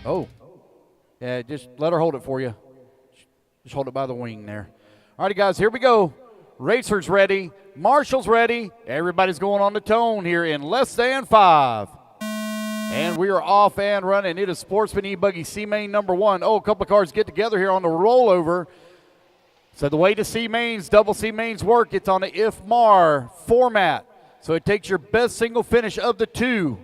Oh. Yeah, just let her hold it for you. Just hold it by the wing there. All righty, guys, here we go. Racers ready. Marshall's ready. Everybody's going on the tone here in less than 5. And we are off and running. It is Sportsman e-buggy C-Main number 1. Oh, a couple of cars get together here on the rollover. So the way to C-Mains, double C-Mains work, it's on the if-mar format. So it takes your best single finish of the 2.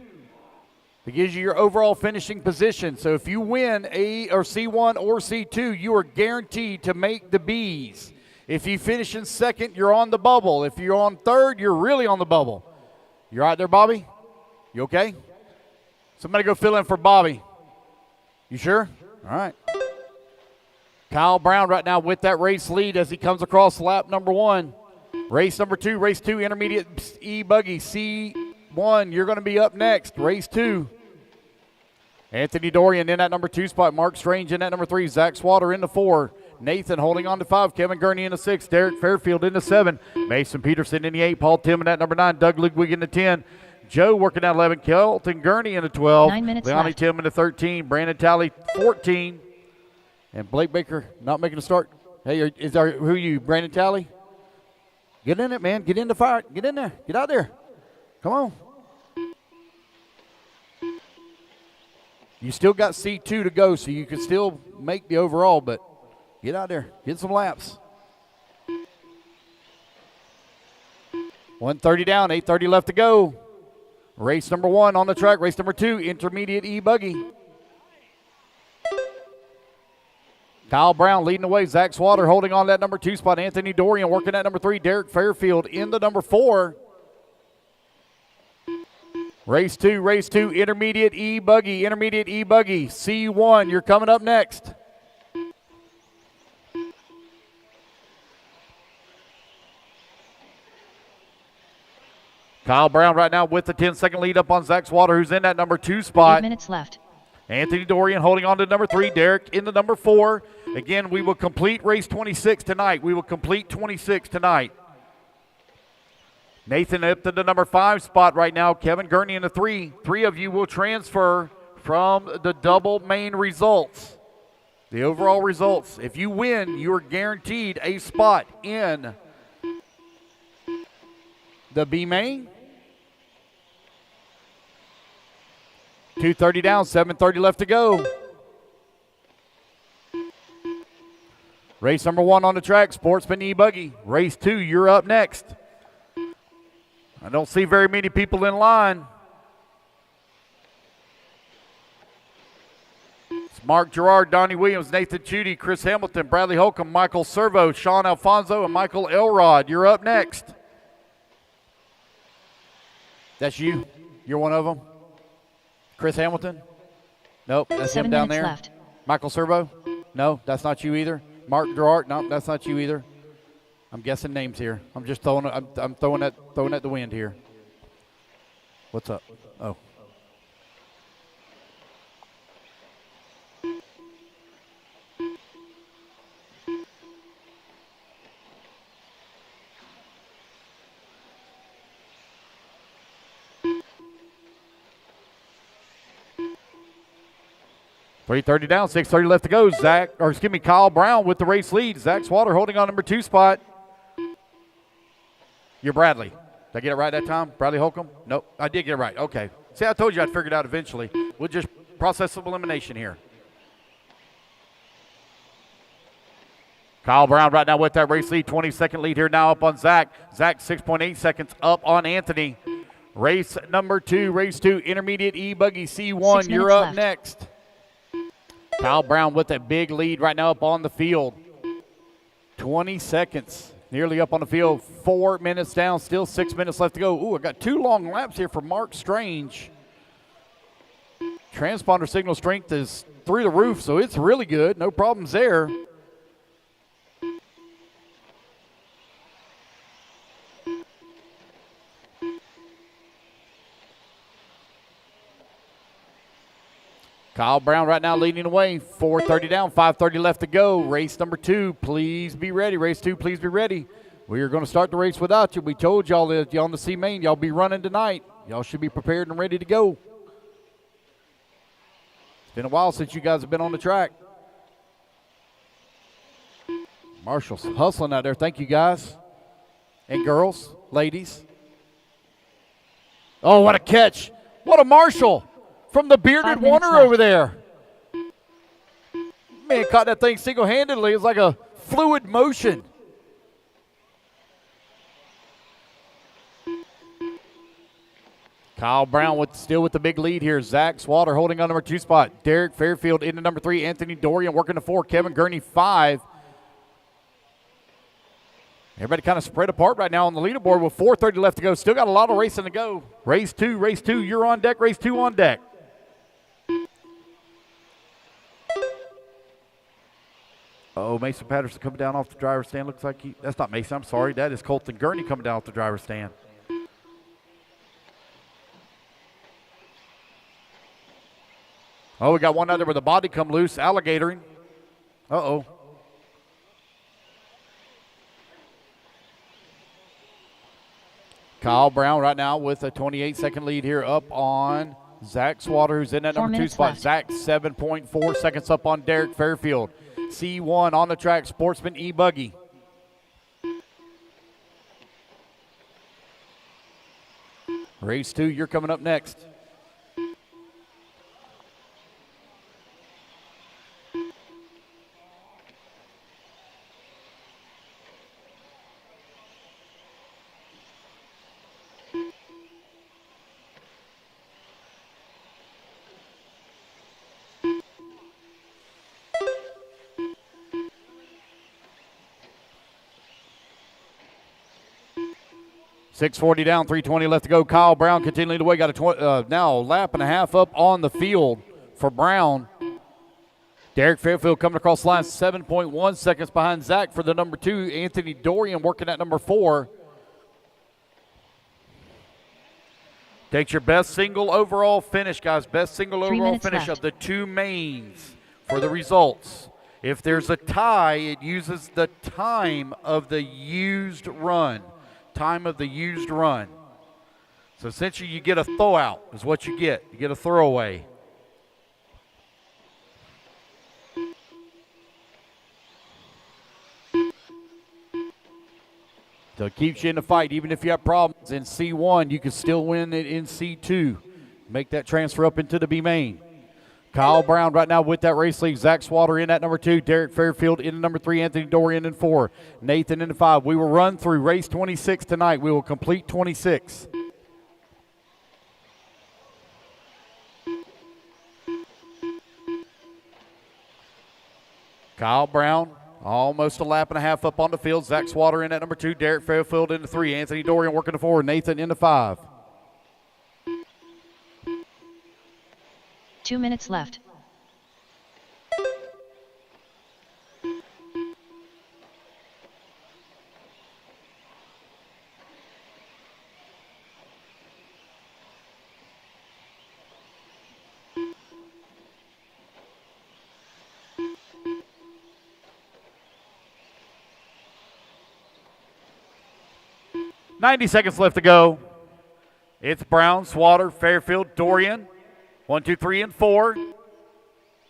It gives you your overall finishing position. So if you win A or C1 or C2, you are guaranteed to make the Bs. If you finish in second, you're on the bubble. If you're on third, you're really on the bubble. You all right there, Bobby? You okay? Somebody go fill in for Bobby. You sure? All right. Kyle Brown right now with that race lead as he comes across lap number 1. Race number 2, race 2, intermediate e-buggy C1. You're going to be up next. Race 2. Anthony Dorian in that number 2 spot. Mark Strange in that number 3. Zach Swatter in the 4. Nathan holding on to 5. Kevin Gurney in the 6. Derek Fairfield in the 7. Mason Peterson in the 8. Paul Tim in that number 9. Doug Ludwig in the 10. Joe working at 11. Kelton Gurney in the 12. 9 minutes Leonie left. Tim in the 13. Brandon Talley 14. And Blake Baker not making a start. Hey, who are you, Brandon Talley? Get in it, man. Get in the fire. Get in there. Get out there. Come on. You still got C2 to go, so you can still make the overall, but get out there. Get some laps. 1:30 down, 8:30 left to go. Race number 1 on the track. Race number 2, intermediate e-buggy. Kyle Brown leading the way. Zach Swatter holding on that number 2 spot. Anthony Dorian working at number 3. Derek Fairfield in the number 4. Race 2, intermediate e-buggy. Intermediate e-buggy. C1, you're coming up next. Kyle Brown right now with the 10-second lead up on Zach Swatter, who's in that number 2 spot. 8 minutes left. Anthony Dorian holding on to number 3. Derek in the number 4. Again, we will complete race 26 tonight. We will complete 26 tonight. Nathan up to the number 5 spot right now. Kevin Gurney in the 3. 3 of you will transfer from the double main results. The overall results. If you win, you are guaranteed a spot in the B main. 2:30 down, 7:30 left to go. Race number 1 on the track, Sportsman e-buggy. Race 2, you're up next. I don't see very many people in line. It's Mark Gerard, Donnie Williams, Nathan Chudy, Chris Hamilton, Bradley Holcomb, Michael Servo, Sean Alfonso, and Michael Elrod. You're up next. That's you? You're one of them? Chris Hamilton? Nope, that's him down there. Left. Michael Servo? No, that's not you either. Mark Gerard? No, that's not you either. I'm guessing names here. I'm just throwing. I'm throwing at the wind here. What's up? Oh. $3:30 down, 6:30 left to go. Kyle Brown with the race lead. Zach Swatter holding on number 2 spot. You're Bradley. Did I get it right that time? Bradley Holcomb? Nope, I did get it right. Okay. See, I told you I'd figure it out eventually. We'll just process of elimination here. Kyle Brown right now with that race lead. 20-second lead here now up on Zach. Zach 6.8 seconds up on Anthony. Race number 2, race 2, intermediate e-buggy C1. You're up next. Kyle Brown with a big lead right now up on the field. 20 seconds. Nearly up on the field. 4 minutes down. Still 6 minutes left to go. Ooh, I got 2 long laps here for Mark Strange. Transponder signal strength is through the roof, so it's really good. No problems there. Kyle Brown right now leading the way. 4:30 down, 5:30 left to go. Race number 2, please be ready. Race 2, please be ready. We are going to start the race without you. We told y'all that y'all on the C main, y'all be running tonight. Y'all should be prepared and ready to go. Been a while since you guys have been on the track. Marshall's hustling out there. Thank you, guys and girls, ladies. Oh, what a catch. What a Marshall from the bearded Warner over there. Man, caught that thing single-handedly. It was like a fluid motion. Kyle Brown still with the big lead here. Zach Swatter holding on number 2 spot. Derek Fairfield into number 3. Anthony Dorian working the 4. Kevin Gurney 5. Everybody kind of spread apart right now on the leaderboard with 4:30 left to go. Still got a lot of racing to go. Race 2, you're on deck. Race 2 on deck. Oh, Mason Patterson coming down off the driver's stand. Looks like that's not Mason, I'm sorry. That is Colton Gurney coming down off the driver's stand. Oh, we got one out there with a body come loose, alligatoring. Uh-oh. Kyle Brown right now with a 28-second lead here up on Zach Swatter, who's in that number 2 spot. Left. Zach 7.4 seconds up on Derek Fairfield. C1 on the track, Sportsman e-buggy. Race 2, you're coming up next. .640 down, 3:20 left to go. Kyle Brown continuing the way. Got now a lap and a half up on the field for Brown. Derek Fairfield coming across the line, 7.1 seconds behind Zach for the number 2. Anthony Dorian working at number 4. Takes your best single overall finish, guys. Best single overall finish of the 2 mains for the results. If there's a tie, it uses the time of the used run. Time of the used run. So essentially you get a throw out is what you get. You get a throwaway. So it keeps you in the fight. Even if you have problems in C1, you can still win it in C2. Make that transfer up into the B main. Kyle Brown right now with that race lead. Zach Swatter in at number 2. Derek Fairfield in number 3. Anthony Dorian in 4. Nathan in 5. We will run through race 26 tonight. We will complete 26. Kyle Brown almost a lap and a half up on the field. Zach Swatter in at number 2. Derek Fairfield into 3. Anthony Dorian working the 4. Nathan into 5. 2 minutes left. .90 seconds left to go. It's Brown, Swatter, Fairfield, Dorian. 1, 2, 3, and 4.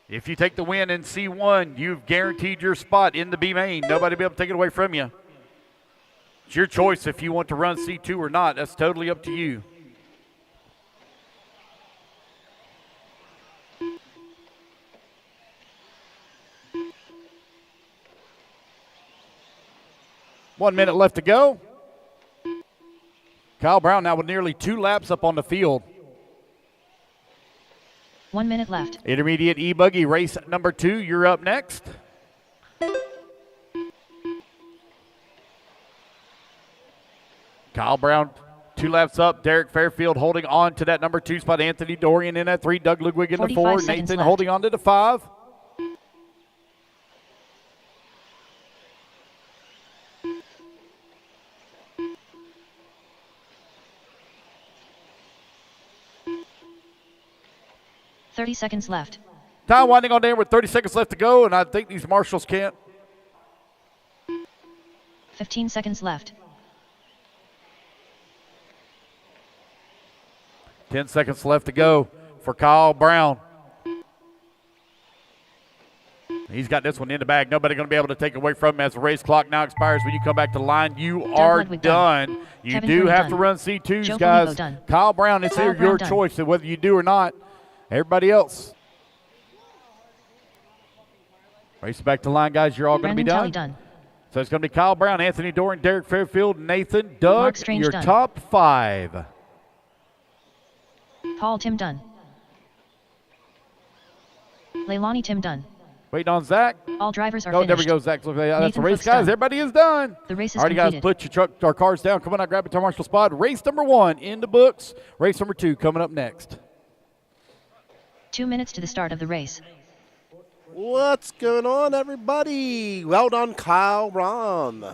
If you take the win in C1, you've guaranteed your spot in the B main. Nobody will be able to take it away from you. It's your choice if you want to run C2 or not. That's totally up to you. One minute left to go. Kyle Brown now with nearly 2 laps up on the field. 1 minute left. Intermediate e-buggy race number 2. You're up next. Kyle Brown 2 laps up. Derek Fairfield holding on to that number 2 spot. Anthony Dorian in at 3. Doug Ludwig in the 4. Nathan left. holding on to the 5. .30 seconds left. Time winding on there with 30 seconds left to go, and I think these marshals can't. 15 seconds left. 10 seconds left to go for Kyle Brown. He's got this one in the bag. Nobody going to be able to take away from him as the race clock now expires. When you come back to the line, you are Ludwig done. You Kevin do Curry have done. to run C2s, Joe guys. Flamingo done. Kyle Brown, it's Kyle your Brown done. choice of whether you do or not. Everybody else. Race back to the line, guys. You're all going to be Brandon done. Kelly done. So it's going to be Kyle Brown, Anthony Doran, Derek Fairfield, Nathan, Doug, Mark Strange your done. top 5. Paul Tim done. Leilani Tim done. Waiting on Zach. All drivers are Oh, finished. there we go, Zach. Look, that's the Nathan race, Cook's guys. done. Everybody is done. The race is All right, guys, completed. put our cars down. Come on out, grab it to our marshal spot. Race number 1 in the books. Race number 2 coming up next. 2 minutes to the start of the race. What's going on, everybody? Well done, Kyle Brown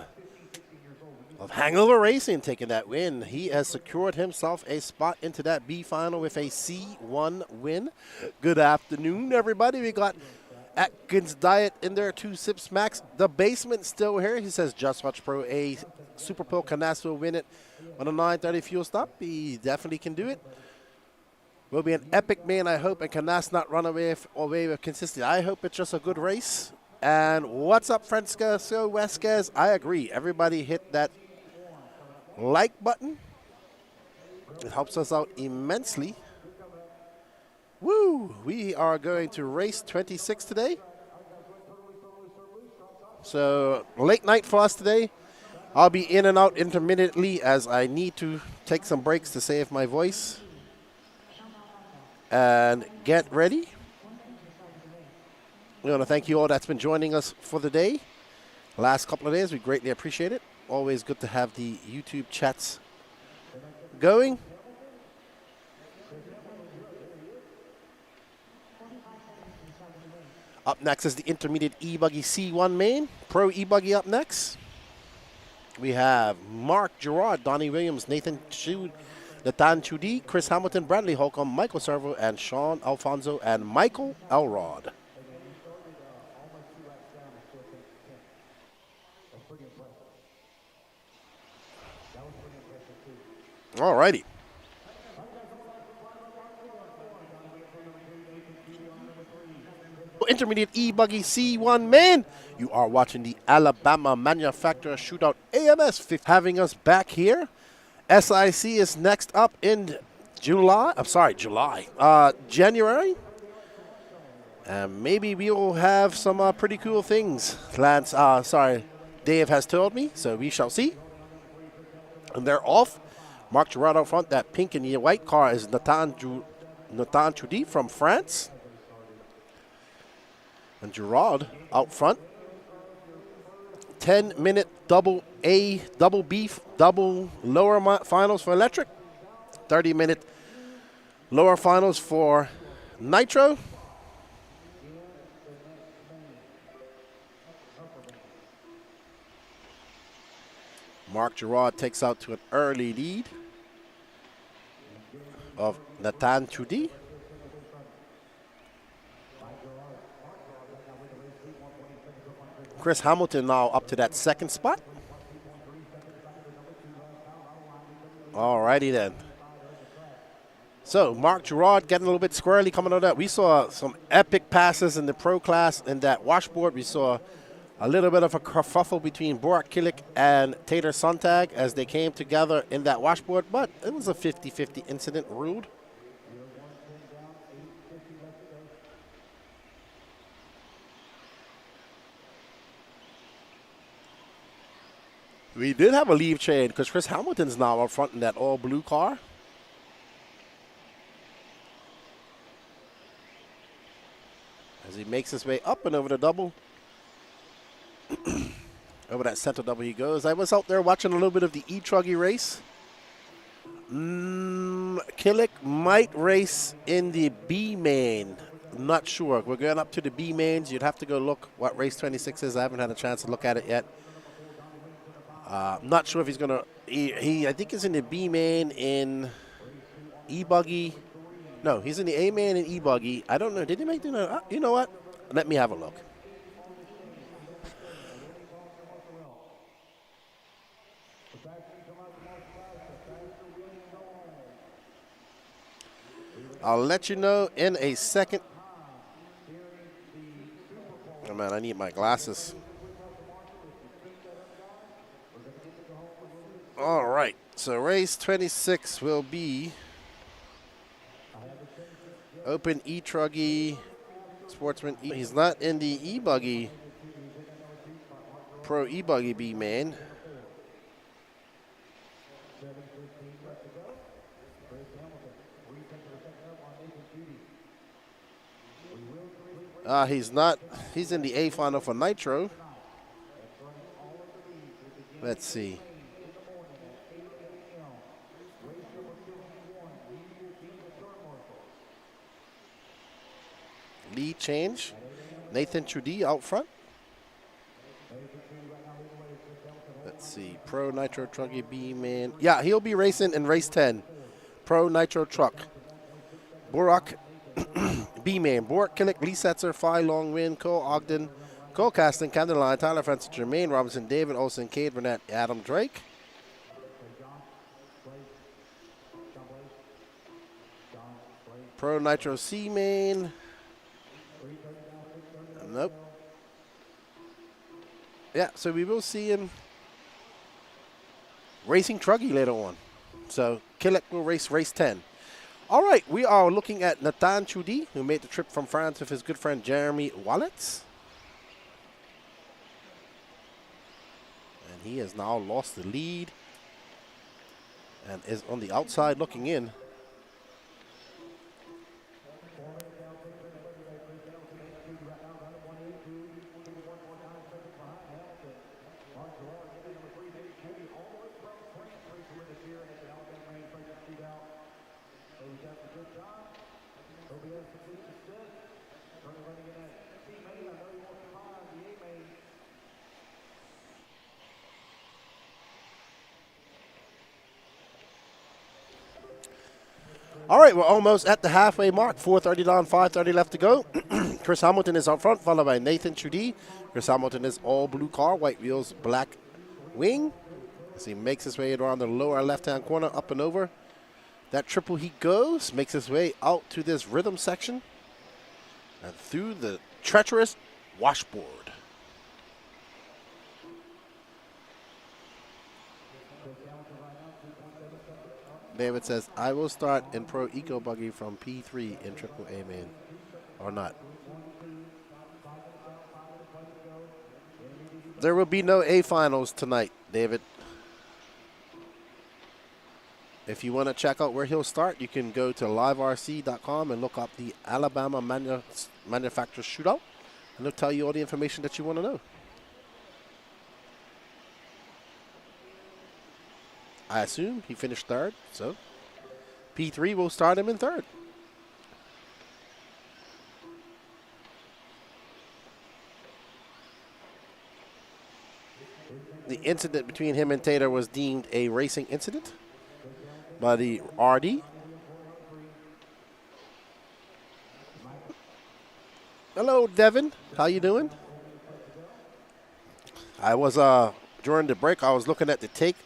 of Hangover Racing taking that win. He has secured himself a spot into that B final with a C1 win. Good afternoon, everybody. We got Atkins Diet in there, 2 sips max. The basement still here. He says Just Watch Pro, a Super Pro Canas will win it on a 9:30 fuel stop. He definitely can do it. Will be an epic man, I hope, and Canas not run away with consistency. I hope it's just a good race. And what's up, Francisco Wesquez? I agree. Everybody hit that like button. It helps us out immensely. Woo! We are going to race 26 today. So late night for us today. I'll be in and out intermittently as I need to take some breaks to save my voice. And get ready. We want to thank you all that's been joining us for the day. Last couple of days, we greatly appreciate it. Always good to have the YouTube chats going. Up next is the intermediate e-buggy C1 main. Pro e-buggy up next. We have Mark Gerard, Donnie Williams, Nathan Chudi, Chris Hamilton, Bradley Holcomb, Michael Servo, and Sean Alfonso, and Michael Elrod. All righty. Intermediate e-buggy C1 man. You are watching the Alabama Manufacturer Shootout AMS 50, having us back here. SIC is next up in January. And maybe we will have some pretty cool things. Dave has told me, so we shall see. And they're off. Mark Gerard out front. That pink and white car is Nathan Chudi from France. And Gerard out front. 10-minute double A, double B, double lower finals for electric. 30-minute lower finals for Nitro. Mark Gerard takes out to an early lead of Nathan Chudi. Chris Hamilton now up to that second spot. Alrighty then. So Mark Gerard getting a little bit squirrely coming out of that. We saw some epic passes in the pro class in that washboard. We saw a little bit of a kerfuffle between Borak Kilik and Tater Sontag as they came together in that washboard, but it was a 50-50 incident ruled. We did have a leave change because Chris Hamilton's now up front in that all-blue car. As he makes his way up and over the double. Over that center double he goes. I was out there watching a little bit of the e-truggy race. Killick might race in the B main. Not sure. We're going up to the B mains. You'd have to go look what race 26 is. I haven't had a chance to look at it yet. Not sure if he's going to. I think he's in the B main in e-buggy. No, he's in the A main in e-buggy. I don't know. Did he make the? You know what? Let me have a look. I'll let you know in a second. I'm man, I need my glasses. All right, so race 26 will be Open e-truggy, Sportsman. He's not in the e-buggy, Pro e-buggy B man. He's not. He's in the A final for Nitro. Let's see. Lead change. Nathan Truggy out front. Let's see. Pro Nitro Truggy B man. Yeah, he'll be racing in race 10. Pro Nitro Truck. Borak B man. Borak Killick, Lee Setzer, Phi Long Win, Cole Ogden, Cole Caston, Camden Line, Tyler Francis, Jermaine Robinson, David Olson, Cade Burnett, Adam Drake. Pro Nitro C main. Nope. Yeah, so we will see him racing Truggy later on. So Killick will race 10. All right, we are looking at Nathan Truggy, who made the trip from France with his good friend Jeremy Wallets. And he has now lost the lead and is on the outside looking in. All right, we're almost at the halfway mark. 4:30 down, 5:30 left to go. Chris Hamilton is up front, followed by Nathan Truggy. Chris Hamilton is all blue car, white wheels, black wing. As he makes his way around the lower left-hand corner, up and over. That triple he goes, makes his way out to this rhythm section and through the treacherous washboard. David says, I will start in Pro Eco Buggy from P3 in Triple A main. Or not. There will be no A finals tonight, David. If you want to check out where he'll start, you can go to liverc.com and look up the Alabama Manufacturers Shootout, and they'll tell you all the information that you want to know. I assume he finished third, so P3 will start him in third. The incident between him and Tater was deemed a racing incident by the RD. Hello, Devin. How you doing? I was, during the break, I was looking at the take.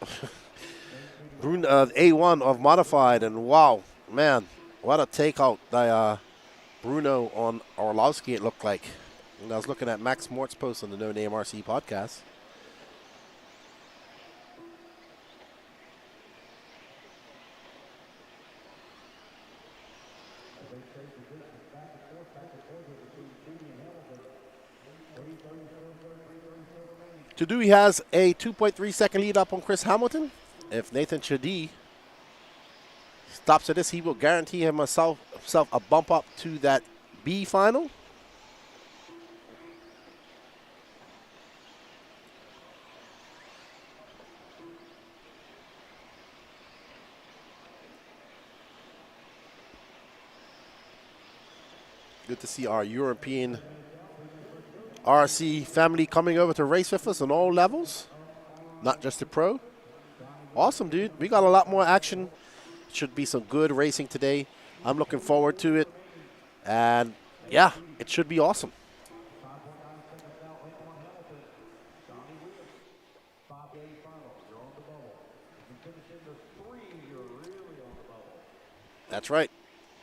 A1 of Modified, and wow, man, what a takeout by Bruno on Orlowski it looked like. And I was looking at Max Mort's post on the No Name RC podcast. Truggy has a 2.3 second lead up on Chris Hamilton. If Nathan Truggy stops at this, he will guarantee himself a bump up to that B final. Good to see our European RC family coming over to race with us on all levels, not just the pro. Awesome, dude. We got a lot more action. Should be some good racing today. I'm looking forward to it. And, yeah, it should be awesome. That's right.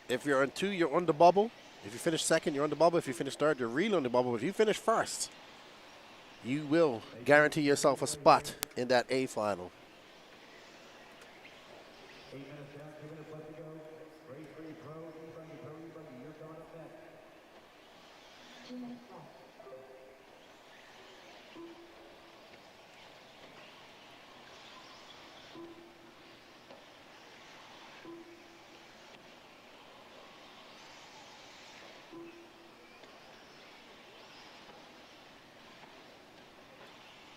If you're in 2, you're on the bubble. If you finish second, you're on the bubble. If you finish third, you're really on the bubble. If you finish first, you will guarantee yourself a spot in that A final.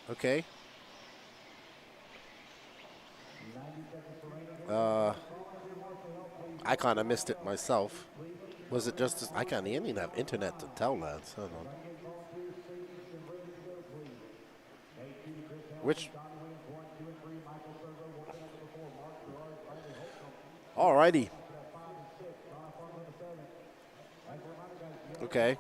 Okay. I kind of missed it myself. Was it just, I can't even have internet to tell that. Hold on. Which? Alrighty. Okay.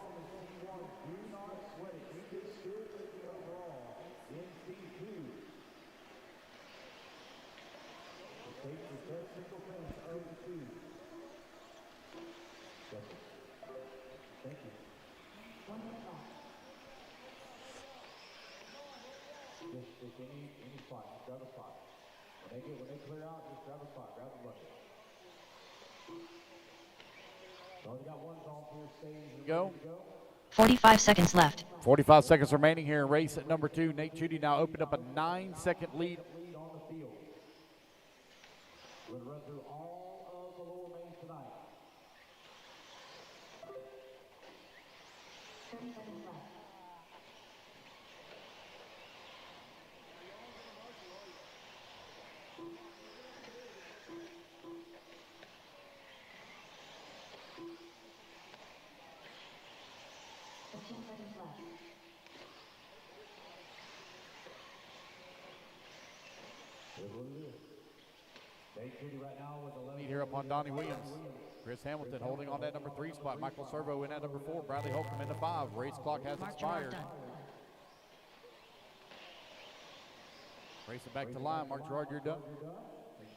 Any spot, just grab a spot. When they clear out, just grab a spot, grab the bucket. So we got one volunteer stage. Go. 45 seconds left. 45 seconds remaining here in race at number 2. Nate Judy now opened up a 9-second lead on the field. We're going to run through all of the lower mains tonight. 30 seconds left. Lead here up on Donnie Williams. Chris Hamilton holding on that number 3 spot. Michael Servo in at number 4. Bradley Holcomb in the 5. Race clock has expired. Racing back to line. Mark Gerard, you're done.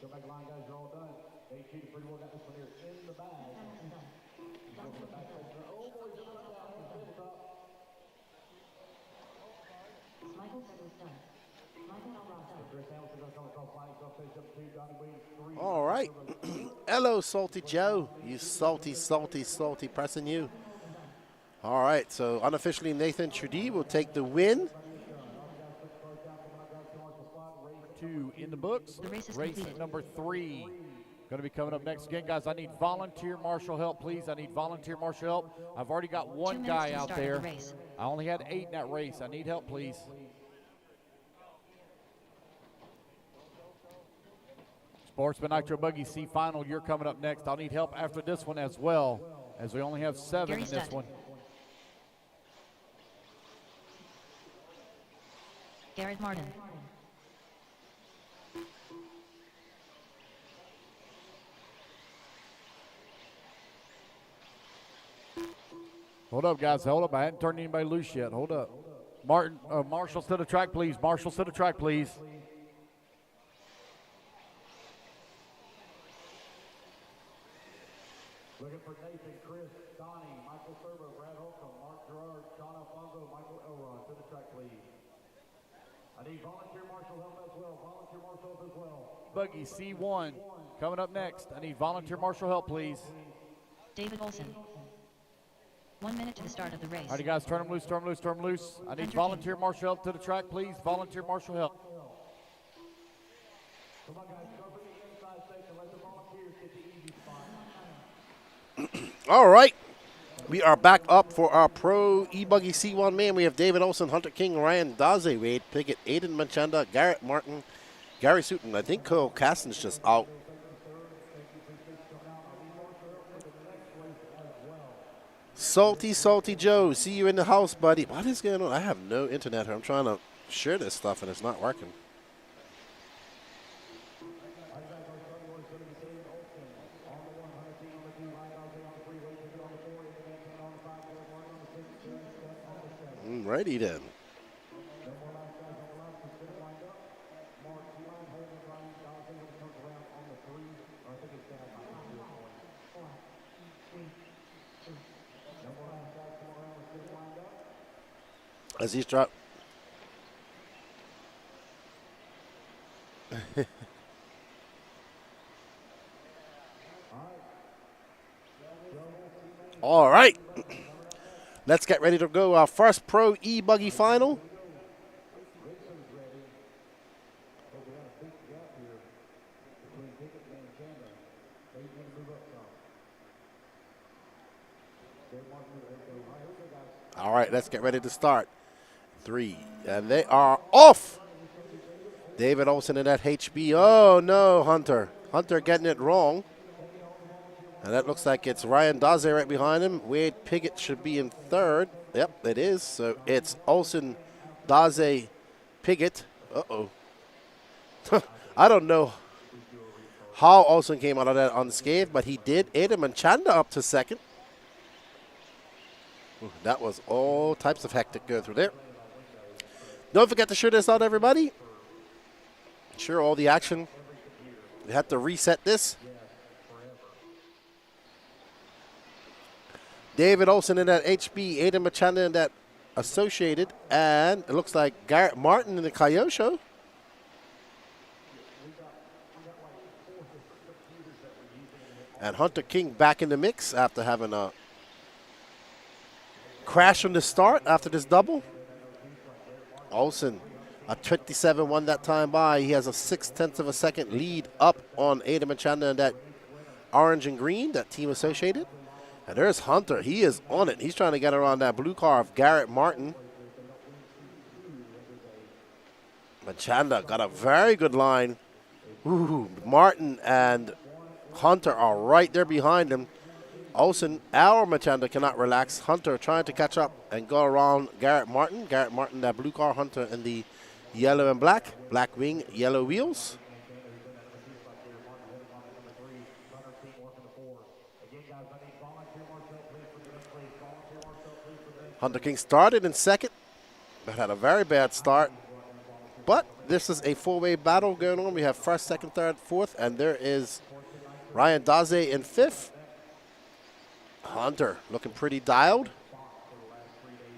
Go back to line, guys. You're all done. They cheated pretty well. Got this one here in the bag. Michael said it was done. All right. Hello, Salty Joe. You salty, salty, salty pressing you. All right, so unofficially Nathan Trudy will take the win. 2 in the books. The race is race completed. number 3. Going to be coming up next. Again, guys, I need volunteer marshal help, please. I need volunteer marshal help. I've already got 2 one minutes guy to the out start of there. the race. I only had 8 in that race. I need help, please. Sportsman Nitro Buggy C final, you're coming up next. I'll need help after this one as well, as we only have 7 Gary in this Studd. one. Garrett Martin. Hold up, guys. Hold up. I hadn't turned anybody loose yet. Hold up. Marshals to the track, please. Marshals to the track, please. Looking for Nathan, Chris, Donnie, Michael Servo, Brad Holcomb, Mark Gerard, Sean Alfonso, Michael Elrod. To the track, please. I need volunteer marshal help as well. Volunteer marshal help as well. Buggy C1 coming up next. I need volunteer marshal help, please. David Olson. 1 minute to the start of the race. All right, guys, turn them loose, turn them loose, turn them loose. I need Enter volunteer marshal help to the track, please. Volunteer marshal help. Come on, guys, go for the inside section. Let the volunteers get the easy spot. All right. We are back up for our Pro e-buggy C1 man. We have David Olson, Hunter King, Ryan Daze, Wade Pickett, Aiden Manchanda, Garrett Martin, Gary Sutton. I think Cole Caston's just out. Salty, Salty Joe, see you in the house, buddy. What is going on? I have no internet here. I'm trying to share this stuff, and it's not working. Righty then. As he's dropped. All right. Let's get ready to go. Our first pro e-buggy final. All right, let's get ready to start. 3, and they are off. David Olson in that HB. Oh, no, Hunter. Hunter getting it wrong. And that looks like it's Ryan Daze right behind him. Wade Piggott should be in third. Yep, it is. So it's Olson, Daze, Piggott. Uh-oh. I don't know how Olson came out of that unscathed, but he did. Adam and Chanda up to second. Ooh, that was all types of hectic go through there. Don't forget to share this out, everybody. Share all the action. We have to reset this. David Olson in that HB, Adam Machanda in that Associated, and it looks like Garrett Martin in the Kyosho. And Hunter King back in the mix after having a crash on the start after this double. Olson, a 27-1 that time by. He has a 0.6 of a second lead up on Adam Machanda in that orange and green, that team Associated. And there's Hunter. He is on it. He's trying to get around that blue car of Garrett Martin. Machanda got a very good line. Ooh, Martin and Hunter are right there behind him. Olson, our Machanda cannot relax. Hunter trying to catch up and go around Garrett Martin. Garrett Martin, that blue car. Hunter in the yellow and black. Black wing, yellow wheels. Hunter King started in second, but had a very bad start. But this is a four-way battle going on. We have first, second, third, fourth, and there is Ryan Daze in fifth. Hunter looking pretty dialed.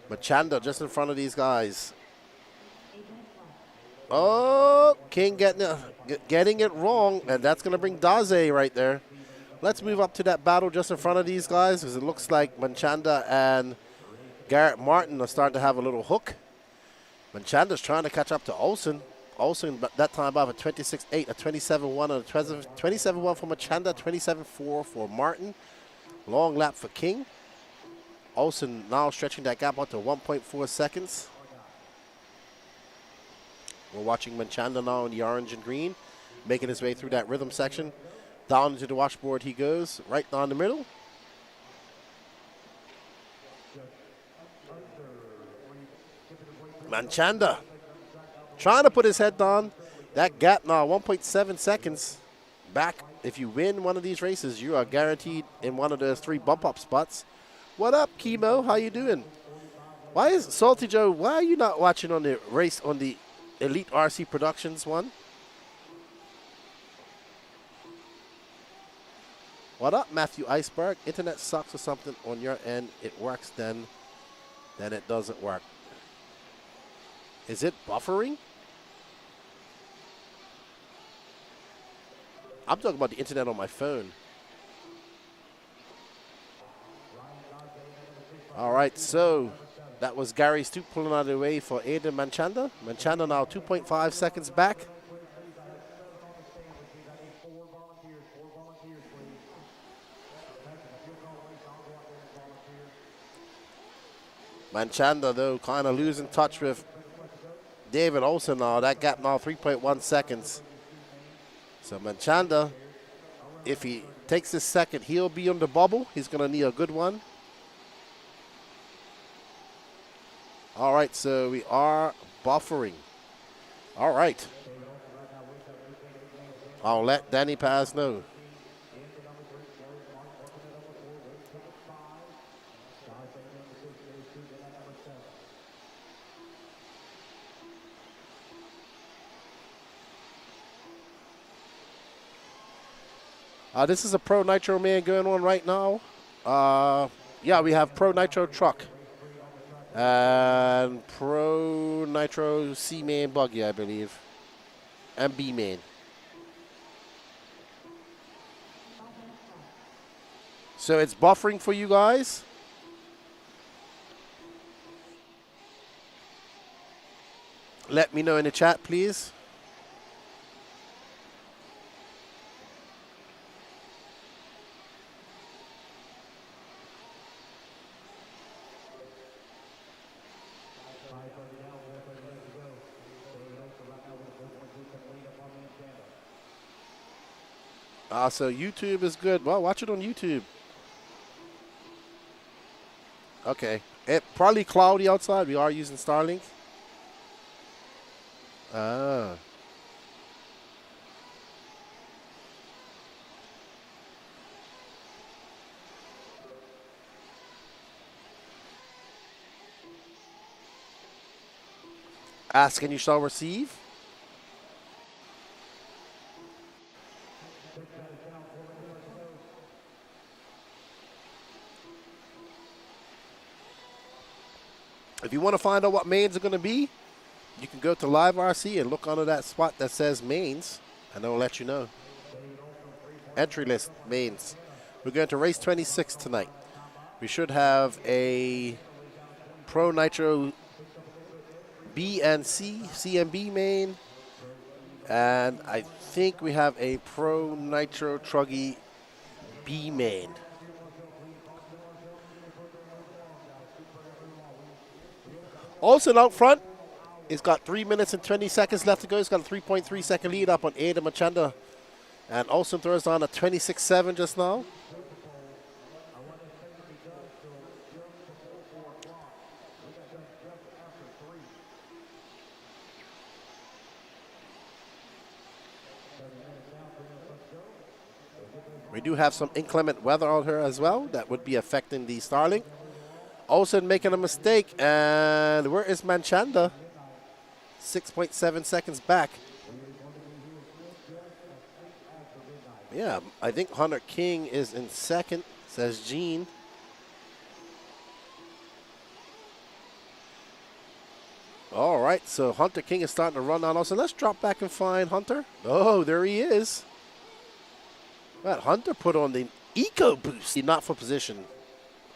Machanda just in front of these guys. Oh, King getting it wrong, and that's going to bring Daze right there. Let's move up to that battle just in front of these guys, because it looks like Machanda and Garrett Martin are starting to have a little hook. Machanda's trying to catch up to Olson. Olson, that time about a 26.8, a 27.1, and a 27.1 for Machanda, 27.4 for Martin. Long lap for King. Olson now stretching that gap out to 1.4 seconds. We're watching Machanda now in the orange and green, making his way through that rhythm section. Down into the washboard he goes, right down the middle. Machanda trying to put his head down. That gap now, 1.7 seconds back. If you win one of these races, you are guaranteed in one of those 3 bump-up spots. What up, Chemo? How you doing? Why is Salty Joe, why are you not watching on the race on the Elite RC Productions one? What up, Matthew Iceberg? Internet sucks or something on your end. It works, then it doesn't work. Is it buffering? I'm talking about the internet on my phone. All right, so that was Gary Stoop pulling out of the way for Adam Machanda. Machanda now 2.5 seconds back. Machanda, though, kind of losing touch with David Olson now. That gap now 3.1 seconds. So Machanda, if he takes this second, he'll be on the bubble. He's going to need a good one. All right, so we are buffering. All right. I'll let Danny Paz know. This is a Pro Nitro man going on right now. Yeah, we have Pro Nitro truck. And Pro Nitro C main buggy, I believe. And B main. So it's buffering for you guys. Let me know in the chat, please. So YouTube is good. Well, watch it on YouTube. Okay. It probably cloudy outside. We are using Starlink. Ah. Ask and you shall receive. If you want to find out what mains are going to be, you can go to Live RC and look under that spot that says mains, and it'll let you know. Entry list mains. We're going to race 26 tonight. We should have a Pro Nitro B and C and B main, and I think we have a Pro Nitro Truggy B main. Olsen out front. He's got 3 minutes and 20 seconds left to go. He's got a 3.3 second lead up on Ada Machanda. And Olsen throws on a 26.7 just now. We do have some inclement weather out here as well that would be affecting the Starlink. Olsen making a mistake, and where is Manchanda? 6.7 seconds back. Yeah, I think Hunter King is in second, says Gene. All right, so Hunter King is starting to run down. Also, let's drop back and find Hunter. Oh, there he is. Well, Hunter put on the Eco Boost. Not for position,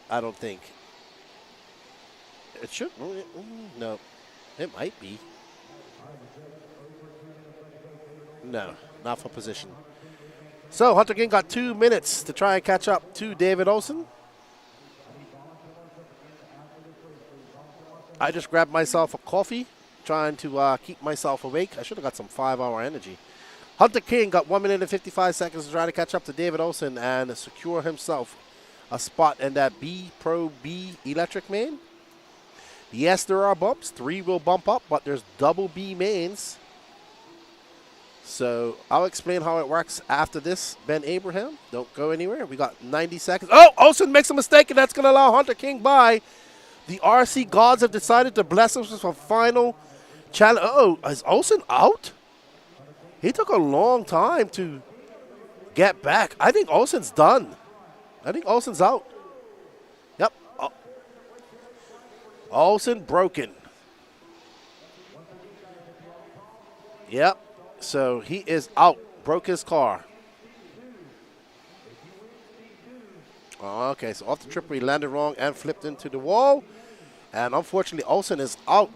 I don't think. It should. No, it might be. No, not for position. So Hunter King got 2 minutes to try and catch up to David Olsen. I just grabbed myself a coffee, trying to keep myself awake. I should have got some 5-hour energy. Hunter King got 1 minute and 55 seconds to try to catch up to David Olsen and secure himself a spot in that B Pro B electric main. Yes, there are bumps. 3 will bump up, but there's double B mains. So I'll explain how it works after this, Ben Abraham. Don't go anywhere. We got 90 seconds. Oh, Olsen makes a mistake, and that's going to allow Hunter King by. The RC gods have decided to bless us with a final challenge. Oh, is Olsen out? He took a long time to get back. I think Olsen's done. I think Olsen's out. Yep. Olsen broken. Yep. So he is out. Broke his car. Okay, so off the trip he landed wrong and flipped into the wall. And unfortunately, Olsen is out.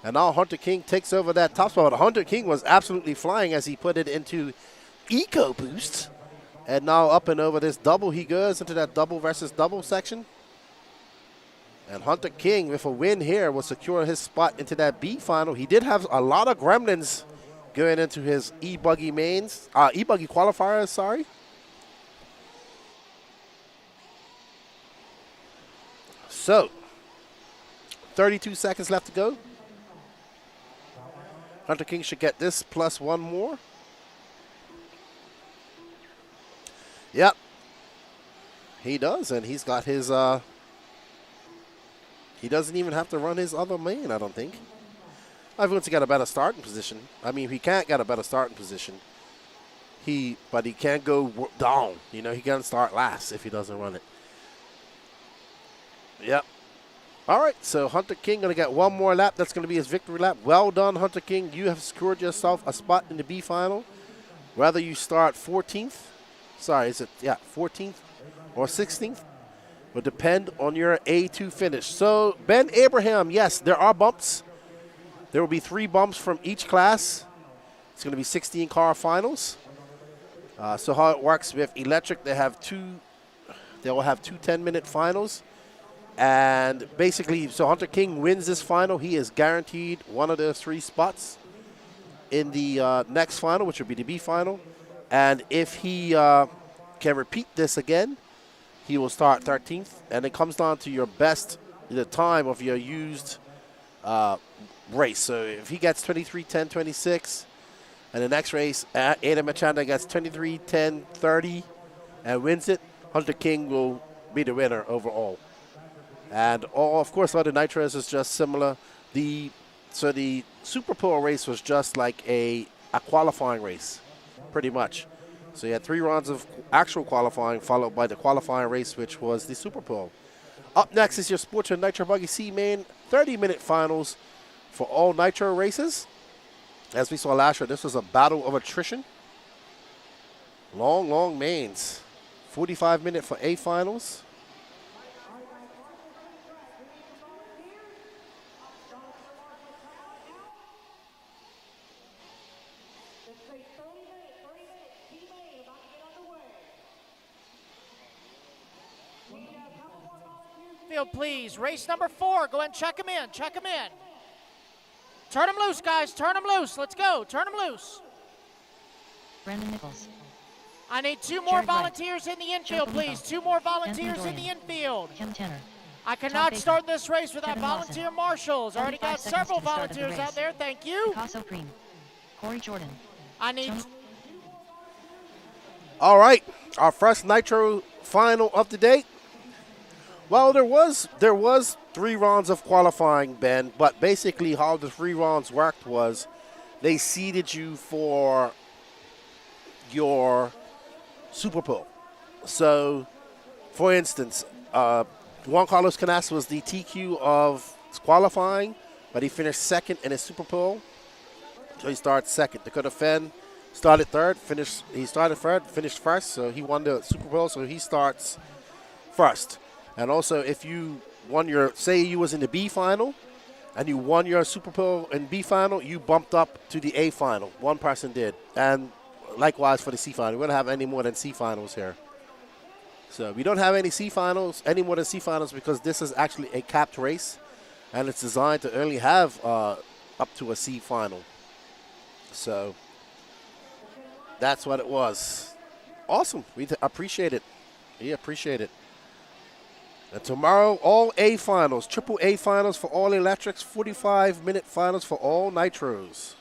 And now Hunter King takes over that top spot. Hunter King was absolutely flying as he put it into Eco Boost. And now up and over this double, he goes into that double versus double section. And Hunter King, with a win here, will secure his spot into that B final. He did have a lot of gremlins going into his e-buggy mains, e-buggy qualifiers, sorry. So, 32 seconds left to go. Hunter King should get this plus 1 more. Yep. He does, and he's got his, he doesn't even have to run his other main, I don't think. I've once got a better starting position. I mean, he can't get a better starting position. But he can't go down. You know, he can't start last if he doesn't run it. Yep. All right, so Hunter King going to get one more lap. That's going to be his victory lap. Well done, Hunter King. You have secured yourself a spot in the B final. Whether you start 14th, 14th or 16th, will depend on your A2 finish. So, Ben Abraham, yes, there are bumps. There will be 3 bumps from each class. It's going to be 16-car finals. So how it works with electric, they will have two 10-minute finals. And basically, so Hunter King wins this final. He is guaranteed one of the 3 spots in the next final, which will be the B final. And if he can repeat this again, he will start 13th. And it comes down to your best, the time of your used race. So if he gets 23:10:26, and the next race, Adam Machanda gets 23:10:30 and wins it, Hunter King will be the winner overall. And of course, all the Nitros is just similar. So the Super Bowl race was just like a qualifying race, pretty much. So you had 3 rounds of actual qualifying, followed by the qualifying race, which was the Super Bowl. Up next is your Sportsman Nitro Buggy C-Main 30-minute finals for all Nitro races. As we saw last year, this was a battle of attrition. Long mains. 45-minute for A finals. Field, please. Race number 4. Go ahead and check him in. Check him in. Turn him loose, guys. Turn him loose. Let's go. Turn him loose. Brandon Nichols. I need 2 more Jared volunteers in the infield, Joe please. Felico. 2 more volunteers Anthony in the Dorian. infield. Kim Tenner. I Todd cannot Baker. start this race without Kevin Lawson. volunteer marshals. Already 45 got seconds several to the start of the volunteers race. out there. Thank you. Picasso Cream. Corey Jordan. I need Tony- All right, our first Nitro final of the day. Well, there was 3 rounds of qualifying, Ben, but basically how the 3 rounds worked was they seeded you for your Super Bowl. So, for instance, Juan Carlos Canas was the TQ of qualifying, but he finished 2nd in his Super Bowl, so he started 2nd. Dakota Fenn started 3rd, finished 1st, so he won the Super Bowl, so he starts 1st. And also, if you won say you was in the B final, and you won your Super Bowl in B final, you bumped up to the A final. One person did. And likewise for the C final. We don't have any more than C finals here. So we don't have any C finals, any more than C finals, because this is actually a capped race, and it's designed to only have up to a C final. So that's what it was. Awesome. We appreciate it. We appreciate it. And tomorrow, all A finals, triple A finals for all electrics, 45-minute finals for all Nitros.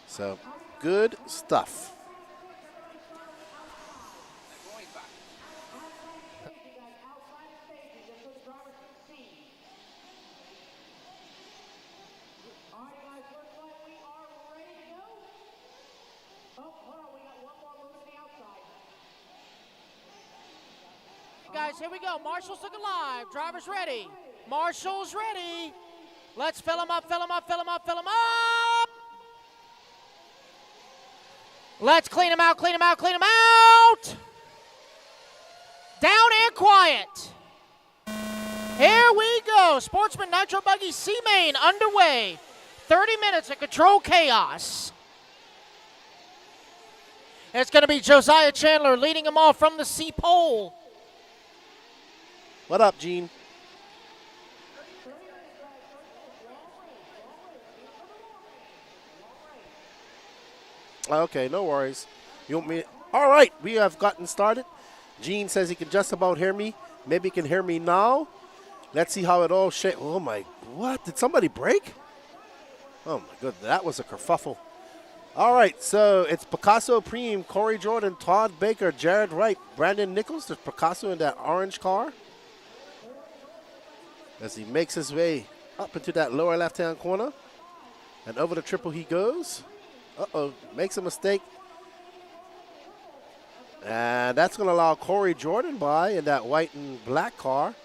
So, good stuff. Guys, here we go. Marshall's looking live. Driver's ready. Marshall's ready. Let's fill him up, fill him up, fill him up, fill him up. Let's clean him out, clean him out, clean him out. Down and quiet. Here we go. Sportsman Nitro Buggy C-Main underway. 30 minutes of control chaos. It's going to be Josiah Chandler leading them off from the C pole. What up, Gene? Okay, no worries. You want me? All right, we have gotten started. Gene says he can just about hear me. Maybe he can hear me now. Let's see how it all shapes. Oh my! What? Did somebody break? Oh my goodness, that was a kerfuffle. All right, so it's Picasso Preem, Corey Jordan, Todd Baker, Jared Wright, Brandon Nichols. There's Picasso in that orange car. As he makes his way up into that lower left-hand corner. And over the triple he goes. Uh-oh, makes a mistake. And that's going to allow Corey Jordan by in that white and black car.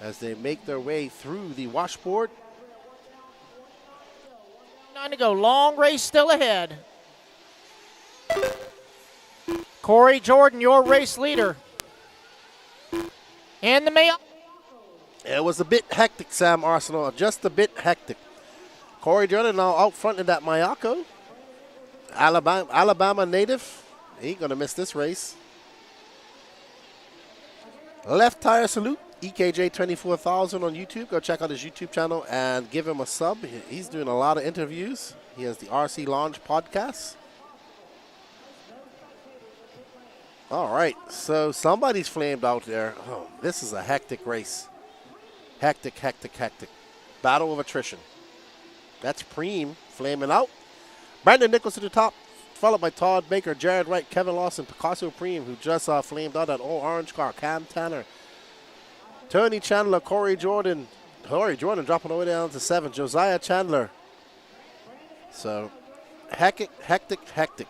as they make their way through the washboard. 9 to go. Long race still ahead. Corey Jordan, your race leader. In the mail. It was a bit hectic, Sam Arsenal, just a bit hectic. Corey Jordan now out front in that Mayako. Alabama native. He ain't going to miss this race. Left tire salute, EKJ 24,000 on YouTube. Go check out his YouTube channel and give him a sub. He's doing a lot of interviews. He has the RC Lounge podcast. All right, so somebody's flamed out there. Oh, this is a hectic race. Hectic, hectic, hectic. Battle of attrition. That's Preem flaming out. Brandon Nichols to the top, followed by Todd Baker, Jared Wright, Kevin Lawson, Picasso Preem, who just flamed out that old orange car, Cam Tanner, Tony Chandler, Corey Jordan dropping all the way down to 7, Josiah Chandler. So, hectic, hectic, hectic.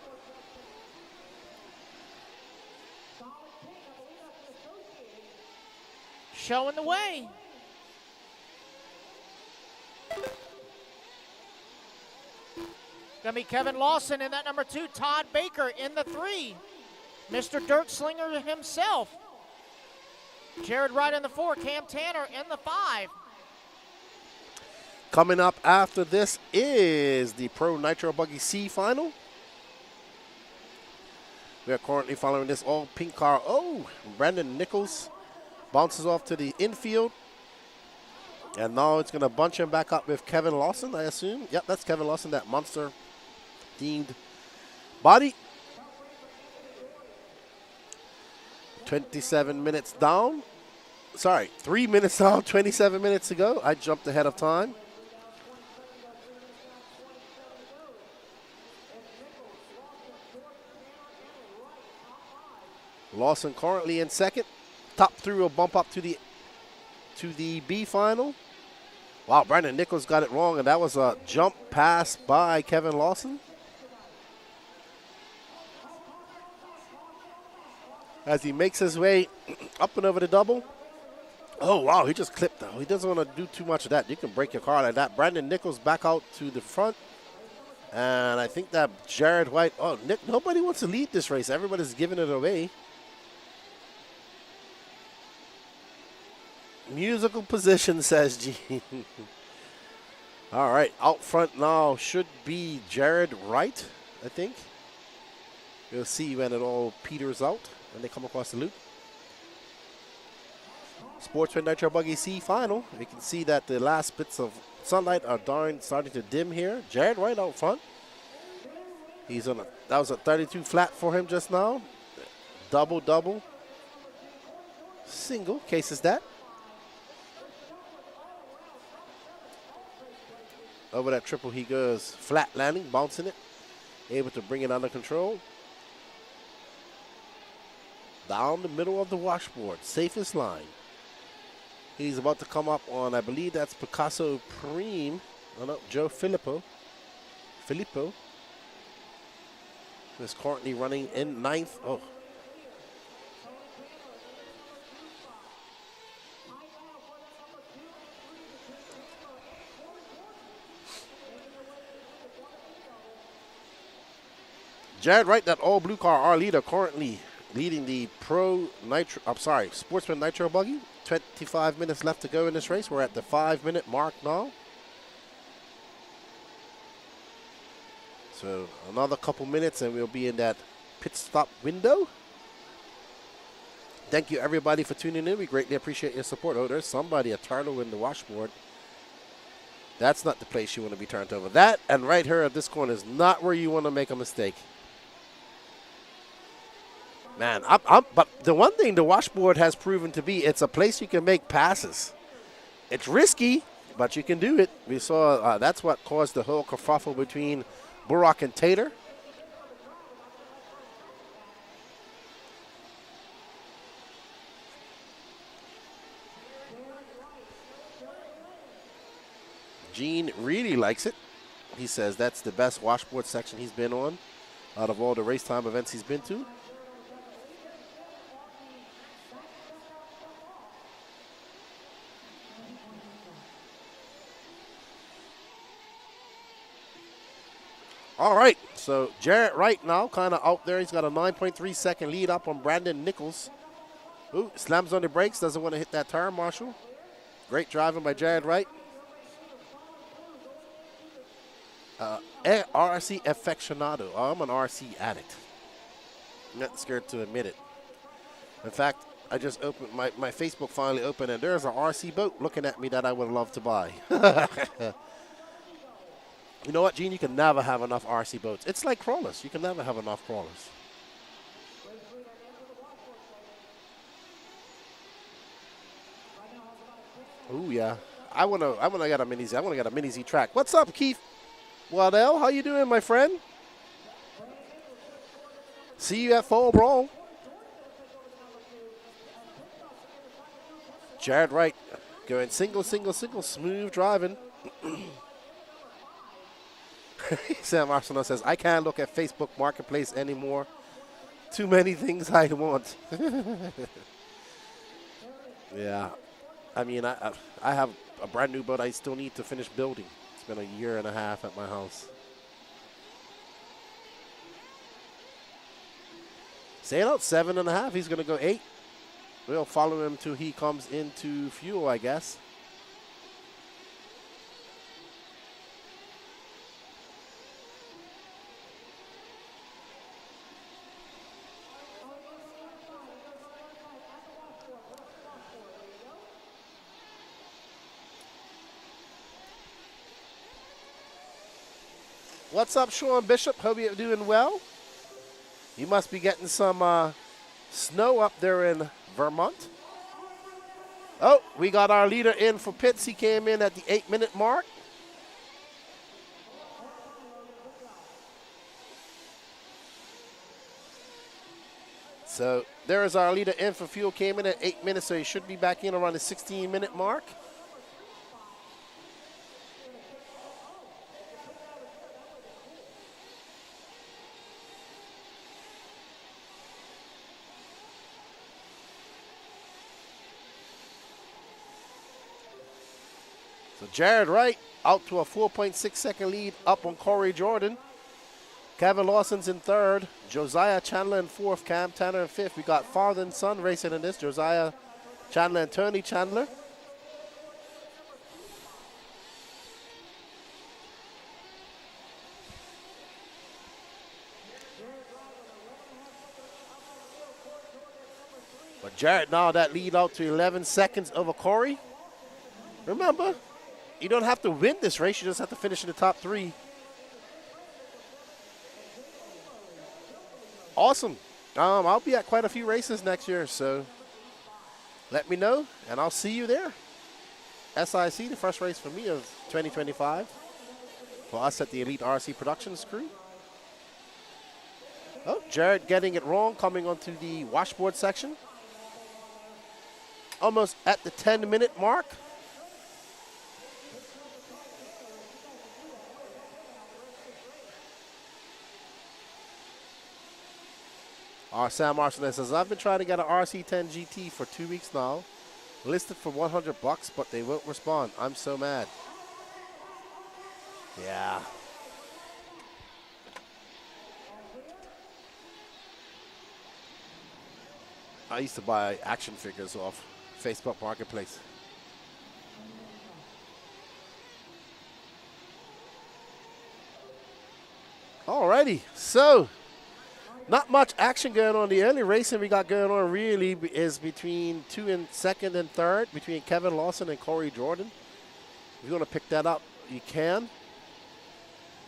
Showing the way. Gonna be Kevin Lawson in that number 2. Todd Baker in the 3. Mr. Dirk Slinger himself. Jared Wright in the 4. Cam Tanner in the 5. Coming up after this is the Pro Nitro Buggy C final. We are currently following this all pink car. Oh, Brandon Nichols bounces off to the infield. And now it's going to bunch him back up with Kevin Lawson, I assume. Yep, that's Kevin Lawson, that monster-themed body. 27 minutes down. Sorry, 3 minutes down, 27 minutes to go. I jumped ahead of time. Lawson currently in second. Top three will bump up to the B final. Wow, Brandon Nichols got it wrong, and that was a jump pass by Kevin Lawson. As he makes his way up and over the double. Oh, wow, he just clipped that. He doesn't want to do too much of that. You can break your car like that. Brandon Nichols back out to the front. And I think that Jared White, oh, nobody wants to lead this race. Everybody's giving it away. Musical position, says Gene. All right, out front now should be Jared Wright, I think. We'll see when it all peters out, when they come across the loop. Sportsman Nitro Buggy C final. You can see that the last bits of sunlight are starting to dim here. Jared Wright out front. He's on that was a 32 flat for him just now. Double. Single, case is that. Over that triple he goes, flat landing, bouncing it, able to bring it under control. Down the middle of the washboard, safest line. He's about to come up on, I believe that's Picasso Preem. Oh no, Joe Filippo. Is currently running in 9th. Oh. Jared Wright, that all blue car, our leader, currently leading the Sportsman Nitro Buggy. 25 minutes left to go in this race. We're at the 5-minute mark now. So another couple minutes and we'll be in that pit stop window. Thank you everybody for tuning in. We greatly appreciate your support. Oh, there's somebody, a turtle in the washboard. That's not the place you want to be turned over. That and right here at this corner is not where you want to make a mistake. Man, but the one thing the washboard has proven to be, it's a place you can make passes. It's risky, but you can do it. We saw that's what caused the whole kerfuffle between Burak and Tater. Gene really likes it. He says that's the best washboard section he's been on out of all the Racetime events he's been to. All right, so Jarrett Wright now kind of out there. He's got a 9.3 second lead up on Brandon Nichols. Ooh, slams on the brakes, doesn't want to hit that turn, Marshall. Great driving by Jarrett Wright. RC aficionado. Oh, I'm an RC addict. I'm not scared to admit it. In fact, I just opened, my Facebook finally opened, and there's an RC boat looking at me that I would love to buy. You know what, Gene? You can never have enough RC boats. It's like crawlers. You can never have enough crawlers. Ooh, yeah. I wanna get a mini Z. I wanna get a mini Z track. What's up, Keith Waddell? How you doing, my friend? See you at Fall Brawl. Jared Wright going single, smooth driving. Sam Arsenal says, I can't look at Facebook Marketplace anymore. Too many things I want. Yeah. I mean, I have a brand new boat I still need to finish building. It's been a year and a half at my house. Saying out 7.5, he's going to go 8. We'll follow him till he comes into fuel, I guess. What's up, Sean Bishop? Hope you're doing well. You must be getting some snow up there in Vermont. Oh, we got our leader in for pits. He came in at the 8-minute mark. So there is our leader in for fuel. Came in at 8 minutes, so he should be back in around the 16-minute mark. So Jared Wright out to a 4.6 second lead up on Corey Jordan. Kevin Lawson's in third. Josiah Chandler in fourth. Cam Tanner in fifth. We got father and son racing in this. Josiah Chandler and Tony Chandler. But Jared now that lead out to 11 seconds over Corey. Remember, you don't have to win this race. You just have to finish in the top 3. Awesome. I'll be at quite a few races next year, so let me know, and I'll see you there. SIC, the first race for me of 2025. For us at the Elite RC Productions crew. Oh, Jared getting it wrong, coming onto the washboard section. Almost at the 10-minute mark. Sam Arsenault says, I've been trying to get an RC10 GT for 2 weeks now. Listed for $100, but they won't respond. I'm so mad. Yeah. I used to buy action figures off Facebook Marketplace. Alrighty, so not much action going on. The early racing we got going on really is between second and third, between Kevin Lawson and Corey Jordan. If you want to pick that up, you can.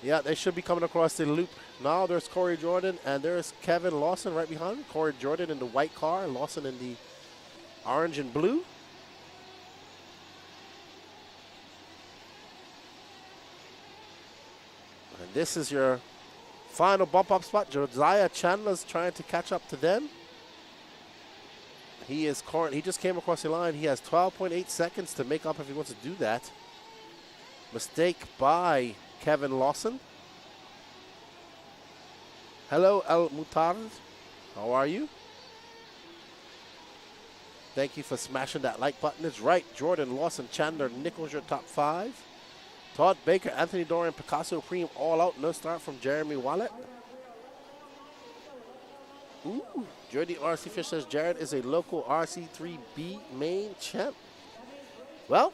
Yeah, they should be coming across the loop. Now there's Corey Jordan and there's Kevin Lawson right behind him. Corey Jordan in the white car, Lawson in the orange and blue. And this is your final bump up spot. Josiah Chandler's trying to catch up to them. He just came across the line. He has 12.8 seconds to make up if he wants to do that. Mistake by Kevin Lawson. Hello, El Mutard. How are you? Thank you for smashing that like button. It's right. Jordan, Lawson, Chandler, Nichols, your top 5. Todd Baker, Anthony Dorian, Picasso Preem all out. No start from Jeremy Wallet. Ooh, Jordy RC Fish says Jared is a local RC3B main champ. Well,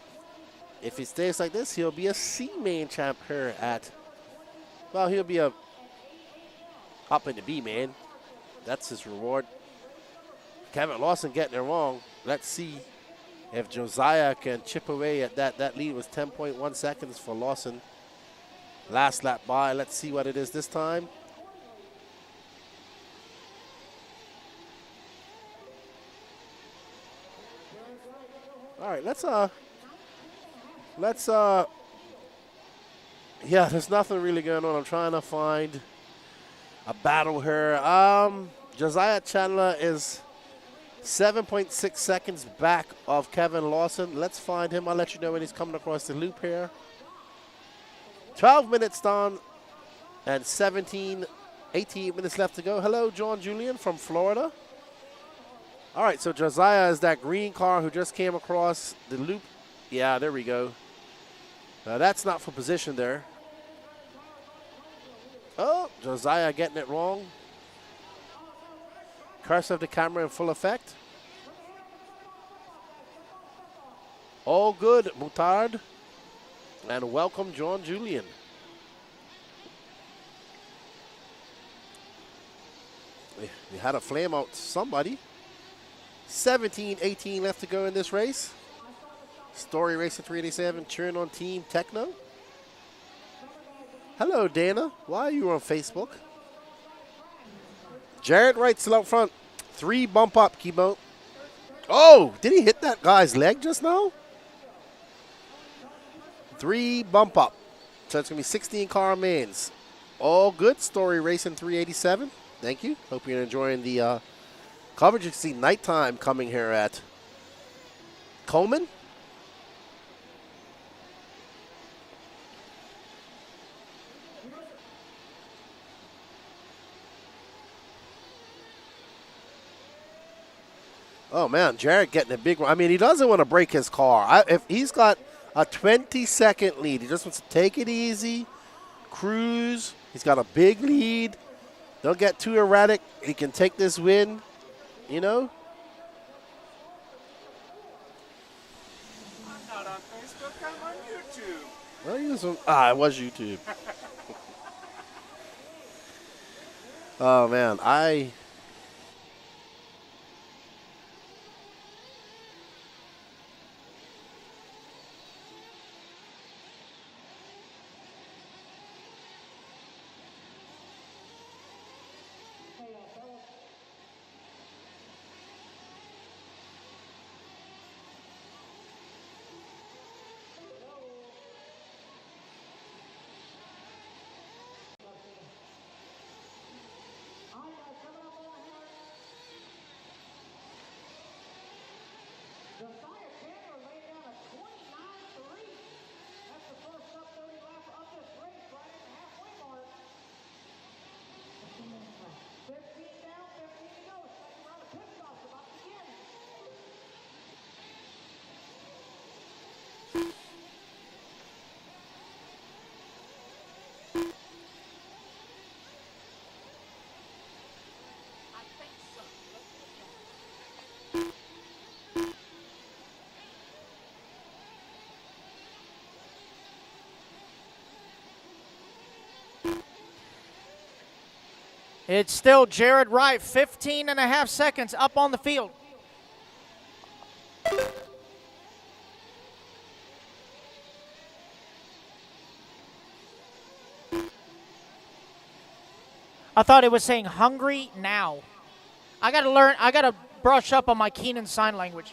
if he stays like this, he'll be a C main champ here at, well, he'll be a up in the B main. That's his reward. Kevin Lawson getting it wrong. Let's see if Josiah can chip away at that. That lead was 10.1 seconds for Lawson. Last lap by. Let's see what it is this time. All right, yeah, there's nothing really going on. I'm trying to find a battle here. Josiah Chandler is 7.6 seconds back of Kevin Lawson. Let's find him. I'll let you know when he's coming across the loop here. 12 minutes down and 18 minutes left to go. Hello, John Julian from Florida. All right, so Josiah is that green car who just came across the loop. Yeah, there we go. That's not for position there. Oh, Josiah getting it wrong. Curse of the camera in full effect. All good, Mutard. And welcome, John Julian. We had a flame out somebody. 17-18 left to go in this race. Story Racing 387 cheering on Team Techno. Hello, Dana. Why are you on Facebook? Jared Wright still out front. 3 bump up, Keyboat. Oh, did he hit that guy's leg just now? 3 bump up. So it's going to be 16 car mains. All good. Story Racing 387. Thank you. Hope you're enjoying the coverage. You can see nighttime coming here at Cullman. Oh, man, Jared getting a big one. I mean, he doesn't want to break his car. If he's got a 20-second lead, he just wants to take it easy, cruise. He's got a big lead. Don't get too erratic. He can take this win, you know. I'm not on Facebook, I'm on YouTube. Well, it was YouTube. Oh, man, It's still Jared Wright, 15.5 seconds up on the field. I thought it was saying hungry now. I gotta brush up on my Keenan sign language.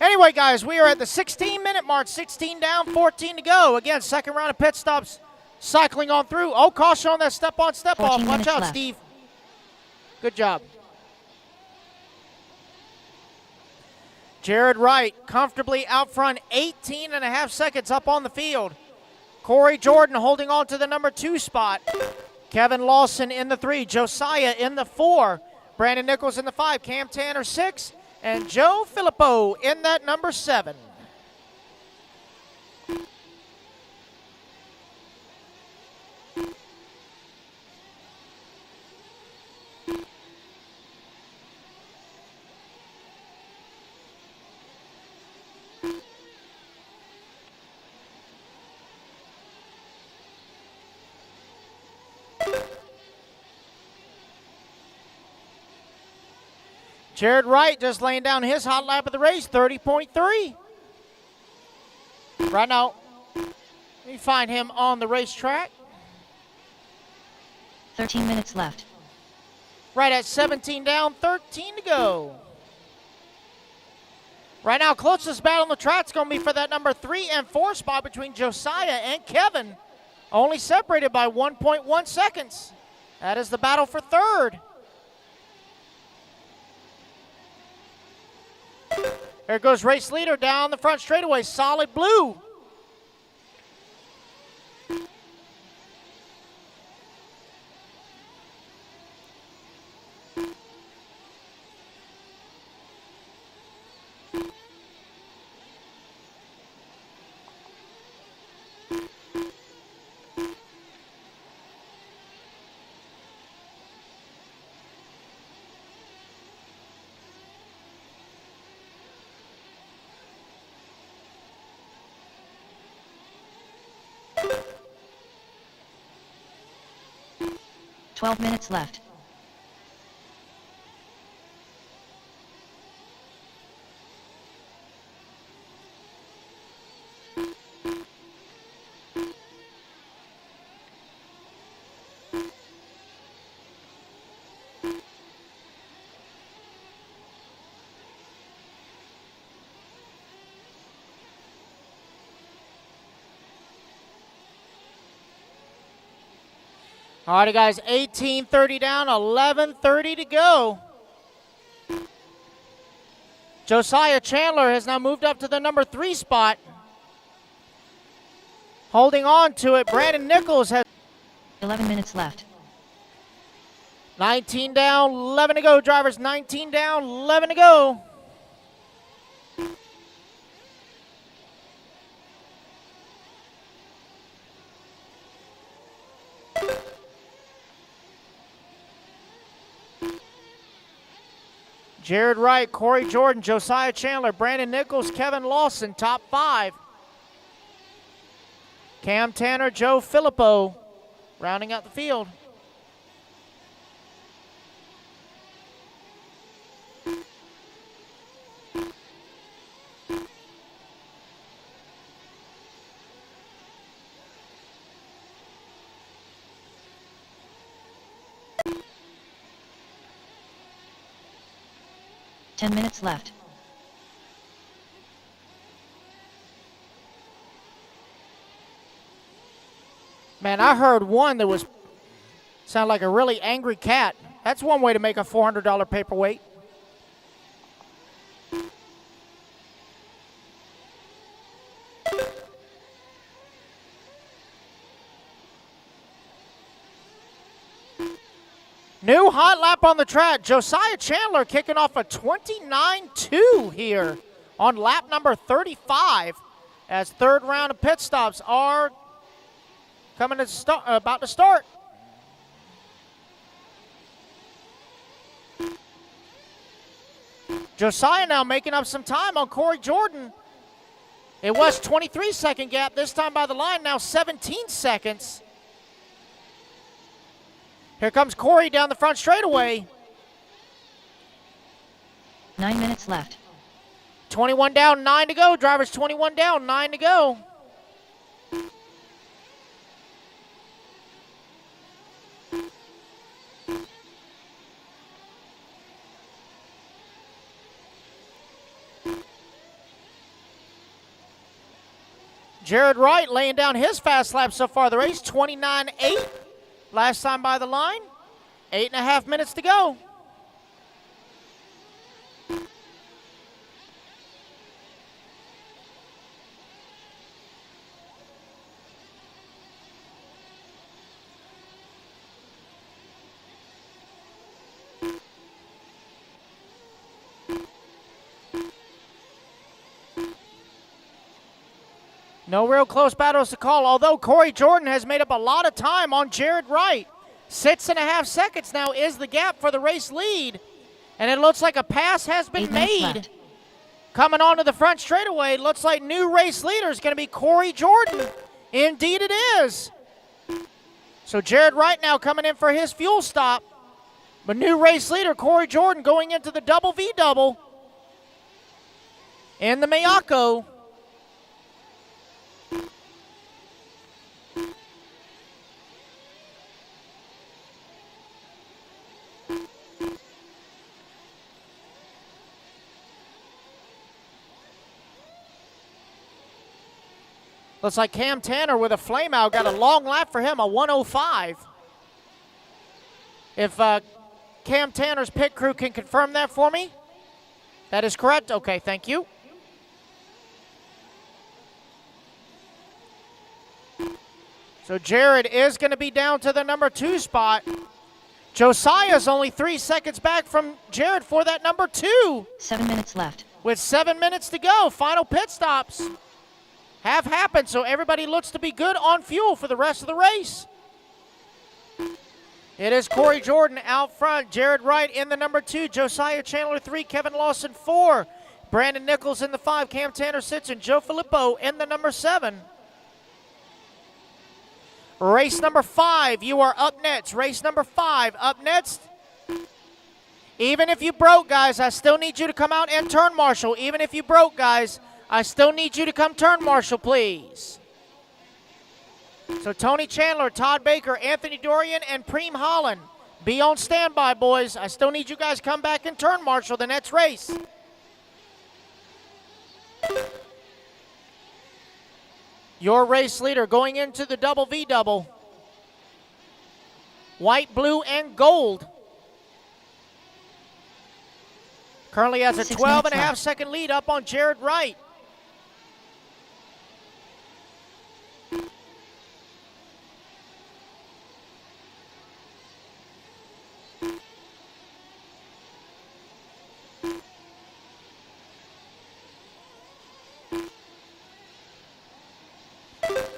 Anyway, guys, we are at the 16-minute mark, 16 down, 14 to go. Again, second round of pit stops. Cycling on through. Oh, caution on that step on, step off. Watch out, left. Steve. Good job. Jared Wright comfortably out front, 18.5 seconds up on the field. Corey Jordan holding on to the number 2 spot. Kevin Lawson in the 3. Josiah in the 4. Brandon Nichols in the 5. Cam Tanner 6. And Joe Filippo in that number 7. Jared Wright just laying down his hot lap of the race, 30.3. Right now, let me find him on the racetrack. 13 minutes left. Right at 17 down, 13 to go. Right now, closest battle on the track is going to be for that number 3 and 4 spot between Josiah and Kevin. Only separated by 1.1 seconds. That is the battle for third. There goes race leader down the front straightaway, solid blue. Twelve minutes left. All righty, guys, 18:30 down, 11:30 to go. Josiah Chandler has now moved up to the number 3 spot. Holding on to it, Brandon Nichols has 11 minutes left. 19 down, 11 to go, drivers. 19 down, 11 to go. Jared Wright, Corey Jordan, Josiah Chandler, Brandon Nichols, Kevin Lawson, top 5. Cam Tanner, Joe Filippo, rounding out the field. Ten minutes left. Man, I heard one that was sound like a really angry cat. That's one way to make a $400 paperweight. New hot lap on the track. Josiah Chandler kicking off a 29-2 here on lap number 35 as third round of pit stops are coming to about to start. Josiah now making up some time on Corey Jordan. It was 23-second gap, this time by the line, now 17 seconds. Here comes Corey down the front straightaway. 9 minutes left. 21 down, 9 to go. Drivers 21 down, 9 to go. Jared Wright laying down his fast lap so far the race, 29.8. Last time by the line, 8.5 minutes to go. No real close battles to call, although Corey Jordan has made up a lot of time on Jared Wright. 6.5 seconds now is the gap for the race lead. And it looks like a pass has been 8 minutes made. left. Coming onto the front straightaway, looks like new race leader is going to be Corey Jordan. Indeed it is. So Jared Wright now coming in for his fuel stop. But new race leader, Corey Jordan, going into the double V double in the Miyako. Looks like Cam Tanner with a flame out got a long lap for him, a 105. If Cam Tanner's pit crew can confirm that for me. That is correct. Okay, thank you. So Jared is going to be down to the number 2 spot. Josiah's only 3 seconds back from Jared for that number 2. 7 minutes left. With 7 minutes to go, final pit stops have happened, so everybody looks to be good on fuel for the rest of the race. It is Corey Jordan out front, Jared Wright in the number 2, Josiah Chandler 3, Kevin Lawson 4, Brandon Nichols in the 5, Cam Tanner 6, and Joe Filippo in the number 7. Race number 5, you are up next. Race number 5, up next. Even if you broke, guys, I still need you to come out and turn marshal. Even if you broke, guys, I still need you to come turn marshal, please. So Tony Chandler, Todd Baker, Anthony Dorian, and Preem Holland, be on standby, boys. I still need you guys to come back and turn marshal the next race. Your race leader going into the double V double. White, blue, and gold. Currently has a 12.5-second lead up on Jared Wright.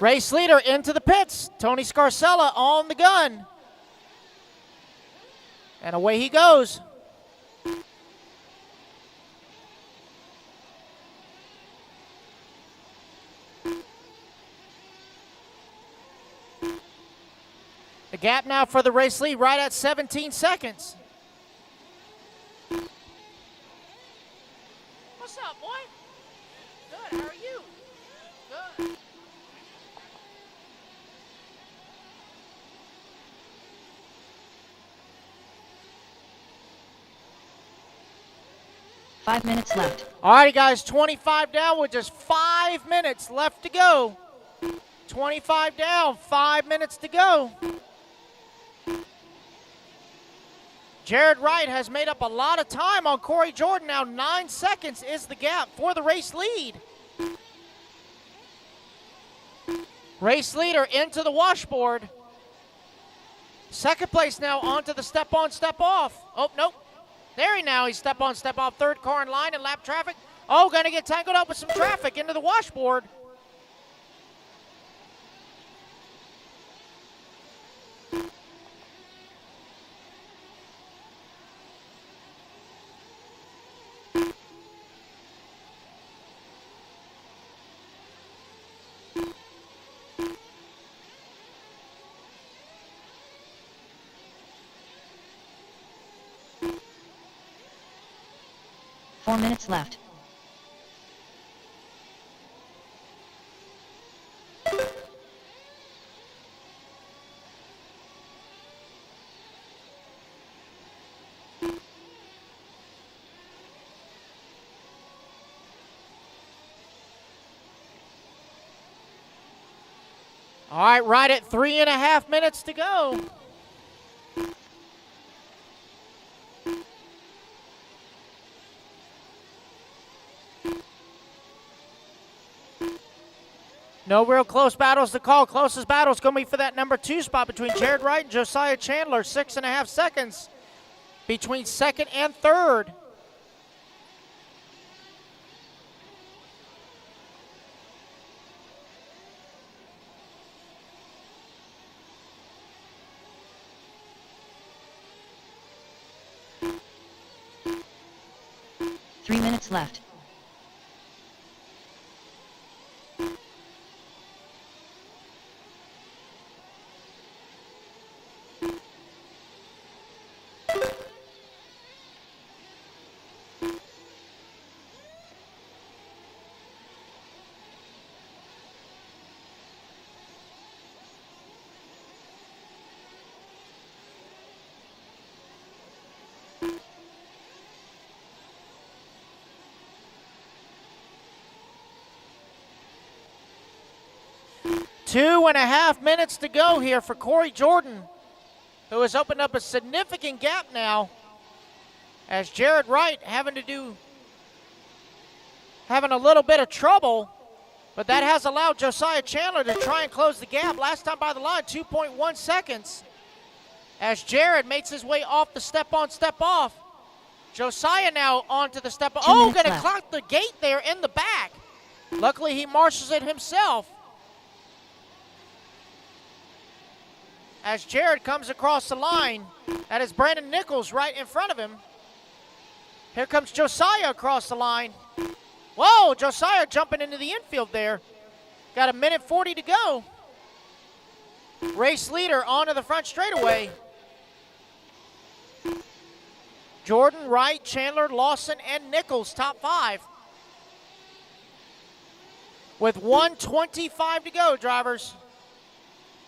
Race leader into the pits. Tony Scarcella on the gun. And away he goes. The gap now for the race lead right at 17 seconds. What's up, boy? Good, how are you? Good. Five minutes left. All righty, guys, 25 down with just 5 minutes left to go. 25 down, 5 minutes to go. Jared Wright has made up a lot of time on Corey Jordan. Now 9 seconds is the gap for the race lead. Race leader into the washboard. Second place now onto the step on, step off. Oh, nope. There he now. He's step on, step off. Third car in line and lap traffic. Oh, going to get tangled up with some traffic into the washboard. Four minutes left. All right, right at 3.5 minutes to go. No real close battles to call. Closest battle is going to be for that number 2 spot between Jared Wright and Josiah Chandler. 6.5 seconds between second and third. Three minutes left. 2.5 minutes to go here for Corey Jordan, who has opened up a significant gap now, as Jared Wright having a little bit of trouble, but that has allowed Josiah Chandler to try and close the gap. Last time by the line, 2.1 seconds, as Jared makes his way off the step-on, step-off. Josiah now onto the step-on. Oh, going to clock the gate there in the back. Luckily, he marshals it himself. As Jared comes across the line, that is Brandon Nichols right in front of him. Here comes Josiah across the line. Whoa, Josiah jumping into the infield there. Got 1:40 to go. Race leader onto the front straightaway. Jordan, Wright, Chandler, Lawson, and Nichols, top 5. With 1:25 to go, drivers.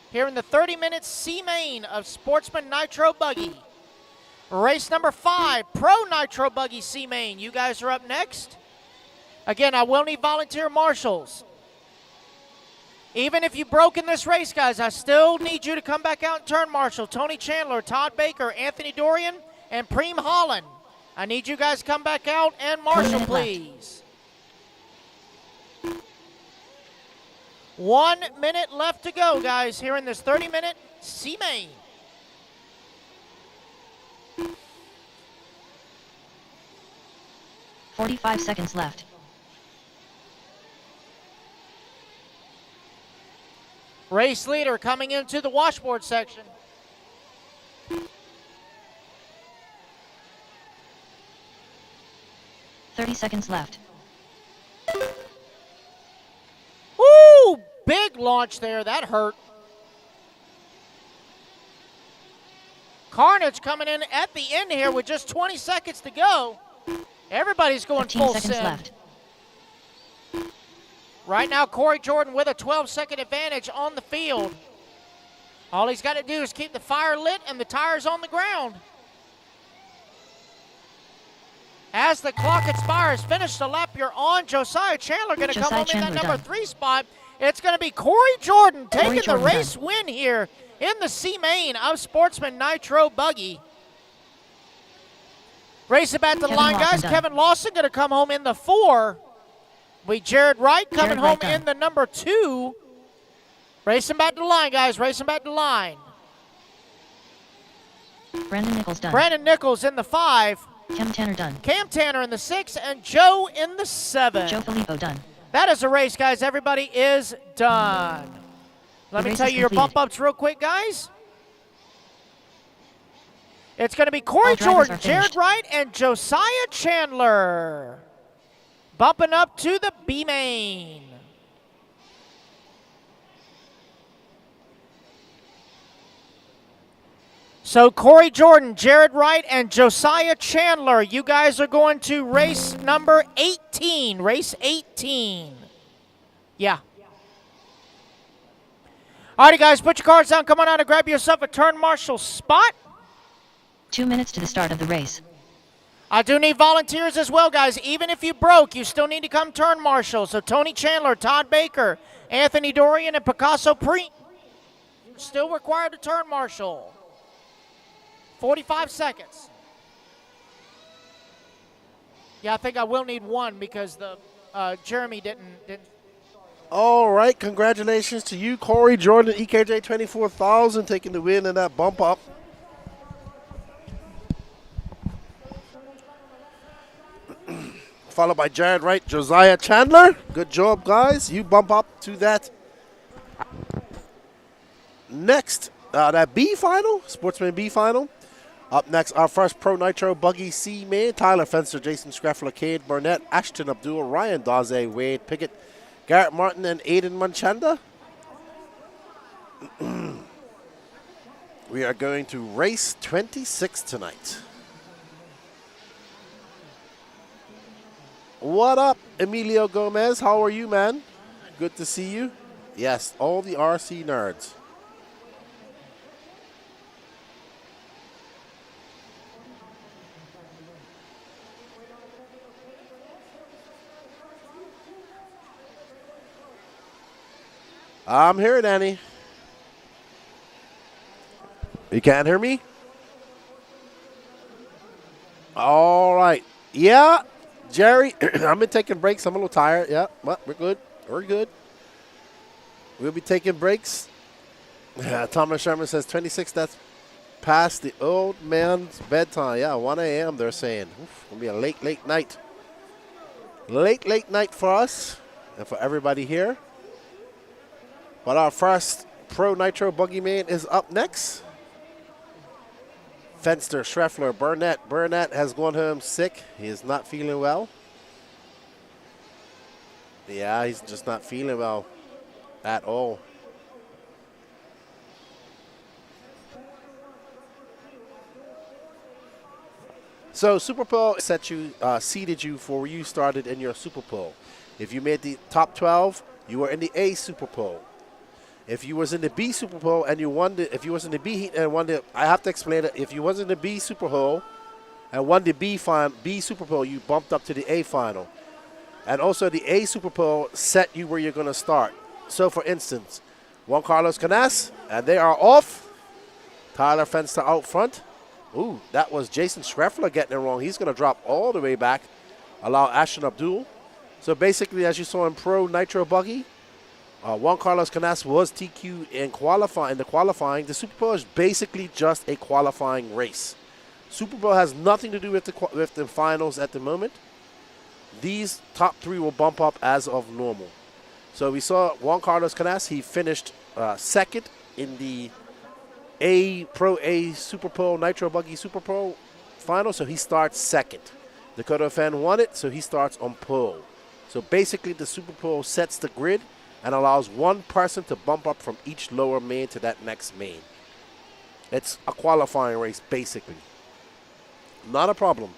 Here in the 30-minute C-Main of Sportsman Nitro Buggy. Race number 5, Pro Nitro Buggy C-Main. You guys are up next. Again, I will need volunteer marshals. Even if you broke in this race, guys, I still need you to come back out and turn marshal. Tony Chandler, Todd Baker, Anthony Dorian, and Preem Holland. I need you guys to come back out and marshal, please. 1 minute left to go, guys, here in this 30-minute C-Main. $45 seconds left. Race leader coming into the washboard section. $30 seconds left. Woo! Big launch there. That hurt. Carnage coming in at the end here with just 20 seconds to go. Everybody's going 15 full seconds send. left. Right now, Corey Jordan with a 12-second advantage on the field. All he's got to do is keep the fire lit and the tires on the ground. As the clock expires, finish the lap you're on. Josiah Chandler going to come home in that number 3 spot. It's going to be Corey Jordan taking the race win here in the C-Main of Sportsman Nitro Buggy. Racing back to the line, guys. Kevin Lawson going to come home in the 4. We Jared Wright coming home in the number 2. Racing back to the line, guys. Racing back to the line. Brandon Nichols done. Brandon Nichols in the 5. Cam Tanner done. Cam Tanner in the 6, and Joe in the 7. Joe Filippo done. That is a race, guys. Everybody is done. Let me tell you your bump ups real quick, guys. It's going to be Corey Jordan, Jared Wright, and Josiah Chandler bumping up to the B-Main. So Corey Jordan, Jared Wright, and Josiah Chandler, you guys are going to race number 18. Race 18. Yeah. All right, guys, put your cards down. Come on out and grab yourself a turn marshal spot. 2 minutes to the start of the race. I do need volunteers as well, guys. Even if you broke, you still need to come turn marshal. So Tony Chandler, Todd Baker, Anthony Dorian, and Picasso Preem still required to turn marshal. 45 seconds. Yeah, I think I will need one because the Jeremy didn't. All right, congratulations to you, Corey Jordan, EKJ 24,000, taking the win in that bump up. Followed by Jared Wright, Josiah Chandler. Good job, guys. You bump up to that next, that B final, Sportsman B final. Up next, our first Pro Nitro Buggy C-Main. Tyler Fencer, Jason Scraffler, Cade Burnett, Ashton Abdul, Ryan Daze, Wade Pickett, Garrett Martin, and Aiden Manchanda. We are going to race 26 tonight. What up, Emilio Gomez? How are you, man? Good to see you. Yes, all the RC nerds. I'm here, Danny. You can't hear me? All right. Yeah, Jerry, I've been taking breaks. I'm a little tired. Yeah, but we're good. We're good. We'll be taking breaks. Thomas Sherman says 26, that's past the old man's bedtime. Yeah, 1 a.m. they're saying. Oof, gonna be a late, late night. Late night for us and for everybody here. But our first Pro Nitro Buggy Man is up next. Fenster, Schreffler, Burnett. Burnett has gone home sick. He is not feeling well. Yeah, he's just not feeling well at all. So Super Bowl set you, seeded you for where you started in your Super Bowl. If you made the top 12, you were in the A Super Bowl. If you was in the B Super Bowl and you won the, if you was in the B heat and won the, I have to explain it. If you was in the B Super Bowl and won the B Super Bowl, you bumped up to the A final. And also the A Super Bowl set you where you're going to start. So for instance, Juan Carlos Canas, and they are off. Tyler Fenster out front. Ooh, that was Jason Schreffler getting it wrong. He's going to drop all the way back, allow Ashton Abdul. So basically, as you saw in Pro Nitro Buggy, Juan Carlos Canas was TQ in the qualifying. The Super Bowl is basically just a qualifying race. Super Bowl has nothing to do with the finals at the moment. These top three will bump up as of normal. So we saw Juan Carlos Canas. He finished second in the Pro A Super Bowl Nitro Buggy Super Bowl final. So he starts second. Dakota Fan won it, so he starts on pole. So basically, the Super Bowl sets the grid and allows one person to bump up from each lower main to that next main. It's a qualifying race, basically. Not a problem.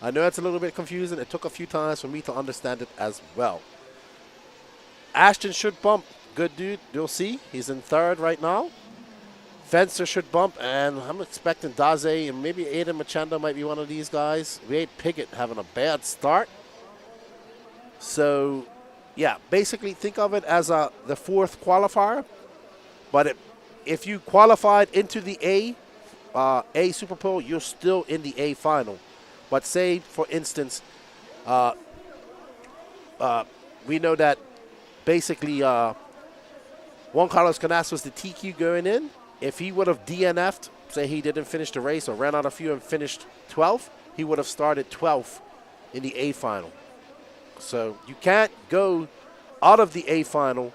I know it's a little bit confusing. It took a few times for me to understand it as well. Ashton should bump. Good dude. You'll see. He's in third right now. Fencer should bump, and I'm expecting Daze and maybe Aiden Machanda might be one of these guys. Wade Piggott having a bad start. So, yeah, basically think of it as the fourth qualifier. But if you qualified into the A Super Bowl, you're still in the A final. But say, for instance, we know that basically Juan Carlos Canas was the TQ going in. If he would have DNF'd, say he didn't finish the race or ran out of fuel and finished 12th, he would have started 12th in the A final. So you can't go out of the A final.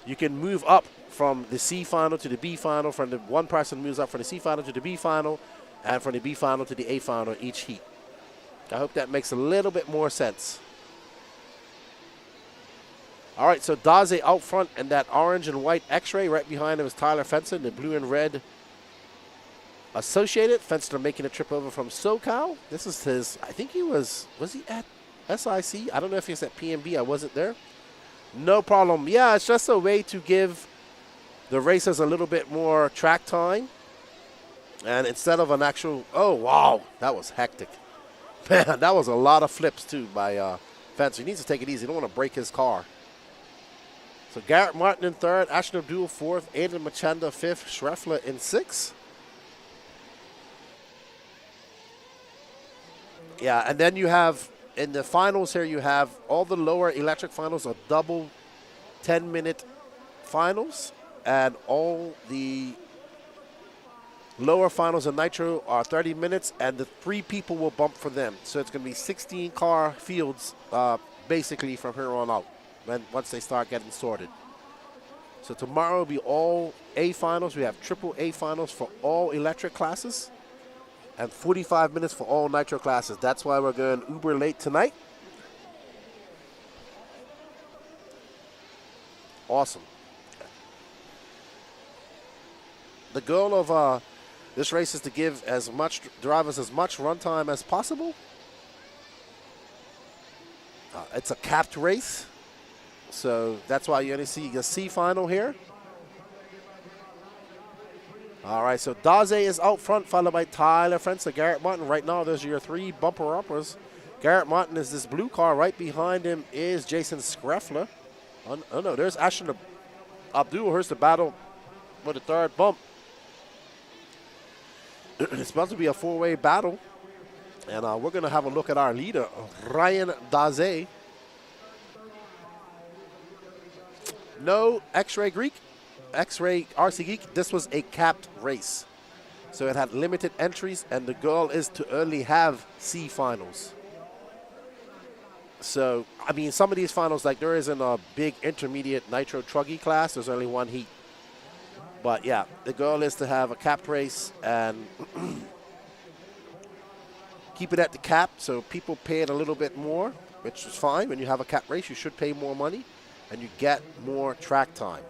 You can move up from the C final to the B final. From the one person moves up from the C final to the B final, and from the B final to the A final each heat. I hope that makes a little bit more sense. All right, so Daze out front and that orange and white X-ray. Right behind him is Tyler Fenster, the blue and red associated. Fenster making a trip over from SoCal. This is his, I think he was he at SIC? I don't know if he's at PNB. I wasn't there. No problem. Yeah, it's just a way to give the racers a little bit more track time. And instead of an actual, oh, wow, that was hectic. Man, that was a lot of flips, too, by Fencer. He needs to take it easy. He don't want to break his car. So Garrett Martin in third, Ashton Abdul fourth, Aiden Machanda fifth, Schreffler in sixth. Yeah, and then you have, in the finals here, you have all the lower electric finals are double 10-minute finals, and all the lower finals in Nitro are 30 minutes, and the 3 people will bump for them. So it's going to be 16-car fields basically from here on out once they start getting sorted. So tomorrow will be all A finals. We have triple A finals for all electric classes and 45 minutes for all Nitro classes. That's why we're going uber late tonight. Awesome. The goal of this race is to give as much drivers as much run time as possible. It's a capped race, so that's why you only see a C final here. All right, so Daze is out front, followed by Tyler Fenster, Garrett Martin. Right now, those are your 3 bumper-uppers. Garrett Martin is this blue car. Right behind him is Jason Schreffler. Oh, no, there's Ashton Abdul here's the battle for the third bump. It's supposed to be a four-way battle. And we're going to have a look at our leader, Ryan Daze. No X-Ray Greek, X-Ray RC Geek. This was a capped race. So it had limited entries, and the goal is to only have C finals. So, I mean, some of these finals, like there isn't a big intermediate Nitro truggy class. There's only one heat. But yeah, the goal is to have a capped race and keep it at the cap so people pay it a little bit more, which is fine. When you have a capped race, you should pay more money and you get more track time.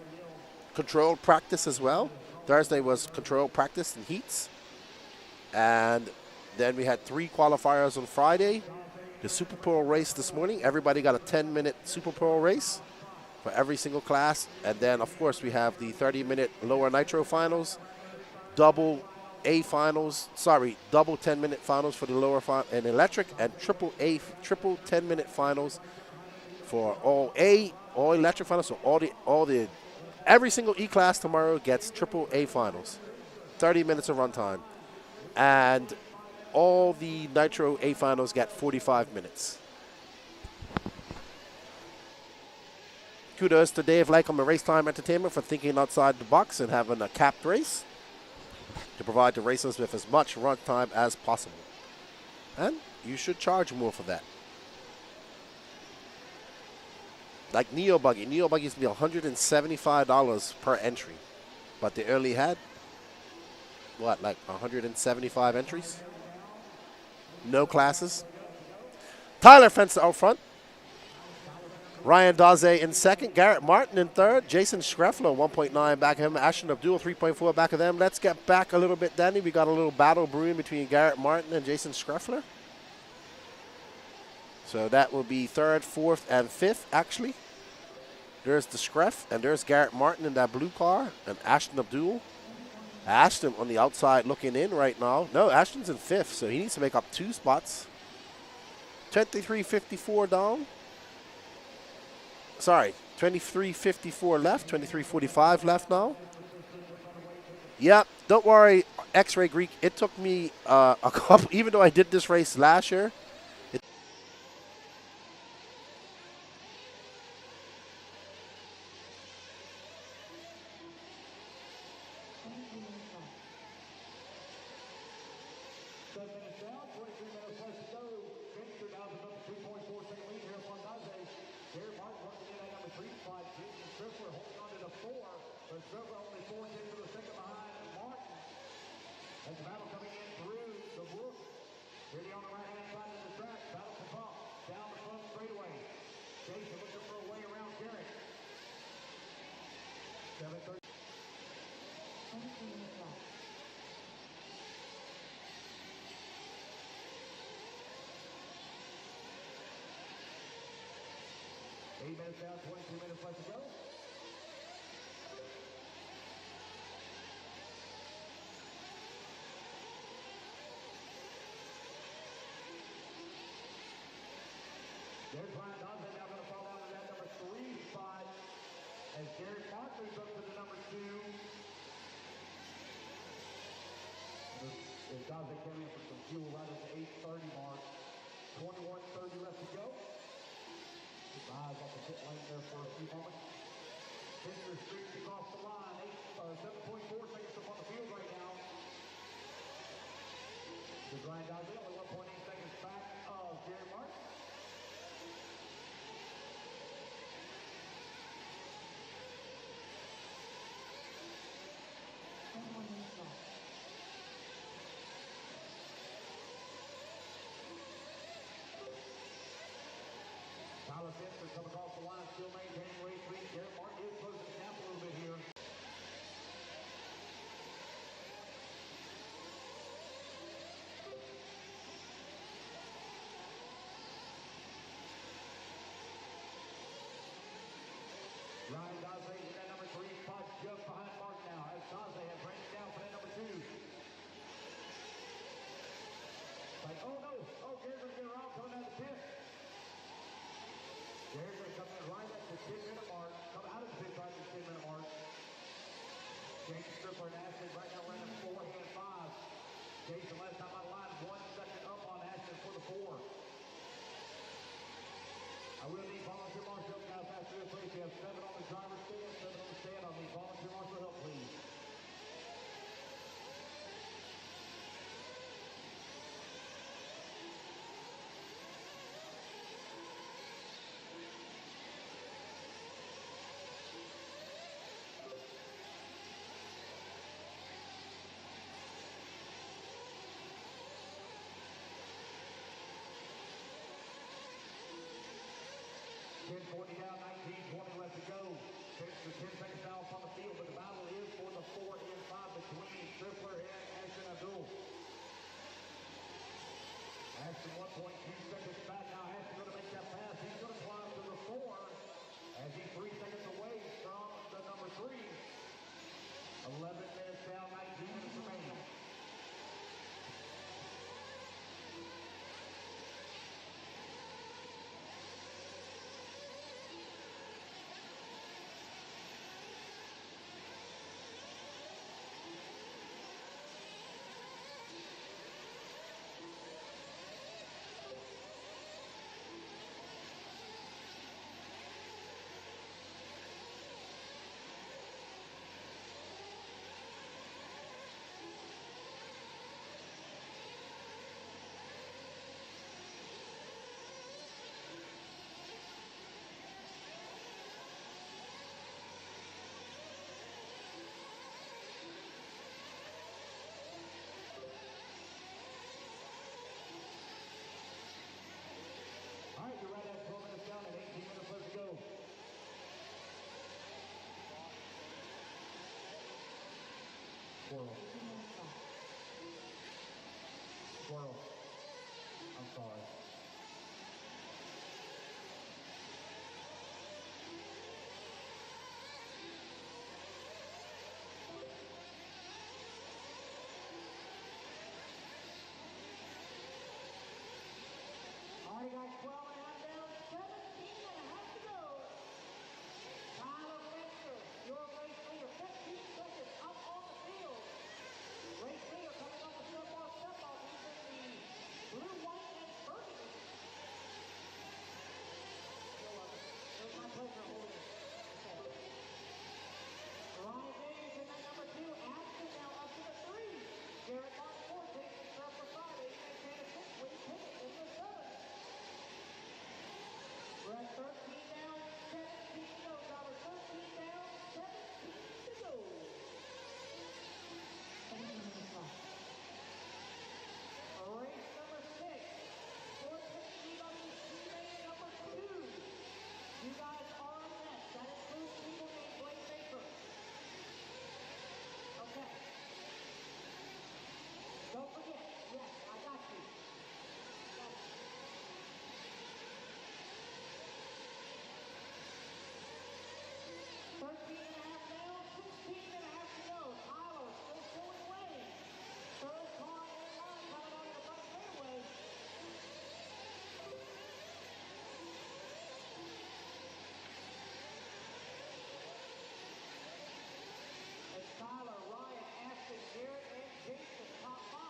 Controlled practice as well. Thursday was controlled practice and heats. And then we had 3 qualifiers on Friday. The Super Pro race this morning. Everybody got a 10-minute Super Pro race for every single class. And then, of course, we have the 30-minute lower Nitro finals, double 10-minute finals for the lower and electric, and triple 10-minute finals for all electric finals. So every single E class tomorrow gets triple A finals, 30 minutes of runtime, and all the Nitro A finals get 45 minutes. Kudos to Dave Lycom and Racetime Entertainment for thinking outside the box and having a capped race to provide the racers with as much runtime as possible. And you should charge more for that. Like e-buggy. E-buggy used to be $175 per entry. But they only had, what, like 175 entries? No classes. Tyler Fenster out front. Ryan Daze in second. Garrett Martin in third. Jason Schreffler, 1.9 back of him. Ashton Abdul, 3.4 back of them. Let's get back a little bit, Danny. We got a little battle brewing between Garrett Martin and Jason Schreffler. So that will be third, fourth, and fifth, actually. There's the Screff, and there's Garrett Martin in that blue car, and Ashton Abdul. Ashton on the outside looking in right now. No, Ashton's in fifth, so he needs to make up 2 spots. 23.54 down. Sorry, 23.54 left, 23.45 left now. Yeah, don't worry, X-Ray Greek. It took me a couple, even though I did this race last year. Minutes down, 22 minutes left to go. There's Ryan Dawson now going to fall down to that number 3 spot as Garrett Mark moves up to the number 2. As Dawson came in for some fuel right at the 8:30 mark. 21:30 left to go. Eyes off the pit lane there for a few moments. Fisker streaks across the line. 7.4 seconds up on the field right now. The grind out there, 1.8 seconds back of Jerry Martin. Tyler Fisker coming across the line, still maintaining race lead. Garrett Martin is closing the gap a little bit here. Ryan Daze in that number 3 spot just behind Mark now as Daze has ranked down for that number 2. Like, oh no, Garrett's getting around coming out of the pit. Garrett's coming in right at the 10-minute mark, come out of the pit right at the 10-minute mark. go. 10 seconds now up on the field, but the battle is for the 4 and 5 between Tripler and Ashton Abdul. Ashton 1.2 seconds back. Now Ashton going to make that pass. He's going to climb to the 4 as he's 3 seconds away from the number 3. 11 minutes down, 19 minutes remaining. All right, you're right at 12 minutes down and 18 minutes left to go. Squirrel. Squirrel. I'm sorry. All right, guys, 12 and a half down, 17 and a half to go. Tyler Fenster, your race leader, 15 seconds up on the field. Race leader coming off the step-off. He's in the blue, white, and burgundy. You're welcome. It was my pleasure holding it. Okay. Ryan Davis in that number 2. Ashton now up to the 3. Garrett Martin 4 takes the start for 5. Aiden Tanner 6. Wade Pickett in the 7. We're at 13 down, 17 to go. Dollar 13 down, 17 to go. Race number 6. Sportsman e-buggy teammate number 2. You guys are on next. That includes people named Blake Baker. Okay. Don't forget. Yes, I got you. Got you. 13 and a half down, 16 and a half to go. Tyler still pulling away. Third car in line coming on the front fairway. It's Tyler, Ryan, Ashton, Garrett, and Jason, top 5.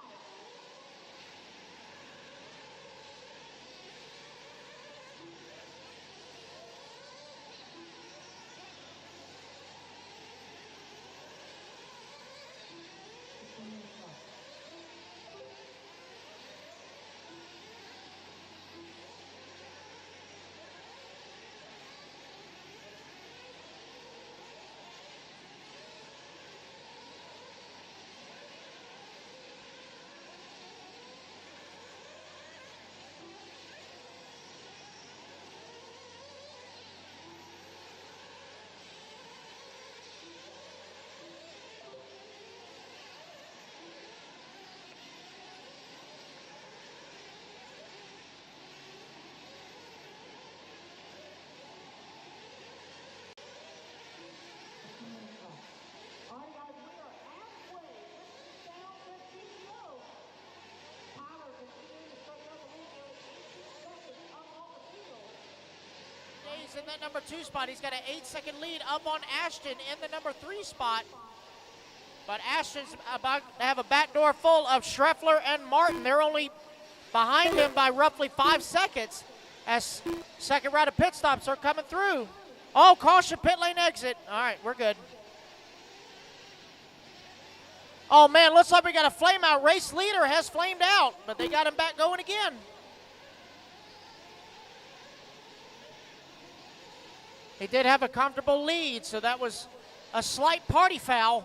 All right, guys, we are halfway. 15 down, 15 to go. Tyler continuing to stretch out the lead, nearly 18 seconds up on the field. He's in that number 2 spot. He's got an 8-second lead up on Ashton in the number 3 spot. But Ashton's about to have a back door full of Schreffler and Martin. They're only behind him by roughly 5 seconds as second round of pit stops are coming through. Oh, caution, pit lane exit. All right, we're good. Oh, man, looks like we got a flame out. Race leader has flamed out, but they got him back going again. He did have a comfortable lead, so that was a slight party foul.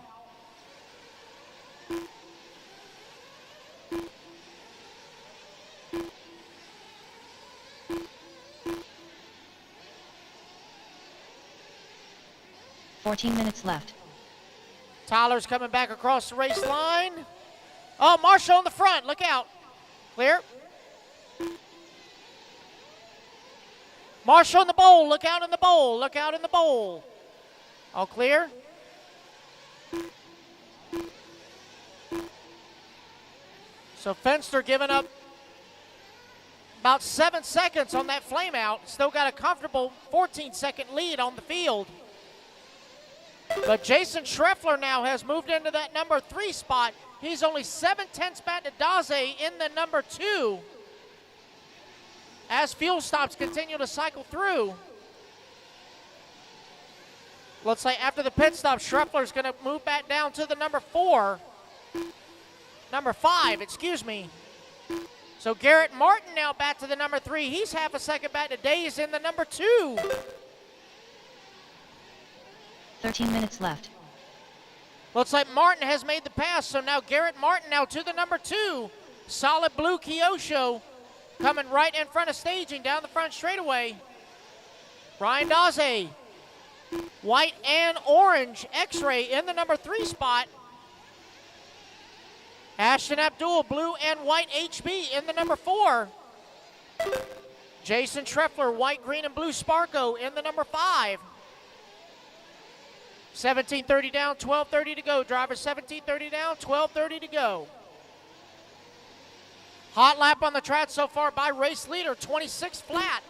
14 minutes left. Tyler's coming back across the race line. Oh, Marshall in the front. Look out. Clear. Marshall in the bowl. Look out in the bowl. Look out in the bowl. All clear. So Fenster giving up about 7 seconds on that flame out. Still got a comfortable 14-second lead on the field. But Jason Schreffler now has moved into that number 3 spot. He's only 7/10 back to Daze in the number 2. As fuel stops continue to cycle through. Looks like after the pit stop, Schreffler's going to move back down to the number 4. Number 5, excuse me. So Garrett Martin now back to the number 3. He's half a second back to Daze in the number 2. 13 minutes left. Looks like Martin has made the pass, so now Garrett Martin now to the number 2. Solid blue Kyosho coming right in front of staging down the front straightaway. Ryan Daze, white and orange X-ray in the number 3 spot. Ashton Abdul, blue and white HB in the number 4. Jason Schreffler, white, green, and blue Sparko in the number 5. 17:30 down, 12:30 to go. Driver 17:30 down, 12:30 to go. Hot lap on the track so far by race leader, 26 flat.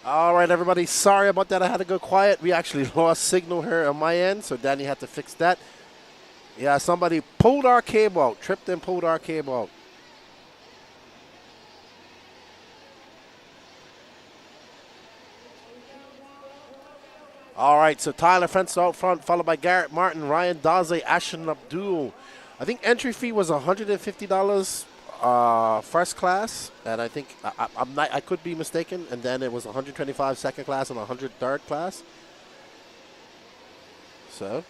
All right, everybody. Sorry about that. I had to go quiet. We actually lost signal here on my end, so Danny had to fix that. Yeah, somebody pulled our cable out, tripped and pulled our cable out. All right, so Tyler Fenster out front, followed by Garrett Martin, Ryan Daze, Ashton Abdul. I think entry fee was $150 first class, and I think I could be mistaken. And then it was 125 second class and 100 third class. So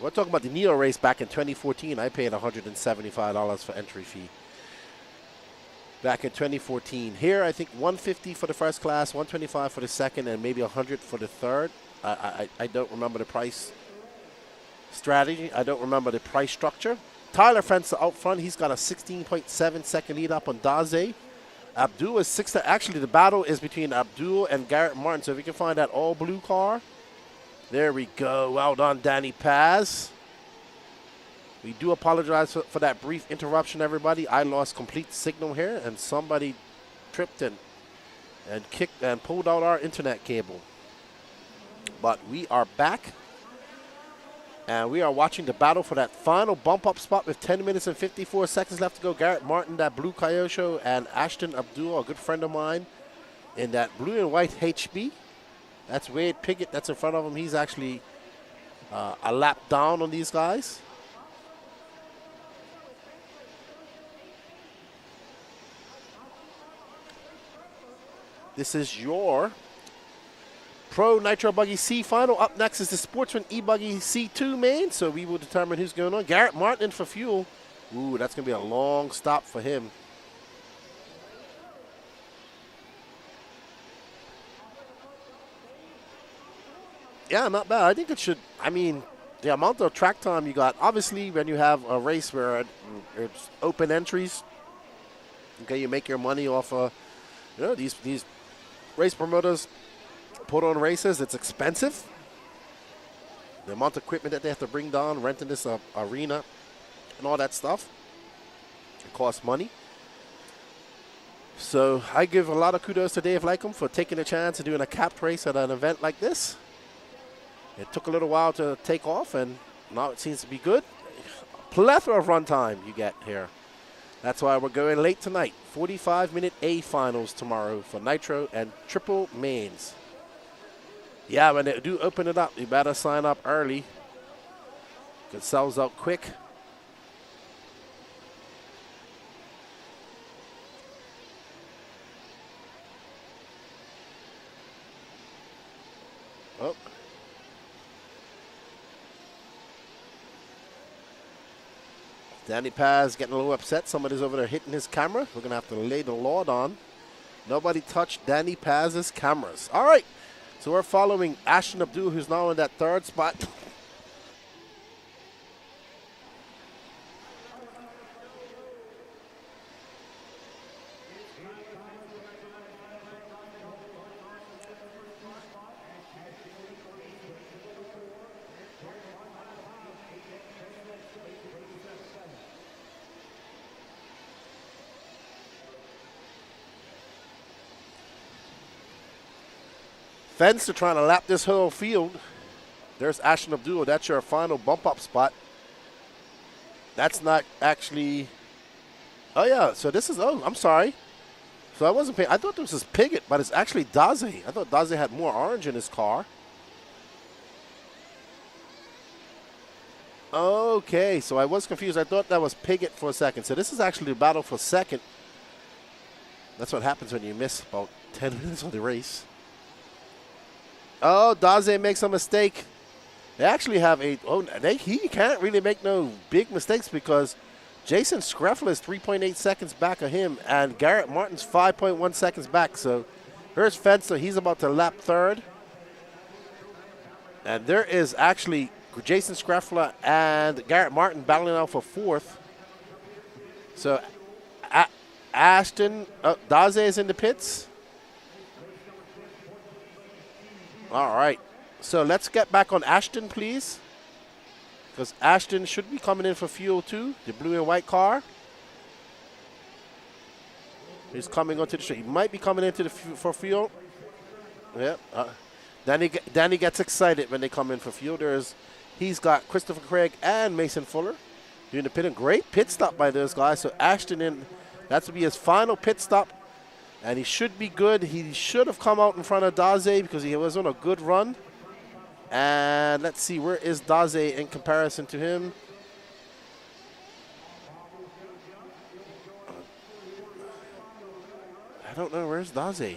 we're talking about the Nitro race back in 2014. I paid $175 for entry fee. Back in 2014. Here, I think 150 for the first class, 125 for the second, and maybe 100 for the third. I don't remember the price strategy. I don't remember the price structure. Tyler Fenster out front. He's got a 16.7 second lead up on Daze. Abdul is 6. Actually, the battle is between Abdul and Garrett Martin. So if we can find that all blue car. There we go. Well done, Danny Paz. We do apologize for that brief interruption, everybody. I lost complete signal here, and somebody tripped and kicked and pulled out our internet cable. But we are back, and we are watching the battle for that final bump-up spot with 10 minutes and 54 seconds left to go. Garrett Martin, that blue Kyosho, and Ashton Abdul, a good friend of mine, in that blue and white HB. That's Wade Piggott that's in front of him. He's actually a lap down on these guys. This is your Pro Nitro Buggy C final. Up next is the Sportsman e-buggy C2 main, so we will determine who's going on. Garrett Martin in for fuel. Ooh, that's going to be a long stop for him. Yeah, not bad. I think it should, I mean, the amount of track time you got, obviously when you have a race where it's open entries, okay, you make your money off of, you know, these race promoters put on races. It's expensive. The amount of equipment that they have to bring down, renting this arena and all that stuff, it costs money. So I give a lot of kudos to Dave Lycum for taking a chance and doing a capped race at an event like this. It took a little while to take off, and now it seems to be good. A plethora of run time you get here. That's why we're going late tonight. 45-minute A finals tomorrow for Nitro and triple mains. Yeah, when they do open it up, you better sign up early. It sells out quick. Oh. Danny Paz getting a little upset. Somebody's over there hitting his camera. We're going to have to lay the law on. Nobody touched Danny Paz's cameras. All right. So we're following Ashton Abdul, who's now in that third spot. Fenster trying to lap this whole field. There's Ashton Abdul. That's your final bump up spot. That's not actually. Oh, yeah. So this is. Oh, I'm sorry. So I wasn't paying. I thought this was Piggott, but it's actually Daze. I thought Daze had more orange in his car. Okay. So I was confused. I thought that was Piggott for a second. So this is actually the battle for second. That's what happens when you miss about 10 minutes of the race. Oh, Daze makes a mistake. They actually have a. Oh, he can't really make no big mistakes because Jason Screffler is 3.8 seconds back of him, and Garrett Martin's 5.1 seconds back. So here's Fenster. He's about to lap third. And there is actually Jason Screffler and Garrett Martin battling out for fourth. So Ashton, Daze is in the pits. All right, so let's get back on Ashton, please, because Ashton should be coming in for fuel too, the blue and white car. He's coming onto the street. He might be coming into for fuel. Yeah. Danny gets excited when they come in for fuel. He's got Christopher Craig and Mason Fuller doing the pit. Great pit stop by those guys. So Ashton in, that will be his final pit stop. And he should be good. He should have come out in front of Daze because he was on a good run. And let's see, where is Daze in comparison to him? I don't know. Where's Daze?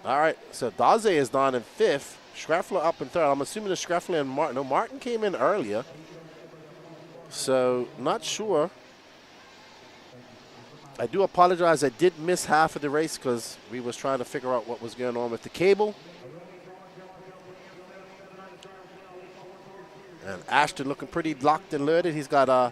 All right, so Daze is down in fifth. Screffler up in third. I'm assuming the Screffler and Martin. No, Martin came in earlier. So not sure. I do apologize. I did miss half of the race because we was trying to figure out what was going on with the cable. And Ashton looking pretty locked and loaded. He's got a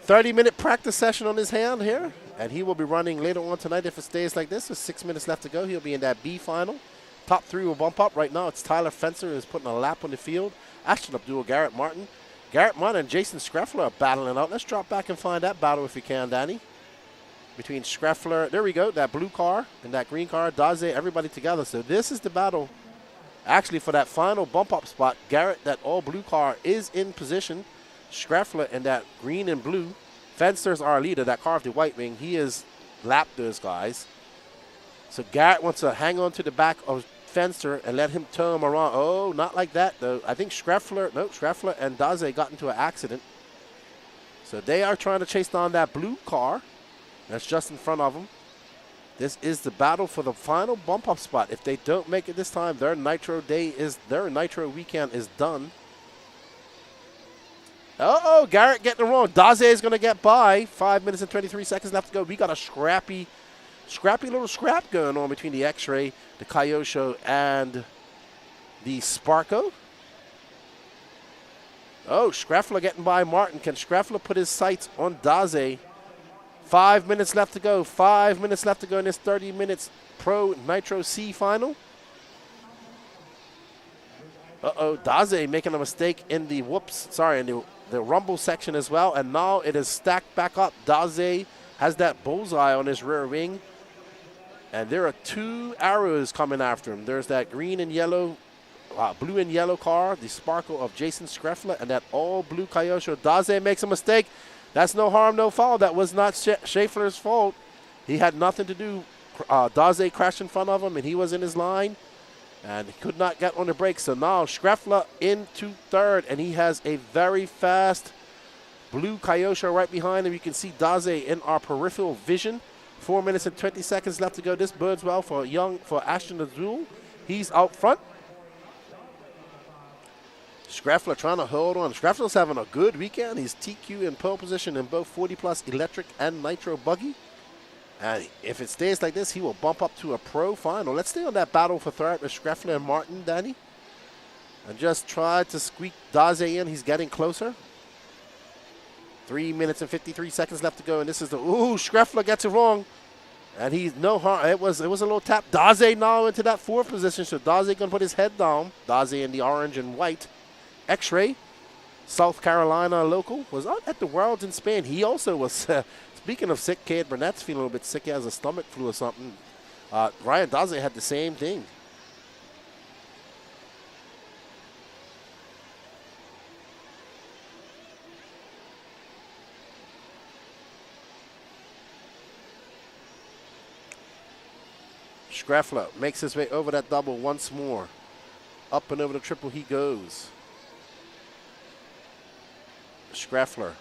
30-minute practice session on his hand here. And he will be running later on tonight if it stays like this. With 6 minutes left to go, he'll be in that B final. Top three will bump up. Right now, it's Tyler Fenster who's putting a lap on the field. Ashton Abdul, Garrett Martin. Garrett Martin and Jason Screffler are battling out. Let's drop back and find that battle if we can, Danny. Between Screffler, there we go, that blue car and that green car, Daze, everybody together. So this is the battle actually for that final bump up spot. Garrett, that all blue car, is in position. Screffler and that green and blue. Fenster's our leader, that car of the white wing. He has lapped those guys. So Garrett wants to hang on to the back of Fenster and let him turn him around. Oh, not like that though. I think Screffler and Daze got into an accident. So they are trying to chase down that blue car. That's just in front of them. This is the battle for the final bump up spot. If they don't make it this time, their Nitro weekend is done. Uh-oh, Garrett getting it wrong. Daze is going to get by. 5 minutes and 23 seconds left to go. We got a scrappy little scrap going on between the X-Ray, the Kyosho, and the Sparko. Oh, Screffler getting by Martin. Can Screffler put his sights on Daze? 5 minutes left to go. 5 minutes left to go in this 30 minutes Pro Nitro C final. Uh-oh, Daze making a mistake in the in the rumble section as well. And now it is stacked back up. Daze has that bullseye on his rear wing. And there are two arrows coming after him. There's that green and yellow, blue and yellow car, the Sparkle of Jason Screffler, and that all blue Kyosho. Daze makes a mistake. That's no harm, no foul. That was not Schaeffler's fault. He had nothing to do. Daze crashed in front of him, and he was in his line, and he could not get on the brakes. So now Screffler into third, and he has a very fast blue Kyosho right behind him. You can see Daze in our peripheral vision. 4 minutes and 20 seconds left to go. This bodes well for Ashton Abdul. He's out front. Screffler trying to hold on. Screffler's having a good weekend. He's TQ in pole position in both 40-plus electric and Nitro buggy. And if it stays like this, he will bump up to a pro final. Let's stay on that battle for third with Schreffler and Martin, Danny. And just try to squeak Daze in. He's getting closer. 3 minutes and 53 seconds left to go. And this is the, ooh, Schreffler gets it wrong. And he's no harm. It was a little tap. Daze now into that fourth position. So Daze going to put his head down. Daze in the orange and white. X-Ray, South Carolina local, was out at the Worlds in Spain. He also was, speaking of sick, Cade Burnett's feeling a little bit sick. He has a stomach flu or something. Ryan Daze had the same thing. Schreffler makes his way over that double once more. Up and over the triple he goes. Schreffler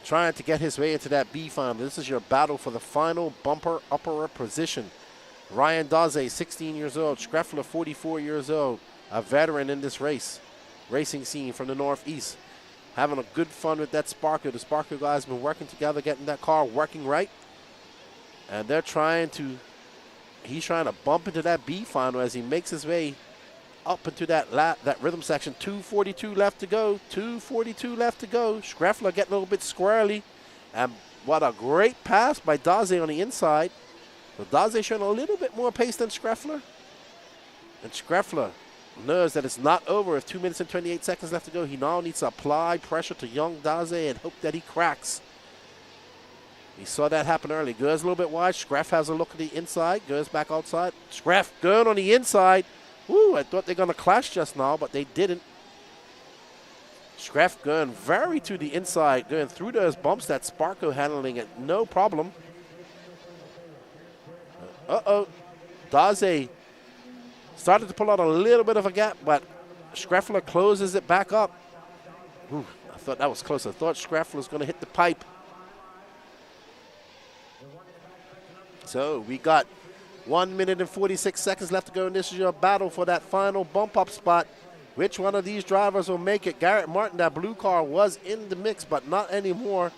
trying to get his way into that B final. This is your battle for the final bumper upper position. Ryan Daze, 16 years old. Schreffler, 44 years old. A veteran in this racing scene from the Northeast. Having a good fun with that Sparko. The Sparko guys been working together, getting that car working right. And they're trying to, he's trying to bump into that B final as he makes his way up into that rhythm section. 2:42 left to go. 2:42 left to go. Schreffler getting a little bit squirrely. And what a great pass by Daze on the inside. So Daze showing a little bit more pace than Schreffler. And Schreffler knows that it's not over. With 2 minutes and 28 seconds left to go, he now needs to apply pressure to young Daze and hope that he cracks. We saw that happen early. Goes a little bit wide. Schreff has a look at the inside. Goes back outside. Schreff going on the inside. Ooh, I thought they were going to clash just now, but they didn't. Schreff going very to the inside, going through those bumps. That Sparko handling it no problem. Uh-oh. Daze started to pull out a little bit of a gap, but Schreffler closes it back up. Ooh, I thought that was close. I thought Schreffler was going to hit the pipe. So we got 1 minute and 46 seconds left to go, and this is your battle for that final bump-up spot. Which one of these drivers will make it? Garrett Martin, that blue car, was in the mix, but not anymore.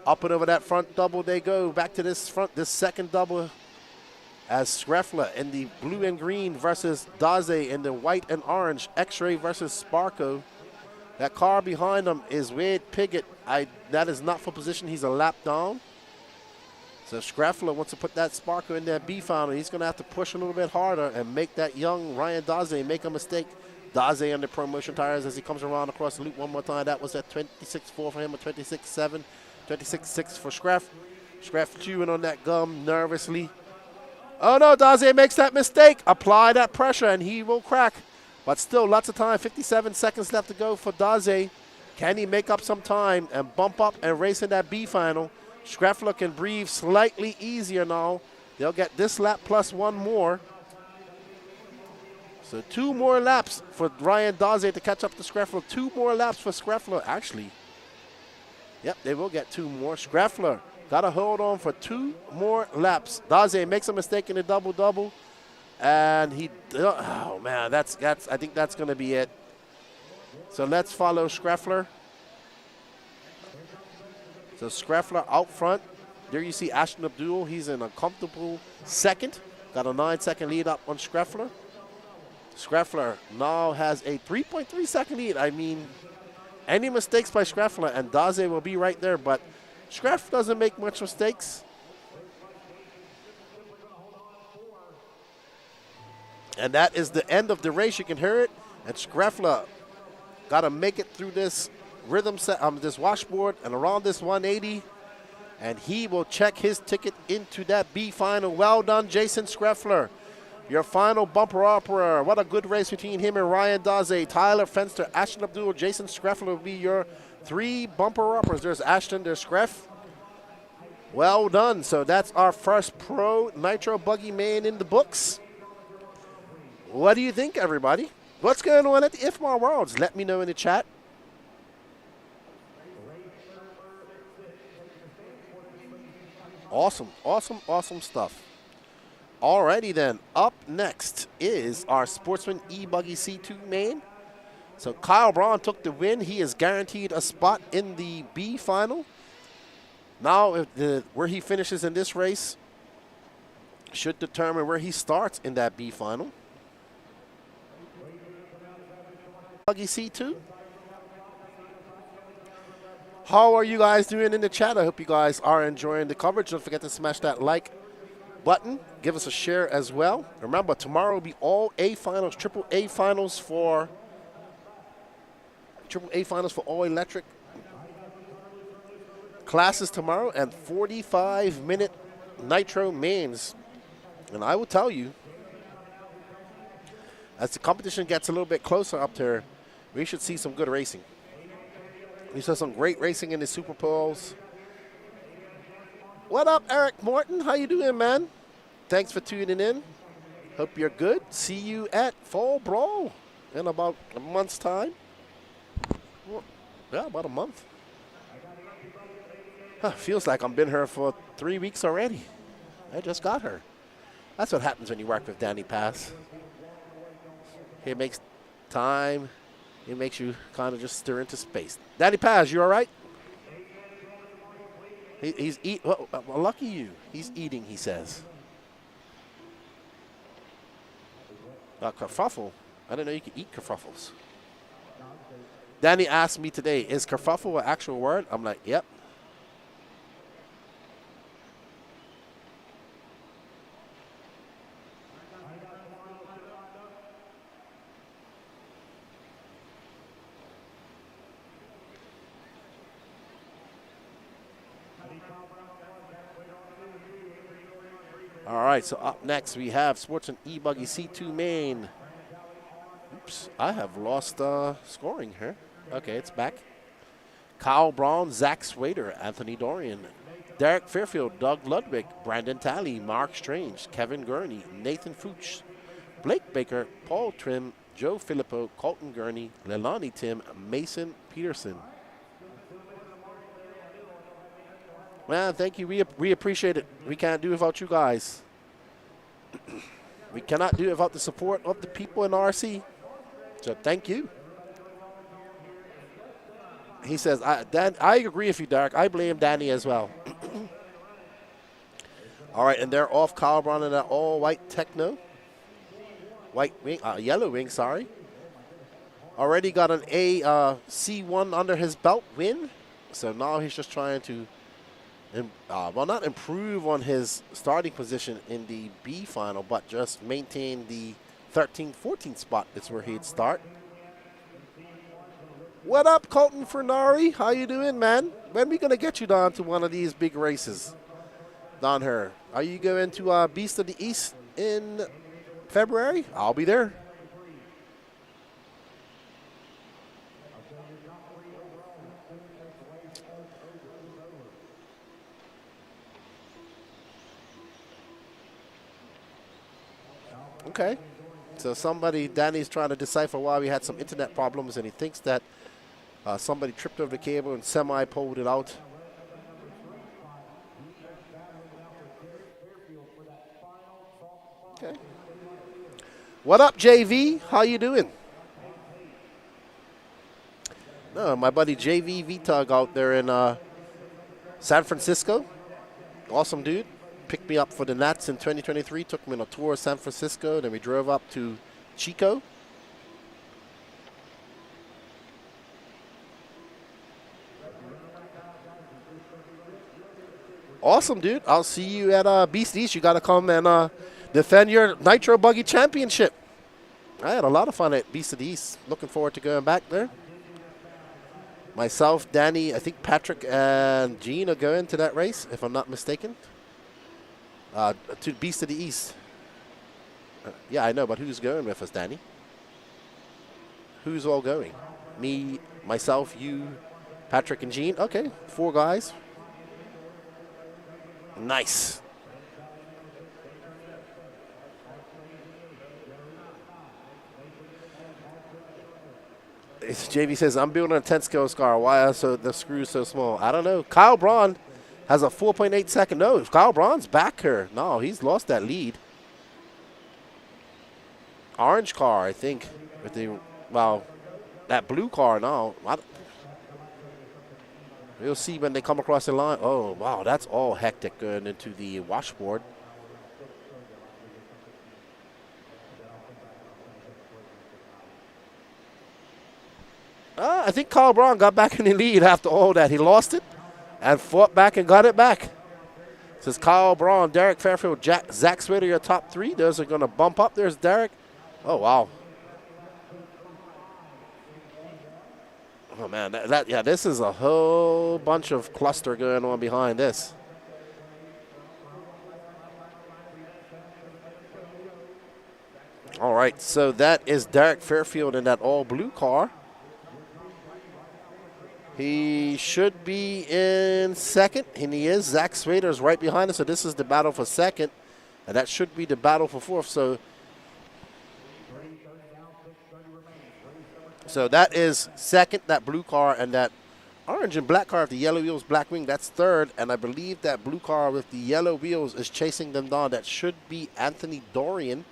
Up and over that front double they go. Back to this second double as Schreffler in the blue and green versus Daze in the white and orange. X-Ray versus Sparko. That car behind them is Wade Piggott. That is not for position. He's a lap down. So Schreffler wants to put that Sparko in that B final. He's going to have to push a little bit harder and make that young Ryan Daze make a mistake. Daze on the promotion tires as he comes around across the loop one more time. That was at 26.4 for him, or 26.7, 26.6 for Schreff. Schreff chewing on that gum nervously. Oh no, Daze makes that mistake. Apply that pressure and he will crack. But still, lots of time. 57 seconds left to go for Daze. Can he make up some time and bump up and race in that B final? Schreffler can breathe slightly easier now. They'll get this lap plus one more. So 2 more laps for Ryan Daze to catch up to Schreffler. 2 more laps for Schreffler, actually. Yep, they will get 2 more. Schreffler got to hold on for 2 more laps. Daze makes a mistake in the double-double. And he, oh man, that's I think that's going to be it. So let's follow Schreffler. So Schreffler out front. There you see Ashton Abdul. He's in a comfortable second. Got a 9-second lead up on Schreffler. Schreffler now has a 3.3 second lead. I mean, any mistakes by Schreffler and Daze will be right there, but Schreff doesn't make much mistakes. And that is the end of the race. You can hear it. And Schreffler got to make it through this rhythm set, this washboard and around this 180. And he will check his ticket into that B final. Well done, Jason Schreffler. Your final bumper upper. What a good race between him and Ryan Daze. Tyler Fenster, Ashton Abdul, Jason Schreffler will be your 3 bumper uppers. There's Ashton, there's Schreff. Well done. So that's our first pro Nitro buggy man in the books. What do you think, everybody? What's going on at the IFMAR Worlds? Let me know in the chat. Awesome, awesome, awesome stuff. Alrighty then, up next is our Sportsman e-buggy C2 main. So Kyle Braun took the win. He is guaranteed a spot in the B final. Now, where he finishes in this race should determine where he starts in that B final. Buggy C2. How are you guys doing in the chat? I hope you guys are enjoying the coverage. Don't forget to smash that like button. Give us a share as well. Remember, tomorrow will be all A finals, triple A finals for all electric classes tomorrow, and 45-minute Nitro mains. And I will tell you, as the competition gets a little bit closer up there, we should see some good racing. We saw some great racing in the Super Bowls. What up, Eric Morton? How you doing, man? Thanks for tuning in. Hope you're good. See you at Fall Brawl in about a month's time. Well, yeah, about a month. Feels like I've been here for 3 weeks already. I just got her. That's what happens when you work with Danny Paz. He makes time. He makes you kind of just stir into space. Danny Paz, you all right? He's eat. Well, lucky you. He's eating, he says. Kerfuffle. I didn't know you could eat kerfuffles. Danny asked me today, is kerfuffle an actual word? I'm like, yep. All right, so up next we have Sportsman e-buggy C2 main. Oops, I have lost scoring here. Okay, it's back. Kyle Braun, Zach Swader, Anthony Dorian, Derek Fairfield, Doug Ludwig, Brandon Talley, Mark Strange, Kevin Gurney, Nathan Fuchs, Blake Baker, Paul Trim, Joe Filippo, Colton Gurney, Leilani Tim, Mason Peterson. Man, thank you. We appreciate it. We can't do it without you guys. We cannot do it without the support of the people in RC. So thank you. He says, I agree with you, Derek. I blame Danny as well. All right, and they're off Kyle Braun in that all-white Techno. Yellow wing, sorry. Already got an C1 under his belt win. So now he's just trying to not improve on his starting position in the B final, but just maintain the 13-14 spot. That's where he'd start. What up, Colton Fernari? How you doing, man? When are we going to get you down to one of these big races down here? Are you going to Beast of the East in February? I'll be there. Okay, so Danny's trying to decipher why we had some internet problems, and he thinks that somebody tripped over the cable and semi-pulled it out. Okay. What up, JV? How you doing? No, my buddy JV VTUG out there in San Francisco. Awesome dude. Picked me up for the Nats in 2023, took me on a tour of San Francisco, then we drove up to Chico. Awesome, dude. I'll see you at Beast East. You got to come and defend your Nitro Buggy Championship. I had a lot of fun at Beast of the East. Looking forward to going back there. Myself, Danny, I think Patrick and Gene are going to that race, if I'm not mistaken. To Beast of the East. Yeah, I know, but who's going with us, Danny? Who's all going? Me, myself, you, Patrick, and Gene? Okay, 4 guys. Nice. JV says, I'm building a 10-scale scar. Why are the screws so small? I don't know. Kyle Braun has a 4.8 second. No, Kyle Braun's back here. No, he's lost that lead. Orange car, I think. With the, well, that blue car, no. We'll see when they come across the line. Oh, wow, that's all hectic going into the washboard. I think Kyle Braun got back in the lead after all that. He lost it and fought back and got it back. Says Kyle Braun, Derek Fairfield, Zach Swader, your top three. Those are going to bump up. There's Derek. Oh, wow. Oh, man. Yeah, this is a whole bunch of cluster going on behind this. All right, so that is Derek Fairfield in that all-blue car. He should be in second, and he is. Zach Swader is right behind us, so this is the battle for second, and that should be the battle for fourth. So that is second, that blue car, and that orange and black car with the yellow wheels, black wing, that's third, and I believe that blue car with the yellow wheels is chasing them down. That should be Anthony Dorian.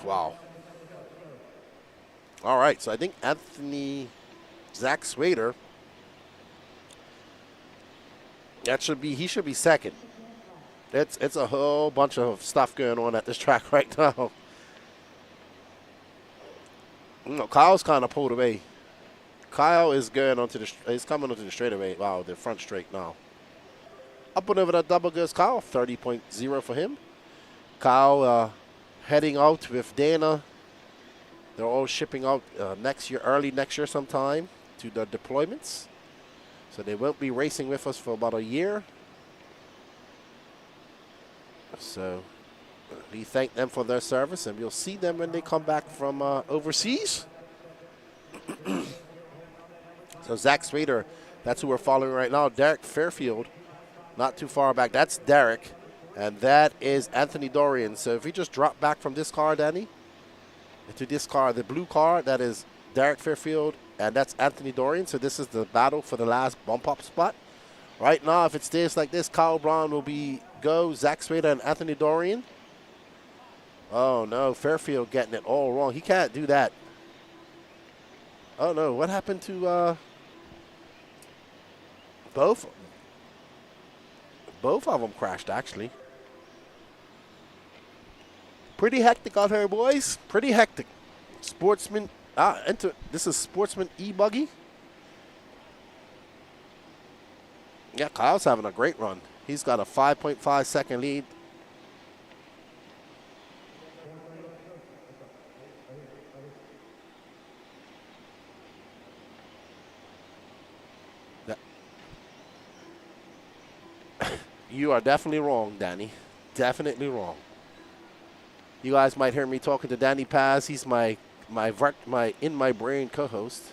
Wow. All right, so I think Zach Swader, he should be second. It's a whole bunch of stuff going on at this track right now. You know, Kyle's kind of pulled away. Kyle is going he's coming onto the straightaway. Wow, the front straight now. Up and over that double goes Kyle, 30.0 for him. Kyle heading out with Dana. They're all shipping out early next year sometime to the deployments. So they won't be racing with us for about a year. So we thank them for their service, and we'll see them when they come back from overseas. So Zach Swader, that's who we're following right now. Derek Fairfield, not too far back. That's Derek, and that is Anthony Dorian. So if we just drop back from this car, Danny, into this car, the blue car, that is Derek Fairfield, and that's Anthony Dorian. So this is the battle for the last bump-up spot. Right now, if it stays like this, Kyle Braun will go, Zach Swader and Anthony Dorian. Oh, no, Fairfield getting it all wrong. He can't do that. Oh, no, what happened to both? Both of them crashed, actually. Pretty hectic out here, boys. Pretty hectic. Sportsman, this is Sportsman e-buggy. Yeah, Kyle's having a great run. He's got a 5.5 second lead. You are definitely wrong, Danny. Definitely wrong. You guys might hear me talking to Danny Paz. He's my in my brain co-host.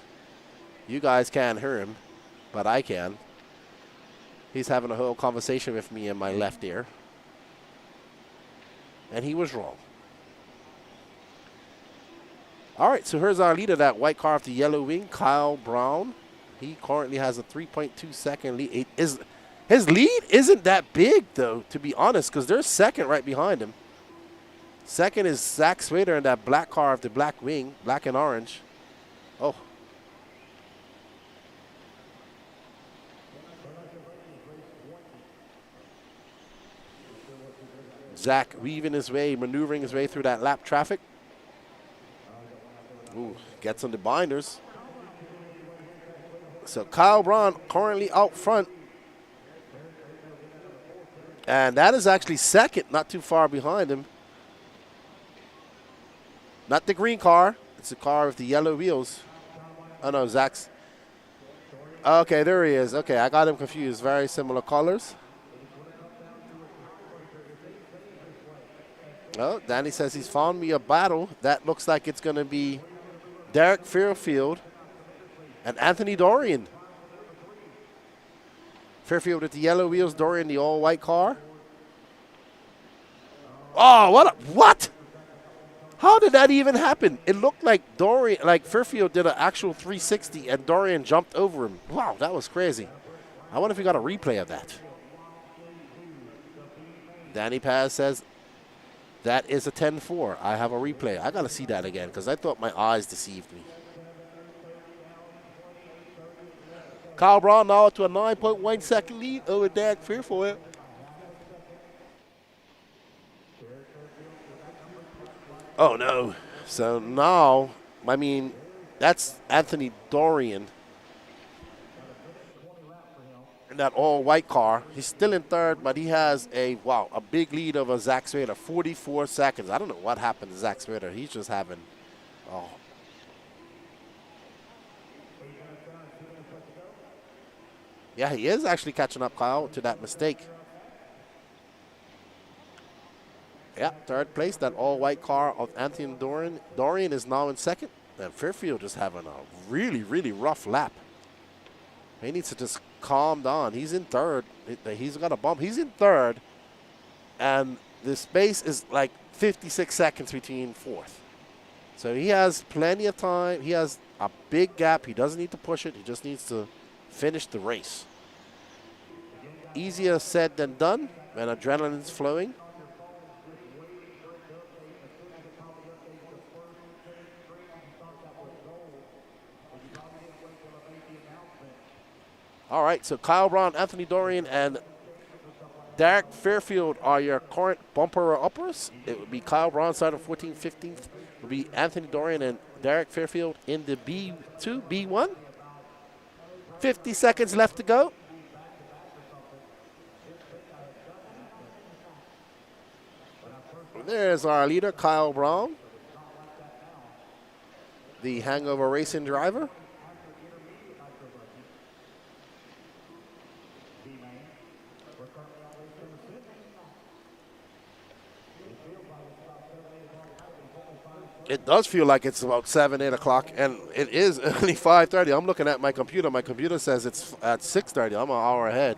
You guys can't hear him, but I can. He's having a whole conversation with me in my left ear. And he was wrong. All right, so here's our leader, that white car with the yellow wing, Kyle Braun. He currently has a 3.2 second lead. His lead isn't that big, though, to be honest, because there's second right behind him. Second is Zach Swader in that black car with the black wing, black and orange. Oh. Zach weaving his way, maneuvering his way through that lap traffic. Ooh, gets on the binders. So Kyle Braun currently out front. And that is actually second, not too far behind him. Not the green car. It's the car with the yellow wheels. Oh, no, Zach's. Okay, there he is. Okay, I got him confused. Very similar colors. Oh, Danny says he's found me a battle. That looks like it's going to be Derek Fairfield and Anthony Dorian. Fairfield with the yellow wheels, Dorian the all-white car. Oh, what? How did that even happen? It looked like Fairfield did an actual 360 and Dorian jumped over him. Wow, that was crazy. I wonder if we got a replay of that. Danny Paz says that is a 10-4. I have a replay. I got to see that again because I thought my eyes deceived me. Kyle Braun now to a 9.1 second lead over Derek Fairfield. Oh, no. So now, I mean, that's Anthony Dorian in that all-white car. He's still in third, but he has a big lead over Zach Swader, 44 seconds. I don't know what happened to Zach Swader. He's just having, Yeah, he is actually catching up, Kyle, to that mistake. Yeah, third place, that all-white car of Anthony Dorian. Dorian is now in second, and Fairfield is having a really, really rough lap. He needs to just calm down. He's in third. He's got a bump. He's in third, and the space is like 56 seconds between fourth. So he has plenty of time. He has a big gap. He doesn't need to push it. He just needs to finish the race. Easier said than done when adrenaline's flowing. All right, so Kyle Braun, Anthony Dorian, and Derek Fairfield are your current bumper-uppers. It would be Kyle Braun starting 14th, 15th. It would be Anthony Dorian and Derek Fairfield in the B2, B1. 50 seconds left to go. There's our leader, Kyle Braun, the hangover racing driver. It does feel like it's about 7, 8 o'clock, and it is only 5:30. I'm looking at my computer. My computer says it's at 6:30. I'm an hour ahead.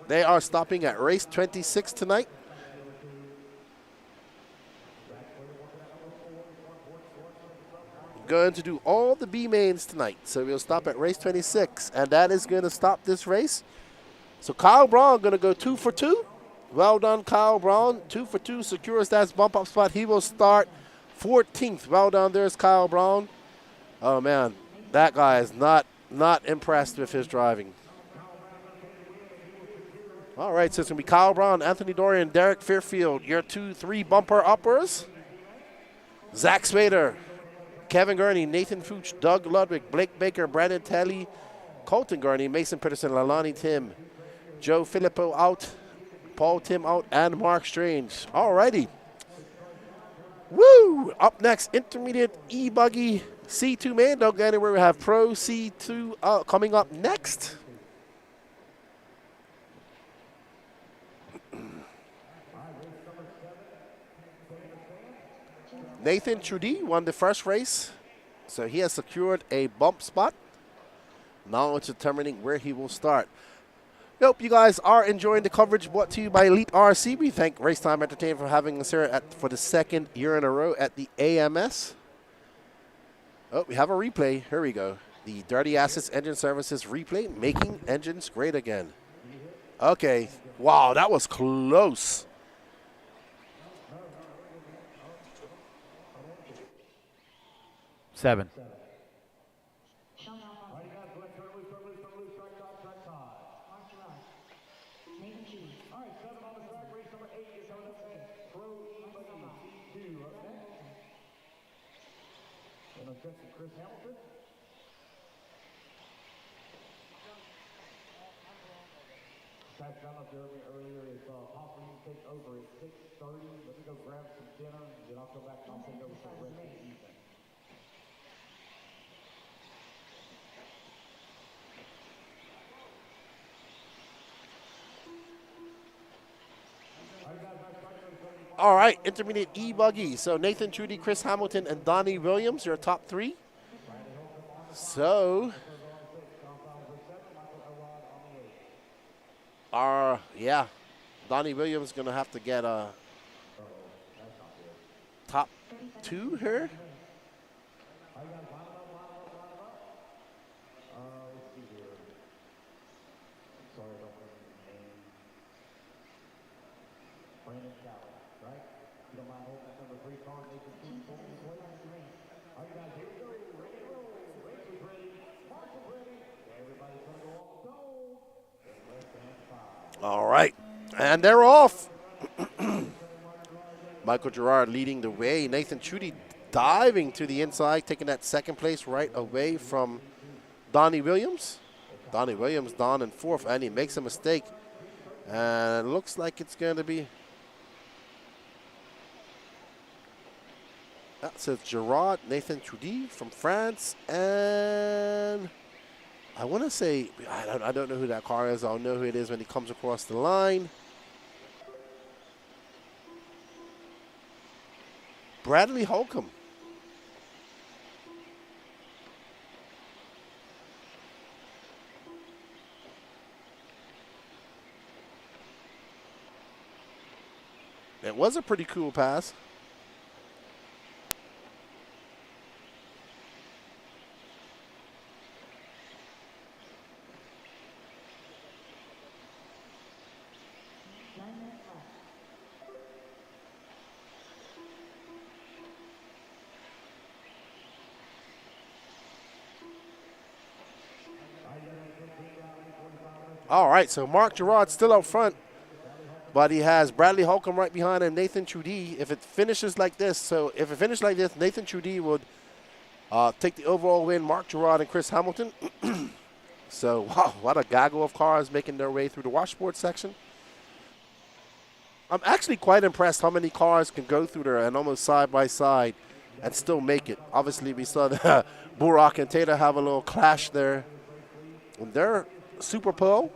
They are stopping at race 26 tonight. Going to do all the B mains tonight. So we'll stop at race 26, and that is going to stop this race. So Kyle Braun going to go 2 for 2. Well done, Kyle Braun. 2 for 2 secures that bump up spot. He will start 14th. Well done, there's Kyle Braun. Oh man, that guy is not impressed with his driving. All right, so it's going to be Kyle Braun, Anthony Dorian, Derek Fairfield, your 2-3 bumper uppers. Zach Swader, Kevin Gurney, Nathan Fuchs, Doug Ludwig, Blake Baker, Brandon Talley, Colton Gurney, Mason Peterson, Lalani Tim, Joe Filippo out, Paul Tim out, and Mark Strange. All righty. Woo! Up next, intermediate e-buggy C2 man. Don't go anywhere. We have Pro C2 coming up next. Nathan Trudy won the first race, so he has secured a bump spot. Now it's determining where he will start. Hope you guys are enjoying the coverage brought to you by Elite RC. We thank Racetime Entertainment for having us here for the second year in a row at the AMS. Oh, we have a replay. Here we go. The Dirty Assets Engine Services replay, making engines great again. Okay. Wow, that was close. Seven. Chris Hamilton. Pat John up there earlier is possibly take over at 6:30. Let me go grab some dinner, and then I'll come back and I'll take over for the rest of the evening. All right, intermediate e-buggy. So Nathan Trudy, Chris Hamilton, and Donnie Williams, your top 3. So, Donnie Williams going to have to get a top 2 here. All right, and they're off. Michael Gerard leading the way. Nathan Trudy diving to the inside, taking that second place right away from Donnie Williams. Donnie Williams down in 4th, and he makes a mistake. And it looks like it's going to be... That says Gerard, Nathan Trudy from France, and... I want to say, I don't know who that car is. I'll know who it is when he comes across the line. Bradley Holcomb. It was a pretty cool pass. All right, so Mark Gerard still out front, but he has Bradley Holcomb right behind him, Nathan Trudy. If it finishes like this, Nathan Trudy would take the overall win, Mark Gerard and Chris Hamilton. So, wow, what a gaggle of cars making their way through the washboard section. I'm actually quite impressed how many cars can go through there and almost side by side and still make it. Obviously, we saw the Burak and Taylor have a little clash there. And they're Super Pro.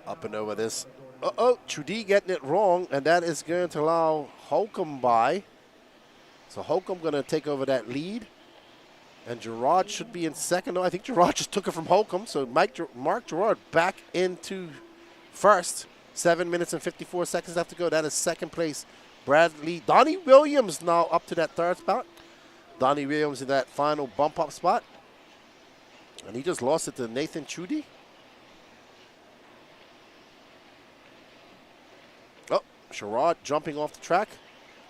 Up and over this. Uh-oh, Trudy getting it wrong, and that is going to allow Holcomb by. So Holcomb going to take over that lead. And Gerard should be in second. No, I think Gerard just took it from Holcomb. So Mark Gerard back into first. 7 minutes and 54 seconds left to go. That is second place. Bradley. Donnie Williams now up to that third spot. Donnie Williams in that final bump up spot. And he just lost it to Nathan Trudy. Oh, Gerard jumping off the track.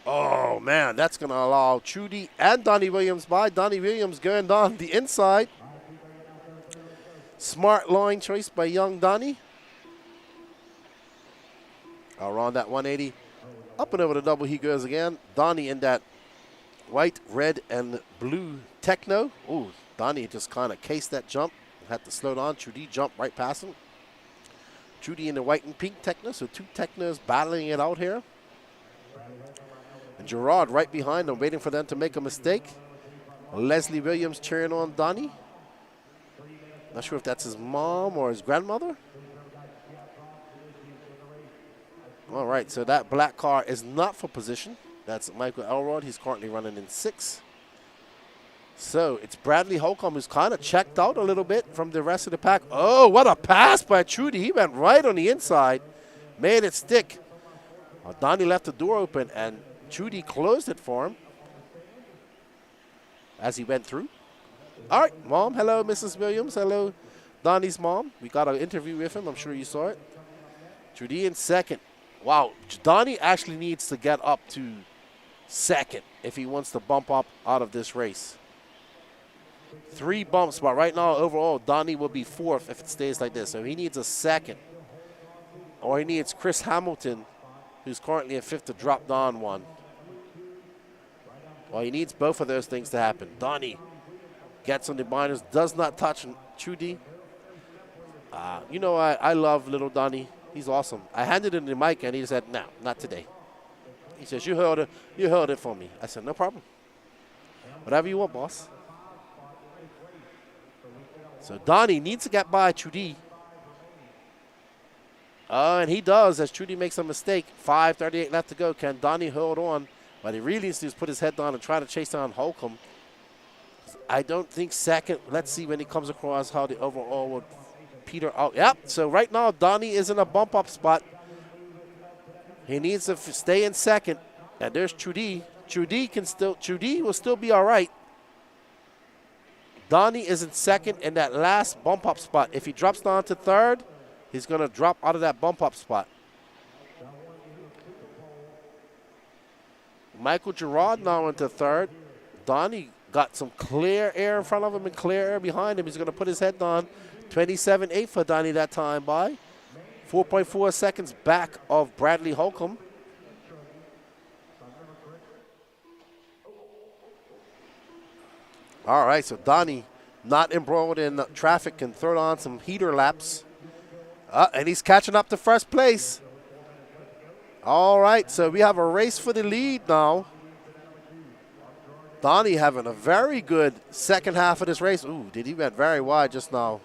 Oh, man, that's going to allow Trudy and Donnie Williams by. Donnie Williams going down the inside. Smart line choice by young Donnie. Around that 180. Up and over the double he goes again. Donnie in that white, red, and blue Techno. Ooh, Donnie just kind of cased that jump. Had to slow down. Trudy jumped right past him. Trudy in the white and pink Techno. So 2 Technos battling it out here. And Gerard right behind them, waiting for them to make a mistake. Leslie Williams cheering on Donnie. Not sure if that's his mom or his grandmother. All right, so that black car is not for position. That's Michael Elrod. He's currently running in 6th. So it's Bradley Holcomb, who's kind of checked out a little bit from the rest of the pack. Oh, what a pass by Trudy. He went right on the inside, made it stick. Donnie left the door open, and Trudy closed it for him as he went through. All right, Mom. Hello, Mrs. Williams. Hello, Donnie's mom. We got an interview with him. I'm sure you saw it. Trudy in second. Wow, Donnie actually needs to get up to second if he wants to bump up out of this race. 3 bumps, but right now, overall, Donnie will be 4th if it stays like this. So he needs a second. Or he needs Chris Hamilton, who's currently in 5th, to drop down 1. Well, he needs both of those things to happen. Donnie gets on the binders, does not touch Trudy. You know, I love little Donnie. He's awesome. I handed him the mic, and he said, no, not today. He says, you held it for me. I said, no problem. Whatever you want, boss. So Donnie needs to get by Trudy. And he does, as Trudy makes a mistake. 5:38 left to go. Can Donnie hold on? But he really needs to put his head down and try to chase down Holcomb. I don't think second. Let's see when he comes across how the overall would peter out. Yep, so right now Donnie is in a bump up spot. He needs to stay in second. And there's Truggy. Truggy will still be all right. Donnie is in second in that last bump up spot. If he drops down to third, he's going to drop out of that bump up spot. Michael Girard now into third. Donnie got some clear air in front of him and clear air behind him. He's going to put his head down. 27.8 for Donnie that time by. 4.4 seconds back of Bradley Holcomb. All right, so Donnie, not embroiled in traffic, can throw on some heater laps. And he's catching up to first place. All right, so we have a race for the lead now. Donnie having a very good second half of this race. Ooh, he went very wide just now.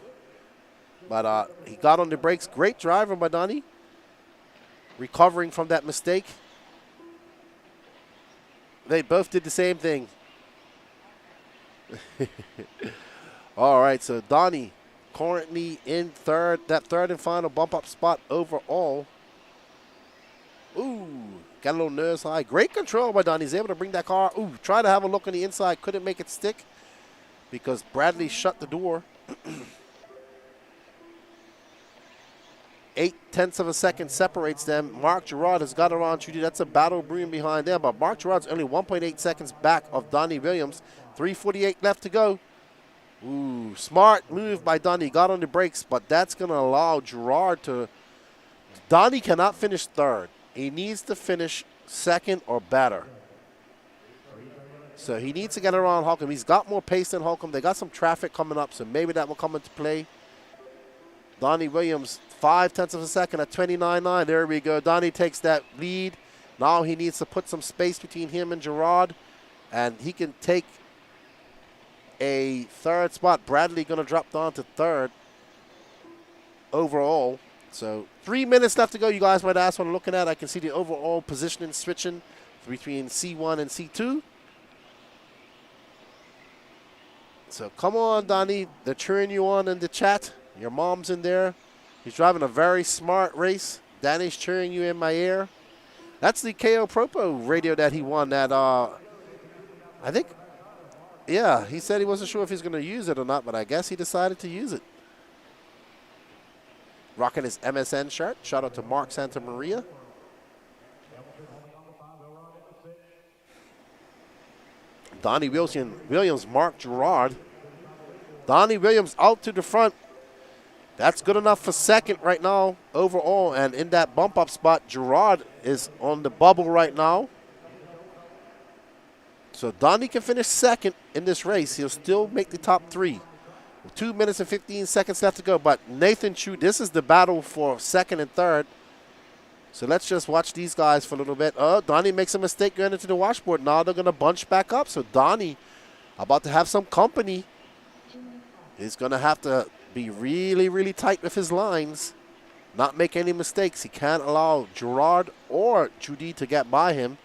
But he got on the brakes. Great driving by Donnie. Recovering from that mistake. They both did the same thing. All right, so Donnie currently in third, that third and final bump up spot overall. Ooh, got a little nerves high. Great control by Donnie. He's able to bring that car. Ooh, try to have a look on the inside. Couldn't make it stick because Bradley shut the door. 0.8 of a second separates them. Mark Girard has got around Truggy. That's a battle brewing behind them, but Mark Girard's only 1.8 seconds back of Donnie Williams. 3:48 left to go. Ooh, smart move by Donnie. Got on the brakes, but that's going to allow Girard to... Donnie cannot finish third. He needs to finish second or better. So he needs to get around Holcomb. He's got more pace than Holcomb. They got some traffic coming up, so maybe that will come into play. Donnie Williams, 0.5 of a second at 29.9. There we go. Donnie takes that lead. Now he needs to put some space between him and Girard, and he can take a third spot. Bradley going to drop down to third overall. So 3 minutes left to go. You guys might ask what I'm looking at. I can see the overall positioning switching between C1 and C2. So come on, Donnie. They're cheering you on in the chat. Your mom's in there. He's driving a very smart race. Danny's cheering you in my ear. That's the KO Propo radio that he won that, I think, yeah, he said he wasn't sure if he's going to use it or not, but I guess he decided to use it. Rocking his MSN shirt. Shout out to Mark Santamaria. Donnie Williams, Mark Girard. Donnie Williams out to the front. That's good enough for second right now overall. And in that bump up spot, Girard is on the bubble right now. So Donnie can finish second in this race. He'll still make the top three. 2 minutes and 15 seconds left to go. But Nathan Chu, this is the battle for second and third. So let's just watch these guys for a little bit. Oh, Donnie makes a mistake going into the washboard. Now they're going to bunch back up. So Donnie, about to have some company. He's going to have to be really, really tight with his lines. Not make any mistakes. He can't allow Girard or Truggy to get by him.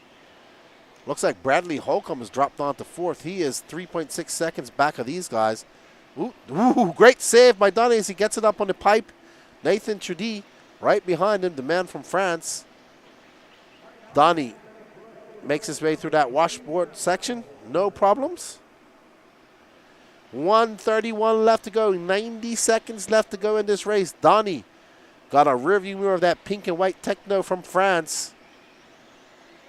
Looks like Bradley Holcomb has dropped on to fourth. He is 3.6 seconds back of these guys. Ooh, great save by Donnie as he gets it up on the pipe. Nathan Truggy right behind him, the man from France. Donnie makes his way through that washboard section. No problems. 1:31 left to go. 90 seconds left to go in this race. Donnie got a rearview mirror of that pink and white Techno from France.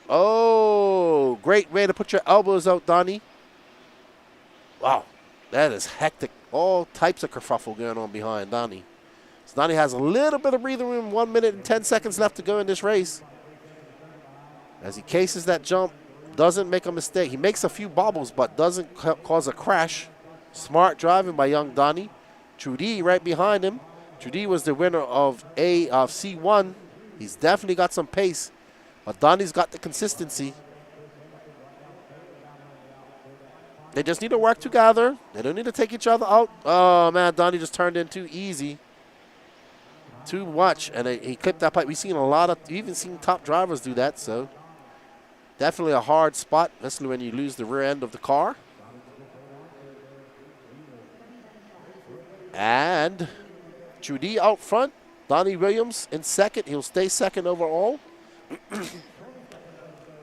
Oh, great way to put your elbows out, Donnie. Wow, that is hectic. All types of kerfuffle going on behind Donnie. So Donnie has a little bit of breathing room. 1 minute and 10 seconds left to go in this race. As he cases that jump, doesn't make a mistake. He makes a few bobbles, but doesn't cause a crash. Smart driving by young Donnie. Truggy right behind him. Truggy was the winner of C1. He's definitely got some pace, but Donnie's got the consistency. They just need to work together. They don't need to take each other out. Oh, man, Donnie just turned in too easy. Too much, and he clipped that pipe. We've seen a lot of, we've even seen top drivers do that, so definitely a hard spot, especially when you lose the rear end of the car. And Trudy out front. Donnie Williams in second. He'll stay second overall.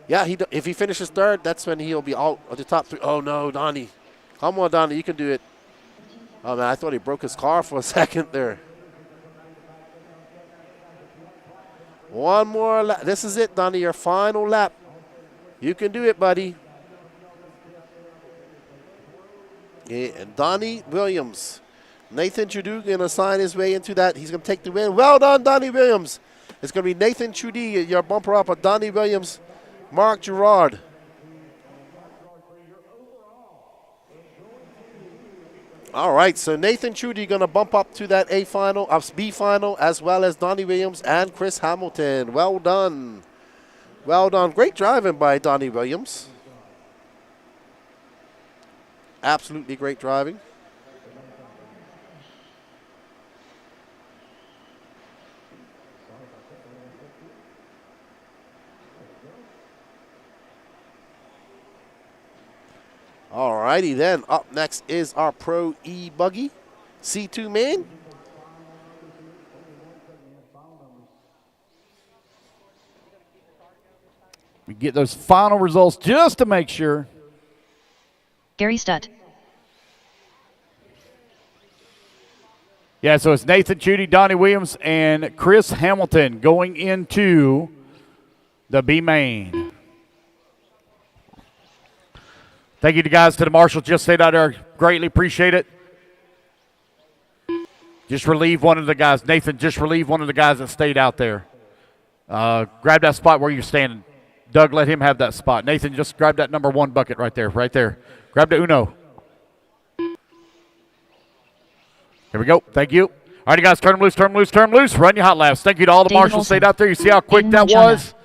Yeah, if he finishes third, that's when he'll be out of the top 3. Oh, no, Donnie. Come on, Donnie. You can do it. Oh, man, I thought he broke his car for a second there. One more lap. This is it, Donnie, your final lap. You can do it, buddy. Yeah, and Donnie Williams. Nathan Trudy going to sign his way into that. He's going to take the win. Well done, Donnie Williams. It's going to be Nathan Trudy, your bumper up of Donnie Williams, Mark Gerard. All right, so Nathan Trudy going to bump up to that B final, as well as Donnie Williams and Chris Hamilton. Well done. Well done. Great driving by Donnie Williams. Absolutely great driving. All righty then. Up next is our Pro e-buggy C2 main. We get those final results just to make sure. Gary Stutt. Yeah, so it's Nathan Trudy, Donnie Williams, and Chris Hamilton going into the B main. Thank you to guys, to the marshals just stayed out there. Greatly appreciate it. Just relieve one of the guys. Nathan, just relieve one of the guys that stayed out there. Grab that spot where you're standing. Doug, let him have that spot. Nathan, just grab that number 1 bucket right there, right there. Grab the Uno. Here we go. Thank you. All righty, guys, turn them loose, turn them loose, turn them loose. Run your hot laps. Thank you to all the David marshals Olson. stayed out there. You see how quick Aiden that Manchana. was?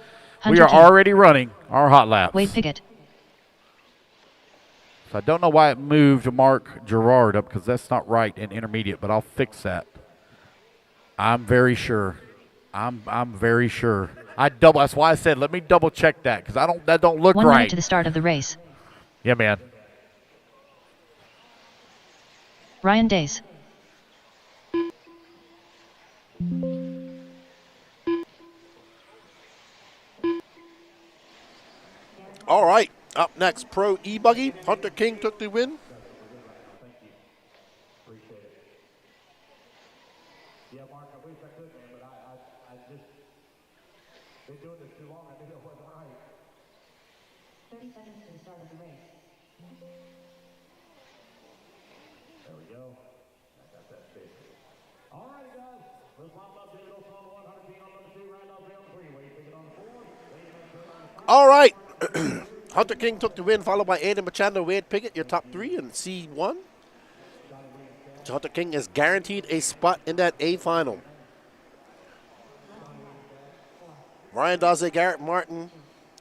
We Hunter are King. already running our hot laps. Wade Piggott. So I don't know why it moved Mark Gerard up, because that's not right in intermediate, but I'll fix that. I'm very sure. I'm very sure. That's why I said let me double check that, because that don't look 1 right. minute to the start of the race. Yeah, man. Ryan Days. All right, up next, Pro e-buggy. Hunter King took the win. Yeah, Mark, I wish I could, man, but I just been doing this too long. I knew it wasn't right. 30 seconds to the start of the race. There we go. I got that fixed. All right, guys. Let's line up David Olson on 100 on number 2, Ryan Dawson on 3. Wade Piggott on 4. All right. Hunter King took the win, followed by Aiden Machado, Wade Piggott, your top 3 in C1. So Hunter King is guaranteed a spot in that A final. Ryan Daze, Garrett Martin,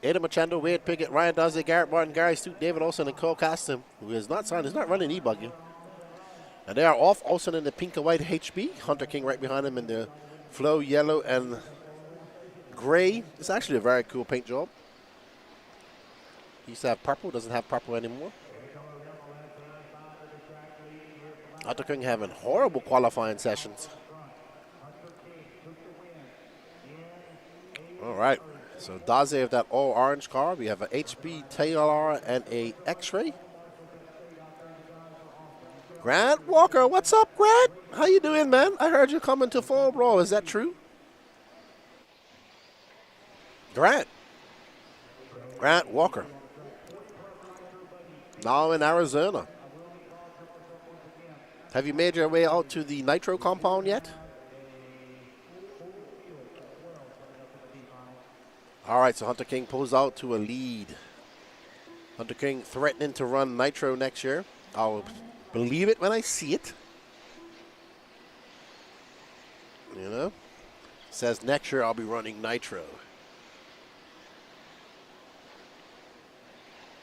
Aiden Machado, Wade Piggott, Ryan Daze, Garrett Martin, Gary Stute, David Olson, and Cole Caston, who is not signed, is not running e-buggy. And they are off Olson in the pink and white HB. Hunter King right behind him in the flow yellow and gray. It's actually a very cool paint job. He used to have purple, doesn't have purple anymore. Hunter King having horrible qualifying sessions. All right, so Daze of that all orange car. We have an HB TLR and a X-ray. Grant Walker, what's up, Grant? How you doing, man? I heard you coming to Fall Brawl. Is that true? Grant Walker. Now in Arizona. Have you made your way out to the Nitro compound yet? All right, so Hunter King pulls out to a lead. Hunter King threatening to run Nitro next year. I'll believe it when I see it. You know? Says next year I'll be running Nitro.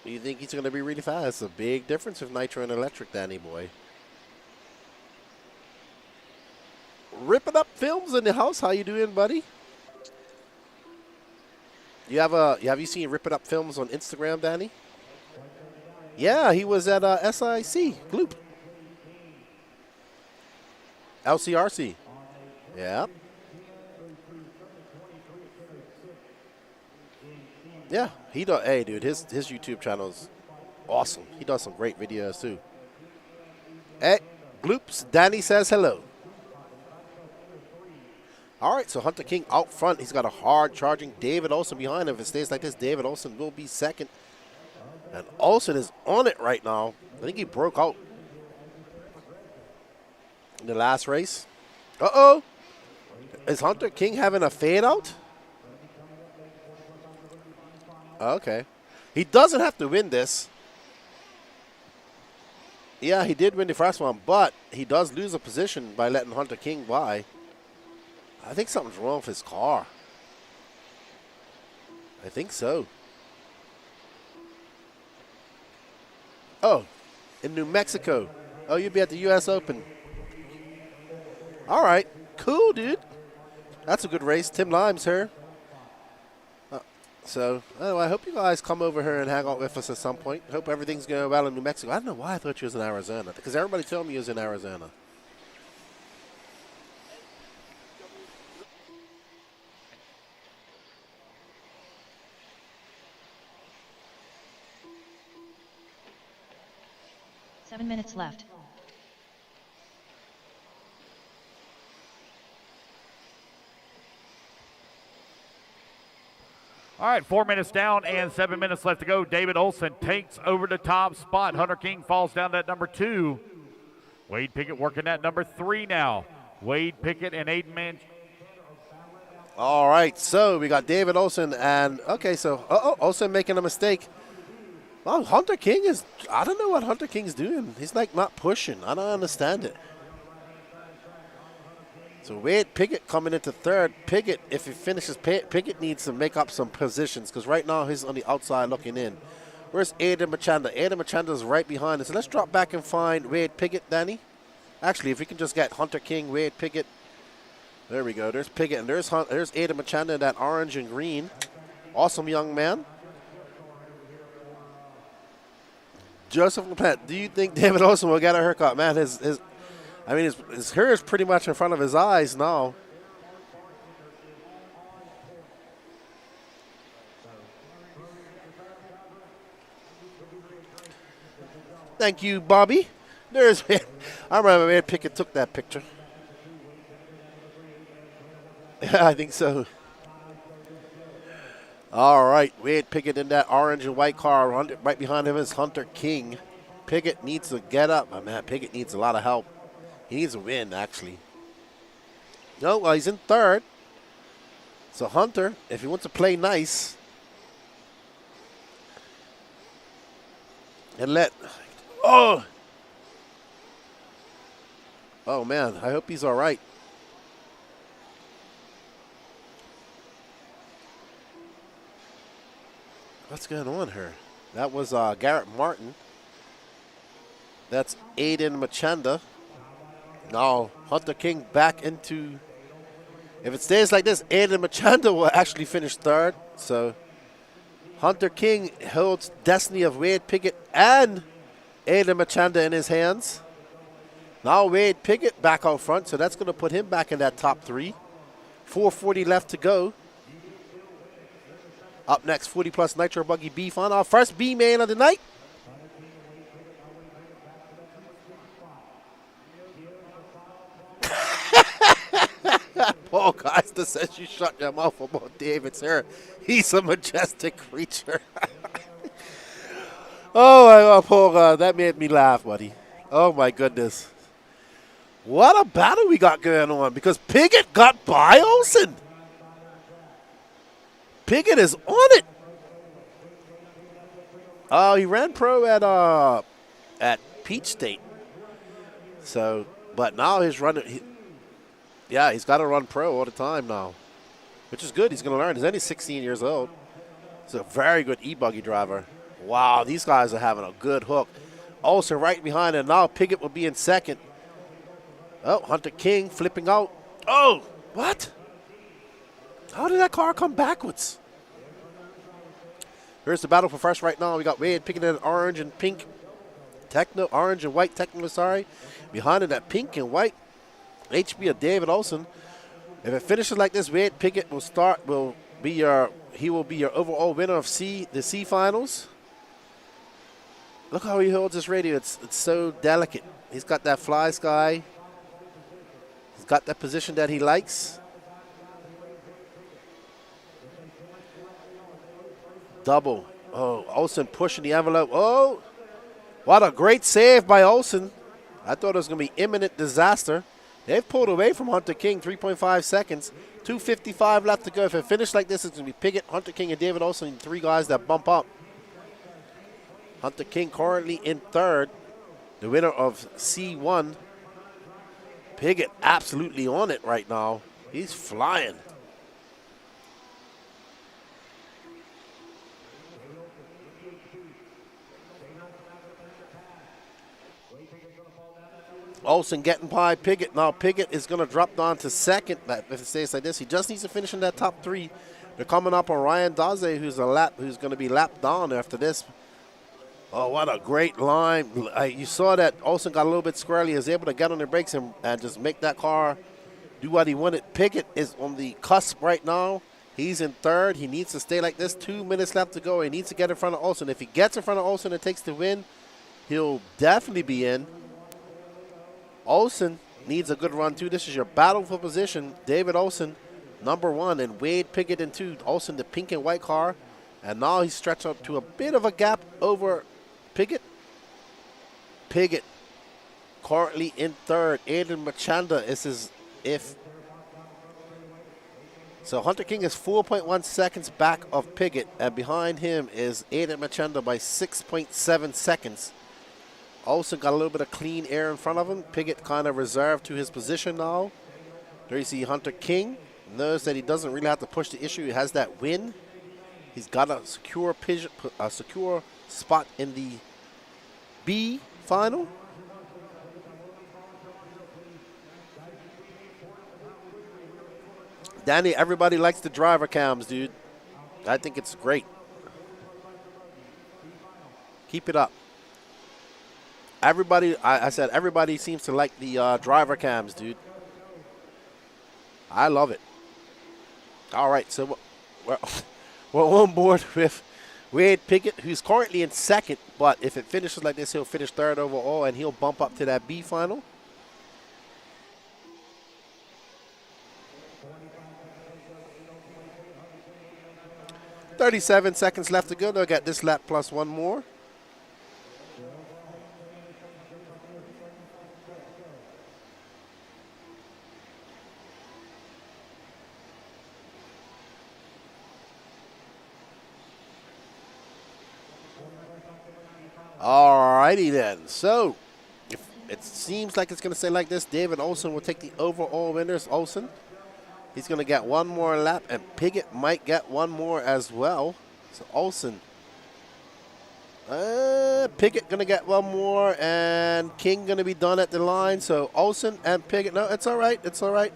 You think he's going to be really fast? It's a big difference with Nitro and electric, Danny boy. Rip It Up Films in the house. How you doing, buddy? Have you seen Rip It Up Films on Instagram, Danny? Yeah, he was at SIC, Gloop. LCRC. Yeah. Yeah, he does. Hey, dude, his YouTube channel is awesome. He does some great videos too. Hey, Gloops, Danny says hello. All right, so Hunter King out front. He's got a hard charging David Olson behind him. If it stays like this, David Olson will be second. And Olson is on it right now. I think he broke out in the last race. Uh-oh. Is Hunter King having a fade out? Okay. He doesn't have to win this. Yeah, he did win the first one, but he does lose a position by letting Hunter King by. I think something's wrong with his car. I think so. Oh, in New Mexico. Oh, you'll be at the US Open. All right. Cool, dude. That's a good race. Tim Lime's here. So, oh, I hope you guys come over here and hang out with us at some point. Hope everything's going well in New Mexico. I don't know why I thought you was in Arizona, because everybody told me you was in Arizona. Seven minutes left. All right, 4 minutes down and 7 minutes left to go. David Olson takes over the top spot. Hunter King falls down to that number 2. Wade Pickett working at number 3 now. Wade Pickett and Aiden Manch. All right, so we got David Olson and, okay, so, Olson making a mistake. Well, Hunter King is, I don't know what Hunter King's doing. He's like not pushing. I don't understand it. So Wade Pickett coming into third. Pickett, if he finishes, Pickett needs to make up some positions because right now he's on the outside looking in. Where's Aiden Machanda? Aiden Machanda's right behind us. So let's drop back and find Wade Pickett, Danny. Actually, if we can just get Hunter King, Wade Pickett. There we go. There's Pickett and there's Aiden Machanda in that orange and green. Awesome young man. Joseph LaPlante, do you think David Olson will get a haircut? Man, his hair is pretty much in front of his eyes now. Thank you, Bobby. There's, I remember Wade Pickett took that picture. Yeah, I think so. All right, Wade Pickett in that orange and white car. Right behind him is Hunter King. Pickett needs to get up. Oh, man, Pickett needs a lot of help. He needs a win, actually. No, well, he's in third. So Hunter, if he wants to play nice, and oh man, I hope he's all right. What's going on here? That was Garrett Martin. That's Aiden Machanda. Now, Hunter King back into... If it stays like this, Aiden Machanda will actually finish third. So, Hunter King holds destiny of Wade Pickett and Aiden Machanda in his hands. Now, Wade Pickett back out front, so that's going to put him back in that top 3. 4:40 left to go. Up next, 40 plus Nitro Buggy B Fun. Our first B main of the night. Paul Geister says you shut your mouth about David's hair. He's a majestic creature. Oh my God, Paul, that made me laugh, buddy. Oh my goodness. What a battle we got going on because Pickett got by Olson. Pickett is on it. Oh, he ran pro at Peach State. So, but now he's running. He's got to run pro all the time now, which is good. He's going to learn. He's only 16 years old. He's a very good e-buggy driver. Wow, these guys are having a good hook. Also right behind him. Now Pickett will be in second. Oh, Hunter King flipping out. Oh, what? How did that car come backwards? Here's the battle for first right now. We got Wade picking in orange and pink. Orange and white Techno, sorry. Behind it, that pink and white HB of David Olson. If it finishes like this, Wade Pickett will be your overall winner of the C finals. Look how he holds his radio. It's so delicate. He's got that fly sky. He's got that position that he likes. Double. Oh, Olsen pushing the envelope. Oh, what a great save by Olsen. I thought it was going to be imminent disaster. They've pulled away from Hunter King, 3.5 seconds. 2:55 left to go. If it finished like this, it's going to be Pickett, Hunter King, and David Olsen, 3 guys that bump up. Hunter King currently in third, the winner of C1. Pickett absolutely on it right now. He's flying. Olsen getting by Pickett. Now Pickett is going to drop down to second. If it stays like this, he just needs to finish in that top 3. They're coming up on Ryan Daze, who's going to be lapped down after this. Oh, what a great line. You saw that Olsen got a little bit squirrely. He was able to get on the brakes and just make that car do what he wanted. Pickett is on the cusp right now. He's in third. He needs to stay like this. 2 minutes left to go. He needs to get in front of Olsen. If he gets in front of Olsen and takes the win, he'll definitely be in. Olsen needs a good run, too. This is your battle for position. David Olsen, number 1, and Wade Pickett in 2. Olsen, the pink and white car. And now he's stretched up to a bit of a gap over Pickett. Pickett currently in third. Aiden Machanda is his if. So Hunter King is 4.1 seconds back of Pickett, and behind him is Aiden Machanda by 6.7 seconds. Olsen got a little bit of clean air in front of him. Pickett kind of reserved to his position now. There you see Hunter King. Knows that he doesn't really have to push the issue. He has that win. He's got a secure spot in the B final. Danny, everybody likes the driver cams, dude. I think it's great. Keep it up. Everybody, I said everybody seems to like the driver cams, dude. I love it. All right, so we're on board with Wade Pickett, who's currently in second, but if it finishes like this, he'll finish third overall, and he'll bump up to that B final. "37 seconds left to go. They'll get this lap plus 1 more. Alrighty then. So, if it seems like it's going to stay like this, David Olsen will take the overall winners. Olsen, he's going to get 1 more lap, and Pickett might get 1 more as well. So Olsen, Pickett going to get 1 more, and King going to be done at the line. So Olsen and Pickett. No, it's all right. It's all right.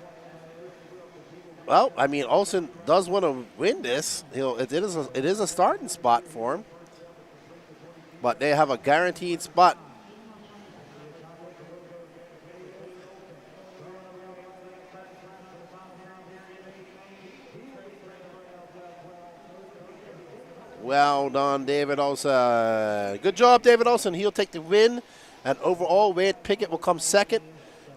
Well, I mean, Olsen does want to win this. It is a starting spot for him. But they have a guaranteed spot. Well done, David Olsen. Good job, David Olsen. He'll take the win. And overall, Wade Pickett will come second.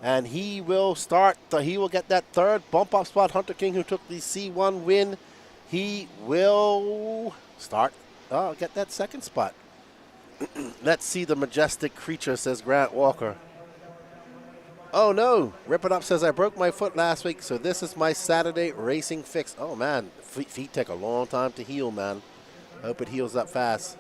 And he will get that third bump up spot. Hunter King, who took the C1 win, he will get that second spot. Let's see the majestic creature, says Grant Walker. Oh no, Rip It Up says, I broke my foot last week, so this is my Saturday racing fix. Oh man, feet take a long time to heal, man. Hope it heals up fast.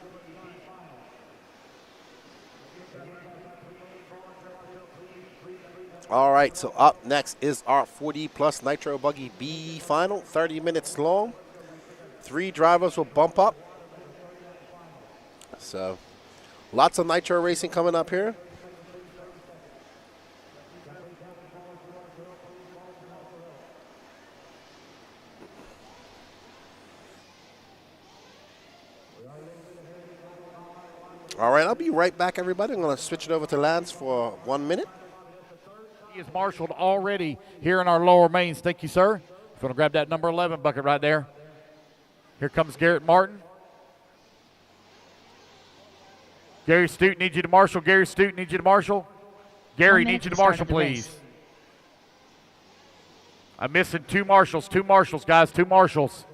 All right, so up next is our 40 plus Nitro Buggy B final, 30 minutes long. 3 drivers will bump up. So, lots of Nitro racing coming up here. All right, I'll be right back, everybody. I'm going to switch it over to Lance for 1 minute. is marshaled already here in our lower mains. Thank you, sir. If you want to grab that number 11 bucket right there. Here comes Garrett Martin. Gary Stute needs you to marshal. Gary Stute needs you to marshal. Gary needs you to marshal, please. I'm missing two marshals, guys, two marshals.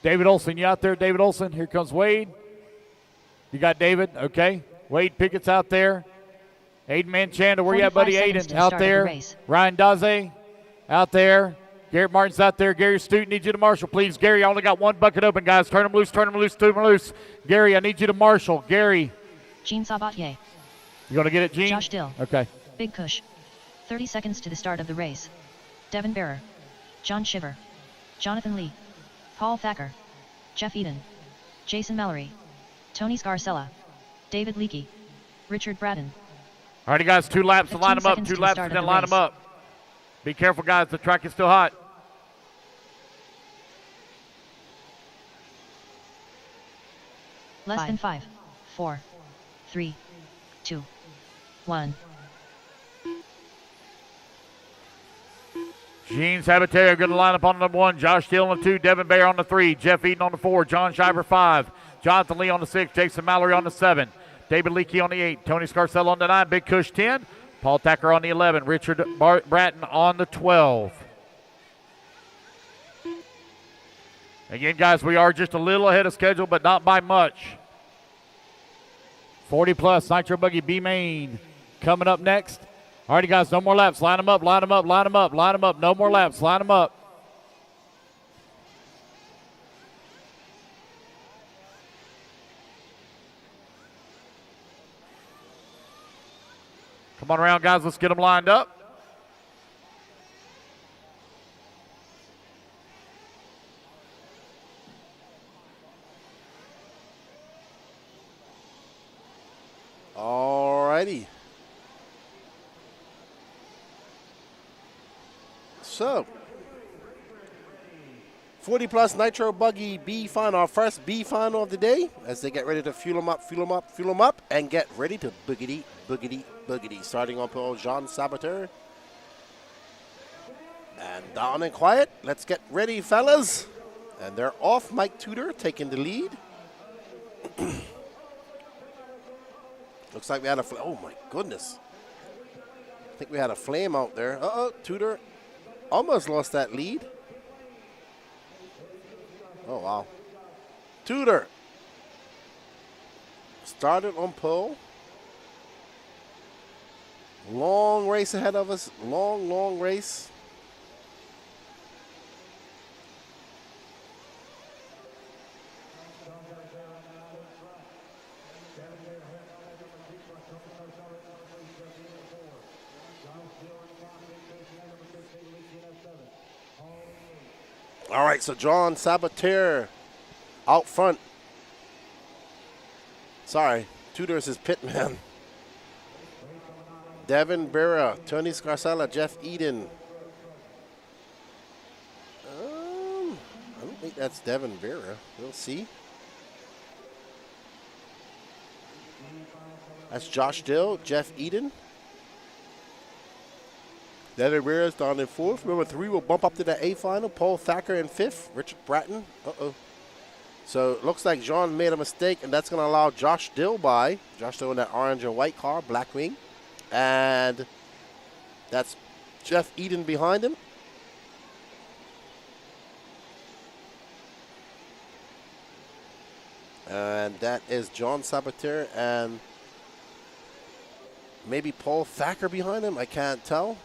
David Olson, you out there, David Olson? Here comes Wade. You got David, okay. Wade Pickett's out there. Aiden Manchanda, where you at, buddy? Aiden, out there. Ryan Daze, out there. Garrett Martin's out there. Gary Stute needs you to marshal, please. Gary, I only got one bucket open, guys. Turn them loose, turn them loose, turn them loose. Gary, I need you to marshal. Gary. Gene Sabatier. You going to get it, Gene? Josh Dill. Okay. Big Kush. 30 seconds to the start of the race. Devin Bearer. John Shiver. Jonathan Lee. Paul Thacker. Jeff Eden. Jason Mallory. Tony Scarcella. David Leakey. Richard Braden. All righty, guys, 2 laps to line them up. 2 laps and then line them up. Be careful, guys. The track is still hot. Less than 5, 4, 3, 2, 1. Gene Sabatier going to line up on number 1. Josh Steele on the 2. Devin Bear on the 3. Jeff Eden on the 4. John Shiver 5. Jonathan Lee on the 6. Jason Mallory on the 7. David Leakey on the 8. Tony Scarcella on the 9. Big Kush 10. Paul Thacker on the 11. Richard Bratton on the 12. Again, guys, we are just a little ahead of schedule, but not by much. 40 plus Nitro Buggy B main coming up next. All righty, guys, no more laps. Line them up, line them up, line them up, line them up. No more laps. Line them up. Come on around, guys. Let's get them lined up. All righty. So, 40 plus Nitro Buggy B final, our first B final of the day, as they get ready to fuel them up, fuel them up, fuel them up, and get ready to boogity, boogity, boogity. Starting on pole, Jean Saboteur. And down and quiet. Let's get ready, fellas. And they're off. Mike Tudor taking the lead. Looks like we had a, oh my goodness. I think we had a flame out there. Uh-oh, Tudor almost lost that lead. Oh, wow. Tudor started on pole. Long race ahead of us. Long, long race. All right, so John Saboteur out front. Sorry, Tudor is his pit man. Devin Berra, Tony Scarcella, Jeff Eden. I don't think that's Devin Berra. We'll see. That's Josh Dill, Jeff Eden. Devin Berra's down in 4th. Number 3 will bump up to the A final. Paul Thacker in 5th. Richard Bratton. Uh-oh. So it looks like John made a mistake, and that's going to allow Josh Dill by. Josh Dill in that orange and white car, Blackwing. And that's Jeff Eden behind him. And that is John Saboteur and maybe Paul Thacker behind him. I can't tell.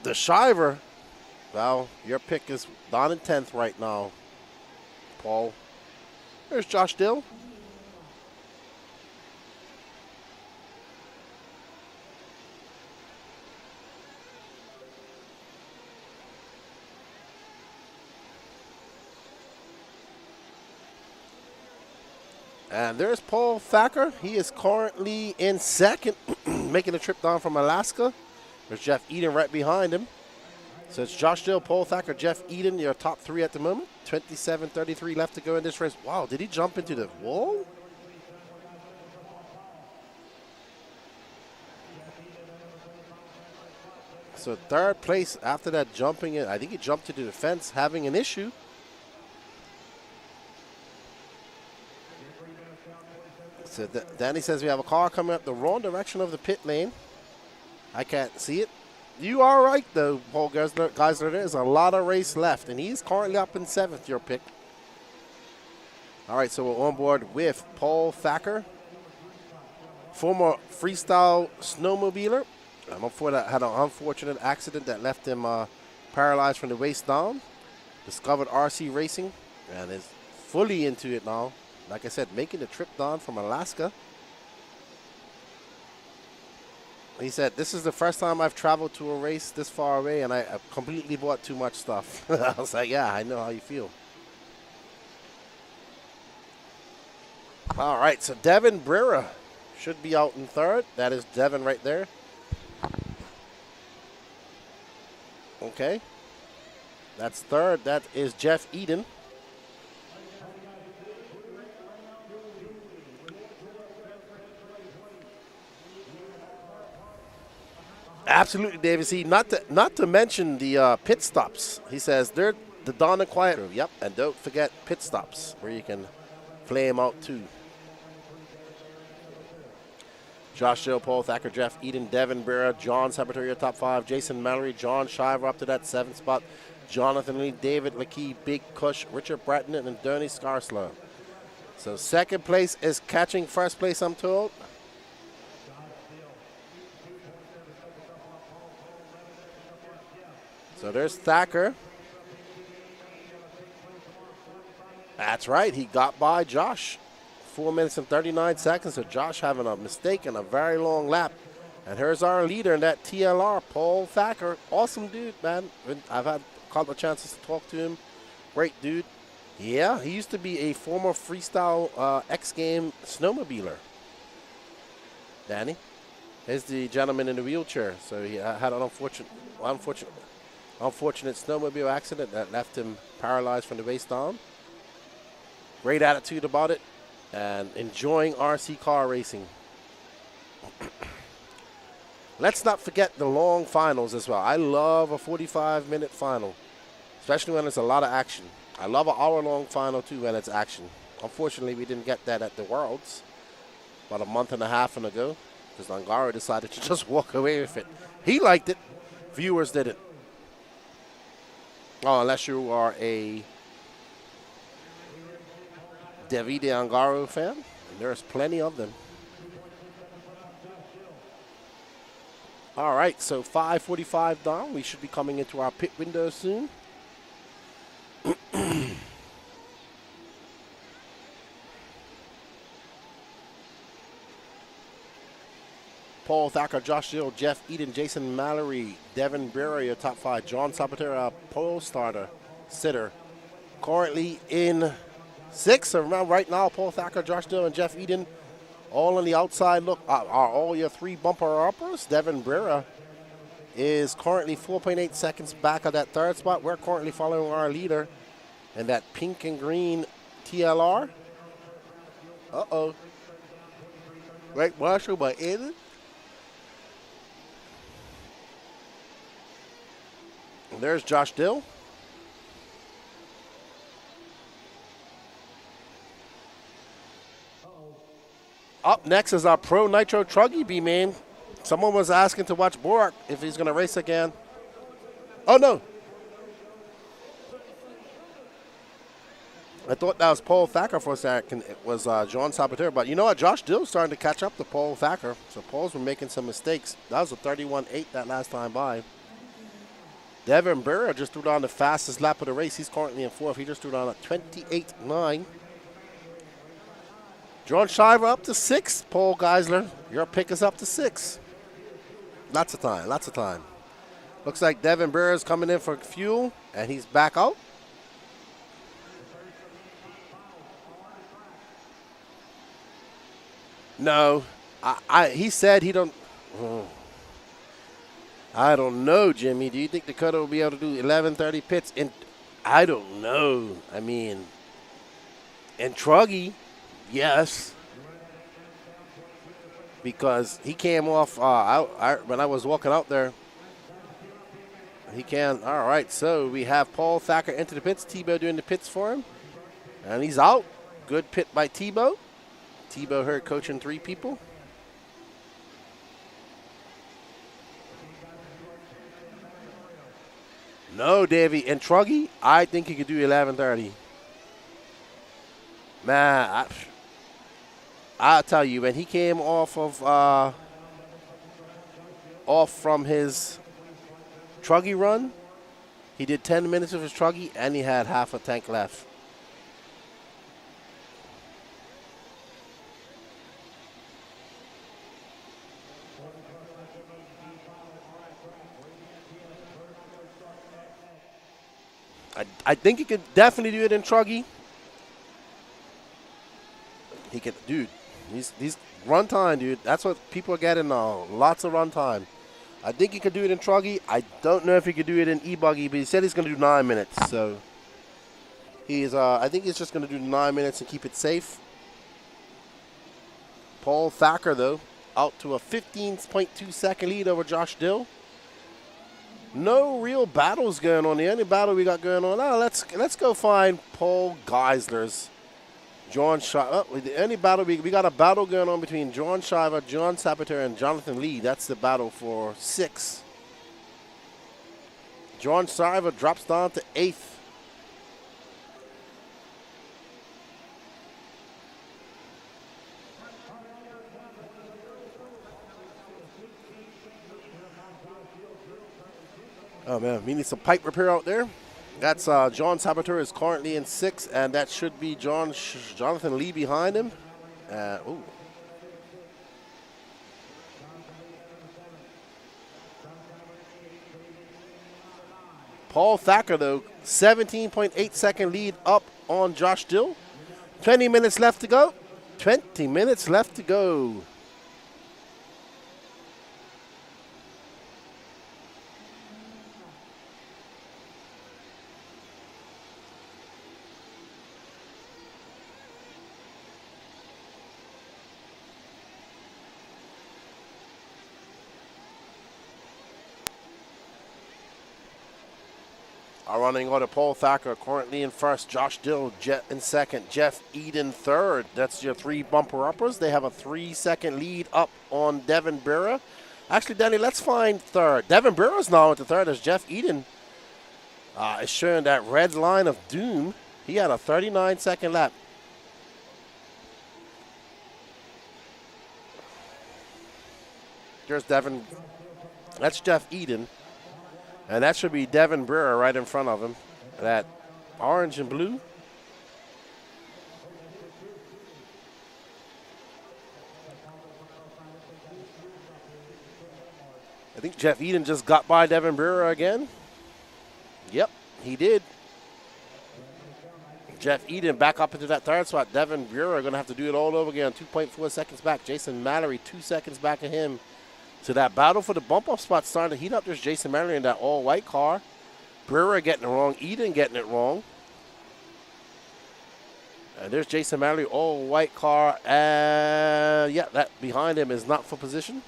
The Shiver, well, your pick is down in 10th right now, Paul. There's Josh Dill. And there's Paul Thacker. He is currently in 2nd, making a trip down from Alaska. There's Jeff Eden right behind him. So it's Josh Dill, Paul Thacker, Jeff Eden, your top three at the moment. 27:33 left to go in this race. Wow, did he jump into the wall? So third place after that jumping in. I think he jumped into the fence having an issue. So Danny says we have a car coming up the wrong direction of the pit lane. I can't see it. You are right, though, Paul Geisler. There's a lot of race left, and he's currently up in 7th, your pick. All right, so we're on board with Paul Thacker, former freestyle snowmobiler. Had an unfortunate accident that left him paralyzed from the waist down. Discovered RC racing and is fully into it now. Like I said, making the trip down from Alaska. He said, this is the first time I've traveled to a race this far away, and I completely bought too much stuff. I was like, yeah, I know how you feel. All right, so Devin Brera should be out in 3rd. That is Devin right there. Okay. That's 3rd. That is Jeff Eden. Absolutely, David. See, not to mention the pit stops. He says they're the Dawn and Quiet room. Yep, and don't forget pit stops where you can flame out too. Josh Dill, Paul Thacker, Jeff Eden, Devin Brera, John Sabater, top 5. Jason Mallory, John Shiver up to that 7th spot. Jonathan Lee, David Leakey, Big Cush, Richard Bratton, and Donny Scarslow. So 2nd place is catching 1st place, I'm told. So there's Thacker. That's right, he got by Josh. 4 minutes and 39 seconds. So Josh having a mistake and a very long lap. And here's our leader in that TLR, Paul Thacker. Awesome dude, man. I've had a couple of chances to talk to him. Great dude. Yeah, he used to be a former freestyle X Game snowmobiler. Danny. Here's the gentleman in the wheelchair. So he had an unfortunate snowmobile accident that left him paralyzed from the waist down. Great attitude about it and enjoying RC car racing. Let's not forget the long finals as well. I love a 45-minute final, especially when there's a lot of action. I love an hour-long final too when it's action. Unfortunately, we didn't get that at the Worlds about a month and a half ago because Angaro decided to just walk away with it. He liked it. Viewers didn't. Oh, unless you are a Davide Angaro fan, and there's plenty of them. All right, so 5:45 down. We should be coming into our pit window soon. Paul Thacker, Josh Dill, Jeff Eden, Jason Mallory, Devin Brera, your top 5. John Sabatera, pole starter, sitter. Currently in 6th. So remember right now, Paul Thacker, Josh Dill, and Jeff Eden all on the outside look are all your 3 bumper uppers. Devin Brera is currently 4.8 seconds back of that 3rd spot. We're currently following our leader in that pink and green TLR. Uh-oh. Right, Marshall by Eden. And there's Josh Dill. Up next is our Pro Nitro Truggy B-Main. Someone was asking to watch Borak if he's going to race again. Oh, no. I thought that was Paul Thacker for a second. It was John Sabater. But you know what? Josh Dill's starting to catch up to Paul Thacker. So Paul's been making some mistakes. That was a 31.8 that last time by. Devin Brera just threw down the fastest lap of the race. He's currently in 4th. He just threw down a 28.9. John Shiver up to 6th. Paul Geisler, your pick is up to 6. Lots of time, lots of time. Looks like Devin Brera is coming in for fuel, and he's back out. No, he said he don't. I don't know, Jimmy. Do you think Dakota will be able to do 11:30 pits? I don't know. I mean, in truggy, yes. Because he came off when I was walking out there. He can. All right, so we have Paul Thacker into the pits. Tebow doing the pits for him. And he's out. Good pit by Tebow. Tebow here coaching 3 people. No, Davey. In truggy, I think he could do 11:30. Man, I'll tell you, when he came off from his truggy run, he did 10 minutes of his truggy, and he had half a tank left. I think he could definitely do it in truggy. He could, dude. He's run time, dude. That's what people are getting now. Lots of run time. I think he could do it in truggy. I don't know if he could do it in e-buggy, but he said he's going to do 9 minutes. So he's, I think he's just going to do 9 minutes and keep it safe. Paul Thacker, though, out to a 15.2 second lead over Josh Dill. No real battles going on. The only battle we got going on now, let's go find Paul Geisler's. John Shiver. The only battle we got a battle going on between John Shiver, John Sabater, and Jonathan Lee. That's the battle for 6. John Shiver drops down to 8th. Oh man, we need some pipe repair out there. That's John Sabater is currently in 6th, and that should be Jonathan Lee behind him. Ooh. Paul Thacker, though, 17.8 second lead up on Josh Dill. 20 minutes left to go. 20 minutes left to go. Our running order: Paul Thacker currently in 1st, Josh Dill in 2nd, Jeff Eden 3rd. That's your 3 bumper uppers. They have a 3-second lead up on Devin Burra. Actually, Danny, let's find 3rd. Devin Burra's now at the 3rd as Jeff Eden is showing that red line of doom. He had a 39-second lap. There's Devin. That's Jeff Eden. And that should be Devin Burra right in front of him. That orange and blue. I think Jeff Eden just got by Devin Burra again. Yep, he did. Jeff Eden back up into that 3rd spot. Devin Burra going to have to do it all over again. 2.4 seconds back. Jason Mallory 2 seconds back of him. So that battle for the bump-up spot starting to heat up. There's Jason Mallory in that all-white car. Burra getting it wrong. Eden getting it wrong. And there's Jason Mallory, all-white car. Yeah, that behind him is not for position.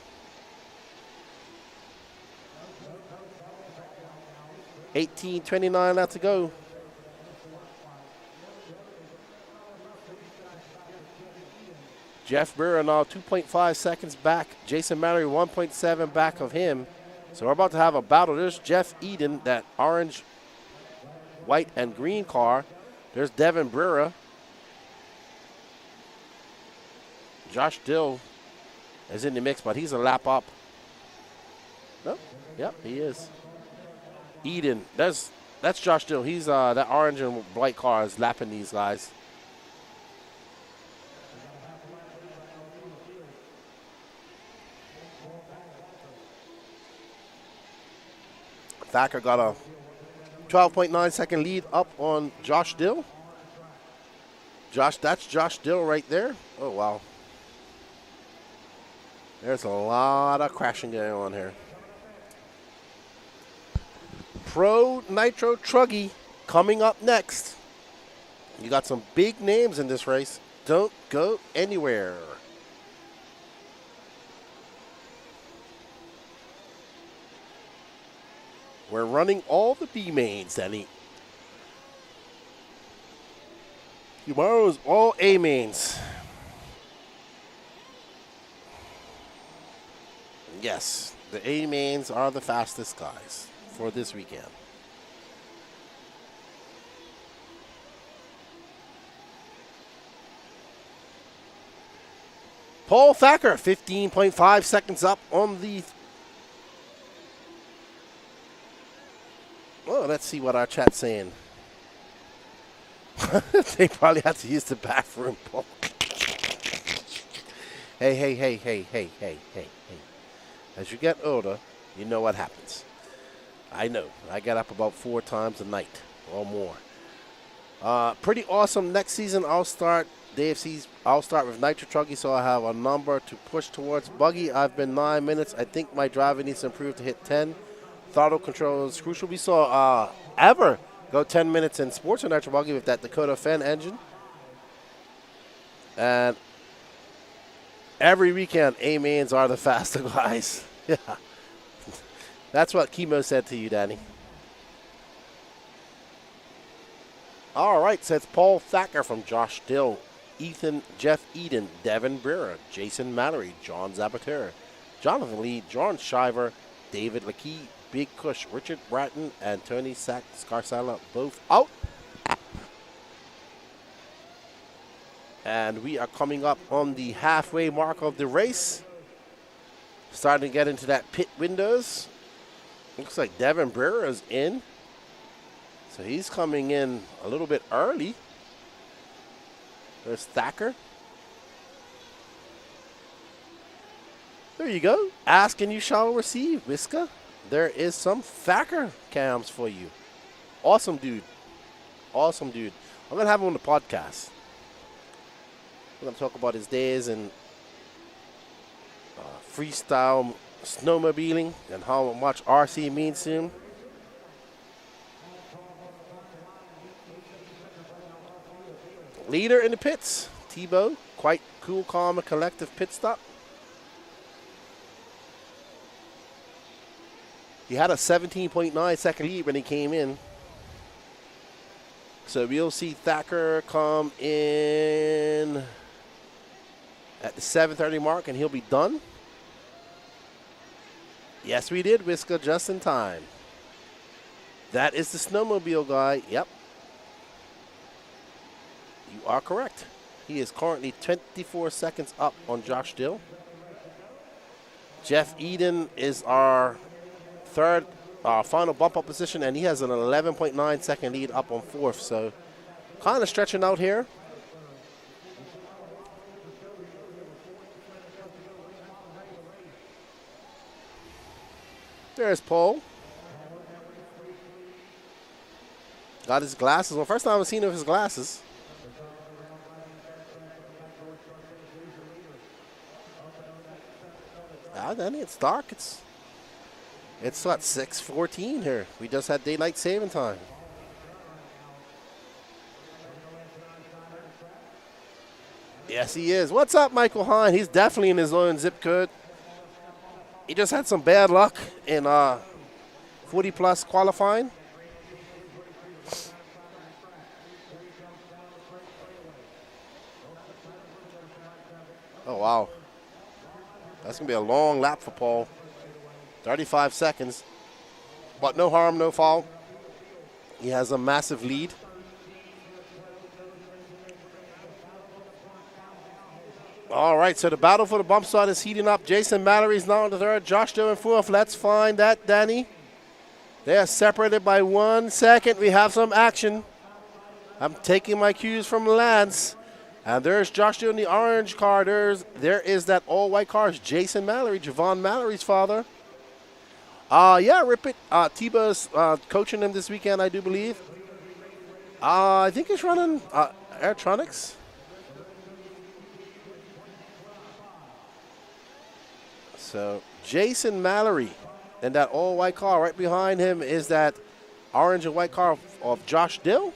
$18.29 left to go. Jeff Burra now 2.5 seconds back. Jason Mallory 1.7 back of him. So we're about to have a battle. There's Jeff Eden, that orange, white, and green car. There's Devin Burra. Josh Dill is in the mix, but he's a lap up. Oh, yep, he is. Eden, that's Josh Dill. He's that orange and white car is lapping these guys. Thacker got a 12.9 second lead up on Josh Dill. That's Josh Dill right there. Oh, wow. There's a lot of crashing going on here. Pro Nitro Truggy coming up next. You got some big names in this race. Don't go anywhere. We're running all the B mains, Danny. Tomorrow's all A mains. Yes, the A mains are the fastest guys for this weekend. Paul Thacker, 15.5 seconds up on the... Oh, let's see what our chat's saying. They probably have to use the bathroom, Paul. Hey. As you get older, you know what happens. I know. I get up about 4 times a night or more. Pretty awesome. Next season, I'll start with Nitro Truggy, so I have a number to push towards. Buggy, I've been 9 minutes. I think my driver needs to improve to hit 10. Throttle control is crucial. We saw Ever go 10 minutes in Sportsman Nitro Buggy with that Dakota Fen engine. And every weekend, A-mains are the faster guys. Yeah. That's what Chemo said to you, Danny. All right, so it's Paul Thacker from Josh Dill, Jeff Eden, Devin Brewer, Jason Mallory, John Zabatera, Jonathan Lee, John Shiver, David Lakey, Big Kush, Richard Bratton, and Tony Scarsala both out. And we are coming up on the halfway mark of the race. Starting to get into that pit windows. Looks like Devin Brewer is in. So he's coming in a little bit early. There's Thacker. There you go. Ask and you shall receive, Whiska. There is some Thacker cams for you. Awesome dude. Awesome dude. I'm going to have him on the podcast. We're going to talk about his days in freestyle snowmobiling and how much RC means to him. Leader in the pits, Tebow. Quite cool, calm, and collective pit stop. He had a 17.9 second lead when he came in. So we'll see Thacker come in at the 7:30 mark and he'll be done. Yes, we did, Whisker, just in time. That is the snowmobile guy. Yep. You are correct. He is currently 24 seconds up on Josh Dill. Jeff Eden is our third, final bump up position, and he has an 11.9 second lead up on fourth. So kind of stretching out here. There's Paul. Got his glasses. Well, first time I've seen him with his glasses. Danny, it's dark. It's what, 6:14 here. We just had daylight saving time. Yes, he is. What's up, Michael Hine? He's definitely in his own zip code. He just had some bad luck in 40-plus qualifying. Oh, wow. That's going to be a long lap for Paul. 35 seconds. But no harm, no foul. He has a massive lead. All right, so the battle for the bump start is heating up. Jason Mallory's now in the third. Josh Dill in fourth. Let's find that, Danny. They are separated by 1 second. We have some action. I'm taking my cues from Lance. And there's Josh Dill in the orange car. There is that all-white car. It's Jason Mallory, Javon Mallory's father. Yeah, Rip It. Tiba's coaching him this weekend, I do believe. I think he's running Airtronics. So Jason Mallory in that all-white car. Right behind him is that orange and white car of Josh Dill.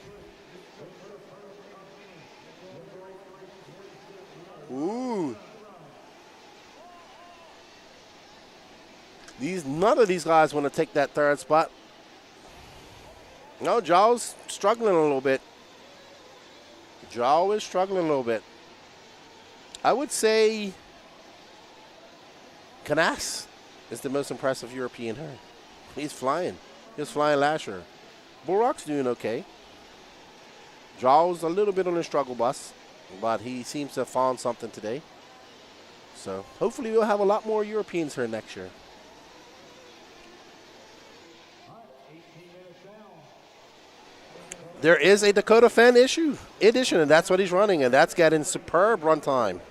Ooh. None of these guys want to take that third spot. No, Jaw's struggling a little bit. Jaw is struggling a little bit. I would say Canas is the most impressive European here. He's flying. He was flying last year. Bullrock's doing okay. Jaw's a little bit on the struggle bus, but he seems to have found something today. So hopefully we'll have a lot more Europeans here next year. There is a Dakota Fan edition, and that's what he's running, and that's getting superb run time.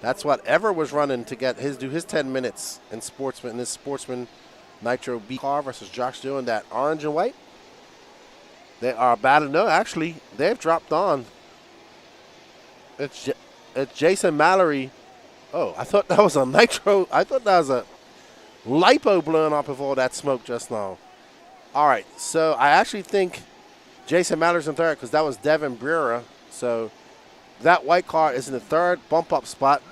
That's what Ever was running to get do his 10 minutes in Sportsman, in this Sportsman Nitro B car versus Josh doing that orange and white. They are battling. No, actually, they've dropped on. It's Jason Mallory. Oh, I thought that was a Nitro. I thought that was a lipo blowing up with all that smoke just now. All right, so I actually think Jason Mallory's in third because that was Devin Brewer. So that white car is in the third bump up spot.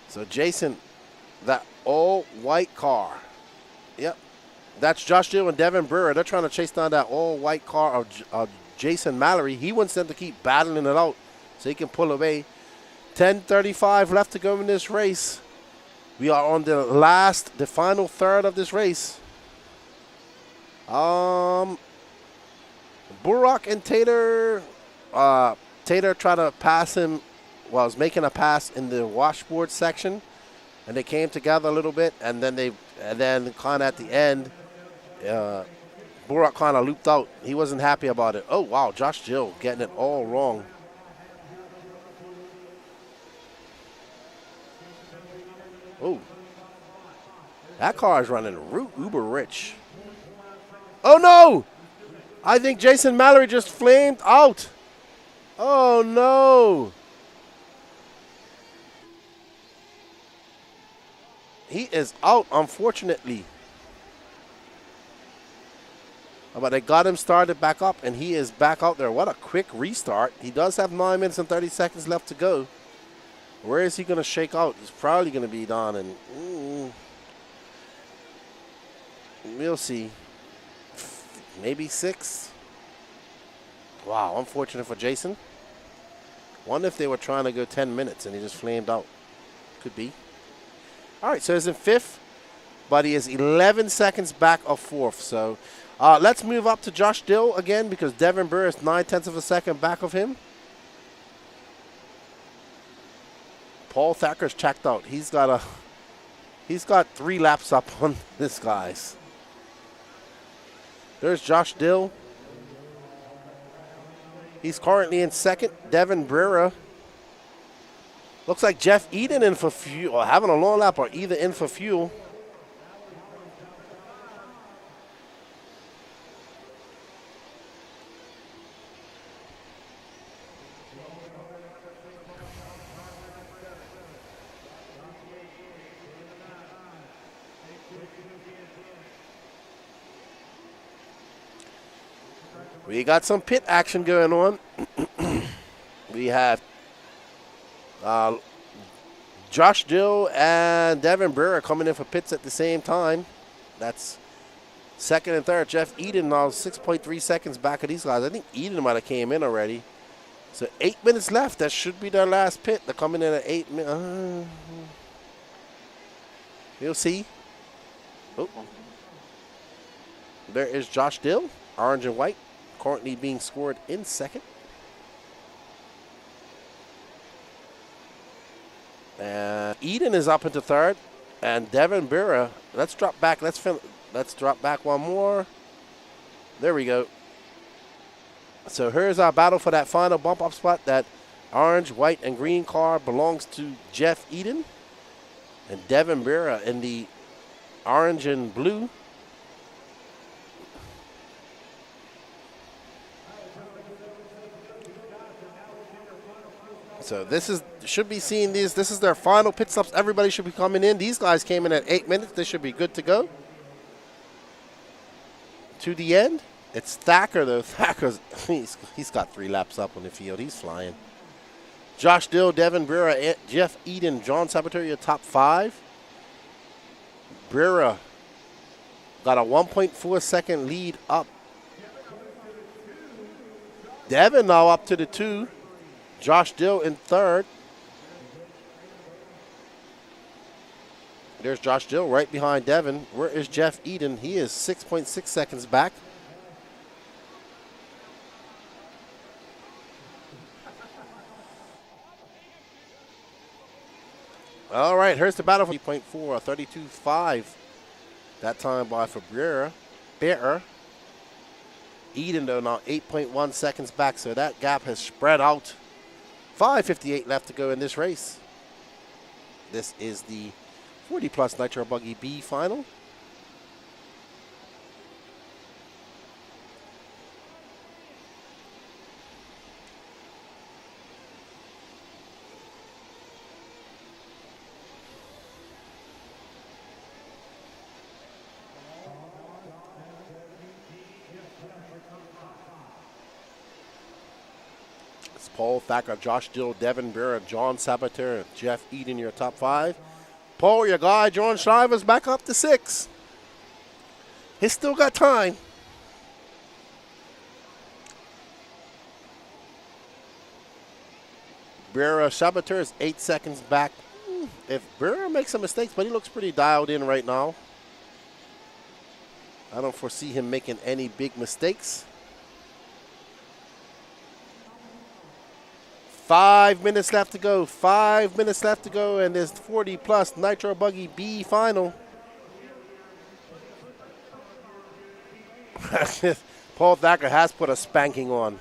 So Jason, that all white car. Yep. That's Josh Dill and Devin Brewer. They're trying to chase down that all white car of Jason Mallory. He wants them to keep battling it out so he can pull away. 10:35 left to go in this race. We are on the final third of this race. Burrock and Tater. Tater tried to pass him. Well, was making a pass in the washboard section, and they came together a little bit, and then kind of at the end, Burrock kind of looped out. He wasn't happy about it. Oh wow, Josh Dill getting it all wrong. Oh, that car is running uber rich. Oh no! I think Jason Mallory just flamed out. Oh no! He is out, unfortunately. But they got him started back up, and he is back out there. What a quick restart. He does have 9 minutes and 30 seconds left to go. Where is he going to shake out? He's probably going to be down, and we'll see. Maybe 6. Wow, unfortunate for Jason. Wonder if they were trying to go 10 minutes, and he just flamed out. Could be. All right, so he's in 5th, but he is 11 seconds back of 4th. So let's move up to Josh Dill again because Devin Burr is 9/10 of a second back of him. Paul Thacker's checked out. He's got 3 laps up on this guy's. There's Josh Dill. He's currently in 2nd. Devin Brewer. Looks like Jeff Eden in for fuel, or having a long lap, or either in for fuel. We got some pit action going on. We have Josh Dill and Devin Brewer coming in for pits at the same time. That's 2nd and 3rd. Jeff Eden now 6.3 seconds back of these guys. I think Eden might have came in already. So 8 minutes left. That should be their last pit. They're coming in at 8 minutes. We'll see. Oh. There is Josh Dill, orange and white, currently being scored in 2nd. Eden is up into 3rd, and Devin Brewer. Let's drop back. Let's drop back one more. There we go. So here's our battle for that final bump up spot. That orange, white, and green car belongs to Jeff Eden, and Devin Brewer in the orange and blue. So this is should be seeing these. This is their final pit stops. Everybody should be coming in. These guys came in at 8 minutes. They should be good to go. To the end. It's Thacker though. Thacker's he's got 3 laps up on the field. He's flying. Josh Dill, Devin Brewer, Jeff Eden, John Sabater, your top 5. Brewer got a 1.4 second lead up. Devin now up to the 2. Josh Dill in 3rd. There's Josh Dill right behind Devin. Where is Jeff Eden? He is 6.6 seconds back. All right, here's the battle for 3.4, 32.5. That time by for Bearer. Eden, though, now 8.1 seconds back, so that gap has spread out. 5:58 left to go in this race. This is the 40-plus Nitro Buggy B final. Paul Thacker, Josh Dill, Devin Brewer, John Sabater, Jeff Eden, your top 5. Paul, your guy, John Shriver's back up to 6. He's still got time. Brewer, Sabater is 8 seconds back. If Brewer makes some mistakes, but he looks pretty dialed in right now. I don't foresee him making any big mistakes. 5 minutes left to go. 5 minutes left to go, and this 40-plus Nitro Buggy B final. Paul Thacker has put a spanking on.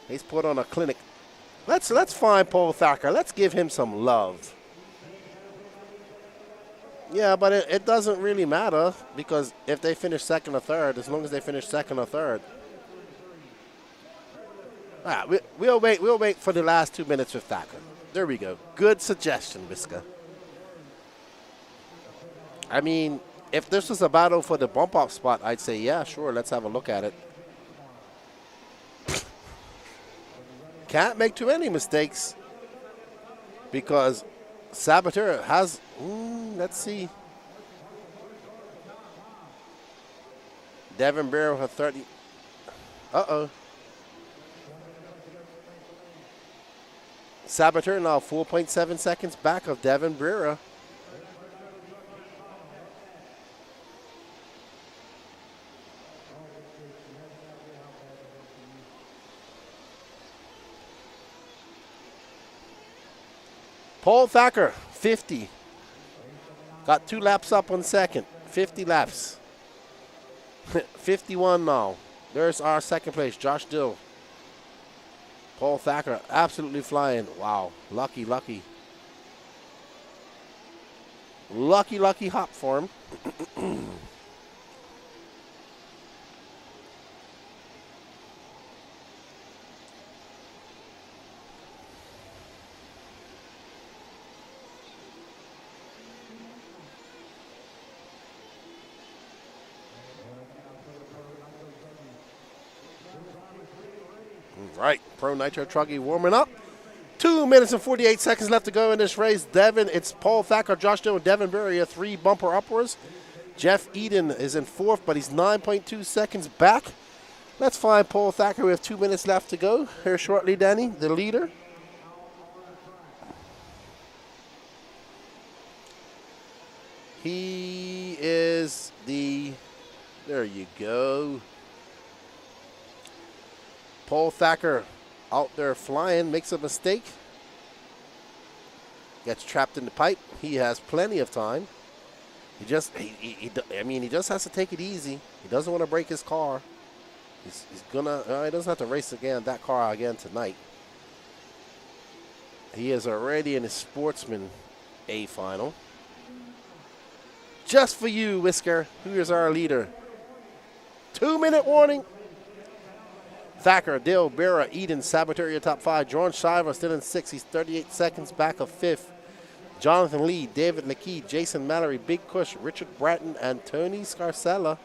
He's put on a clinic. Let's find Paul Thacker. Let's give him some love. Yeah, but it doesn't really matter because if they finish 2nd or 3rd, as long as they finish 2nd or 3rd. All right, we'll wait for the last 2 minutes with Thacker. There we go. Good suggestion, Visca. I mean, if this was a battle for the bump-off spot, I'd say, yeah, sure, let's have a look at it. Can't make too many mistakes because Sabater has, let's see. Devin Brewer with 30. Uh-oh. Sabater now 4.7 seconds back of Devin Brewer. Paul Thacker, 50. Got 2 laps up on 2nd. 50 laps. 51 now. There's our 2nd place, Josh Dill. Paul Thacker absolutely flying. Wow. Lucky. Lucky hop for him. Right, Pro Nitro Truggy warming up. 2 minutes and 48 seconds left to go in this race. It's Paul Thacker, Josh Dill, and Devin Brewer, 3 bumper upwards. Jeff Eden is in 4th, but he's 9.2 seconds back. Let's find Paul Thacker. We have 2 minutes left to go here shortly, Danny, the leader. He is there you go. Paul Thacker out there flying, makes a mistake. Gets trapped in the pipe. He has plenty of time. He just has to take it easy. He doesn't want to break his car. He doesn't have to race that car again tonight. He is already in his Sportsman A final. Just for you, Whisker, who is our leader. 2 minute warning. Thacker, Dill, Bera, Eden, Saboteur, your top 5. Jordan Shiver still in 6th. He's 38 seconds back of 5th. Jonathan Lee, David McKee, Jason Mallory, Big Kush, Richard Bratton, and Tony Scarcella.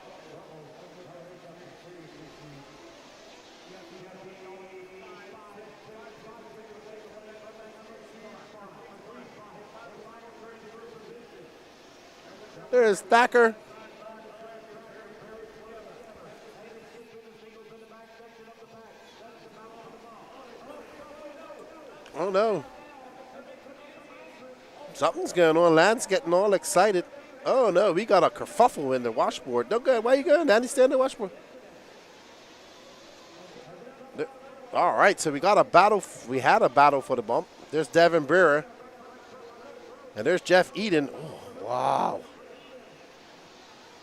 There's Thacker. Oh no. Something's going on. Lance getting all excited. Oh no, we got a kerfuffle in the washboard. Don't go. Where you going, Danny? Stay on the washboard. All right, so we got a battle. We had a battle for the bump. There's Devin Brewer. And there's Jeff Eden. Oh, wow.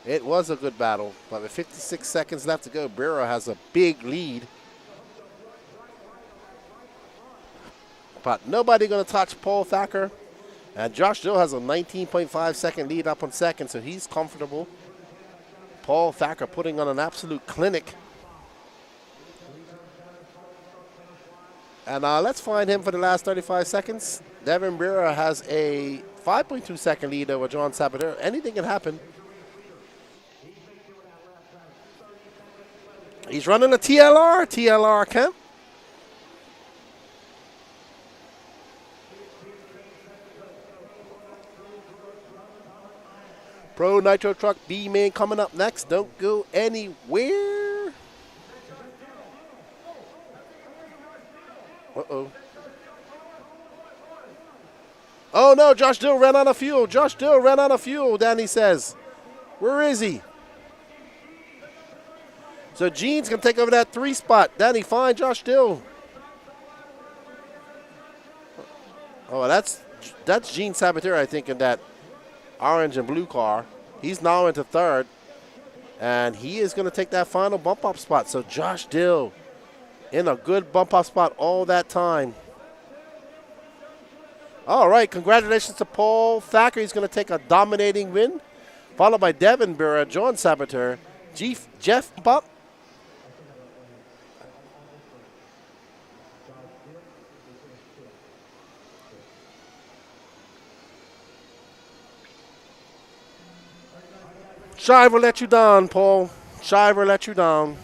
It was a good battle, but with 56 seconds left to go, Brewer has a big lead. But nobody going to touch Paul Thacker. And Josh Dill has a 19.5 second lead up on second, so he's comfortable. Paul Thacker putting on an absolute clinic. And let's find him for the last 35 seconds. Devin Brewer has a 5.2 second lead over John Saboteur. Anything can happen. He's running a TLR camp. Pro Nitro Truck B-Main coming up next. Don't go anywhere. Uh-oh. Oh, no, Josh Dill ran out of fuel. Josh Dill ran out of fuel, Danny says. Where is he? So Gene's going to take over that 3 spot. Danny, find Josh Dill. Oh, that's Gene Saboteur, I think, in that orange and blue car. He's now into 3rd. And he is going to take that final bump-up spot. So Josh Dill in a good bump-up spot all that time. All right, congratulations to Paul Thacker. He's going to take a dominating win, followed by Devin Burra, John Saboteur, Jeff Buck. Shiver let you down, Paul. Shiver let you down.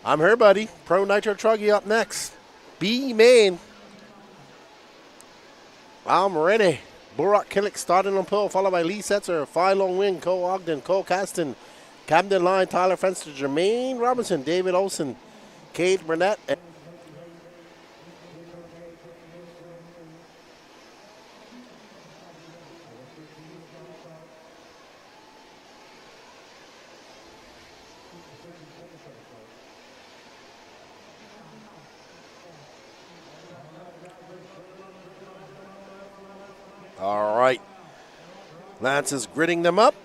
I'm here, buddy. Pro Nitro Truggy up next. B-Main. I'm ready. Burak Killick starting on pole, followed by Lee Setzer, Phi Long Wing, Cole Ogden, Cole Caston, Camden Line, Tyler Fenster, Jermaine Robinson, David Olson, Kate Burnett. All right. Lance is gridding them up.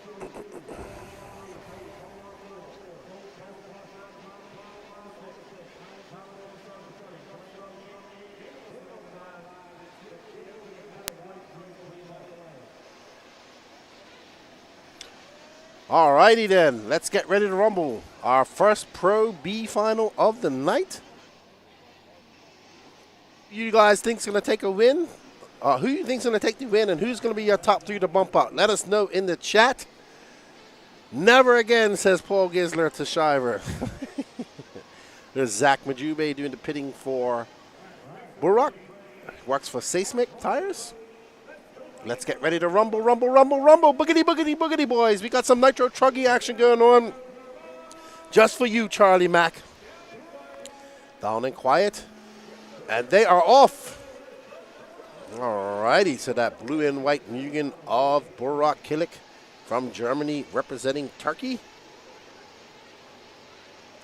All righty then. Let's get ready to rumble. Our first Pro B final of the night. You guys think's going to take a win? Who you think's going to take the win, and who's going to be your top 3 to bump out? Let us know in the chat. Never again, says Paul Gisler to Shiver. There's Zach Majube doing the pitting for Burrock. Works for Seismic Tires. Let's get ready to rumble, rumble, rumble, rumble. Boogity, boogity, boogity, boys. We got some Nitro Truggy action going on. Just for you, Charlie Mack. Down and quiet. And they are off. Alrighty, so that blue and white Mugen of Burrock Killick from Germany representing Turkey.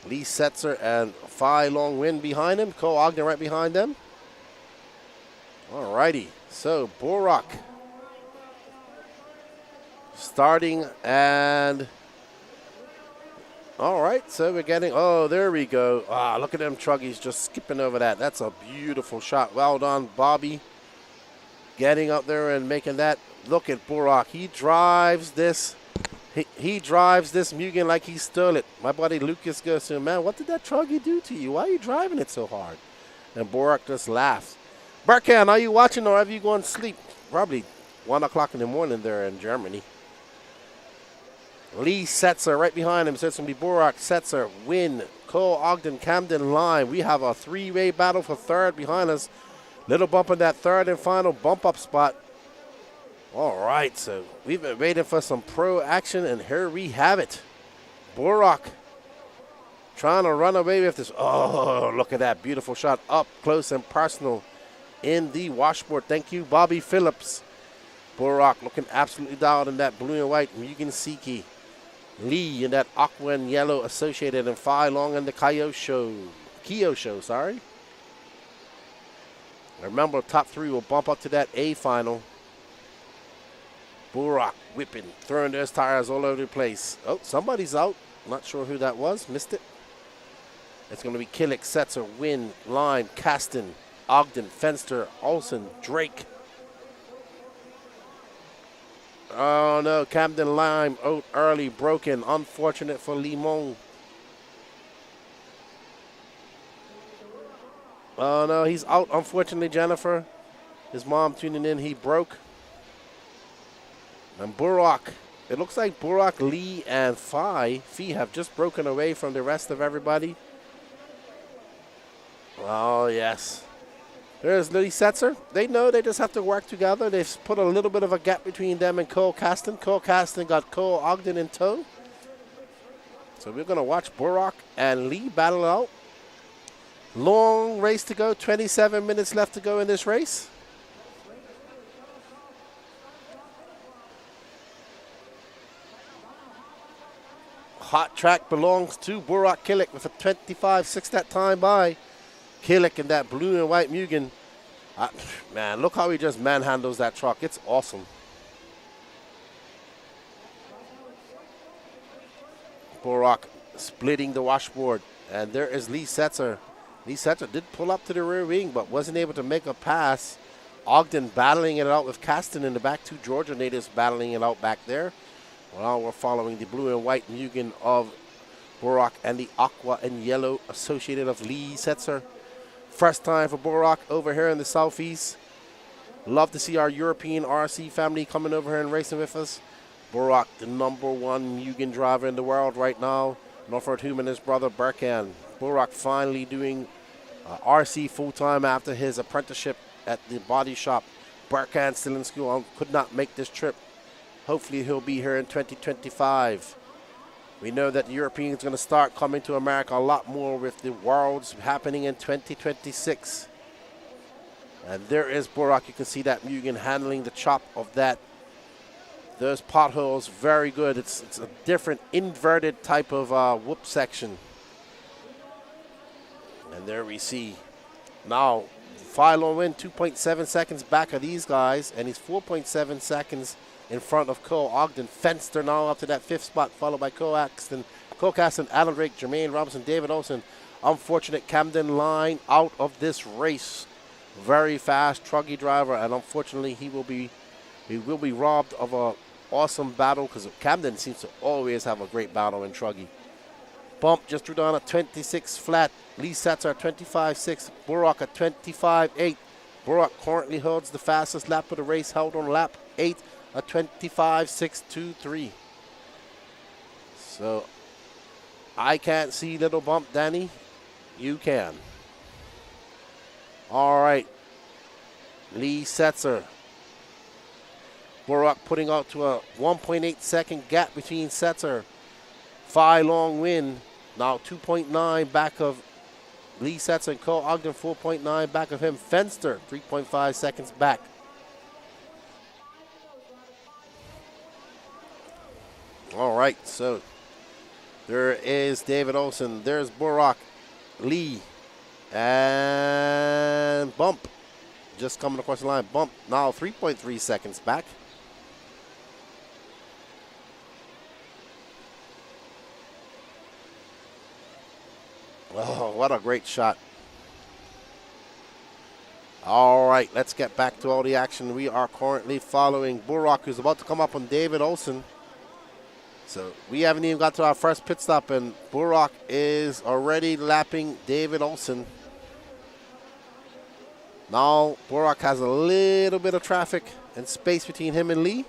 Lee Setzer and Phi Long Win behind him. Cole Ogden right behind them. Alrighty, so Burrock starting and all right, so we're getting, oh, there we go. Ah, look at them Truggies just skipping over that. That's a beautiful shot. Well done, Bobby. Getting up there and making that. Look at Burrock. He drives this. He drives this Mugen like he stole it. My buddy Lucas goes to him, man, what did that Truggy do to you? Why are you driving it so hard? And Burrock just laughs. Berkan, are you watching or have you gone to sleep? Probably 1 o'clock in the morning there in Germany. Lee Setzer right behind him. So it's going to be Burrock, Setzer, Win, Cole, Ogden, Camden, Lime. We have a 3-way battle for third behind us. Little bump in that third and final bump up spot. All right, so we've been waiting for some pro action, and here we have it. Burrock trying to run away with this. Oh, look at that beautiful shot up close and personal in the washboard. Thank you, Bobby Phillips. Burrock looking absolutely dialed in that blue and white Mugen Siki. Lee in that aqua and yellow associated, and Phi Long in the Kyosho, sorry. Remember, top 3 will bump up to that A final. Burrock whipping, throwing those tires all over the place. Oh, somebody's out. Not sure who that was. Missed it. It's going to be Killick, Setzer, Win, Lime, Kasten, Ogden, Fenster, Olsen, Drake. Oh, no. Camden Lime out early, broken. Unfortunate for Limon. Oh, no. He's out, unfortunately, Jennifer. His mom tuning in. He broke. And Burrock. It looks like Burrock, Lee, and Phi have just broken away from the rest of everybody. Oh, yes. There's Lee Setzer. They know they just have to work together. They've put a little bit of a gap between them and Cole Kasten. Cole Kasten got Cole Ogden in tow. So we're going to watch Burrock and Lee battle out. Long race to go. 27 minutes left to go in this race. Hot track belongs to Burrock Killick with a 25.6 that time by. Killick in that blue and white Mugen. Man, look how he just manhandles that truck. It's awesome. Burrock splitting the washboard. And there is Lee Setzer. Lee Setzer did pull up to the rear wing, but wasn't able to make a pass. Ogden battling it out with Kasten in the back. 2 Georgia natives battling it out back there. Well, we're following the blue and white Mugen of Burrock and the aqua and yellow associated of Lee Setzer. First time for Burrock over here in the southeast. Love to see our European RC family coming over here and racing with us. Burrock, the #1 Mugen driver in the world right now. Norford Hume and his brother Berkan. Burrock finally doing RC full-time after his apprenticeship at the body shop. Berkan still in school, could not make this trip. Hopefully he'll be here in 2025. We know that the Europeans are going to start coming to America a lot more with the Worlds happening in 2026. And there is Burrock. You can see that Mugen handling the chop of that. Those potholes, very good. It's a different inverted type of whoop section. And there we see now Philo Win 2.7 seconds back of these guys, and he's 4.7 seconds in front of Cole Ogden. Fenster now up to that 5th spot, followed by Cole Kasten, Alan Drake, Jermaine Robinson, David Olsen. Unfortunate Camden Line out of this race. Very fast Truggy driver, and unfortunately he will be robbed of a awesome battle, because Camden seems to always have a great battle in Truggy. Bump just drew down at 26 flat. Lee Setzer at 25.6. Burrock at 25.8. Burak currently holds the fastest lap of the race, held on lap 8, a 25.623. So I can't see little bump, Danny. You can. All right. Lee Setzer. Burak putting out to a 1.8 second gap between Setzer. Phi Long Win now 2.9 back of Lee Setzer, and Cole Ogden 4.9 back of him. Fenster 3.5 seconds back. All right, so there is David Olson. There's Burak, Lee, and Bump just coming across the line. Bump now 3.3 seconds back. Oh, what a great shot. All right, let's get back to all the action. We are currently following Burak, who's about to come up on David Olson. So we haven't even got to our first pit stop, and Burak is already lapping David Olson. Now Burak has a little bit of traffic and space between him and Lee.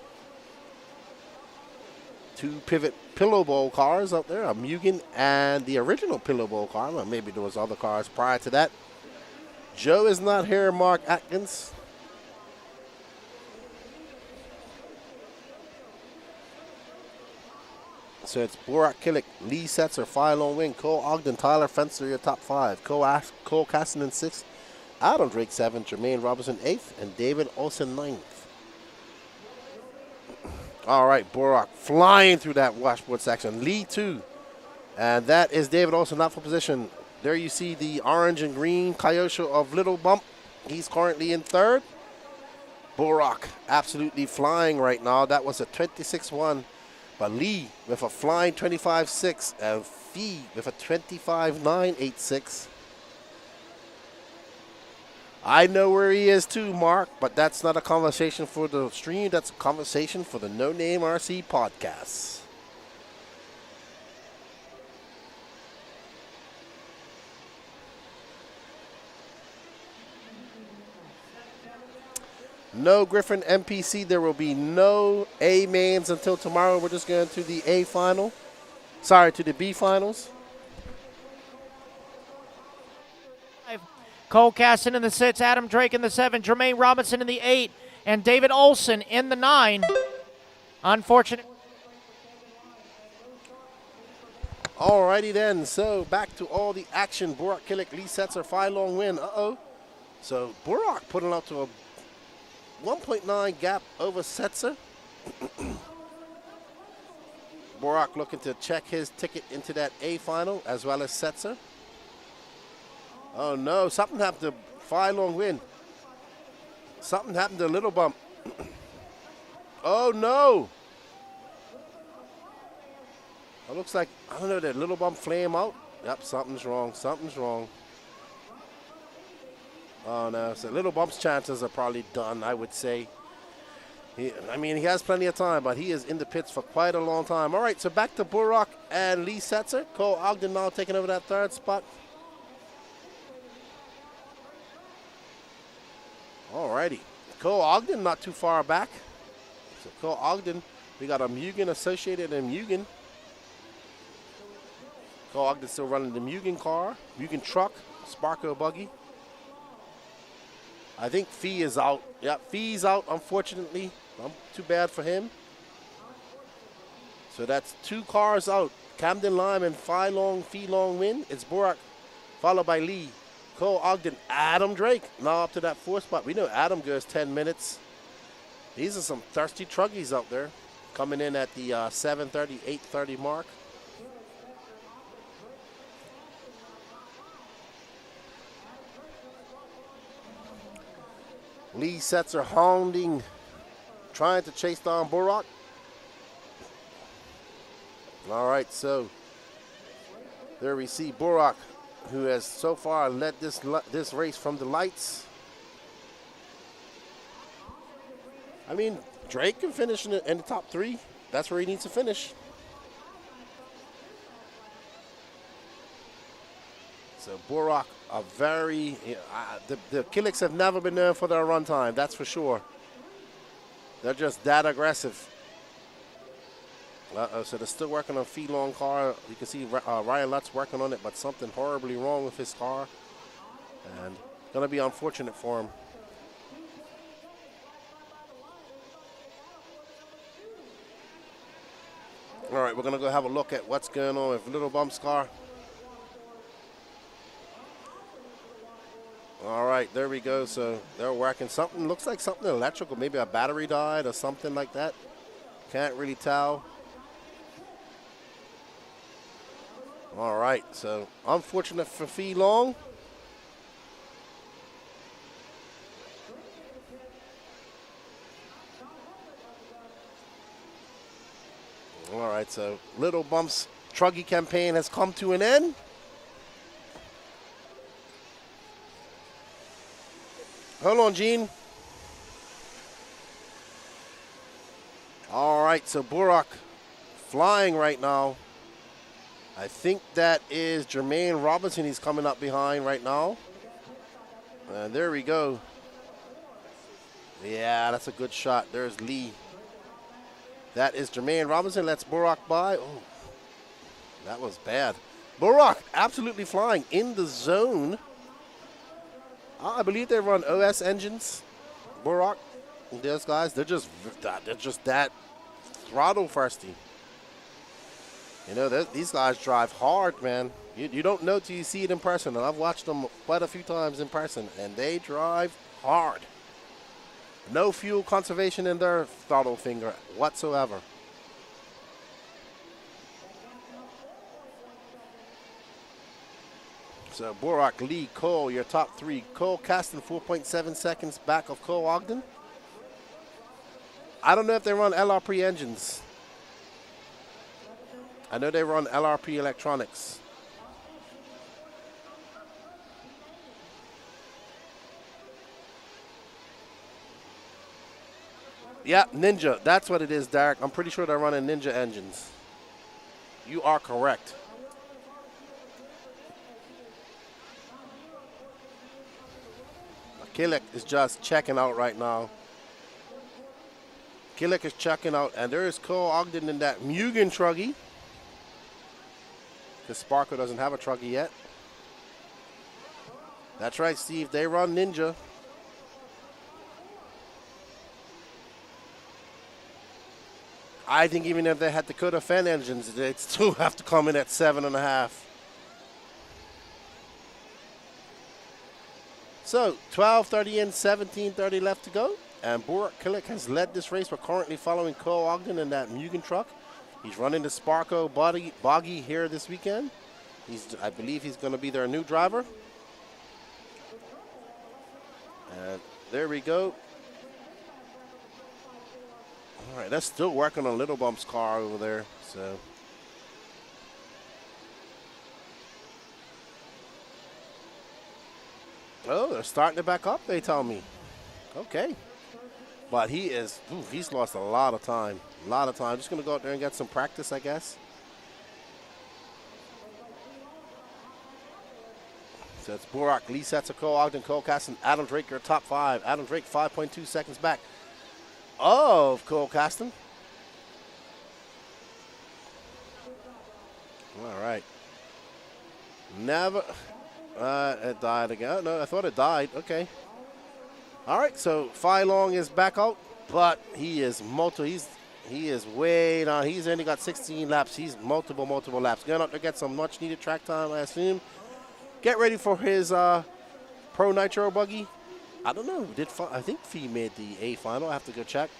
Two pivot pillow bowl cars up there, a Mugen and the original pillow bowl car. Well, maybe there was other cars prior to that. Joe is not here, Mark Atkins. So it's Burak Killick, Lee Setzer, Phi Long Win, Cole Ogden, Tyler Fenster, your top 5. Cole Cassinan 6th, Adam Drake 7th, Jermaine Robinson 8th, and David Olson 9th. All right, Burak flying through that washboard section. Lee 2. And that is David Olson out for position. There you see the orange and green Kyosho of Little Bump. He's currently in 3rd. Burak absolutely flying right now. That was a 26-1. But Lee with a flying 25-6 and Fee with a 25-986. I know where he is too, Mark, but that's not a conversation for the stream. That's a conversation for the No Name RC podcast. No Griffin MPC. There will be no A mains until tomorrow. We're just going to the A final. Sorry, to the B finals. Cole Casson in the 6, Adam Drake in the 7, Jermaine Robinson in the 8, and David Olson in the 9. Unfortunate. Alrighty then, so back to all the action. Burak Killick, Lee Setzer, Phi Long Win. So Burak putting out to a 1.9 gap over Setzer. Burak looking to check his ticket into that A final as well as Setzer. Oh no, something happened to Phi Long Win. Something happened to Little Bump. Oh no! It looks like, I don't know, did Little Bump flame out? Yep, something's wrong, something's wrong. Oh no, so Little Bump's chances are probably done, I would say. He has plenty of time, but he is in the pits for quite a long time. All right, so back to Burak and Lee Setzer. Cole Ogden now taking over that 3rd spot. Alrighty, Cole Ogden not too far back. So Cole Ogden, we got a Mugen associated in Mugen. Cole Ogden still running the Mugen car, Mugen truck, Sparko buggy. I think Fee is out. Yeah, Fee's out, unfortunately. Too bad for him. So that's 2 cars out. Camden Lime and Fee Long Win. It's Burak, followed by Lee. Cole Ogden, Adam Drake, now up to that 4th spot. We know Adam goes 10 minutes. These are some thirsty truggies out there, coming in at the 7:30, 8:30 mark. Lee Setzer hounding, trying to chase down Burak. All right, so there we see Burak, who has so far led this race from the lights. I mean, Drake can finish in the top 3. That's where he needs to finish. So Borak are very, the Killicks have never been known for their run time, that's for sure. They're just that aggressive. So they're still working on Fee-Long car. You can see Ryan Lutz working on it, but something horribly wrong with his car. And gonna be unfortunate for him. All right, we're gonna go have a look at what's going on with Little Bump's car. All right, there we go. So they're working something, looks like something electrical, maybe a battery died or something like that. Can't really tell. All right, so unfortunate for Fee-Long. All right, so Little Bump's truggy campaign has come to an end. Hold on, Gene. All right, so Borak flying right now. I think that is Jermaine Robinson. He's coming up behind right now. And there we go. Yeah, that's a good shot. There's Lee. That is Jermaine Robinson. Let's Borak by. Oh, that was bad. Borak absolutely flying in the zone. I believe they run OS engines. Borak, those guys, they're just that throttle thirsty. You know, these guys drive hard, man. You don't know till you see it in person, and I've watched them quite a few times in person, and they drive hard. No fuel conservation in their throttle finger whatsoever. So Borak, Lee, Cole, your top three. Cole Caston, 4.7 seconds back of Cole Ogden. I don't know if they run LRP engines. I know they run LRP electronics. Yeah, Ninja. That's what it is, Derek. I'm pretty sure they're running Ninja engines. You are correct. Killick is just checking out right now. Killick is checking out, and there is Cole Ogden in that Mugen truggy. Because Sparko doesn't have a truggy yet. That's right, Steve. They run Ninja. I think even if they had the Dakota Fan engines, they'd still have to come in at 7.5. So 12:30 in, 17:30 left to go. And Borak Killick has led this race. We're currently following Cole Ogden in that Mugen truck. He's running the Sparko buggy here this weekend. I believe he's going to be their new driver. And there we go. All right, that's still working on Little Bump's car over there. So. Oh, they're starting to back up, they tell me. Okay. But he's lost a lot of time. A lot of time. Just going to go out there and get some practice, I guess. So it's Borak, Lee Setzer, Cole Ogden, Cole Caston, Adam Drake, your top five. Adam Drake, 5.2 seconds back of Cole Caston. All right. Never. It died again. Oh, no, I thought it died. Okay. All right, so Fei-Long is back out, but he is way down. He's only got 16 laps. He's multiple laps. Going out to get some much-needed track time, I assume. Get ready for his Pro Nitro buggy. I don't know. I think Fee made the A final. I have to go check.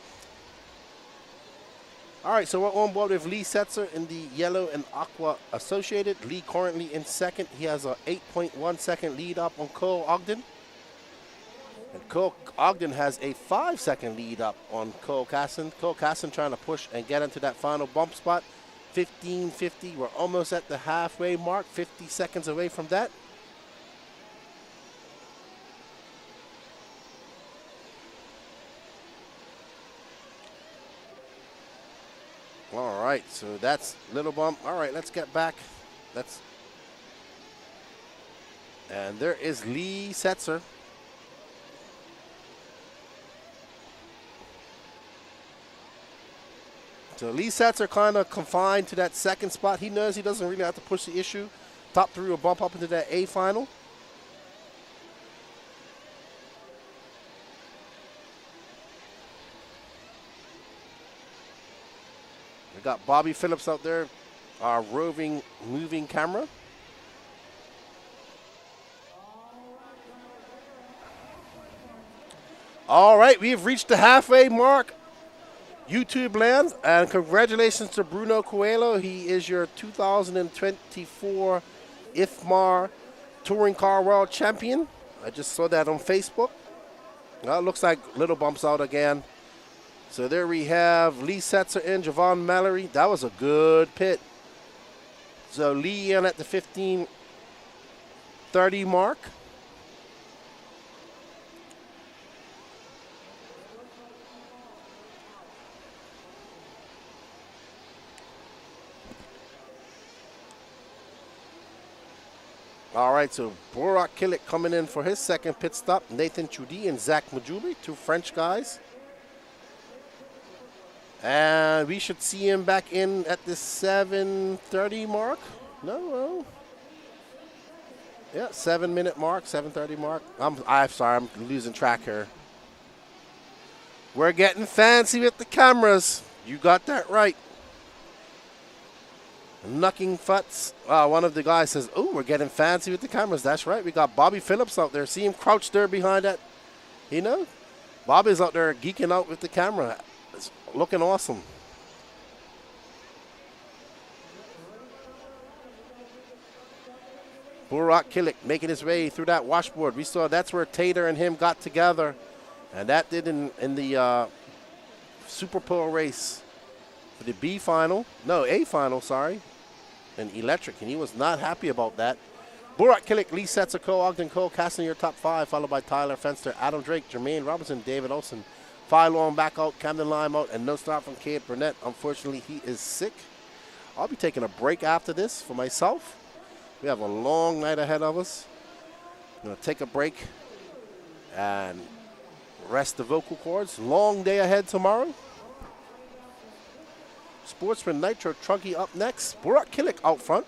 All right, so we're on board with Lee Setzer in the yellow and aqua associated. Lee currently in second. He has a 8.1 second lead up on Cole Ogden. And Cole Ogden has a 5-second lead up on Cole Caston. Cole Caston trying to push and get into that final bump spot. 15:50. We're almost at the halfway mark. 50 seconds away from that. All right, so that's Little Bump. All right, let's get back. And there is Lee Setzer. So Lee Setzer kind of confined to that second spot. He knows he doesn't really have to push the issue. Top 3 will bump up into that A final. We got Bobby Phillips out there, our roving, moving camera. All right, we have reached the halfway mark. YouTube lands, and congratulations to Bruno Coelho. He is your 2024 IFMAR Touring Car World Champion. I just saw that on Facebook. Well, it looks like little bumps out again. So there we have Lee Setzer in, Javon Mallory. That was a good pit. So Lee in at the 15:30 mark. All right, so Burak Killick coming in for his second pit stop. Nathan Choudi and Zach Majubi, 2 French guys. And we should see him back in at the 7:30 mark. No. Yeah, 7-minute mark, 7:30 mark. I'm sorry, I'm losing track here. We're getting fancy with the cameras. You got that right. Knucking Futz. One of the guys says, oh, we're getting fancy with the cameras. That's right. We got Bobby Phillips out there. See him crouched there behind that. You know, Bobby's out there geeking out with the camera. It's looking awesome. Burak Killick making his way through that washboard. We saw that's where Tater and him got together. And that did in the Super Pro race for the A final, sorry. And electric, and he was not happy about that. Burak Killick, Lee Setzer, Ogden Cole, casting your top 5, followed by Tyler Fenster, Adam Drake, Jermaine Robinson, David Olson, Phi Long back out, Camden Lime out, and no start from Cade Burnett. Unfortunately, he is sick. I'll be taking a break after this for myself. We have a long night ahead of us. I'm going to take a break and rest the vocal cords. Long day ahead tomorrow. Sportsman, Nitro, Truggy up next. Burak Killick out front.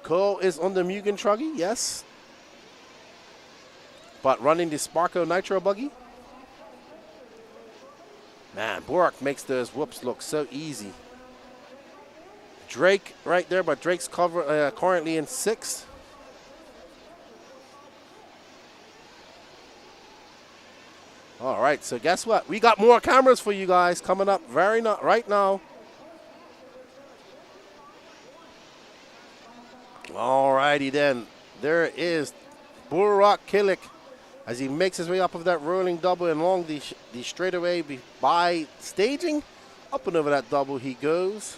Cole is on the Mugen Truggy, yes. But running the Sparko Nitro buggy. Man, Burak makes those whoops look so easy. Drake right there, but Drake's currently in 6th. All right, so guess what? We got more cameras for you guys coming up right now. All righty then. There is Burak Killick as he makes his way up of that rolling double and along the straightaway by staging. Up and over that double he goes.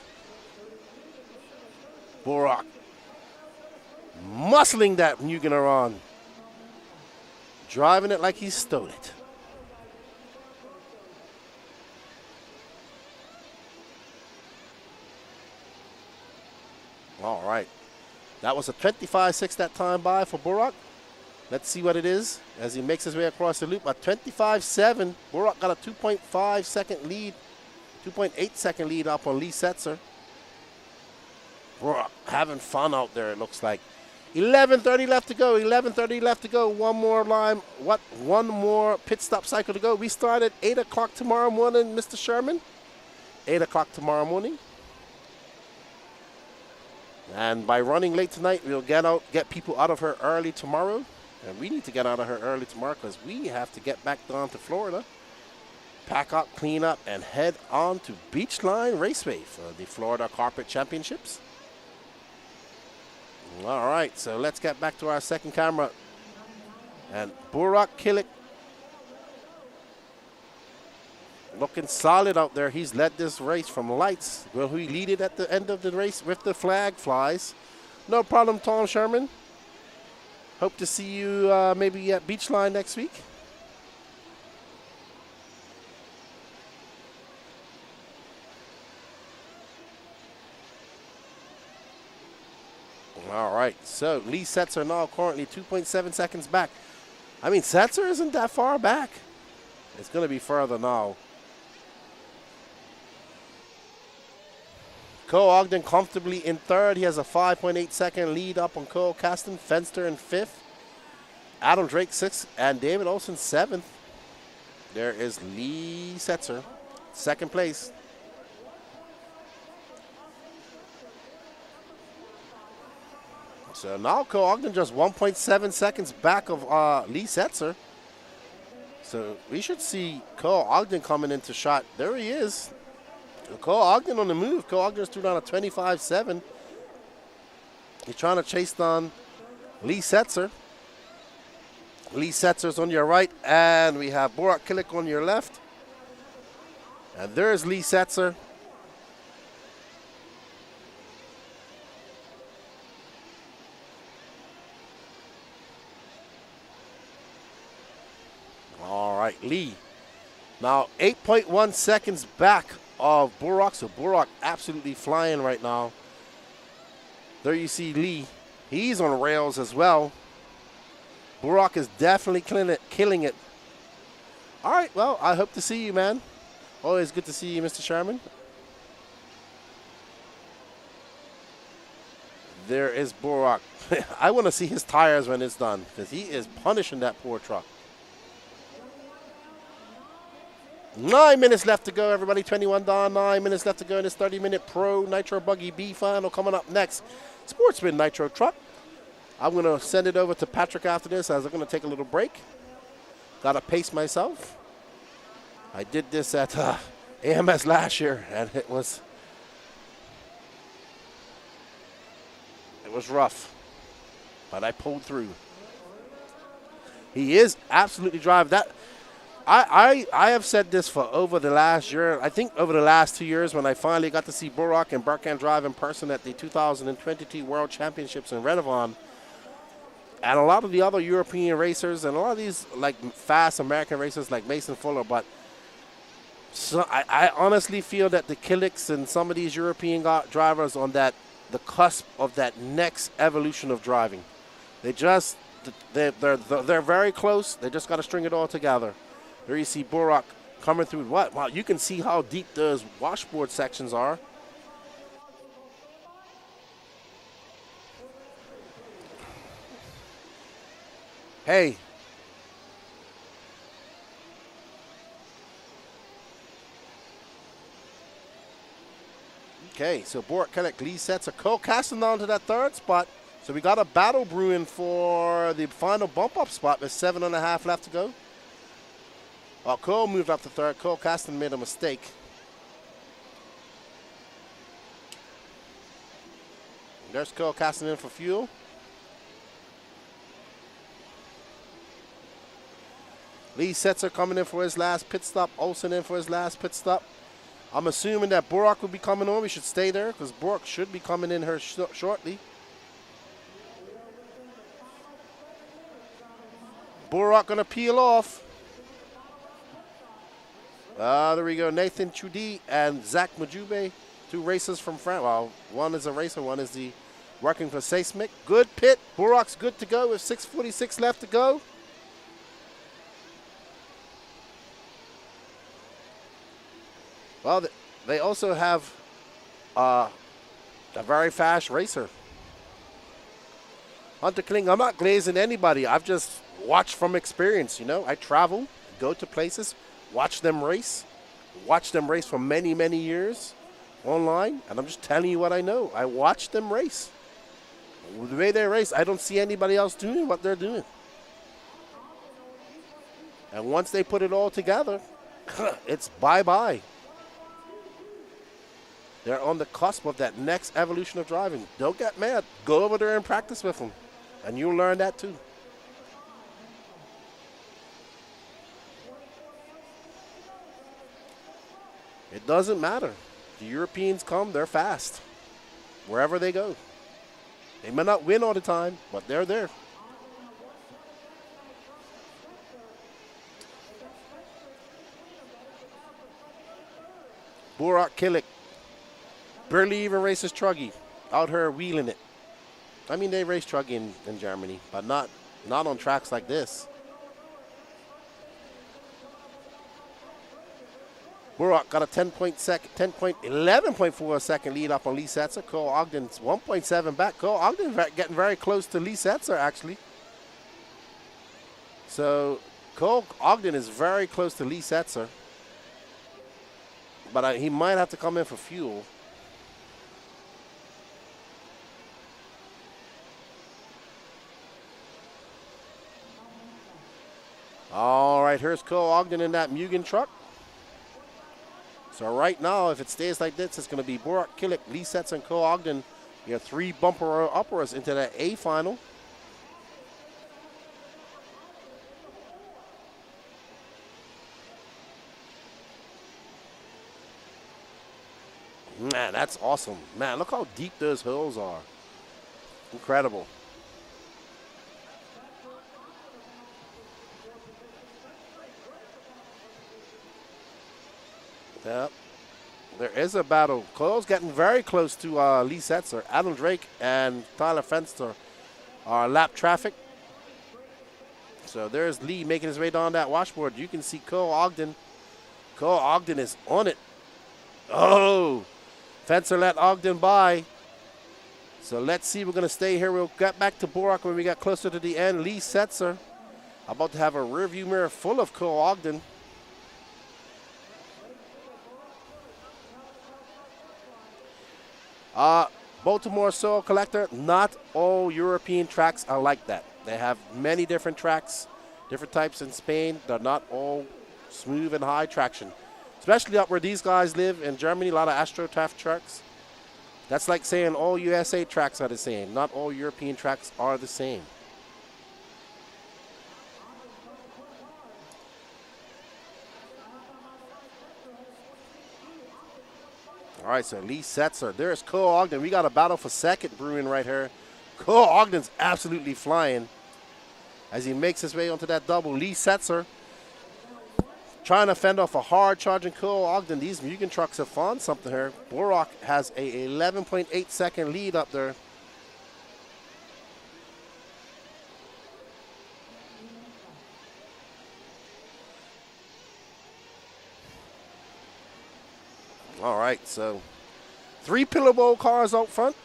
Burak muscling that Mugen around. Driving it like he stole it. All right. That was a 25.6 that time by for Burak. Let's see what it is as he makes his way across the loop. A 25.7. Burak got a 2.5 second lead, 2.8 second lead up on Lee Setzer. Burak having fun out there, it looks like. 11:30 left to go. 11:30 left to go. One more pit stop cycle to go. We start at 8 o'clock tomorrow morning, Mr. Sherman. 8 o'clock tomorrow morning. And by running late tonight, we'll get people out of here early tomorrow. And we need to get out of here early tomorrow because we have to get back down to Florida, pack up, clean up, and head on to Beachline Raceway for the Florida Carpet Championships. All right, so let's get back to our second camera. And Burak Killick looking solid out there. He's led this race from lights. Will he lead it at the end of the race with the flag flies? No problem, Tom Sherman. Hope to see you maybe at Beachline next week. All right, so Lee Setzer now currently 2.7 seconds back. I mean, Setzer isn't that far back. It's going to be further now. Cole Ogden comfortably in third. He has a 5.8 second lead up on Cole Caston. Fenster in fifth. Adam Drake sixth. And David Olson seventh. There is Lee Setzer, second place. So now Cole Ogden just 1.7 seconds back of Lee Setzer. So we should see Cole Ogden coming into shot. There he is. Cole Ogden on the move. Cole Ogden's threw down a 25.7. He's trying to chase down Lee Setzer. Lee Setzer's on your right, and we have Borak Kilik on your left. And there's Lee Setzer. All right, Lee. Now 8.1 seconds back of Borak, so Borak absolutely flying right now. There you see Lee. He's on rails as well. Borak is definitely killing it. All right, well, I hope to see you, man. Always good to see you, Mr. Sherman. There is Borak. I want to see his tires when it's done because he is punishing that poor truck. 9 minutes left to go, everybody. 21 down, 9 minutes left to go in this 30-minute Pro Nitro Buggy B final. Coming up next, Sportsman Nitro Truck. I'm going to send it over to Patrick after this as I'm going to take a little break. Got to pace myself. I did this at AMS last year, and it was rough, but I pulled through. He is absolutely driving that. I have said this for over the last year. I think over the last 2 years when I finally got to see Borak and Burkhan drive in person at the 2022 World Championships in Redovon. And a lot of the other European racers and a lot of these like fast American racers like Mason Fuller. But so I honestly feel that the Kiliks and some of these European drivers on the cusp of that next evolution of driving. They're very close. They just got to string it all together. There you see Borak coming through what? Wow, you can see how deep those washboard sections are. Hey. Okay, so Borak Kelleck, Lee Setzer, Cole Caston down to that third spot. So we got a battle brewing for the final bump-up spot. There's 7.5 left to go. Cole moved up to third. Cole Caston made a mistake. There's Cole Caston in for fuel. Lee Setzer coming in for his last pit stop. Olsen in for his last pit stop. I'm assuming that Borak will be coming on. We should stay there because Borak should be coming in here shortly. Borak going to peel off. There we go. Nathan Trudi and Zach Majube, two racers from France. Well, one is a racer, one is the working for Seismic. Good pit. Borak's good to go with 6:46 left to go. Well, they also have a very fast racer. Hunter Kling, I'm not glazing anybody. I've just watched from experience, you know. I travel, go to places, watch them race for many, many years online, and I'm just telling you what I know. I watch them race. The way they race, I don't see anybody else doing what they're doing. And once they put it all together, it's bye-bye. They're on the cusp of that next evolution of driving. Don't get mad. Go over there and practice with them, and you'll learn that too. It doesn't matter. The Europeans come, they're fast. Wherever they go. They may not win all the time, but they're there. Borak Kilik barely even races truggy. Out here wheeling it. I mean, they race truggy in Germany, but not on tracks like this. Burak got a 11.4 second lead up on Lee Setzer. Cole Ogden's 1.7 back. Cole Ogden getting very close to Lee Setzer, actually. So Cole Ogden is very close to Lee Setzer. But he might have to come in for fuel. All right, here's Cole Ogden in that Mugen truck. So right now, if it stays like this, it's going to be Burak Kilik, Lee Setzer, and Cole Ogden. You have 3 bumper uppers into that A final. Man, that's awesome. Man, look how deep those hills are. Incredible. Yep. There is a battle. Cole's getting very close to Lee Setzer. Adam Drake and Tyler Fenster are lap traffic. So there's Lee making his way down that washboard. You can see Cole Ogden. Cole Ogden is on it. Oh, Fenster let Ogden by. So let's see. We're going to stay here. We'll get back to Burak when we get closer to the end. Lee Setzer about to have a rearview mirror full of Cole Ogden. Baltimore Soil Collector, not all European tracks are like that. They have many different tracks, different types in Spain. They're not all smooth and high traction. Especially up where these guys live in Germany, a lot of AstroTurf tracks. That's like saying all USA tracks are the same. Not all European tracks are the same. All right, so Lee Setzer. There's Cole Ogden. We got a battle for second brewing right here. Cole Ogden's absolutely flying as he makes his way onto that double. Lee Setzer trying to fend off a hard charging Cole Ogden. These Mugen trucks have found something here. Burak has a 11.8 second lead up there. All right, so 3 pillar bowl cars out front.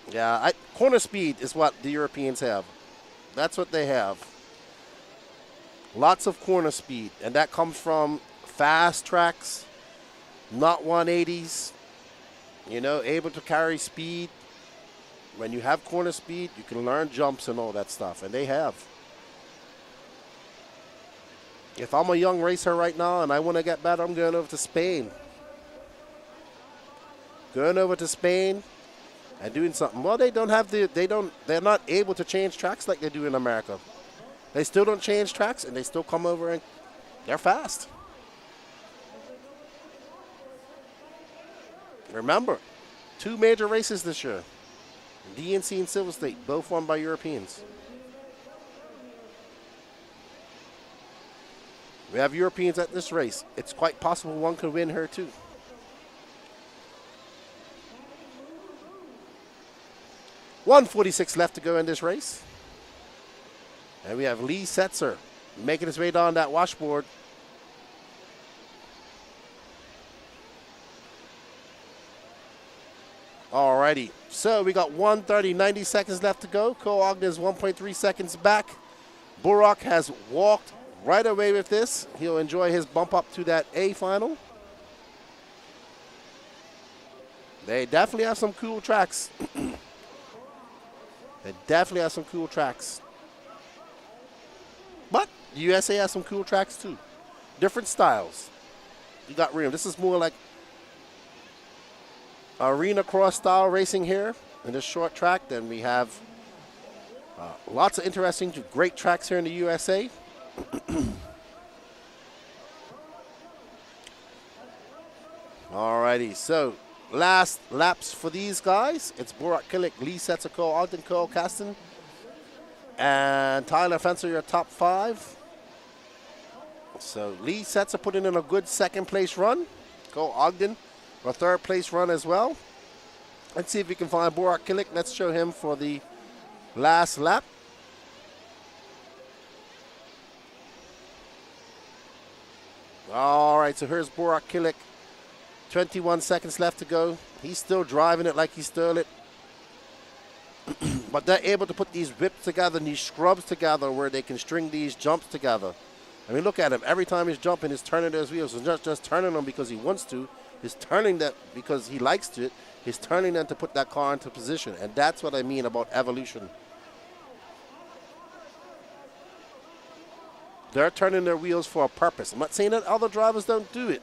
Yeah, corner speed is what the Europeans have. That's what they have. Lots of corner speed, and that comes from fast tracks, not 180s, you know, able to carry speed. When you have corner speed, you can learn jumps and all that stuff, and they have. If I'm a young racer right now and I want to get better, I'm going over to Spain. Going over to Spain and doing something. Well, they're not able to change tracks like they do in America. They still don't change tracks and they still come over and they're fast. Remember, 2 major races this year. DNC and Silver State, both won by Europeans. We have Europeans at this race. It's quite possible one could win her too. .146 left to go in this race. And we have Lee Setzer making his way down that washboard. Alrighty, so we got 1:30, 90 seconds left to go. Cole Ogden is 1.3 seconds back. Burak has walked right away with this. He'll enjoy his bump up to that A final. They definitely have some cool tracks. They definitely have some cool tracks. But the USA has some cool tracks too. Different styles. You got room. This is more like arena cross style racing here in this short track. Then we have lots of interesting, great tracks here in the USA. Alrighty, so last laps for these guys. It's Burak Kilik, Lee Setzer, Cole Ogden, Cole Kasten, and Tyler Fenster, your top 5. So Lee Setzer putting in a good second place run. Cole Ogden, a third place run as well. Let's see if we can find Borak Kilik. Let's show him for the last lap. All right, so here's Borak Kilik. 21 seconds left to go. He's still driving it like he stole it. But they're able to put these whips together and these scrubs together where they can string these jumps together. I mean, look at him. Every time he's jumping, he's turning those wheels. He's not just turning them because he wants to. He's turning them because he likes to. He's turning them to put that car into position. And that's what I mean about evolution. They're turning their wheels for a purpose. I'm not saying that other drivers don't do it.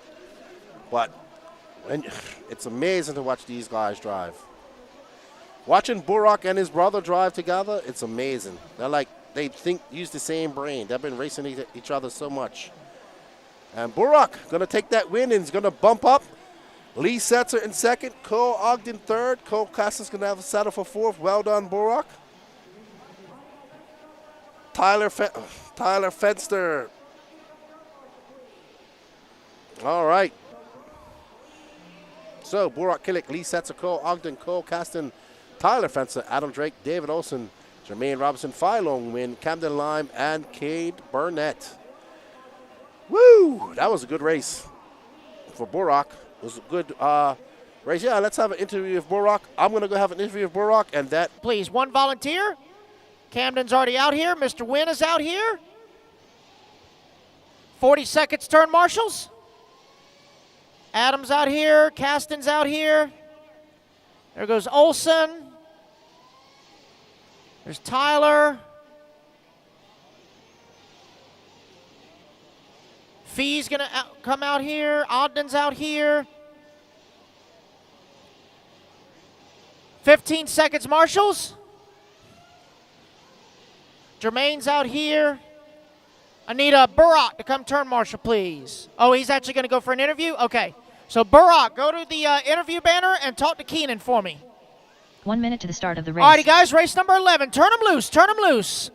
But it's amazing to watch these guys drive. Watching Borak and his brother drive together, it's amazing. They're like, they use the same brain. They've been racing each other so much. And Borak going to take that win and he's going to bump up. Lee Setzer in second, Cole Ogden third. Cole Cassis going to have a settle for fourth. Well done, Borak. Tyler Fenster. All right. So Borak Kilik, Lee Setzer, Cole Ogden, Cole Caston, Tyler Fenster, Adam Drake, David Olson, Jermaine Robinson, Phylon Win, Camden Lime, and Cade Burnett. Woo! That was a good race for Borak. It was a good race. Yeah, let's have an interview with Borak. I'm going to go have an interview with Borak, and that. Please, one volunteer. Camden's already out here. Mr. Wynn is out here. 40 seconds turn marshals. Adams out here. Caston's out here. There goes Olson. There's Tyler. Fee's going to come out here. Ogden's out here. 15 seconds, marshals. Jermaine's out here. I need a Borak to come turn marshal, please. Oh, he's actually going to go for an interview? Okay. So, Borak, go to the interview banner and talk to Keenan for me. 1 minute to the start of the race. All righty, guys, race number 11. Turn them loose. Turn them loose.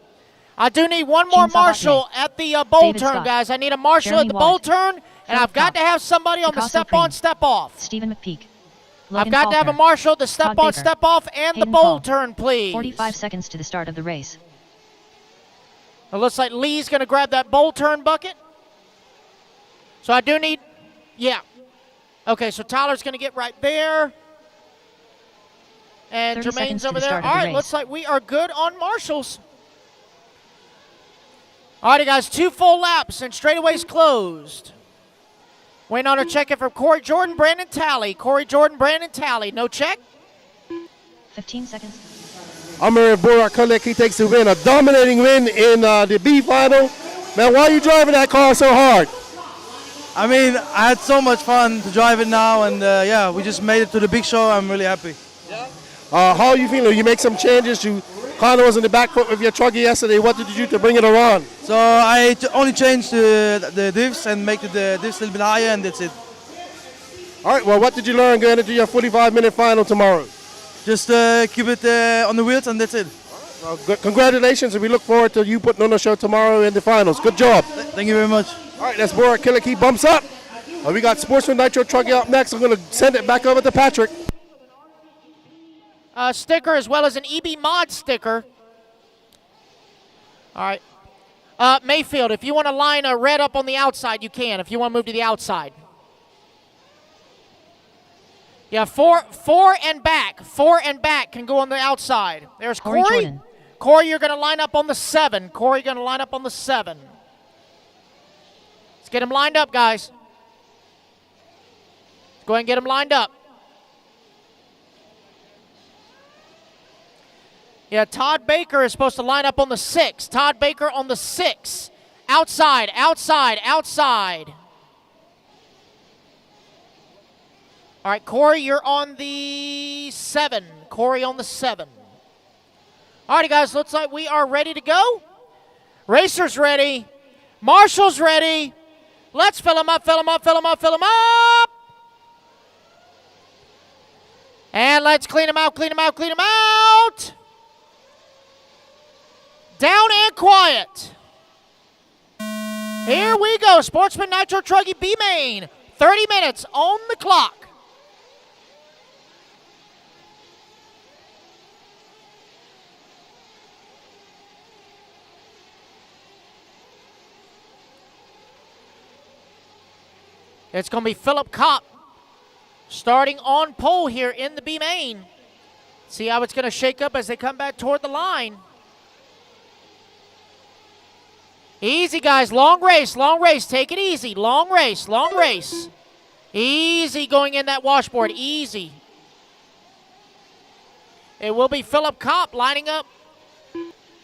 I do need one more marshal at the bowl David turn, Scott, guys. I need a marshal Jeremy at the Watt, bowl turn, and Philip I've got Cobb, to have somebody on the Picasso step-on, Cream, step-off. Stephen McPeak. I've Logan got to have a Faulkner, marshal at the Todd step-on, Baker, step-off, and the Hayden bowl Paul. turn, please. 45 seconds to the start of the race. It looks like Lee's going to grab that bowl turn bucket. So I do need, yeah. Okay, so Tyler's going to get right there. And 30 Jermaine's seconds to over the there. start of All the right, race. looks like we are good on marshals. All righty, guys, 2 full laps and straightaways closed. Waiting on a check in from Corey Jordan, Brandon Talley. Corey Jordan, Brandon Talley. No check. 15 seconds. Amir Borak Kilik, he takes the win. A dominating win in the B final. Man, why are you driving that car so hard? I mean, I had so much fun to drive it now, and yeah, we just made it to the big show. I'm really happy. How are you feeling? You make some changes. You kind of was in the back foot with your truggy yesterday. What did you do to bring it around? So I only changed the diffs and make the diffs a little bit higher, and that's it. All right, well, what did you learn going into your 45-minute final tomorrow? Just keep it on the wheels, and that's it. Well, good. Congratulations, and we look forward to you putting on the show tomorrow in the finals. Good job. Thank you very much. All right, that's Borak Kilik. He bumps up. We got Sportsman Nitro Truggy up next. I'm going to send it back over to Patrick. Sticker as well as an EB mod sticker. All right. Mayfield, if you want to line a red up on the outside, you can. If you want to move to the outside. Yeah, four and back. 4 and back can go on the outside. There's Corey Corey. Jordan. Corey, you're going to line up on the 7. Corey, going to line up on the 7. Let's get him lined up, guys. Let's go ahead and get him lined up. Yeah, Todd Baker is supposed to line up on the 6. Todd Baker on the 6. Outside, outside, outside. All right, Corey, you're on the 7. Corey on the 7. All righty, guys, looks like we are ready to go. Racers ready. Marshall's ready. Let's fill them up, fill them up, fill them up, fill them up. And let's clean them out, clean them out, clean them out. Down and quiet. Here we go. Sportsman Nitro Truggy B main. 30 minutes on the clock. It's going to be Philip Kopp starting on pole here in the B main. See how it's going to shake up as they come back toward the line. Easy, guys. Long race, long race. Take it easy. Long race, long race. Easy going in that washboard. Easy. It will be Philip Kopp lining up.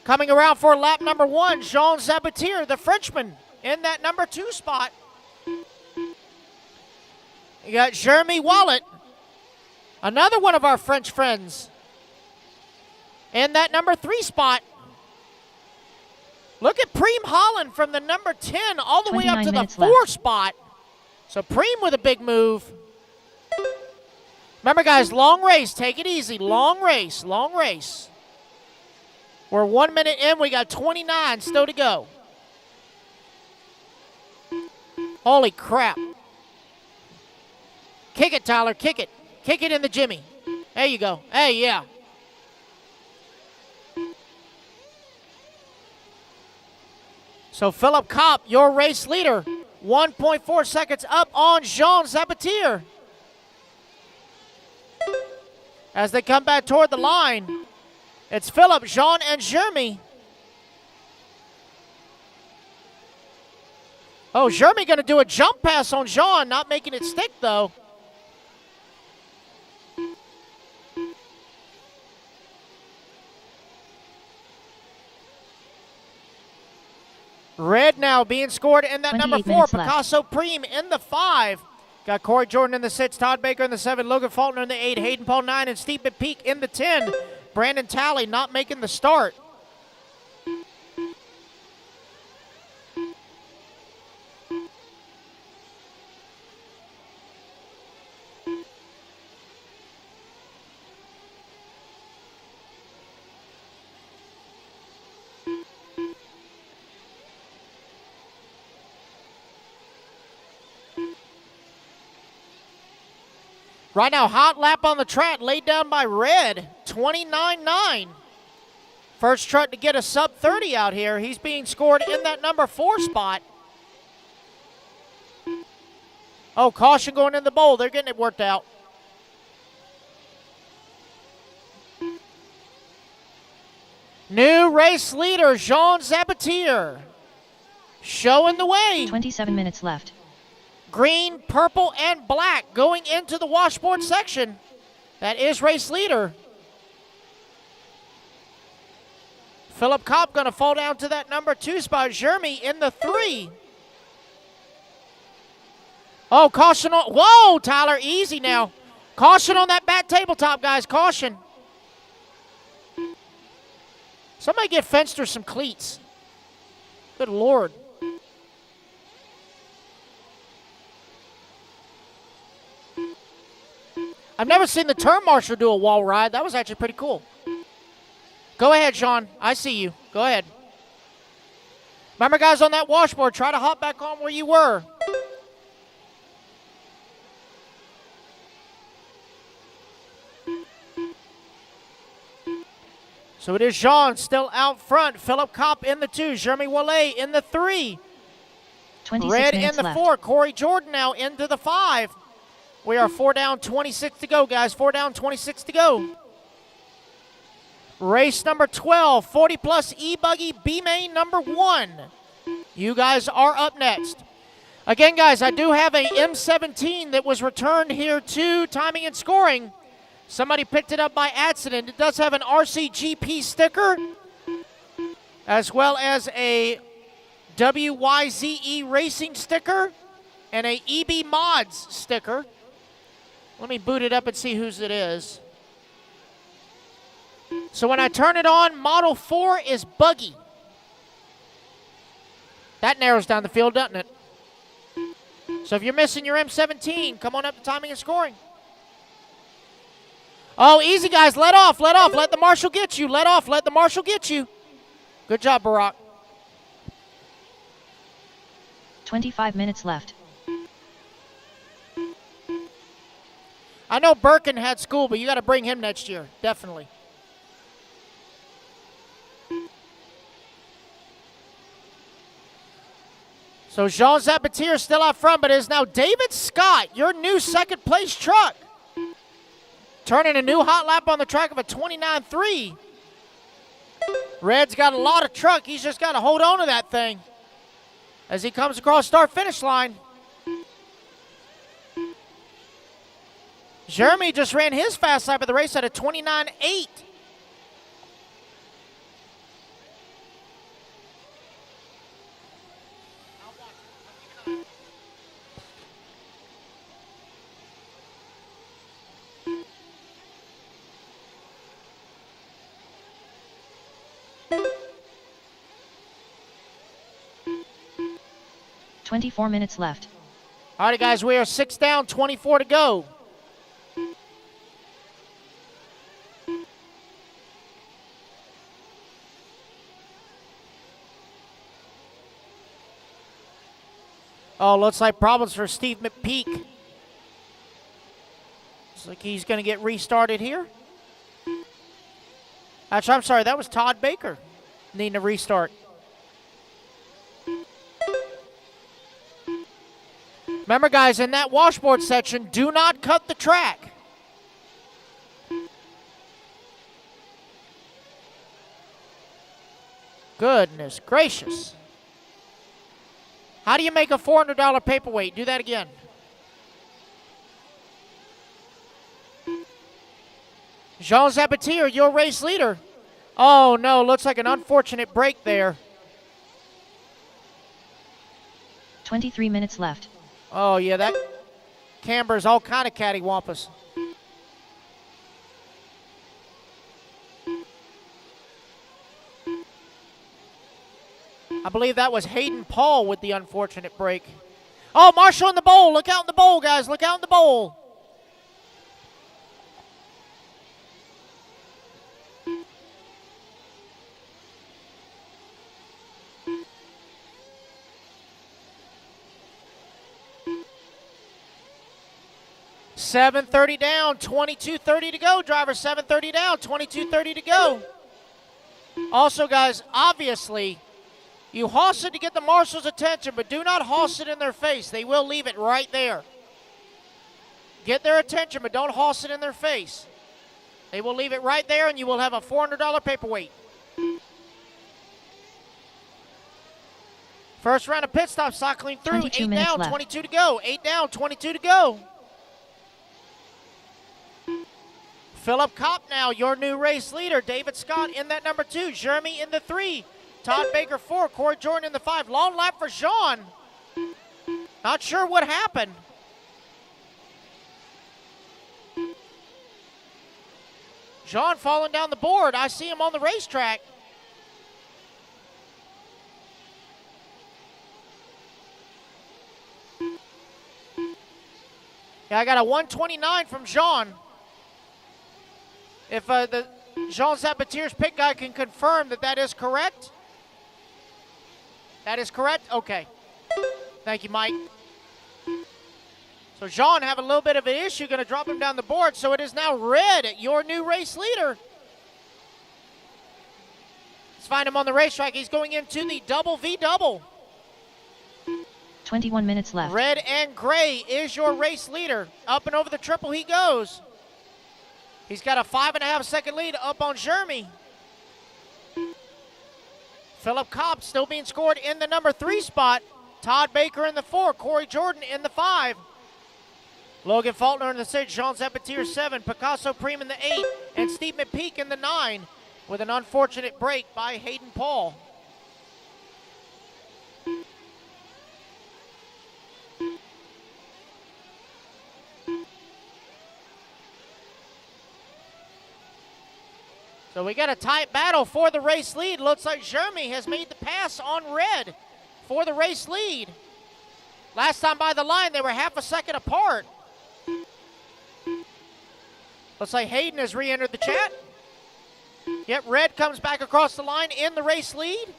Coming around for lap number 1, Jean Sabatier, the Frenchman, in that number 2 spot. You got Jeremy Wallet, another one of our French friends, in that number 3 spot. Look at Preem Holland from the number 10 all the way up to the 4 spot. So Preem with a big move. Remember, guys, long race. Take it easy. Long race. Long race. We're 1 minute in. We got 29 still to go. Holy crap. Kick it, Tyler. Kick it. Kick it in the Jimmy. There you go. Hey, yeah. So Philip Kopp, your race leader. 1.4 seconds up on Jean Sabatier. As they come back toward the line, it's Philip, Jean, and Jeremy. Oh, Jeremy going to do a jump pass on Jean, not making it stick, though. Red now being scored in that number 4. Picasso Preem in the 5. Got Corey Jordan in the 6, Todd Baker in the 7, Logan Faulkner in the 8, Hayden Paul 9, and Steve McPeak in the 10. Brandon Talley not making the start. Right now, hot lap on the track laid down by Red, 29.9. First truck to get a sub 30 out here. He's being scored in that number 4 spot. Oh, caution going in the bowl. They're getting it worked out. New race leader, Jean Sabatier, showing the way. 27 minutes left. Green, purple, and black going into the washboard section. That is race leader. Philip Kopp going to fall down to that number 2 spot. Jeremy in the 3. Oh, caution on. Whoa, Tyler, easy now. Caution on that back tabletop, guys. Caution. Somebody get Fenster some cleats. Good Lord. I've never seen the turn marshal do a wall ride. That was actually pretty cool. Go ahead, Sean. I see you. Go ahead. Remember, guys, on that washboard, try to hop back on where you were. So it is Jean still out front. Philip Kopp in the 2. Jeremy Wallet in the 3. 26 Red minutes in the left. 4. Corey Jordan now into the 5. We are 4 down, 26 to go, guys. 4 down, 26 to go. Race number 12, 40-plus e-buggy B-main number 1. You guys are up next. Again, guys, I do have a M17 that was returned here to timing and scoring. Somebody picked it up by accident. It does have an RCGP sticker, as well as a WYZE Racing sticker and a EB Mods sticker. Let me boot it up and see whose it is. So when I turn it on, Model 4 is Buggy. That narrows down the field, doesn't it? So if you're missing your M17, come on up to timing and scoring. Oh, easy, guys. Let off, let off. Let the marshal get you. Let off, let the marshal get you. Good job, Barack. 25 minutes left. I know Birkin had school, but you got to bring him next year, definitely. So Jean Zapatier still out front, but it is now David Scott, your new second place truck. Turning a new hot lap on the track of a 29.3. Red's got a lot of truck. He's just got to hold on to that thing as he comes across start-finish line. Jeremy just ran his fast lap of the race at a 29.8. "24 minutes left. All right, guys, we are 6 down, 24 to go. Oh, looks like problems for Steve McPeak. Looks like he's going to get restarted here. Actually, I'm sorry, that was Todd Baker needing a restart. Remember, guys, in that washboard section, do not cut the track. Goodness gracious. How do you make a $400 paperweight? Do that again. Jean Zapatier, your race leader. Oh, no, looks like an unfortunate break there. 23 minutes left. Oh, yeah, that camber's all kind of cattywampus. I believe that was Hayden Paul with the unfortunate break. Oh, Marshall in the bowl. Look out in the bowl, guys. Look out in the bowl. $7:30 down, 22:30 to go. Driver, $7:30 down, 22:30 to go. Also, guys, obviously, you hoss it to get the marshal's attention, but do not hoss it in their face. They will leave it right there. Get their attention, but don't hoss it in their face. They will leave it right there, and you will have a $400 paperweight. First round of pit stop cycling through. 22 8 minutes down, left. 22 to go. 8 down, 22 to go. Philip Kopp now, your new race leader. David Scott in that number 2. Jeremy in the 3. Todd Baker 4. Corey Jordan in the 5. Long lap for Jean. Not sure what happened. Jean falling down the board. I see him on the racetrack. Yeah, I got a 129 from Jean. If the Jean Zapatier's pit guy can confirm that that is correct. That is correct? Okay. Thank you, Mike. So Jean having a little bit of an issue, going to drop him down the board. So it is now Red, your new race leader. Let's find him on the racetrack. He's going into the double V double. 21 minutes left. Red and Gray is your race leader. Up and over the triple he goes. He's got a 5.5 second lead up on Jeremy. Philip Kopp still being scored in the number 3 spot. Todd Baker in the 4. Corey Jordan in the 5. Logan Faulkner in the 6. Jean Zapatier 7. Picasso Preem in the 8. And Steve McPeak in the 9 with an unfortunate break by Hayden Paul. So we got a tight battle for the race lead. Looks like Jeremy has made the pass on Red for the race lead. Last time by the line, they were half a second apart. Looks like Hayden has re-entered the chat. Yep, Red comes back across the line in the race lead.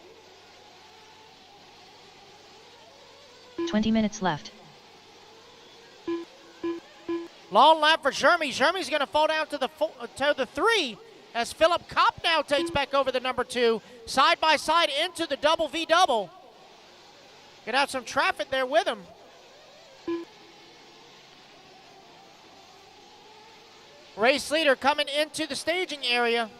20 minutes left. Long lap for Jeremy. Jeremy's going to fall down to the 3 as Philip Kopp now takes back over the number 2. Side by side into the double V double. Gonna have some traffic there with him. Race leader coming into the staging area.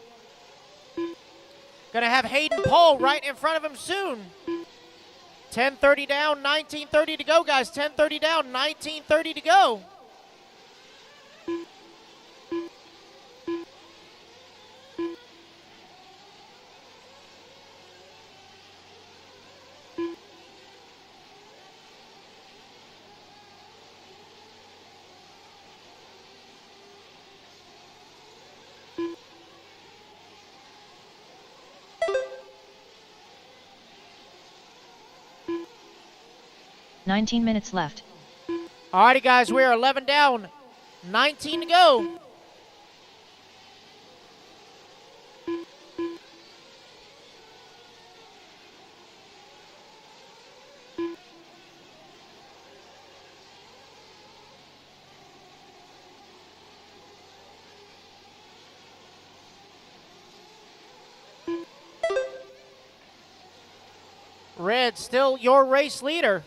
Gonna have Hayden Paul right in front of him soon. 10:30 down, 19:30 to go, guys. 10:30 down, 19:30 to go. Nineteen minutes left. Alrighty, guys, we are 11 down, 19 to go. Red, still your race leader.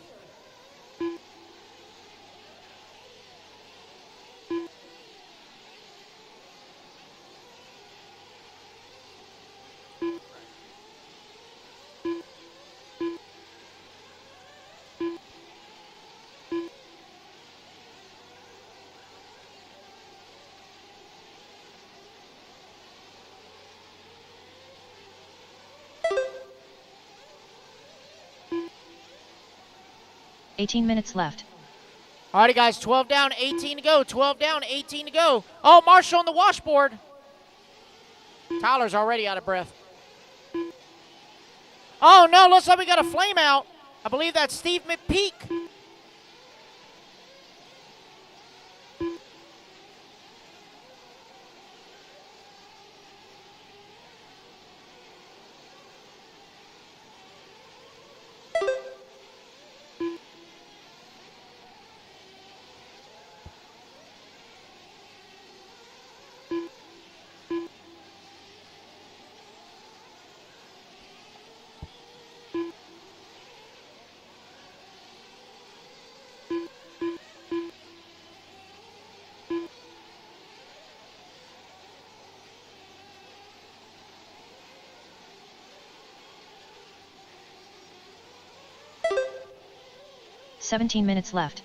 $18 minutes left. Alrighty, guys, 12 down, 18 to go. 12 down, 18 to go. Oh, Marshall on the washboard. Tyler's already out of breath. Oh, no, looks like we got a flame out. I believe that's Steve McPeak. $17 minutes left.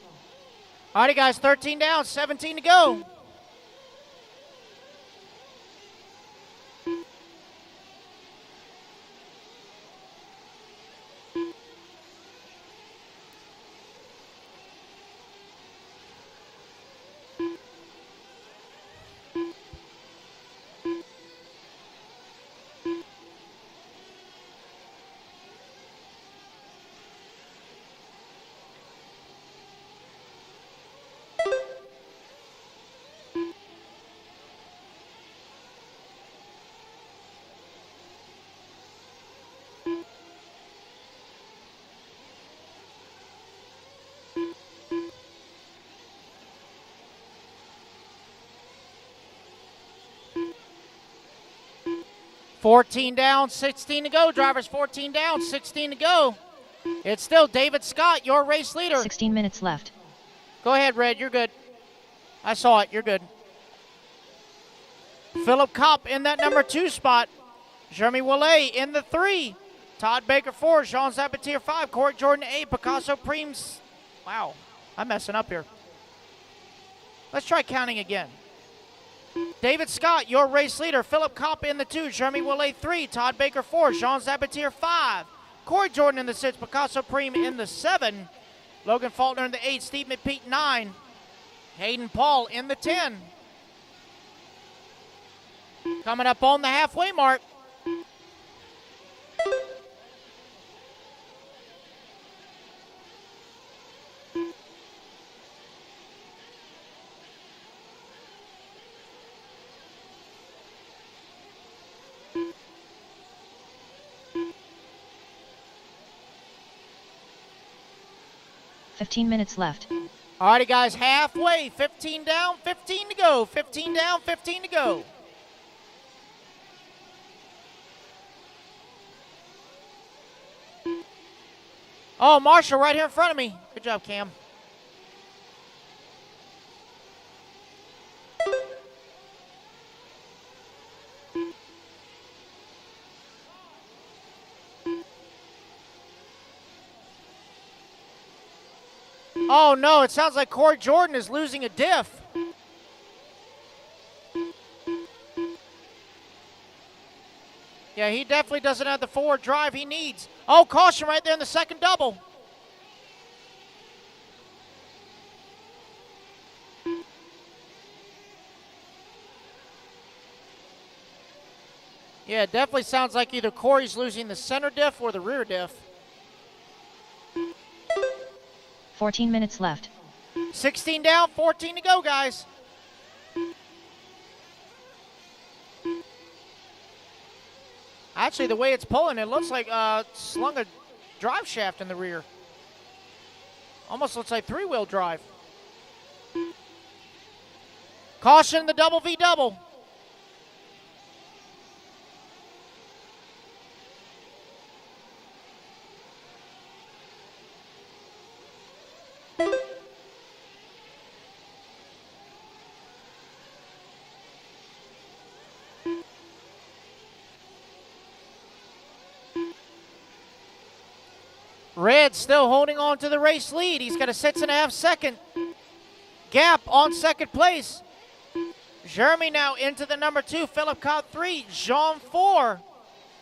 Alrighty, guys, 13 down, 17 to go. $14 down, 16 to go. Drivers 14 down, 16 to go. It's still David Scott, your race leader. 16 minutes left. Go ahead, Red, you're good. I saw it, you're good. Philip Kopp in that number 2 spot. Jeremy Willay in the 3. Todd Baker 4, Jean Zabatier 5, Corey Jordan 8, Picasso Preems. Wow, I'm messing up here. Let's try counting again. David Scott, your race leader. Philip Kopp in the 2, Jeremy Willay 3, Todd Baker 4, Jean Zabatier 5, Corey Jordan in the 6, Picasso Preem in the 7, Logan Faulkner in the 8, Steve McPeak 9, Hayden Paul in the 10. Coming up on the halfway mark. $15 minutes left. Alrighty, guys, halfway. 15 down, 15 to go. 15 down, 15 to go. Oh, Marshall right here in front of me. Good job, Cam. Oh, no, it sounds like Corey Jordan is losing a diff. Yeah, he definitely doesn't have the forward drive he needs. Oh, caution right there in the second double. Yeah, it definitely sounds like either Corey's losing the center diff or the rear diff. 14 minutes left. 16 down, 14 to go, guys. Actually, the way it's pulling, it looks like slung a drive shaft in the rear. Almost looks like three-wheel drive. Caution, the double V double. Red still holding on to the race lead. He's got a 6.5 second gap on second place. Jeremy now into the number 2. Philip Cobb 3. Jean 4.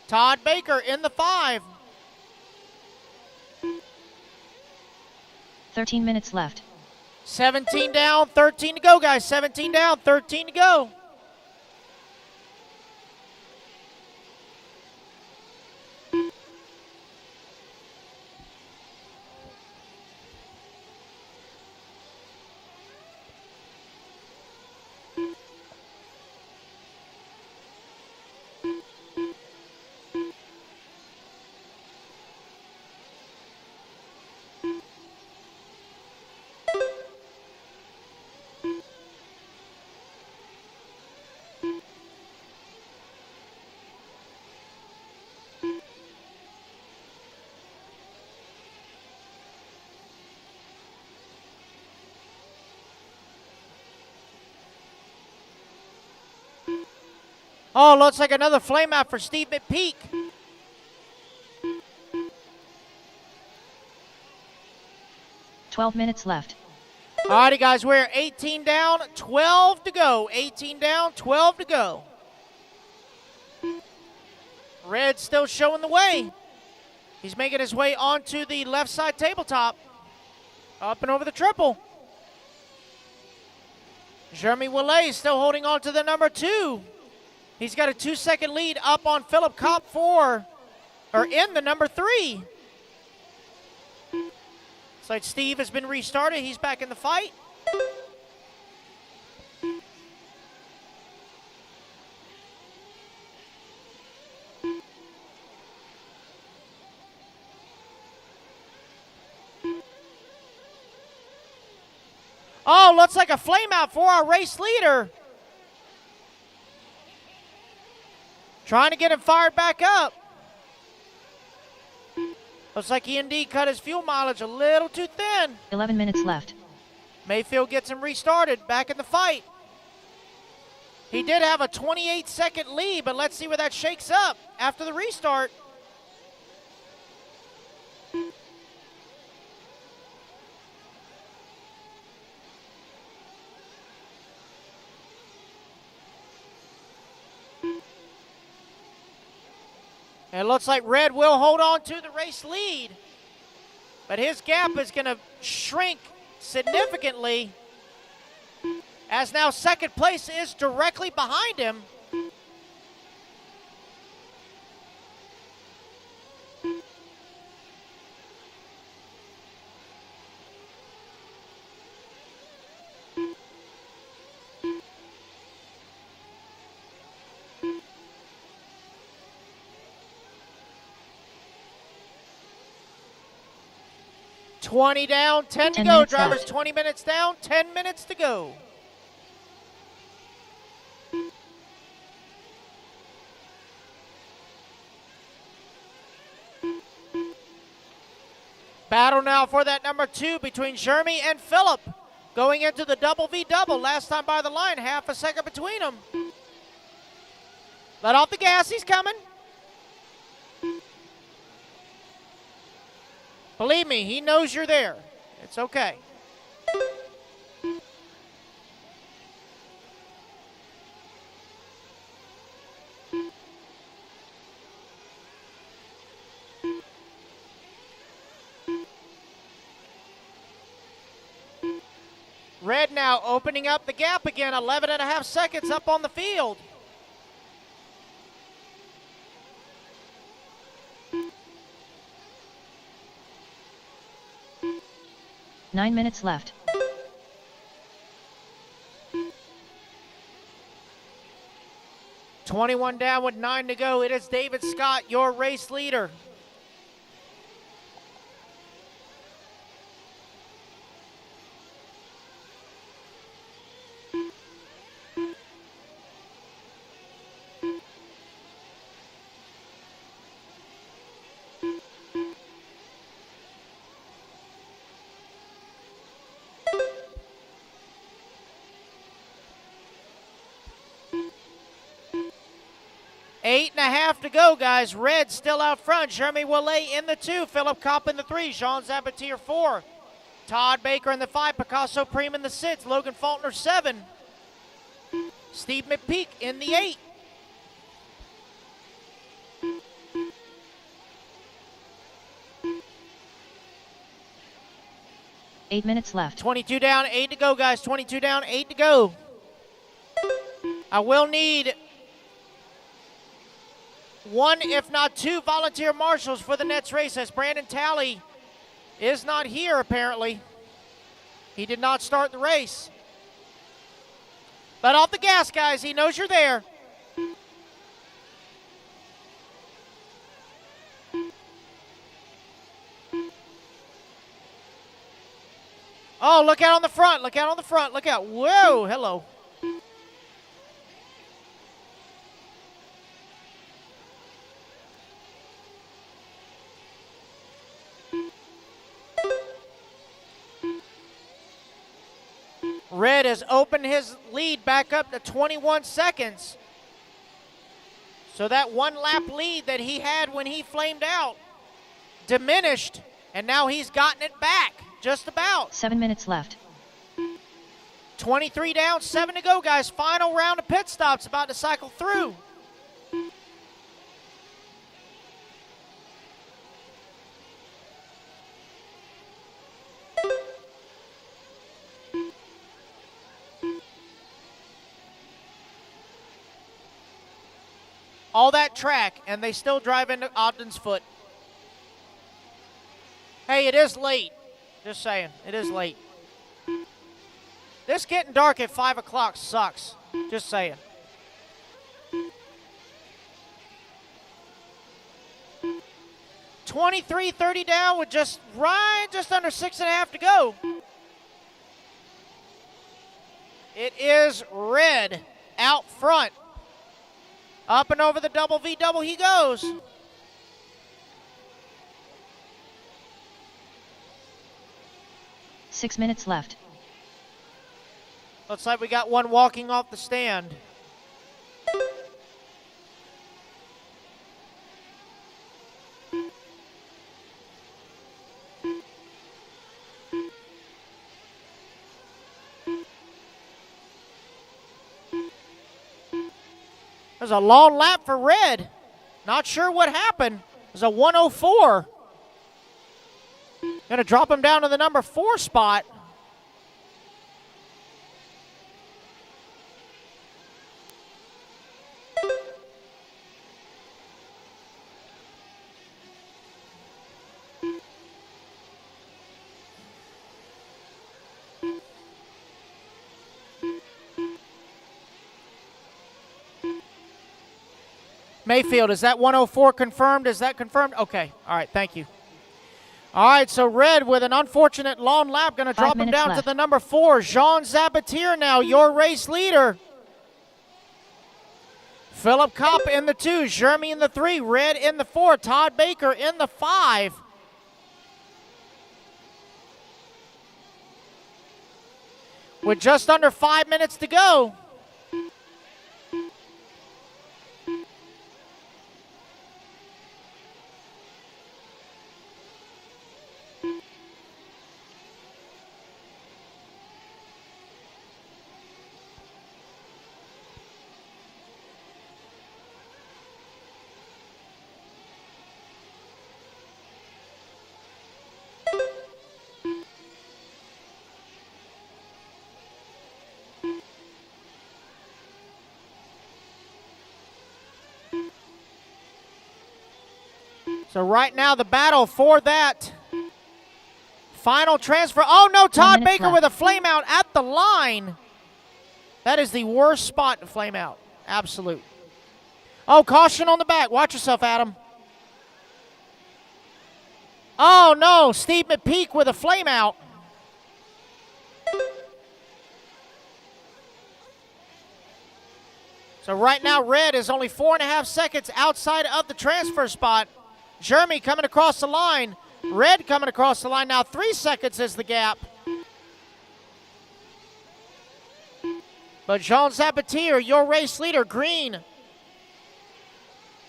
Todd Baker in the 5. 13 minutes left. 17 down, 13 to go, guys. 17 down, 13 to go. Oh, looks like another flame out for Steve McPeak. Twelve minutes left. All righty, guys, we're 18 down, 12 to go. 18 down, 12 to go. Red still showing the way. He's making his way onto the left side tabletop. Up and over the triple. Jeremy Willay still holding on to the number 2. He's got a 2-second lead up on Philip Kopp in the number 3. It's like Steve has been restarted. He's back in the fight. Oh, looks like a flame out for our race leader. Trying to get him fired back up. Looks like he indeed cut his fuel mileage a little too thin. 11 minutes left. Mayfield gets him restarted, back in the fight. He did have a 28-second lead, but let's see where that shakes up after the restart. And it looks like Red will hold on to the race lead. But his gap is going to shrink significantly, as now second place is directly behind him. $20 down, 10 to go. Drivers, 20 minutes down, 10 minutes to go. Battle now for that number 2 between Jeremy and Philip. Going into the double V double. Last time by the line, half a second between them. Let off the gas, he's coming. Believe me, he knows you're there. It's okay. Red now opening up the gap again, 11.5 seconds up on the field. Nine minutes left. $21 down with 9 to go. It is David Scott, your race leader. Eight and a half to go, guys. Red still out front. Jeremy Ouellet in the 2. Philip Kopp in the 3. Jean Zabatier 4. Todd Baker in the 5. Picasso Preem in the 6. Logan Faulkner 7. Steve McPeak in the 8. Eight minutes left. 22 down, 8 to go, guys. 22 down, 8 to go. I will need 1, if not 2, volunteer marshals for the next race, as Brandon Talley is not here, apparently. He did not start the race. Let off the gas, guys. He knows you're there. Oh, look out on the front. Look out on the front. Look out. Whoa, hello. Red has opened his lead back up to 21 seconds. So that 1 lap lead that he had when he flamed out diminished, and now he's gotten it back, just about. 7 minutes left. 23 down, 7 to go, guys. Final round of pit stops about to cycle through. All that track, and they still drive into Ogden's Foot. Hey, it is late. Just saying, it is late. This getting dark at 5 o'clock sucks. Just saying. $23.30 down with just under 6.5 to go. It is Red out front. Up and over the double V double he goes. Six minutes left. Looks like we got one walking off the stand. There's a long lap for Red. Not sure what happened. There's a 104. Gonna drop him down to the number 4 spot. Mayfield, is that 104 confirmed? Is that confirmed? Okay. All right. Thank you. All right. So Red with an unfortunate long lap, going to drop him down to the number 4. Jean Zabatier now, your race leader. Philip Kopp in the 2. Jeremy in the 3. Red in the 4. Todd Baker in the 5. with just under 5 minutes to go. So right now the battle for that final transfer. Oh no, Todd Baker left. with a flame out at the line. That is the worst spot to flame out. Absolute. Oh, caution on the back. Watch yourself, Adam. Oh no, Steve McPeak with a flame out. So right now red is only 4.5 seconds outside of the transfer spot. Jeremy coming across the line. Red coming across the line. Now 3 seconds is the gap. But Jean Zapatier, your race leader, green,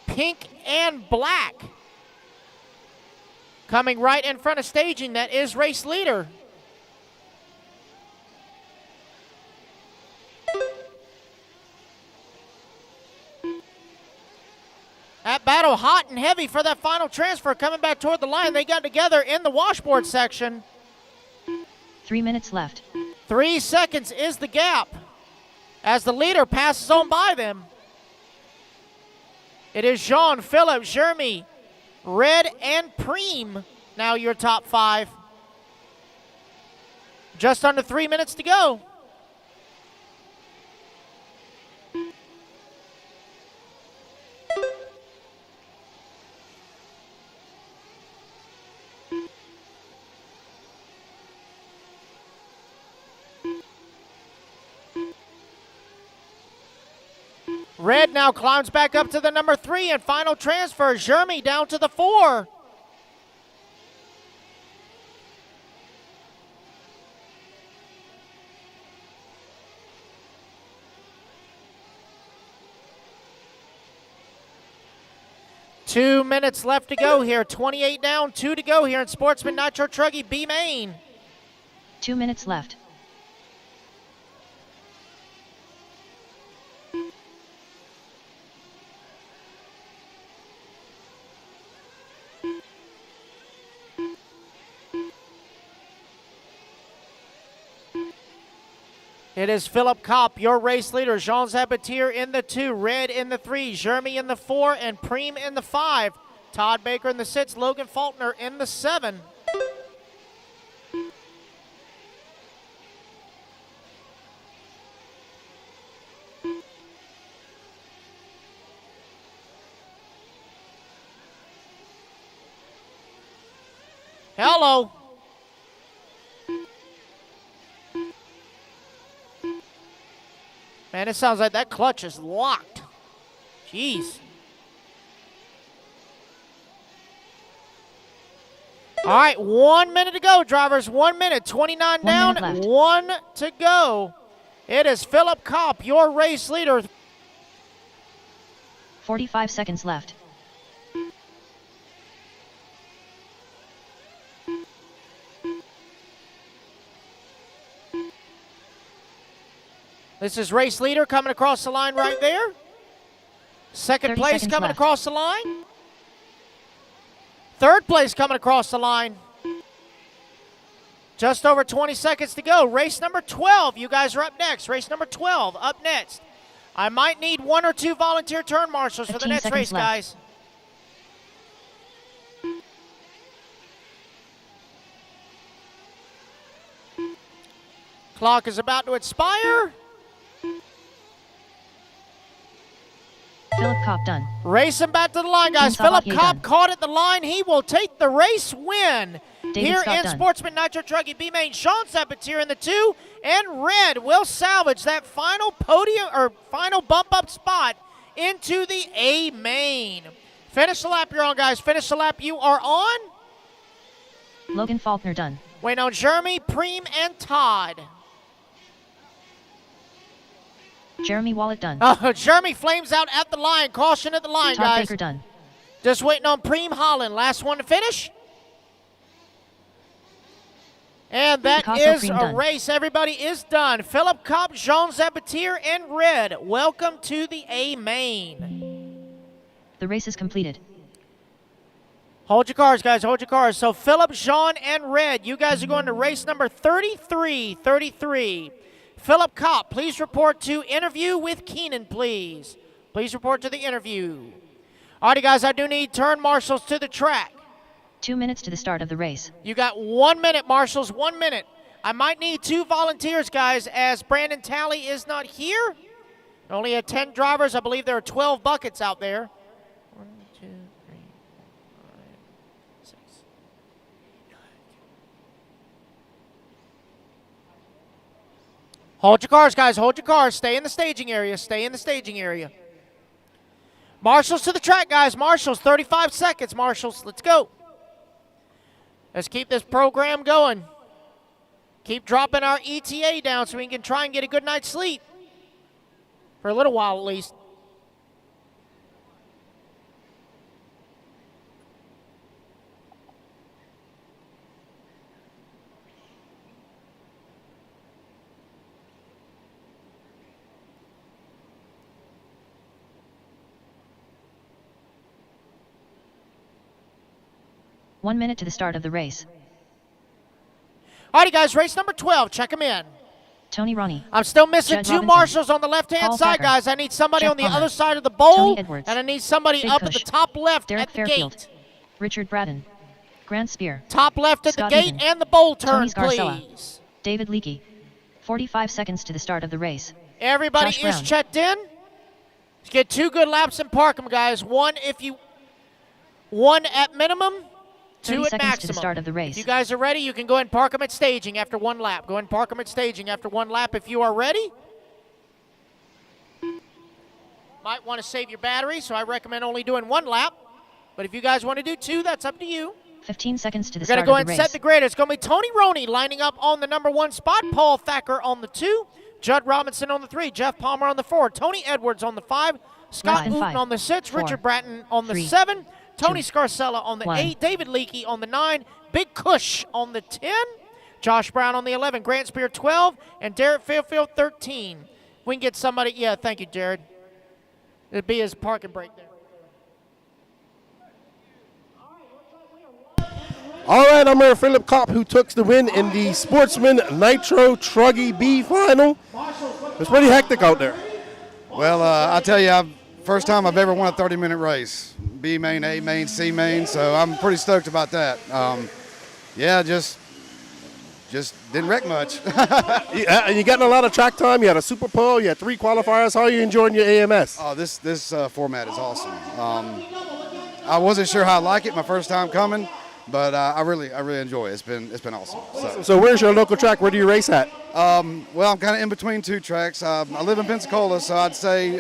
pink, and black, coming right in front of staging. That is race leader. That battle hot and heavy for that final transfer coming back toward the line. They got together in the washboard section. 3 minutes left. 3 seconds is the gap as the leader passes on by them. It is Jean, Philip, Jeremy, Red, and Preem now your top 5. Just under 3 minutes to go. Red now climbs back up to the number 3 and final transfer. Jeremy down to the 4. Two minutes left to go here. 28 down, 2 to go here in Sportsman Nitro Truggy B main. 2 minutes left. It is Philip Kopp, your race leader. Jean Zapatier in the 2, Red in the 3, Jeremy in the 4, and Preem in the 5. Todd Baker in the 6, Logan Faulkner in the 7. Hello. Man, it sounds like that clutch is locked. Jeez. All right, 1 minute to go, drivers. 1 minute, 29 down, 1 minute left. 1 to go. It is Philip Kopp, your race leader. 45 seconds left. This is race leader coming across the line right there. Second 30 place seconds coming left. across the line. Third place coming across the line. Just over 20 seconds to go. Race number 12. You guys are up next. Race number 12 up next. I might need 1 or 2 volunteer turn marshals for the 15 next seconds race, left. guys. Clock is about to expire. Philip Kopp done. Racing back to the line, guys. Team Philip Sabatier Kopp done. caught at the line. He will take the race win David here Scott in done. Sportsman Nitro Truggy B main. Sean Sabatier in the 2, and Red will salvage that final podium or final bump up spot into the A main. Finish the lap you're on, guys. Finish the lap you are on. Logan Faulkner done. Waiting on Jeremy, Preem, and Todd. Jeremy Wallet done. Oh, Jeremy Flames out at the line. Caution at the line, Todd guys. Baker done. Just waiting on Preem Holland. Last one to finish. And that Picasso is Preem a done. race. Everybody is done. Philip Kopp, Jean Zabatier, and Red. Welcome to the A main. The race is completed. Hold your cars, guys. Hold your cars. So Philip, Jean, and Red, you guys are going to race number 33. Philip Kopp, please report to interview with Keenan, please. Please report to the interview. All righty, guys, I do need turn marshals to the track. 2 minutes to the start of the race. You got 1 minute, marshals, 1 minute. I might need 2 volunteers, guys, as Brandon Talley is not here. Only had 10 drivers. I believe there are 12 buckets out there. 1, 2, 3, 4, 5, 6, 8, 9. Hold your cars, guys. Hold your cars. Stay in the staging area. Stay in the staging area. Marshals to the track, guys. Marshals, 35 seconds. Marshals, let's go. Let's keep this program going. Keep dropping our ETA down so we can try and get a good night's sleep. For a little while at least. One minute to the start of the race. All righty, guys, race number 12. Check them in. Tony Ronnie. I'm still missing Judd 2 Robinson. marshals on the left-hand Paul side, Thacker. guys. I need somebody Jeff on the Palmer. other side of the bowl. Tony Edwards. And I need somebody Big up at Cush. the top left Derek at the Fairfield. gate. Richard Braden. Grant Spear. Top left at Scott the gate Egan. and the bowl Tony turn, Scarcella. please. David Leakey. 45 seconds to the start of the race. Everybody Josh is Brown. checked in. Let's get 2 good laps and park them, guys. One at minimum, 2 30 at seconds maximum. to the start of the race. If you guys are ready, you can go ahead and park them at staging after 1 lap. Go ahead and park them at staging after 1 lap if you are ready. Might want to save your battery, so I recommend only doing 1 lap. But if you guys want to do 2, that's up to you. 15 seconds to the We're going start to go of ahead the and race. set the grid. It's going to be Tony Roney lining up on the number 1 spot, Paul Thacker on the 2, Judd Robinson on the 3, Jeff Palmer on the 4, Tony Edwards on the 5, Scott Line Wooten 5, on the 6, 4, Richard Bratton on the 3, 7, Tony 2, Scarcella on the 1. 8, David Leakey on the 9, Big Cush on the 10, Josh Brown on the 11, Grant Spear 12, and Derek Fairfield 13. We can get somebody, yeah, thank you, Jared. It'd be his parking brake there. All right, I'm here, Philip Kopp, who took the win in the Sportsman Nitro Truggy B final. It's pretty hectic out there. Well, I tell you, first time I've ever won a 30-minute race. B main, A main, C main, so I'm pretty stoked about that. Yeah, just didn't wreck much. And you're getting a lot of track time. You had a Super Pole, you had 3 qualifiers. How are you enjoying your AMS? Oh, this format is awesome. I wasn't sure how I like it my first time coming, but I really enjoy it. It's been awesome. So where's your local track? Where do you race at? Well, I'm kind of in between 2 tracks. I live in Pensacola, so I'd say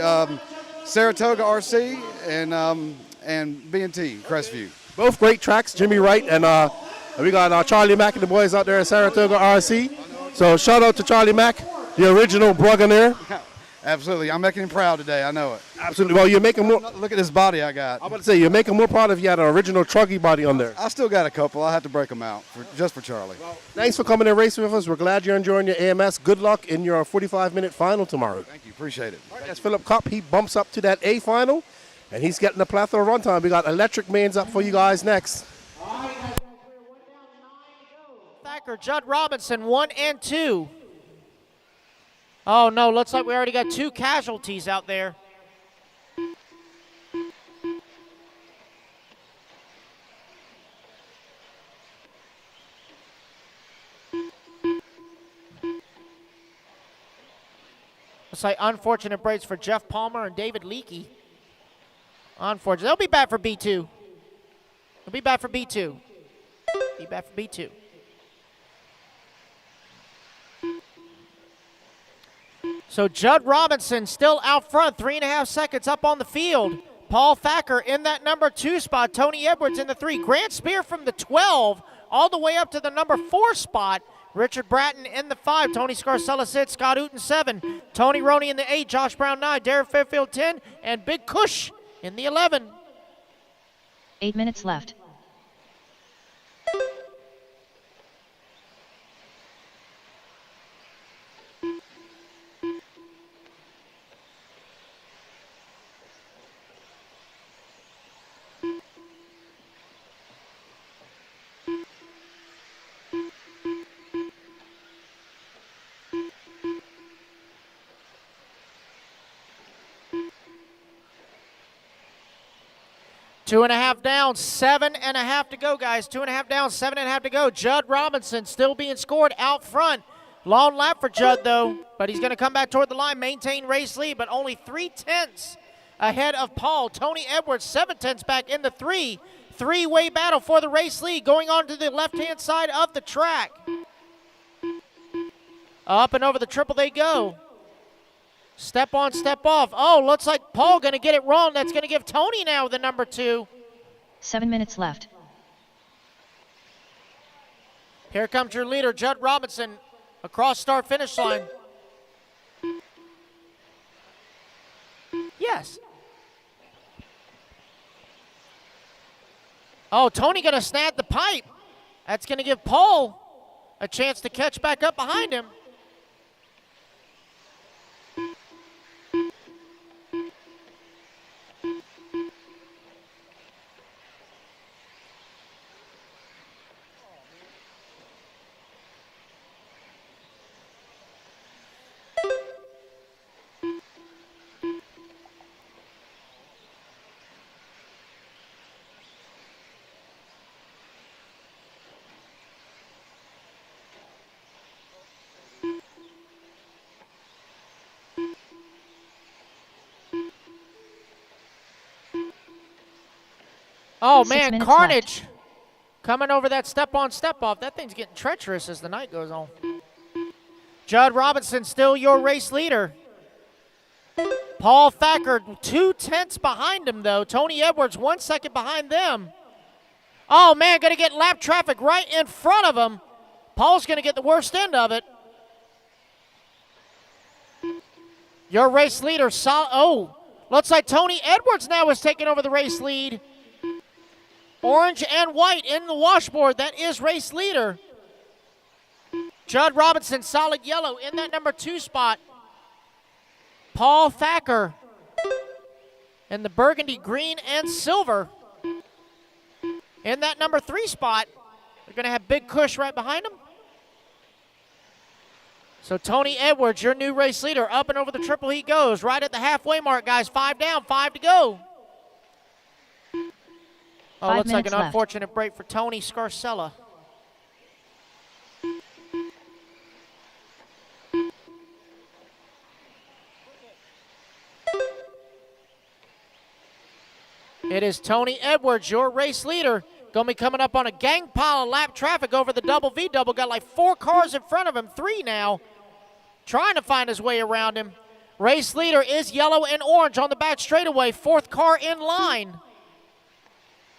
Saratoga RC and B&T Crestview. Both great tracks, Jimmy Wright and we got Charlie Mack and the boys out there at Saratoga RC. So shout out to Charlie Mack, the original Bruganeer. Absolutely, I'm making him proud today. I know it. Absolutely. Well, you're making more. Look at this body I got. I'm about to say you're making more proud if you had an original Truggy body on there. I still got a couple. I have to break them out just for Charlie. Thanks for coming and racing with us. We're glad you're enjoying your AMS. Good luck in your 45-minute final tomorrow. Thank you. Appreciate it. That's Philip Kopp. He bumps up to that A final, and he's getting a plethora of run time. We got electric mains up for you guys next. Thacker, Judd Robinson, 1 and 2. Oh no, looks like we already got 2 casualties out there. Looks like unfortunate breaks for Jeff Palmer and David Leakey. Unfortunate. They'll be back for B2. They'll be back for B2. Be back for B2. So Judd Robinson still out front, 3.5 seconds up on the field. Paul Thacker in that number 2 spot. Tony Edwards in the 3. Grant Spear from the 12 all the way up to the number 4 spot. Richard Bratton in the 5. Tony Scarcella 6. Scott Uten 7. Tony Roney in the 8. Josh Brown 9. Derek Fairfield 10. And Big Cush in the 11. 8 minutes left. Two and a half down, 7.5 to go, guys. 2.5 down, 7.5 to go. Judd Robinson still being scored out front. Long lap for Judd, though, but he's going to come back toward the line, maintain race lead, but only 3/10 ahead of Paul. Tony Edwards, 7/10 back in the 3. Three-way battle for the race lead going on to the left-hand side of the track. Up and over the triple they go. Step on, step off. Oh, looks like Paul going to get it wrong. That's going to give Tony now the number 2. 7 minutes left. Here comes your leader, Judd Robinson, across start-finish line. Yes. Oh, Tony going to snag the pipe. That's going to give Paul a chance to catch back up behind him. Oh, 6 man, minutes carnage coming over that step-on, step-off. That thing's getting treacherous as the night goes on. Judd Robinson still your race leader. Paul Thacker 2/10 behind him, though. Tony Edwards 1 second behind them. Oh, man, going to get lap traffic right in front of him. Paul's going to get the worst end of it. Your race leader, looks like Tony Edwards now is taking over the race lead. Orange and white in the washboard. That is race leader. Judd Robinson, solid yellow in that number 2 spot. Paul Thacker in the burgundy, green, and silver in that number 3 spot. They're going to have Big Cush right behind him. So Tony Edwards, your new race leader, up and over the triple he goes. Right at the halfway mark, guys. 5 down, 5 to go. Oh, looks like an unfortunate break for Tony Scarcella. It is Tony Edwards, your race leader. Going to be coming up on a gang pile of lap traffic over the double V double. Got like 4 cars in front of him, 3 now. Trying to find his way around him. Race leader is yellow and orange on the back straightaway. 4th car in line.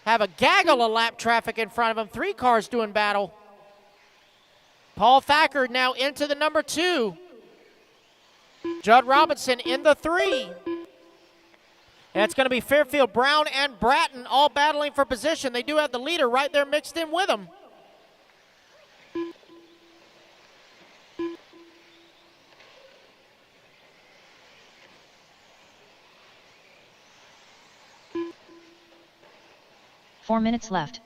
Have a gaggle of lap traffic in front of him. 3 cars doing battle. Paul Thacker now into the number 2. Judd Robinson in the 3. And it's going to be Fairfield, Brown, and Bratton all battling for position. They do have the leader right there mixed in with them. Four minutes left.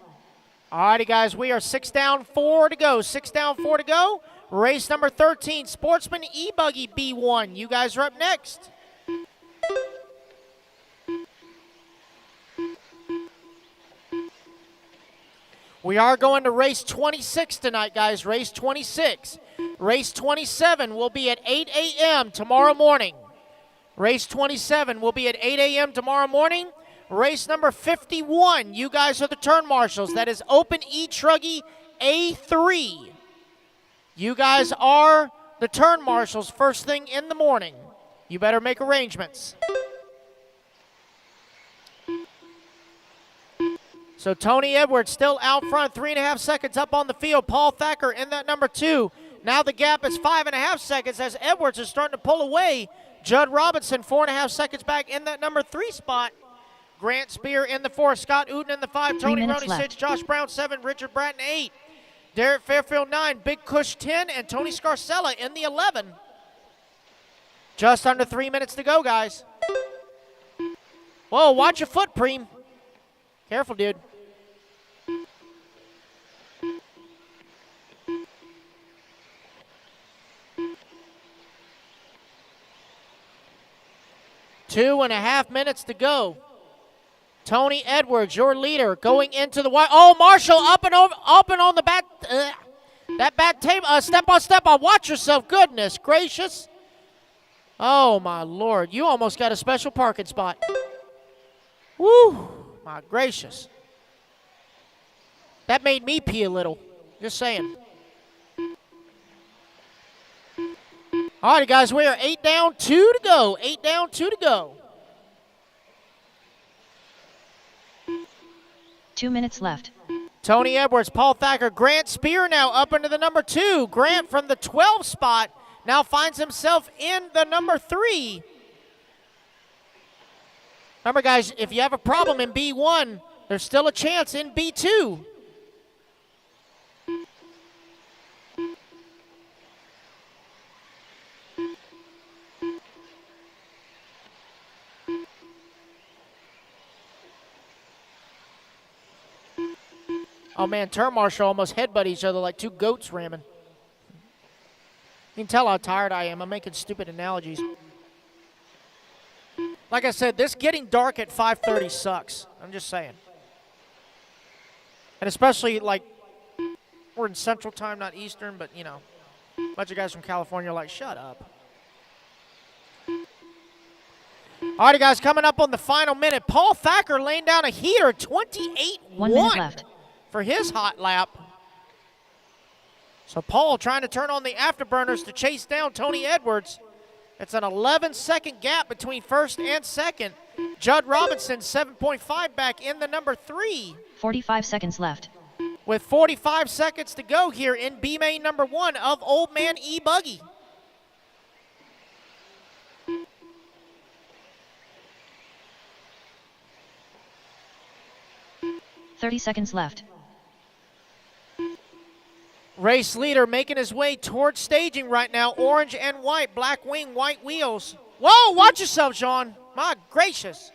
All righty, guys, we are 6 down, 4 to go. 6 down, 4 to go. Race number 13, Sportsman e-buggy B1. You guys are up next. We are going to race 26 tonight, guys. Race 26. Race 27 will be at 8 a.m. tomorrow morning. Race 27 will be at 8 a.m. tomorrow morning. Race number 51, you guys are the turn marshals. That is Open E-Truggy A3. You guys are the turn marshals first thing in the morning. You better make arrangements. So Tony Edwards still out front, 3.5 seconds up on the field. Paul Thacker in that number 2. Now the gap is 5.5 seconds as Edwards is starting to pull away. Judd Robinson, 4.5 seconds back in that number 3 spot. Grant Spear in the 4, Scott Uten in the 5, Tony Roney 6, Josh Brown 7, Richard Bratton 8, Derek Fairfield 9, Big Cush 10, and Tony Scarcella in the 11. Just under 3 minutes to go, guys. Whoa, watch your foot, Preem. Careful, dude. Two and a half minutes to go. Tony Edwards, your leader, going into the wide. Oh, Marshall up and on the bat. That bat table. Step on. Watch yourself. Goodness gracious. Oh, my Lord. You almost got a special parking spot. Woo. My gracious. That made me pee a little. Just saying. All right, guys, we are 8 down, 2 to go. 8 down, 2 to go. 2 minutes left. Tony Edwards, Paul Thacker, Grant Spear now up into the number 2. Grant from the 12 spot now finds himself in the number 3. Remember, guys, if you have a problem in B1, there's still a chance in B2. Oh, man, turn marshal almost headbutt each other like two goats ramming. You can tell how tired I am. I'm making stupid analogies. Like I said, this getting dark at 5:30 sucks. I'm just saying. And especially, like, we're in Central Time, not Eastern, but, you know, a bunch of guys from California are like, shut up. All right, guys, coming up on the final minute. Paul Thacker laying down a heater, 28-1. 1 minute left. For his hot lap. So Paul trying to turn on the afterburners to chase down Tony Edwards. It's an 11-second gap between first and second. Judd Robinson, 7.5 back in the number 3. 45 seconds left. With 45 seconds to go here in B main number 1 of Old Man E-Buggy. .30 seconds left. Race leader making his way towards staging right now. Orange and white, black wing, white wheels. Whoa, watch yourself, Sean. My gracious.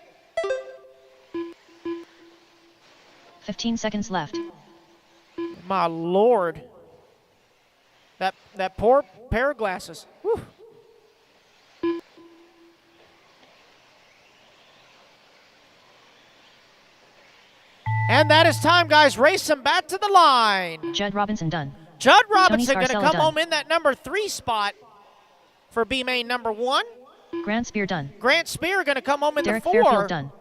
15 seconds left. My Lord. That poor pair of glasses. Whew. And that is time, guys. Race them back to the line. Judd Robinson done. Judd Robinson going to Scarcella come done. home in that number 3 spot for B main number 1. Grant Spear done. Grant Spear going to come home in Derek the 4. Fairfield done.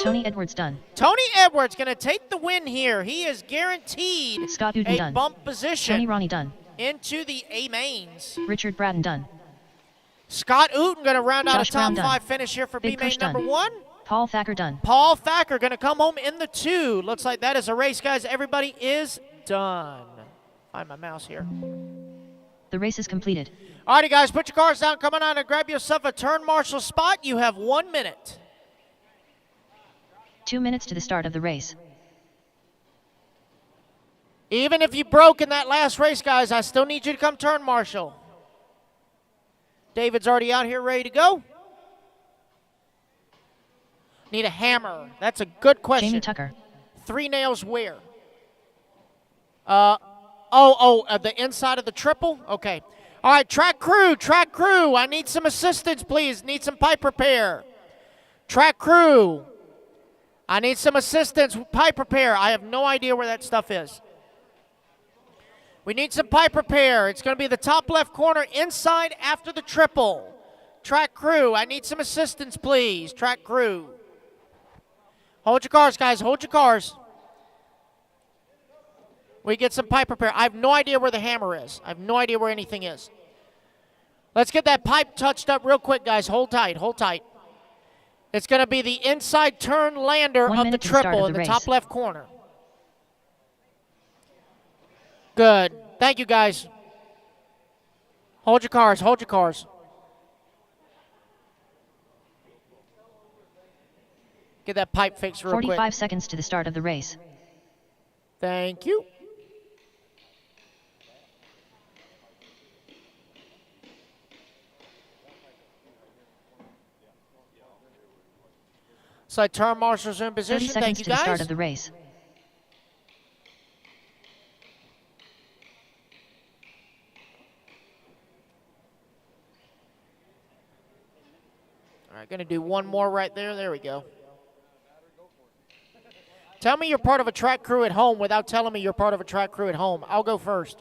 Tony Edwards done. Tony Edwards going to take the win here. He is guaranteed Scott Uden a done. bump position Tony Roney done. into the A mains. Richard Bratton done. Scott Uten going to round out Josh a top Brown 5 done. finish here for Big B main Kush number done. 1. Paul Thacker done. Paul Thacker going to come home in the 2. Looks like that is a race, guys. Everybody is done. Find my mouse here. The race is completed. All righty, guys, put your cars down. Come on and grab yourself a turn marshal spot. You have 1 minute. 2 minutes to the start of the race. Even if you broke in that last race, guys, I still need you to come turn marshal. David's already out here ready to go. Need a hammer. That's a good question. Jamie Tucker. 3 nails where? The inside of the triple? Okay. All right, track crew. I need some assistance, please. Need some pipe repair. Track crew. I need some assistance, pipe repair. I have no idea where that stuff is. We need some pipe repair. It's going to be the top left corner inside after the triple. Track crew, I need some assistance, please. Track crew. Hold your cars, guys. Hold your cars. We get some pipe repair. I have no idea where the hammer is. I have no idea where anything is. Let's get that pipe touched up real quick, guys. Hold tight. Hold tight. It's going to be the inside turn lander 1 of the minute to the start triple of in the the top race. left corner. Good. Thank you, guys. Hold your cars. Hold your cars. Get that pipe fixed real 45 quick. seconds to the start of the race. Thank you. So turn marshals are in 30 position. seconds Thank you, to the start guys. of the race. All right, going to do one more right there. There we go. Tell me you're part of a track crew at home without telling me you're part of a track crew at home. I'll go first.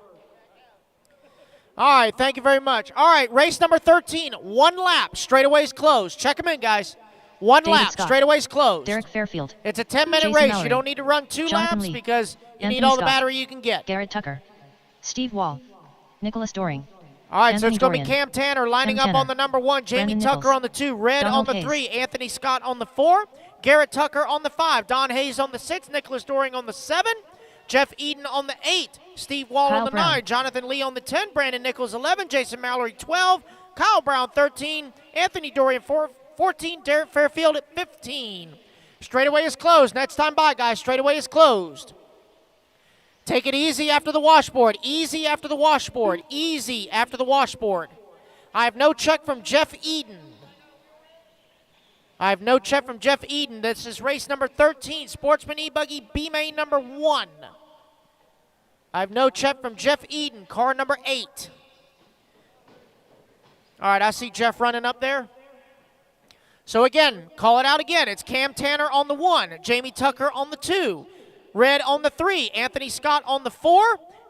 All right, thank you very much. All right, race number 13, 1 lap, straightaways closed. Check them in, guys. 1 David lap, Scott, straightaways closed. Derek Fairfield, It's a 10-minute Jason race. Mallory, You don't need to run 2 Jonathan laps Lee, because you Anthony need all the Scott, battery you can get. Garrett Tucker, Steve Wall, Nicholas Doring, All right, so Anthony it's going to be Dorian, Cam Tanner lining Tim up on Tanner, the number 1, Jamie Brandon Tucker Nichols, on the 2, Red Donald on the Hayes. 3, Anthony Scott on the 4, Garrett Tucker on the 5, Don Hayes on the 6, Nicholas Doring on the 7, Jeff Eden on the 8, Steve Wall Kyle on the Brown. 9, Jonathan Lee on the 10, Brandon Nichols 11, Jason Mallory 12, Kyle Brown 13, Anthony Dorian 14, Derek Fairfield at 15. Straightaway is closed. Next time by, guys. Straightaway is closed. Take it easy after the washboard. Easy after the washboard. Easy after the washboard. I have no check from Jeff Eden. I have no check from Jeff Eden. This is race number 13, Sportsman e-buggy B-main number 1. I have no check from Jeff Eden, car number 8. All right, I see Jeff running up there. So again, call it out again. It's Cam Tanner on the 1, Jamie Tucker on the 2, Red on the 3, Anthony Scott on the 4,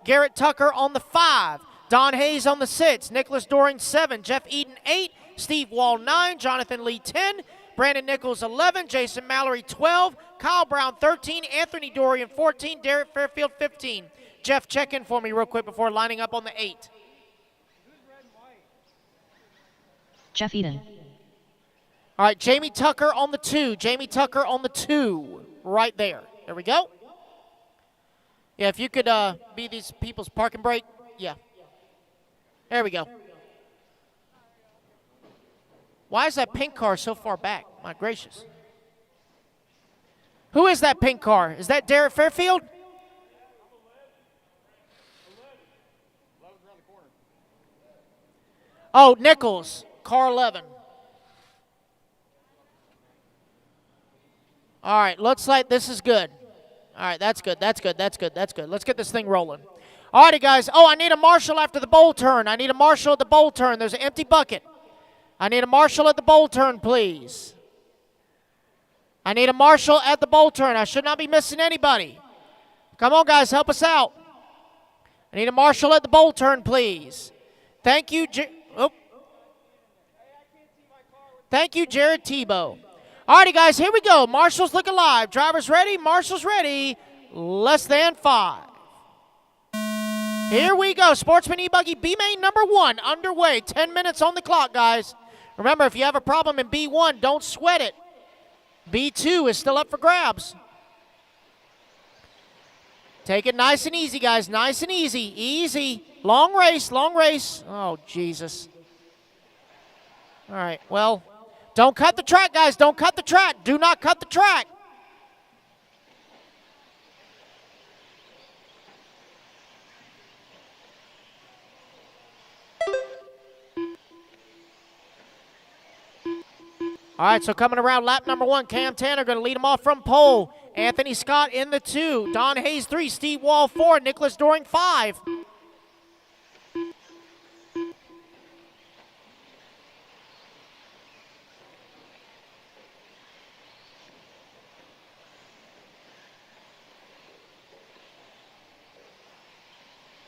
Garrett Tucker on the 5, Don Hayes on the 6, Nicholas Doring 7, Jeff Eden 8, Steve Wall 9, Jonathan Lee 10, Brandon Nichols 11, Jason Mallory 12, Kyle Brown 13, Anthony Dorian 14, Derek Fairfield 15. Jeff, check in for me real quick before lining up on the 8. Jeff Eden, All right, Jamie Tucker on the 2. Jamie Tucker on the 2. Right there. There we go. Yeah, if you could be these people's parking brake. Yeah. There we go. Why is that pink car so far back? My gracious. Who is that pink car? Is that Derek Fairfield? Oh, Nichols, car 11. All right, looks like this is good. All right, that's good, that's good, that's good, that's good. Let's get this thing rolling. All righty, guys. Oh, I need a marshal after the bowl turn. I need a marshal at the bowl turn. There's an empty bucket. I need a marshal at the bowl turn, please. I need a marshal at the bowl turn. I should not be missing anybody. Come on, guys, help us out. I need a marshal at the bowl turn, please. Thank you, Thank you, Jared Tebow. All righty, guys, here we go. Marshals look alive. Drivers ready, marshals ready. Less than 5. Here we go. Sportsman e-buggy B-main number 1 underway. 10 minutes on the clock, guys. Remember, if you have a problem in B1, don't sweat it. B2 is still up for grabs. Take it nice and easy, guys. Nice and easy. Easy. Long race, long race. Oh, Jesus. All right, well, don't cut the track, guys. Don't cut the track. Do not cut the track. All right, so coming around lap number 1, Cam Tanner going to lead him off from pole. Anthony Scott in the 2. Don Hayes 3. Steve Wall 4. Nicholas Doring 5.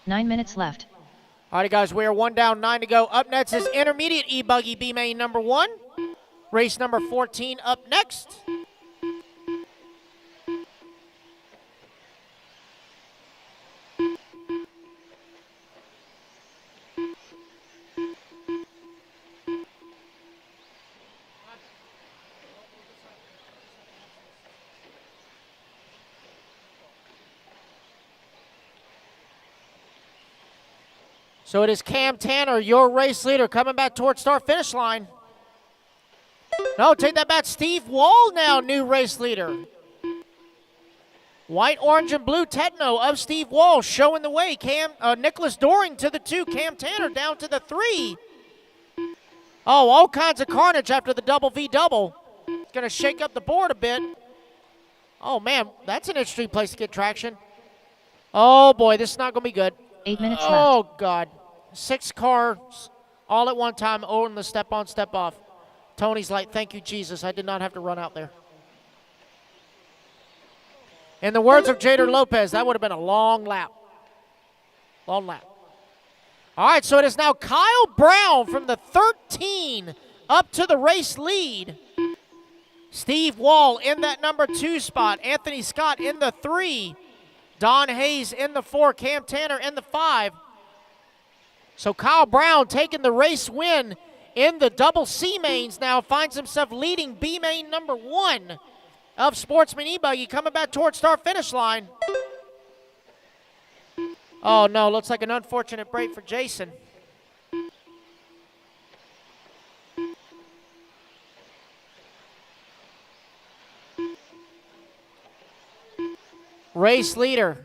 Nine minutes left. All right, guys, we are 1 down, 9 to go. Up next is intermediate e-buggy B-main number 1. Race number 14 up next. So it is Cam Tanner, your race leader, coming back towards start-finish line. No, take that back. Steve Wall now, new race leader. White, orange, and blue Techno of Steve Wall showing the way. Nicholas Doring to the 2. Cam Tanner down to the 3. Oh, all kinds of carnage after the double V double. It's going to shake up the board a bit. Oh, man, that's an interesting place to get traction. Oh, boy, this is not going to be good. 8 minutes left. Oh, God. 6 cars all at one time on the step-on, step-off. Tony's like, thank you, Jesus. I did not have to run out there. In the words of Jader Lopez, that would have been a long lap. Long lap. All right, so it is now Kyle Brown from the 13 up to the race lead. Steve Wall in that number 2 spot. Anthony Scott in the 3. Don Hayes in the 4. Cam Tanner in the 5. So Kyle Brown taking the race win in the double C mains now, finds himself leading B main number 1 of Sportsman e-buggy, coming back towards start-finish line. Oh, no, looks like an unfortunate break for Jason. Race leader.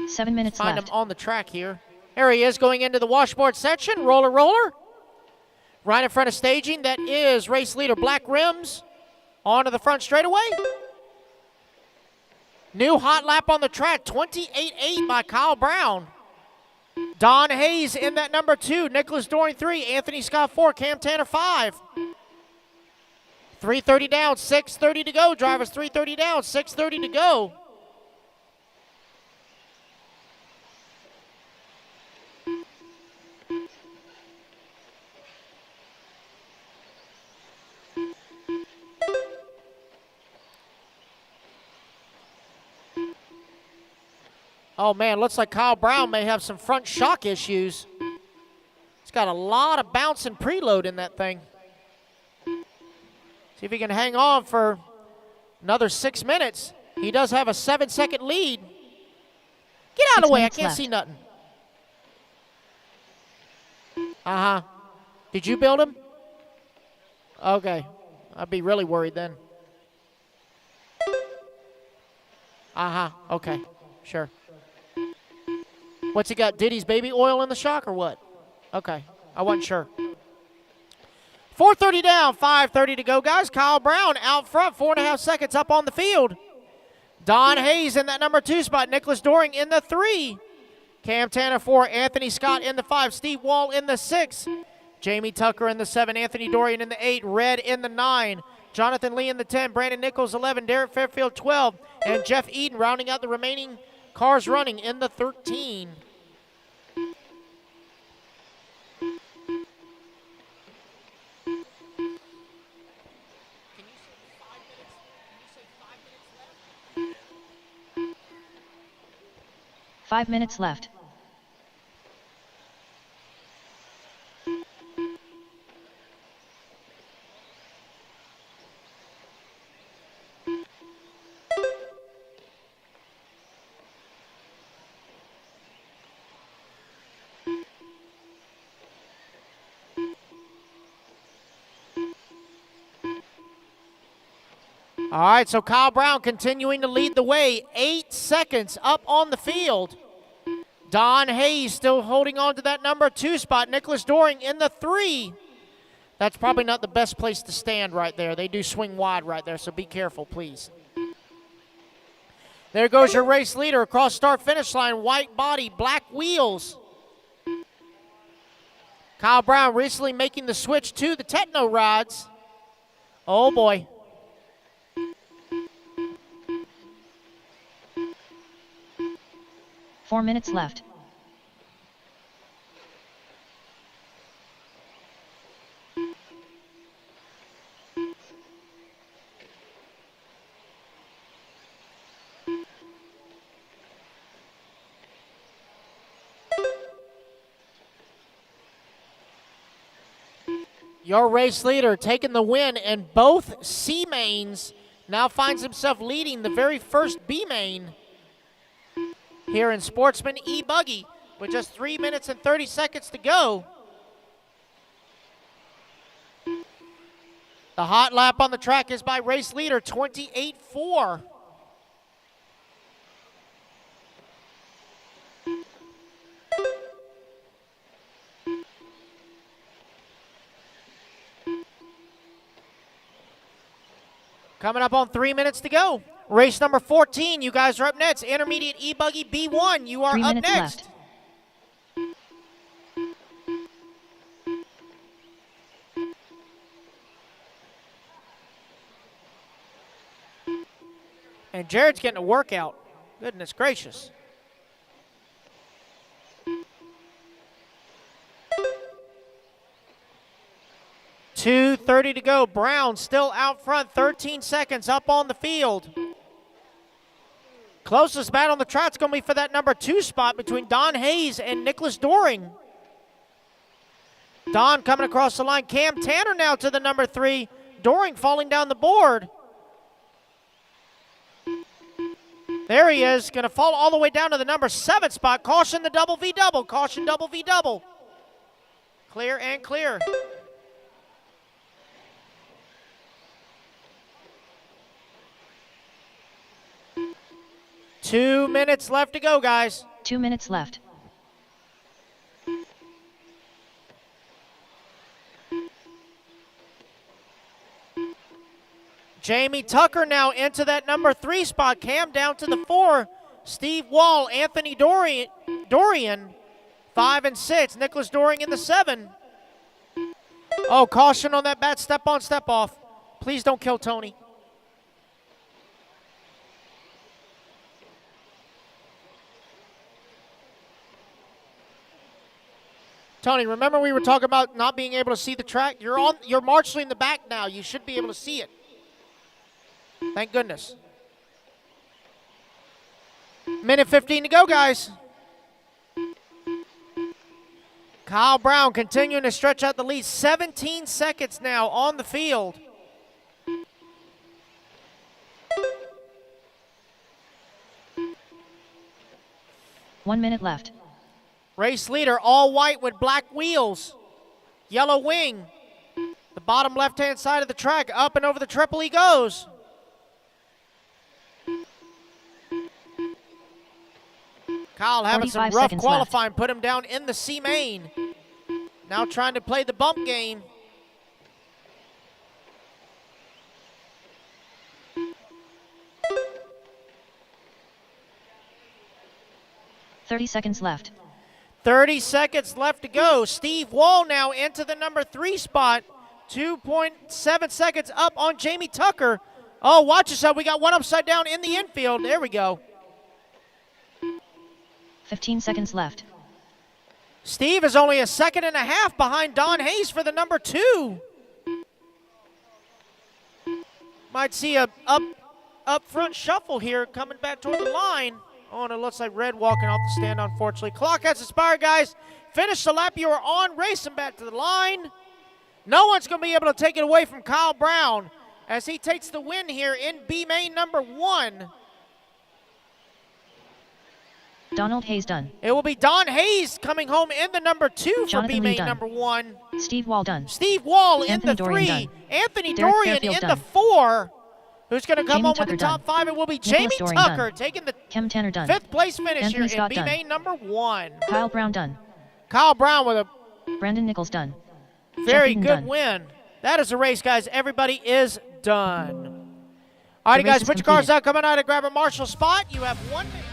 7 minutes Find left. him on the track here. There he is going into the washboard section. Roller, roller. Right in front of staging, that is race leader Black Rims. Onto the front straightaway. New hot lap on the track, 28.8 by Kyle Brown. Don Hayes in that number 2. Nicholas Doring 3. Anthony Scott 4. Cam Tanner 5. 3:30 down, 6:30 to go. Drivers 3:30 down, 6:30 to go. Oh, man, looks like Kyle Brown may have some front shock issues. He's got a lot of bounce and preload in that thing. See if he can hang on for another 6 minutes. He does have a 7-second lead. Get out of the way. I can't see nothing. Uh-huh. Did you build him? Okay. I'd be really worried then. Uh-huh. Okay. Sure. What's he got? Diddy's baby oil in the shock or what? Okay. I wasn't sure. 4:30 down, 5:30 to go, guys. Kyle Brown out front, 4.5 seconds up on the field. Don Hayes in that number 2 spot. Nicholas Doring in the 3. Cam Tanner 4. Anthony Scott in the 5. Steve Wall in the 6. Jamie Tucker in the 7. Anthony Dorian in the 8. Red in the 9. Jonathan Lee in the 10. Brandon Nichols 11. Derek Fairfield 12. And Jeff Eden rounding out the remaining cars running in the 13. Five minutes left. All right, so Kyle Brown continuing to lead the way. 8 seconds up on the field. Don Hayes still holding on to that number 2 spot. Nicholas Doring in the 3. That's probably not the best place to stand right there. They do swing wide right there, so be careful, please. There goes your race leader across start-finish line. White body, black wheels. Kyle Brown recently making the switch to the Techno rods. Oh, boy. Four minutes left. Your race leader taking the win in both C mains, now finds himself leading the very first B main here in Sportsman e-buggy. with just 3 minutes and 30 seconds to go. The hot lap on the track is by race leader, 28.4. Coming up on 3 minutes to go. Race number 14, you guys are up next. Intermediate e-buggy B1, you are 3 up minutes next. left. And Jared's getting a workout. Goodness gracious. .230 to go. Brown still out front, 13 seconds up on the field. Closest battle on the track's going to be for that number 2 spot between Don Hayes and Nicholas Doring. Don coming across the line. Cam Tanner now to the number 3. Doring falling down the board. There he is, going to fall all the way down to the number 7 spot. Caution the double V double. Caution double V double. Clear and clear. Two minutes left to go, guys. 2 minutes left. Jamie Tucker now into that number 3 spot. Cam down to the 4. Steve Wall, Anthony Dorian, 5 and 6. Nicholas Doring in the 7. Oh, caution on that bad step on, step off. Please don't kill Tony. Tony, remember we were talking about not being able to see the track? You're marshaling the back now. You should be able to see it. Thank goodness. Minute 15 to go, guys. Kyle Brown continuing to stretch out the lead. 17 seconds now on the field. One minute left. Race leader, all white with black wheels. Yellow wing. The bottom left-hand side of the track. Up and over the triple he goes. Kyle having some rough qualifying, put him down in the C main. Now trying to play the bump game. .30 left. 30 seconds left to go. Steve Wall now into the number 3 spot. 2.7 seconds up on Jamie Tucker. Oh, watch yourself. We got one upside down in the infield. There we go. 15 seconds left. Steve is only a second and a half behind Don Hayes for the number 2. Might see a up front shuffle here coming back toward the line. Oh, and it looks like Red walking off the stand, unfortunately. Clock has expired, guys. Finish the lap you are on, racing back to the line. No one's going to be able to take it away from Kyle Brown as he takes the win here in B main number 1. Donald Hayes done. It will be Don Hayes coming home in the number 2 for B main number 1. Steve Wall done. Steve Wall Anthony in the Dorian 3. done. Anthony Derek Dorian Fairfield in done. the 4. Who's going to come Jamie home Tucker with the top done. 5? It will be Nicholas Jamie Doring Tucker done. taking the Cam Tanner done. 5th place finish Anthony here Scott in B done. main number 1. Kyle Brown done. Kyle Brown with a Brandon Nichols done. very Eden good done. win. That is a race, guys. Everybody is done. All right, The race guys, is put your cars completed. out. Coming out and grab a Marshall spot. You have 1 minute.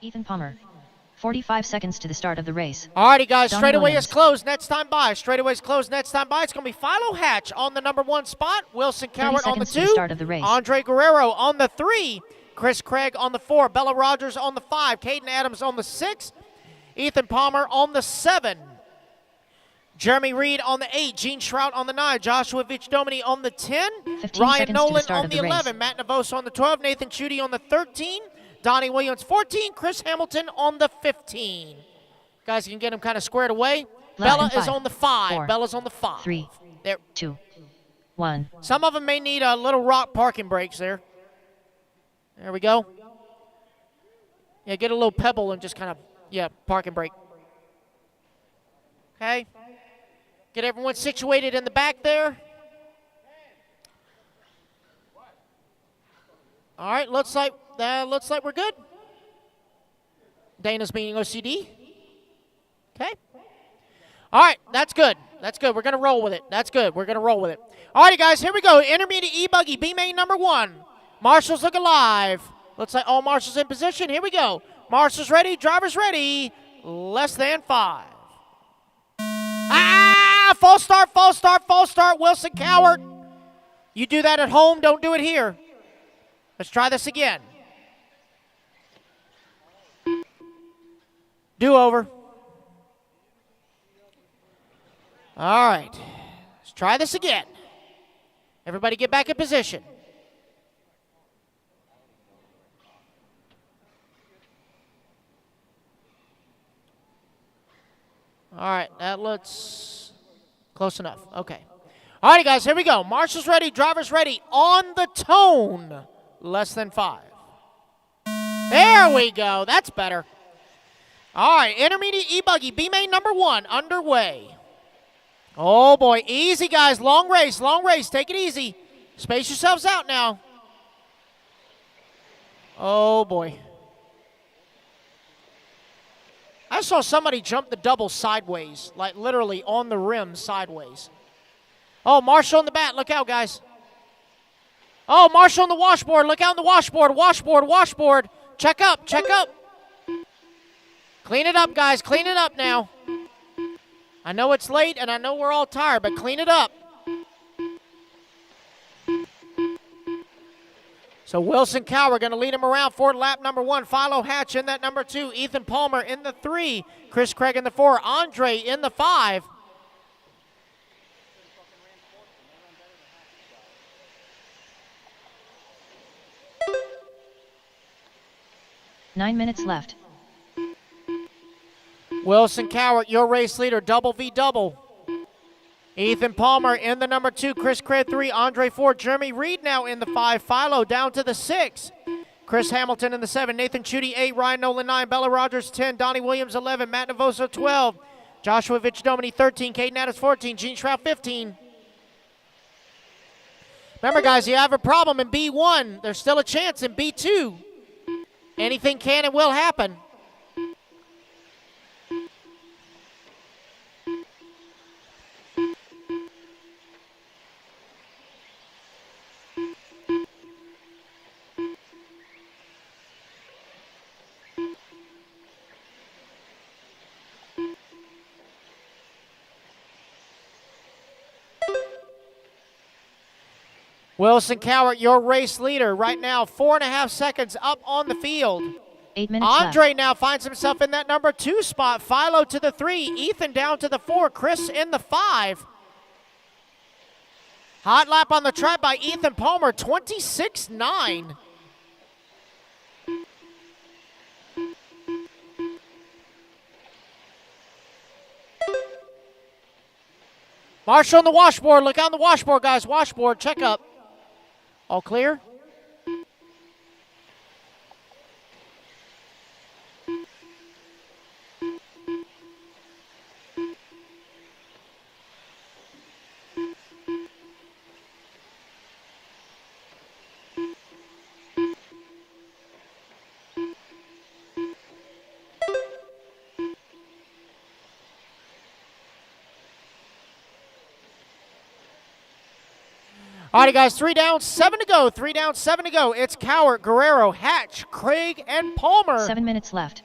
Ethan Palmer. 45 seconds to the start of the race. Alrighty, guys, Donnie straightaway Williams. is closed. Next time by. Straightaway is closed. Next time by. It's going to be Philo Hatch on the number 1 spot. Wilson 30 Cowart on the seconds 2. to the start of the race. Andre Guerrero on the 3. Chris Craig on the 4. Bella Rogers on the 5. Caden Adams on the 6. Ethan Palmer on the 7. Jeremy Reed on the 8. Gene Shrout on the 9. Joshua Vicdomini on the 10. 15 Ryan seconds to the Nolan start on of the the race. 11. Matt Navoso on the 12. Nathan Chudy on the 13. Donnie Williams 14. Chris Hamilton on the 15. Guys, you can get them kind of squared away. Bella is on the 5. 4, Bella's on the 5. 3, There. 2, 1. Some of them may need a little rock parking brakes there. There we go. Yeah, get a little pebble and just kind of, parking brake. Okay. Get everyone situated in the back there. All right, looks like we're good. Dana's being OCD. Okay. All right, that's good. That's good. We're going to roll with it. That's good. We're going to roll with it. All righty, guys, here we go. Intermediate e-buggy, B-main number 1. Marshall's look alive. Looks like all marshals in position. Here we go. Marshall's ready. Driver's ready. Less than 5. False start, false start, false start. Wilson Cowart. You do that at home. Don't do it here. Let's try this again. Do over. All right. Let's try this again. Everybody get back in position. All right. That looks close enough. Okay. All righty, guys. Here we go. Marshall's ready. Driver's ready. On the tone. Less than 5. There we go. That's better. All right. Intermediate e-buggy. B-main number 1 underway. Oh, boy. Easy, guys. Long race. Long race. Take it easy. Space yourselves out now. Oh, boy. I saw somebody jump the double sideways, like literally on the rim sideways. Oh, Marshall in the bat. Look out, guys. Oh, Marshall on the washboard. Look out on the washboard. Washboard, washboard. Check up, check up. Clean it up, guys. Clean it up now. I know it's late, and I know we're all tired, but clean it up. So Wilson Cow, we're going to lead him around for lap number 1. Philo Hatch in that number 2. Ethan Palmer in the 3. Chris Craig in the 4. Andre in the 5. Nine minutes left. Wilson Cowart, your race leader, double V double. Ethan Palmer in the number 2, Chris Craig 3, Andre 4, Jeremy Reed now in the 5, Philo down to the 6. Chris Hamilton in the 7, Nathan Chudy 8, Ryan Nolan 9, Bella Rogers 10, Donnie Williams 11, Matt Navoso 12, Joshua Vicdomini 13, Caden Adams 14, Gene Shrout 15. Remember, guys, you have a problem in B1. There's still a chance in B2. Anything can and will happen. Wilson Cowart, your race leader right now, 4.5 seconds up on the field. 8 minutes Andre left. now finds himself in that number 2 spot. Philo to the 3, Ethan down to the 4, Chris in the 5. Hot lap on the track by Ethan Palmer, 26.9. Marshall on the washboard. Look out on the washboard, guys. Washboard, check up. All clear? All right, guys, 3 down, 7 to go. 3 down, 7 to go. It's Cowart, Guerrero, Hatch, Craig, and Palmer. 7 minutes left.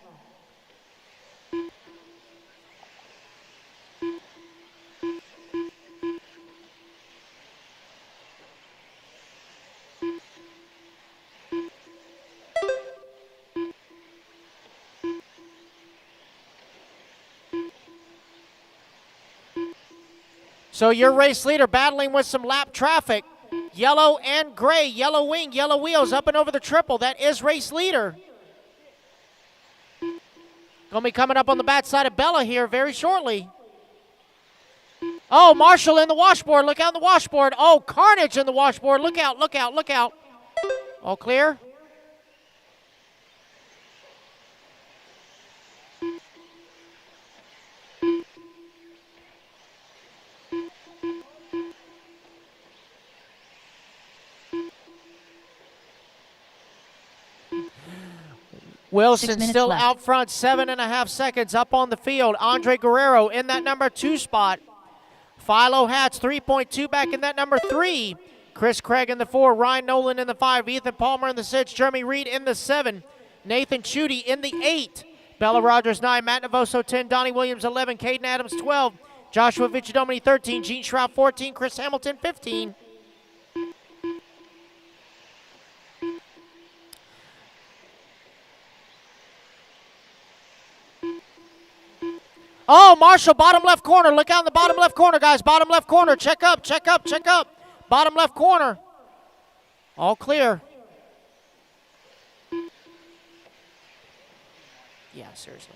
So your race leader battling with some lap traffic. Yellow and gray, yellow wing, yellow wheels up and over the triple. That is race leader. Going to be coming up on the backside of Bella here very shortly. Oh, Marshall in the washboard. Look out in the washboard. Oh, carnage in the washboard. Look out, look out, look out. All clear? Wilson still left. out front, 7.5 seconds up on the field. Andre Guerrero in that number 2 spot. Philo Hatch, 3.2 back in that number 3. Chris Craig in the 4, Ryan Nolan in the 5, Ethan Palmer in the 6, Jeremy Reed in the 7, Nathan Chudy in the 8, Bella Rogers 9, Matt Navoso 10, Donnie Williams 11, Caden Adams 12, Joshua Viccidomini 13, Gene Shroud 14, Chris Hamilton 15. Oh, Marshall, bottom left corner. Look out in the bottom left corner, guys. Bottom left corner. Check up, check up, check up. Bottom left corner. All clear. Yeah, seriously.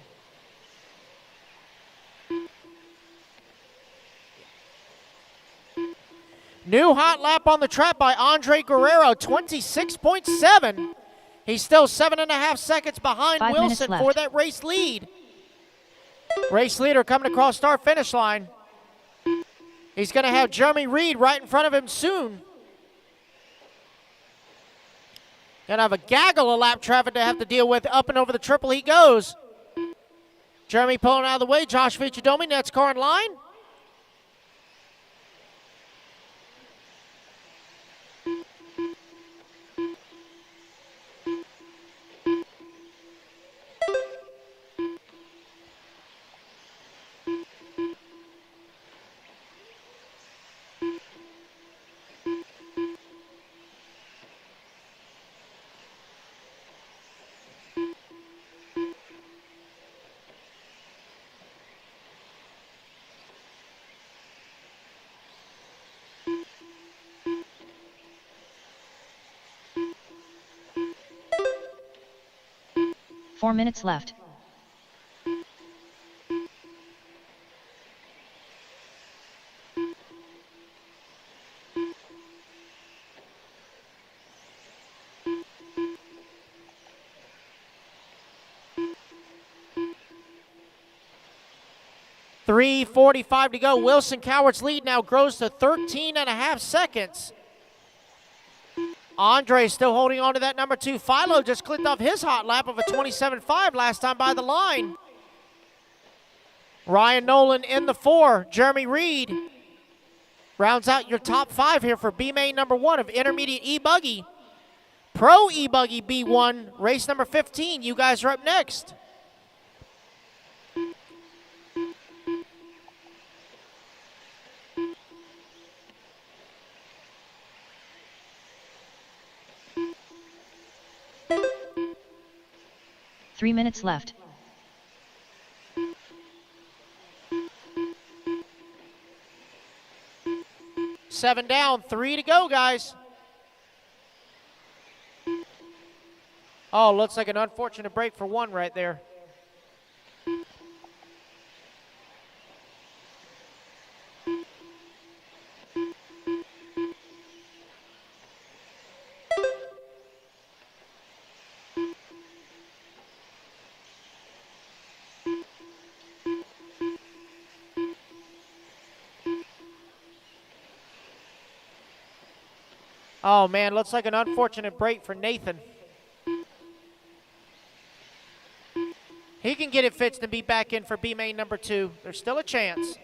New hot lap on the track by Andre Guerrero, 26.7. He's still 7.5 seconds behind 5 minutes Wilson left. for that race lead. Race leader coming across start-finish line. He's going to have Jeremy Reed right in front of him soon. Going to have a gaggle of lap traffic to have to deal with. Up and over the triple he goes. Jeremy pulling out of the way. Josh Viccidomini, next car in line. Four minutes left. .345 to go. Wilson Cowart's lead now grows to 13.5 seconds. Andre still holding on to that number 2. Philo just clicked off his hot lap of a 27.5 last time by the line. Ryan Nolan in the 4. Jeremy Reed rounds out your top 5 here for B-Main number 1 of intermediate e-buggy. Pro e-buggy B1, race number 15. You guys are up next. Three minutes left. Seven down, 3 to go, guys. Oh, looks like an unfortunate break for one right there. Oh, man, looks like an unfortunate break for Nathan. He can get it fixed and be back in for B-Main number 2. There's still a chance.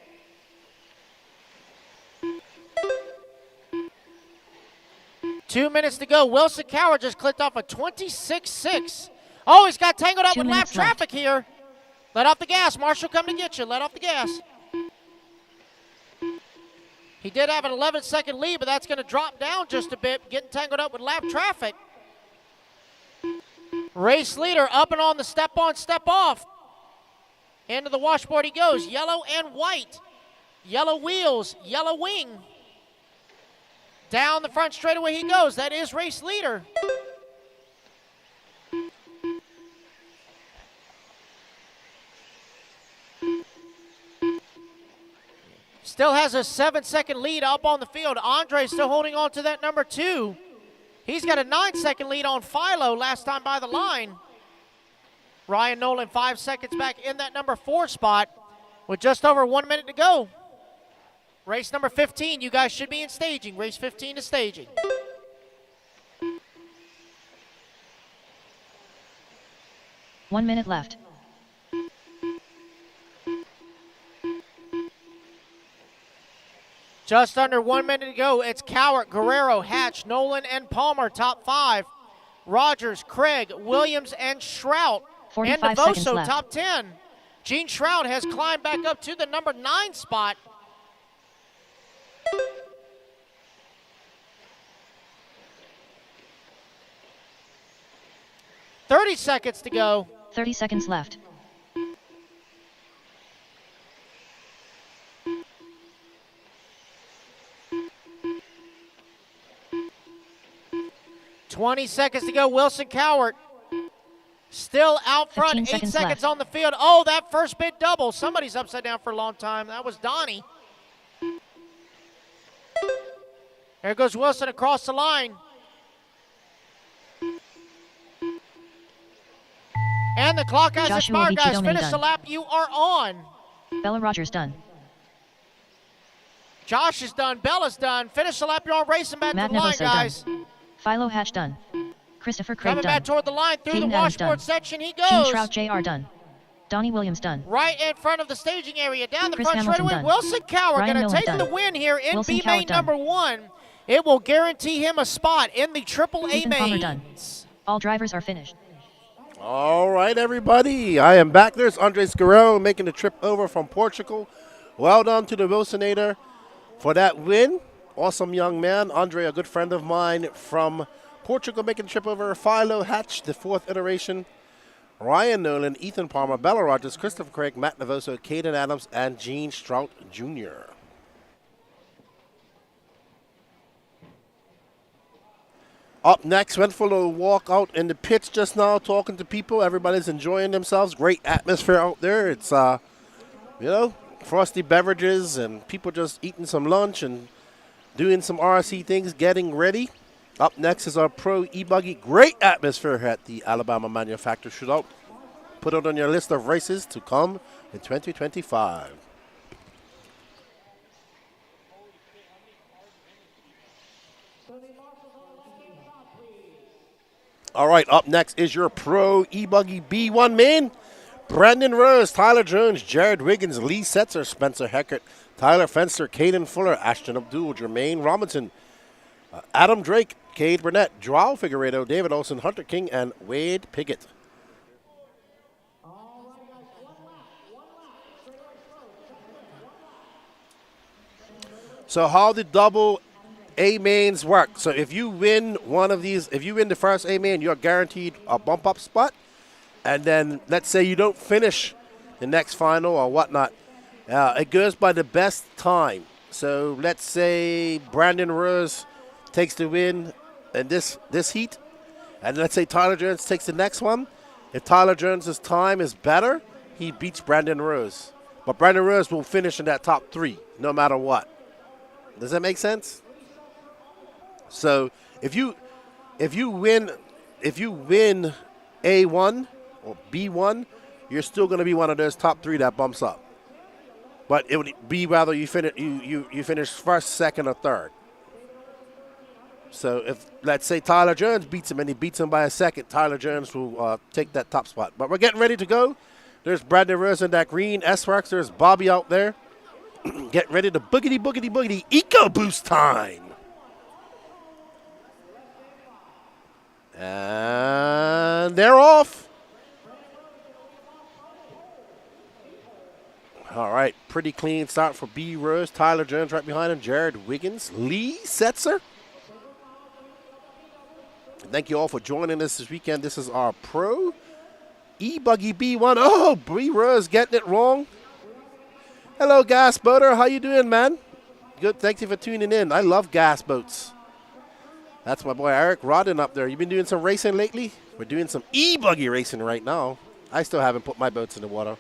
2 minutes to go. Wilson Coward just clipped off a 26.6. Oh, he's got tangled up 2 with lap minutes left. traffic here. Let off the gas. Marshall, come to get you. Let off the gas. He did have an 11-second lead, but that's going to drop down just a bit, getting tangled up with lap traffic. Race leader up and on the step on, step off. Into the washboard he goes. Yellow and white. Yellow wheels, yellow wing. Down the front straightaway he goes. That is race leader. Still has a 7-second lead up on the field. Andre still holding on to that number 2. He's got a 9-second lead on Philo last time by the line. Ryan Nolan 5 seconds back in that number 4 spot with just over 1 minute to go. Race number 15, you guys should be in staging. Race 15 is staging. One minute left. Just under 1 minute to go. It's Cowart, Guerrero, Hatch, Nolan, and Palmer, top 5. Rogers, Craig, Williams, and Shrout. 45 and seconds Devoso, left. top 10. Gene Shrout has climbed back up to the number 9 spot. .30 seconds to go. 30 seconds left. .20 seconds to go. Wilson Cowart still out front. 15 8 seconds seconds left. on the field. Oh, that first bit double. Somebody's upside down for a long time. That was Donnie. There goes Wilson across the line. And the clock has Joshua expired, guys. Vichidone Finish done. the lap. You are on. Bella Rogers done. Josh is done. Bella's done. Finish the lap. You're on. Racing back Matt to the line, Nevoso guys. done. Philo Hatch done. Christopher Craig Coming done. back toward the line through Caden the Adams washboard done. section he Gene goes. Shrout Jr. done. Donnie Williams done. Right in front of the staging area. Down the Chris front Hamilton straightaway. done. Wilson Cowart Ryan going to Nolan take done. the win here in Wilson B Cowart main done. number 1. It will guarantee him a spot in the Triple A Ethan Palmer done. mains. All drivers are finished. All right, everybody. I am back. There's Andres Guerrero making the trip over from Portugal. Well done to the Wilsonator for that win. Awesome young man. Andre, a good friend of mine from Portugal, making the trip over. Philo Hatch, the 4th iteration. Ryan Nolan, Ethan Palmer, Bella Rogers, Christopher Craig, Matt Nevoso, Caden Adams, and Gene Strout Jr. Up next, went for a walk out in the pits just now, talking to people. Everybody's enjoying themselves. Great atmosphere out there. It's, frosty beverages and people just eating some lunch and doing some RC things, getting ready. Up next is our Pro e-buggy. Great atmosphere at the Alabama Manufacturer Shootout. Put it on your list of races to come in 2025. All right, up next is your Pro e-buggy B1 main. Brandon Rose, Tyler Jones, Jared Wiggins, Lee Setzer, Spencer Heckert, Tyler Fenster, Caden Fuller, Ashton Abdul, Jermaine Robinson, Adam Drake, Cade Burnett, Joao Figueredo, David Olson, Hunter King, and Wade Piggott. So how the double A mains work? So if you win one of these, if you win the first A main, you're guaranteed a bump up spot. And then let's say you don't finish the next final or whatnot. It goes by the best time. So let's say Brandon Rose takes the win in this heat. And let's say Tyler Jones takes the next one. If Tyler Jones' time is better, he beats Brandon Rose. But Brandon Rose will finish in that top 3 no matter what. Does that make sense? So if you win A1 or B1, you're still going to be one of those top 3 that bumps up. But it would be rather you finish first, second, or third. So if, let's say, Tyler Jones beats him and he beats him by a second, Tyler Jones will take that top spot. But we're getting ready to go. There's Brandon Rose in that green S-Works. There's Bobby out there. Get ready to boogity, boogity, boogity. Eco Boost time. And they're off. All right, pretty clean start for B. Rose. Tyler Jones right behind him. Jared Wiggins. Lee Setzer. Thank you all for joining us this weekend. This is our pro e-buggy B1. Oh, B. Rose getting it wrong. Hello, Gas Boater. How you doing, man? Good. Thank you for tuning in. I love gas boats. That's my boy Eric Rodden up there. You been doing some racing lately? We're doing some e-buggy racing right now. I still haven't put my boats in the water.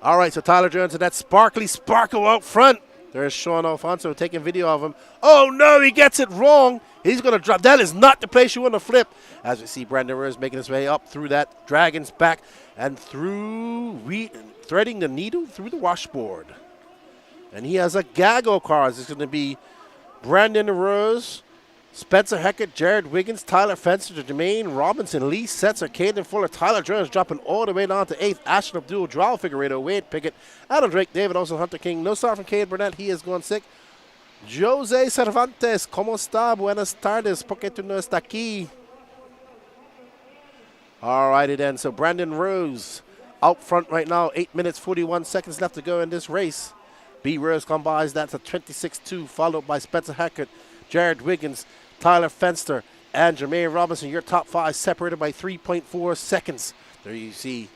All right, so Tyler Jones and that sparkly sparkle out front. There's Sean Alfonso taking video of him. Oh, no, he gets it wrong. He's going to drop. That is not the place you want to flip. As we see Brandon Rose making his way up through that dragon's back and threading the needle through the washboard. And he has a gaggle cars. It's going to be Brandon Rose, Spencer Heckert, Jared Wiggins, Tyler Fenster, Jermaine Robinson, Lee Setzer, Caden Fuller, Tyler Jones dropping all the way down to 8th. Ashton Abdul, Joao Figueredo, Wade Pickett, Adam Drake, David Olsen, Hunter King. No start from Cade Burnett. He is going sick. Jose Cervantes, ¿cómo está? Buenas tardes. ¿Por qué tú no estás aquí? All righty then. So Brandon Rose out front right now. 8 minutes, 41 seconds left to go in this race. B. Rose combines that to 26-2, followed by Spencer Hackett, Jared Wiggins, Tyler Fenster, and Jermaine Robinson. Your top 5 separated by 3.4 seconds. There you see.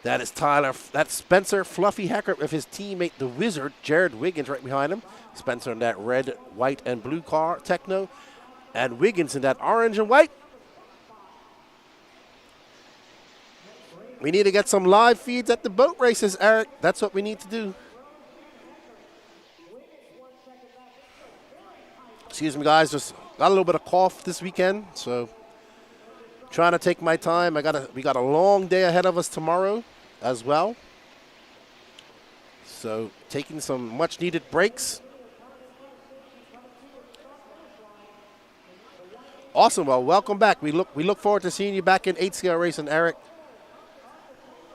That is that's Spencer Fluffy Hackett with his teammate, the Wizard, Jared Wiggins, right behind him. Spencer in that red, white, and blue car, Techno. And Wiggins in that orange and white. We need to get some live feeds at the boat races, Eric. That's what we need to do. Excuse me, guys. Just got a little bit of cough this weekend, so trying to take my time. We got a long day ahead of us tomorrow as well. So taking some much-needed breaks. Awesome. Well, welcome back. We look forward to seeing you back in 8CL racing, Eric.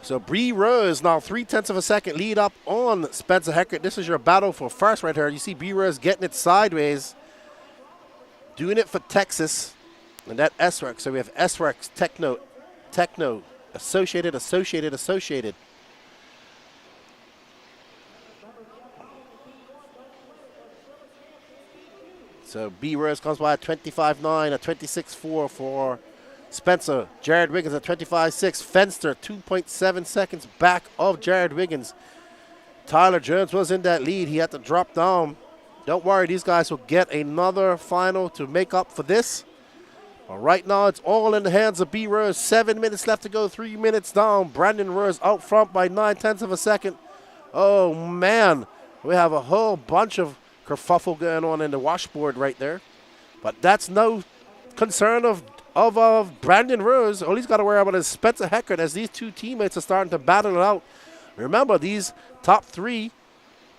So Bree Rose now 0.3 of a second lead up on Spencer Heckert. This is your battle for first right here. You see Bree Rose getting it sideways, doing it for Texas, and that S-Works. So we have S-Works, Techno, Associated. So B. Rose comes by at 25.9, a 26.4 for Spencer. Jared Wiggins at 25.6. Fenster 2.7 seconds back of Jared Wiggins. Tyler Jones was in that lead. He had to drop down. Don't worry, these guys will get another final to make up for this. But right now, it's all in the hands of B. Rose. 7 minutes left to go, 3 minutes down. Brandon Rose out front by 0.9 of a second. Oh, man. We have a whole bunch of kerfuffle going on in the washboard right there. But that's no concern of Brandon Rose. All he's got to worry about is Spencer Heckert as these two teammates are starting to battle it out. Remember, these top 3,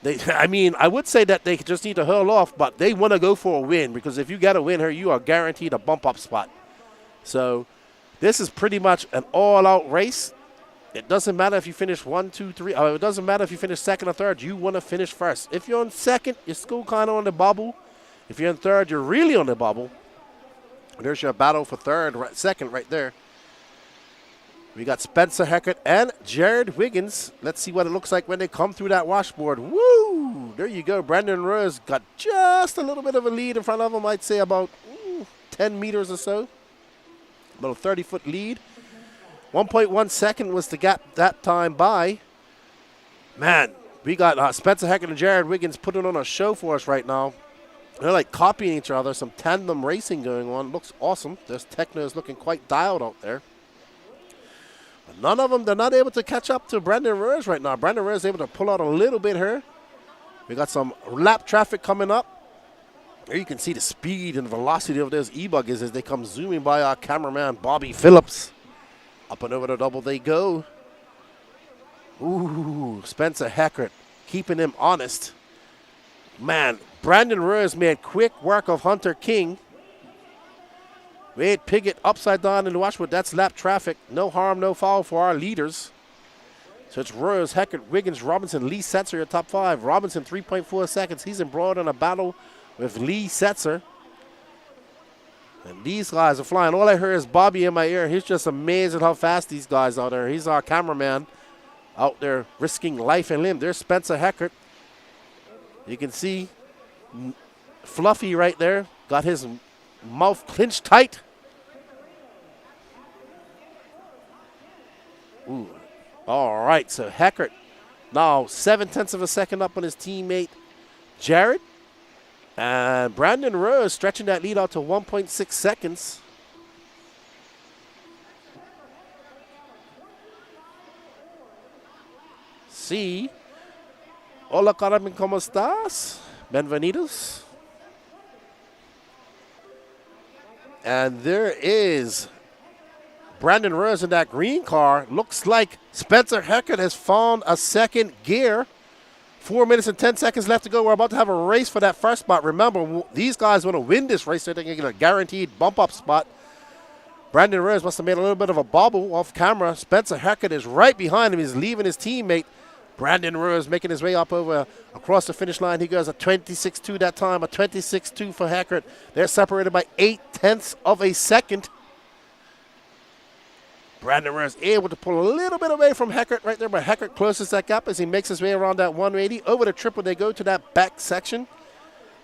I would say that they just need to hurl off, but they want to go for a win, because if you get a win here, you are guaranteed a bump-up spot. So this is pretty much an all-out race. It doesn't matter if you finish 1, 2, 3. It doesn't matter if you finish second or third. You want to finish first. If you're in second, you're still kind of on the bubble. If you're in third, you're really on the bubble. There's your battle for second right there. We got Spencer Heckert and Jared Wiggins. Let's see what it looks like when they come through that washboard. Woo! There you go. Brandon Rose got just a little bit of a lead in front of him. I'd say about 10 meters or so. About a 30-foot lead. 1.1 second was the gap that time by. Man, we got Spencer Heckert and Jared Wiggins putting on a show for us right now. They're like copying each other. Some tandem racing going on. Looks awesome. This Techno is looking quite dialed out there. But none of them, they're not able to catch up to Brandon Rose right now. Brandon Rose is able to pull out a little bit here. We got some lap traffic coming up. Here you can see the speed and velocity of those e-buggies as they come zooming by our cameraman, Bobby Phillips. Up and over the double they go. Ooh, Spencer Heckert keeping him honest. Man, Brandon Rose made quick work of Hunter King. Wade Piggott upside down in the washboard. That's lap traffic. No harm, no foul for our leaders. So it's Rose, Heckert, Wiggins, Robinson, Lee Setzer, your top 5. Robinson, 3.4 seconds. He's embroiled in a battle with Lee Setzer. And these guys are flying. All I hear is Bobby in my ear. He's just amazed at how fast these guys out there. He's our cameraman out there risking life and limb. There's Spencer Heckert. You can see Fluffy right there. Got his mouth clinched tight. Ooh. All right, so Heckert now 0.7 of a second up on his teammate Jared. And Brandon Rose stretching that lead out to 1.6 seconds. Sí. Hola, Carmen, ¿cómo estás? Bienvenidos. And there is Brandon Rose in that green car. Looks like Spencer Heckert has found a second gear. 4 minutes and 10 seconds left to go. We're about to have a race for that first spot. Remember, these guys want to win this race. They're going to get a guaranteed bump-up spot. Brandon Rose must have made a little bit of a bobble off camera. Spencer Heckert is right behind him. He's leaving his teammate. Brandon Rose making his way up across the finish line. He goes a 26.2 that time, a 26.2 for Heckert. They're separated by 0.8 of a second. Brandon Rose able to pull a little bit away from Heckert right there, but Heckert closes that gap as he makes his way around that 180. Over the triple, they go to that back section.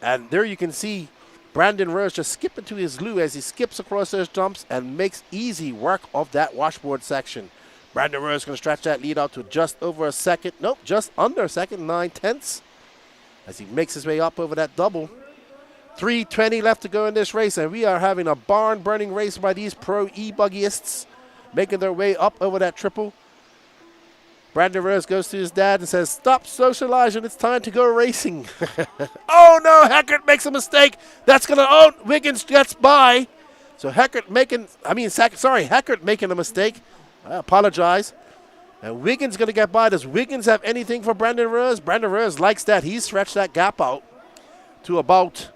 And there you can see Brandon Rose just skipping to his loo as he skips across those jumps and makes easy work of that washboard section. Brandon Rose going to stretch that lead out to just over a second. Nope, just under a second, 0.9 as he makes his way up over that double. 3:20 left to go in this race, and we are having a barn-burning race by these pro e-buggyists, making their way up over that triple. Brandon Rose goes to his dad and says, "Stop socializing, it's time to go racing." Oh no, Heckert makes a mistake. That's going to, Wiggins gets by. So Heckert making a mistake. I apologize. And Wiggins going to get by. Does Wiggins have anything for Brandon Rose? Brandon Rose likes that. He's stretched that gap out to about,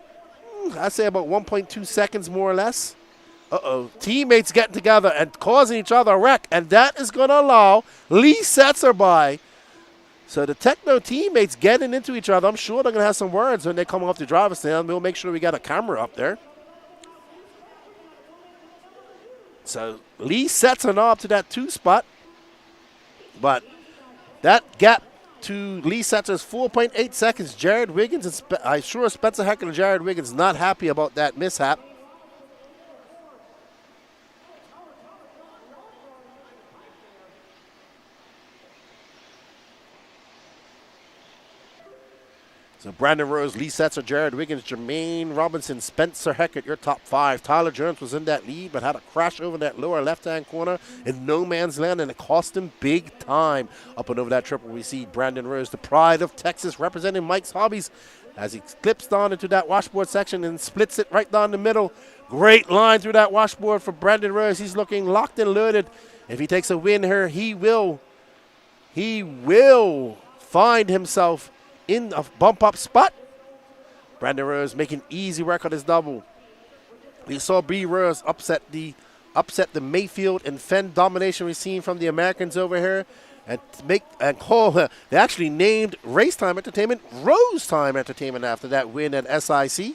I'd say about 1.2 seconds more or less. Teammates getting together and causing each other a wreck, and that is going to allow Lee Setzer by. So the Techno teammates getting into each other. I'm sure they're going to have some words when they come off the driver's stand. We'll make sure we got a camera up there. So Lee Setzer now up to that 2 spot, but that gap to Lee Setzer's 4.8 seconds. Jared Wiggins and I'm sure Spencer Heckert and Jared Wiggins not happy about that mishap. So Brandon Rose, Lee Setzer, Jared Wiggins, Jermaine Robinson, Spencer Heckert, your top 5. Tyler Jones was in that lead, but had a crash over that lower left-hand corner in no man's land, and it cost him big time. Up and over that triple, we see Brandon Rose, the pride of Texas, representing Mike's Hobbies, as he clips down into that washboard section and splits it right down the middle. Great line through that washboard for Brandon Rose. He's looking locked and loaded. If he takes a win here, he will find himself in a bump-up spot. Brandon Rose making easy work on his double. We saw B. Rose upset the Mayfield and Fenn domination we've seen from the Americans over here, and they actually named Racetime Entertainment Rose-Time Entertainment after that win at SIC.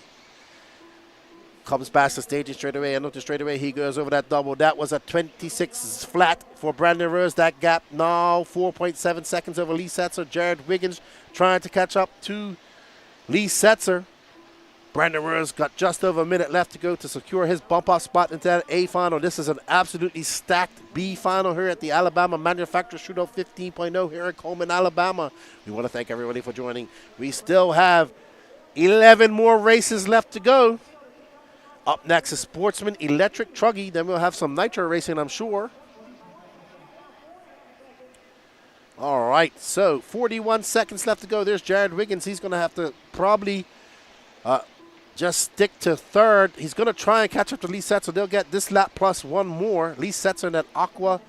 Comes past the staging straightaway, and up the straightaway he goes over that double. That was a 26 flat for Brandon Rose. That gap now 4.7 seconds over Lee Setzer. Jared Wiggins trying to catch up to Lee Setzer. Brandon Rose got just over a minute left to go to secure his bump-up spot into that A final. This is an absolutely stacked B final here at the Alabama Manufacturer Shootout 15.0 here in Cullman, Alabama. We want to thank everybody for joining. We still have 11 more races left to go. Up next is Sportsman, Electric, Truggy. Then we'll have some Nitro racing, I'm sure. All right, so 41 seconds left to go. There's Jared Wiggins. He's going to have to probably just stick to third. He's going to try and catch up to Lee Setzer. They'll get this lap plus one more. Lee Setzer in that aqua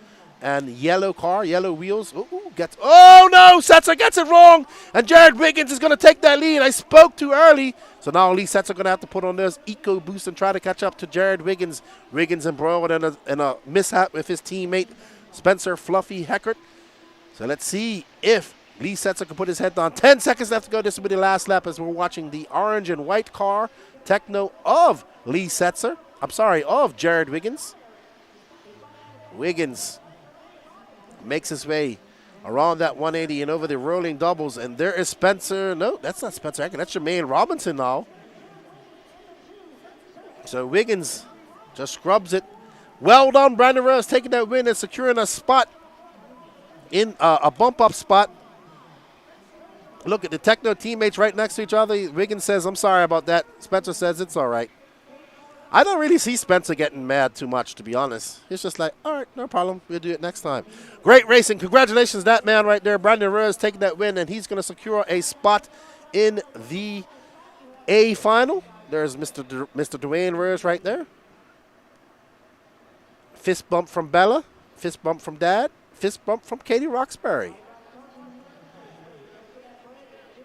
and yellow car, yellow wheels. Oh no, Setzer gets it wrong. And Jared Wiggins is going to take that lead. I spoke too early. So now Lee Setzer going to have to put on this Eco Boost and try to catch up to Jared Wiggins. Wiggins embroiled in a mishap with his teammate Spencer Fluffy Heckert. So let's see if Lee Setzer can put his head down. 10 seconds left to go. This will be the last lap as we're watching the orange and white car, Techno of Lee Setzer. of Jared Wiggins. Wiggins makes his way around that 180 and over the rolling doubles. And there is Spencer. No, that's not Spencer Atkins. That's Jermaine Robinson now. So Wiggins just scrubs it. Well done, Brandon Rose, taking that win and securing a spot in a bump-up spot. Look at the Techno teammates right next to each other. Wiggins says, I'm sorry about that. Spencer says, it's all right. I don't really see Spencer getting mad too much, to be honest. He's just like, all right, no problem. We'll do it next time. Great racing. Congratulations, that man right there. Brandon Rose taking that win, and he's going to secure a spot in the A final. There's Mr. Dwayne Rose right there. Fist bump from Bella. Fist bump from Dad. Fist bump from Katie Roxbury.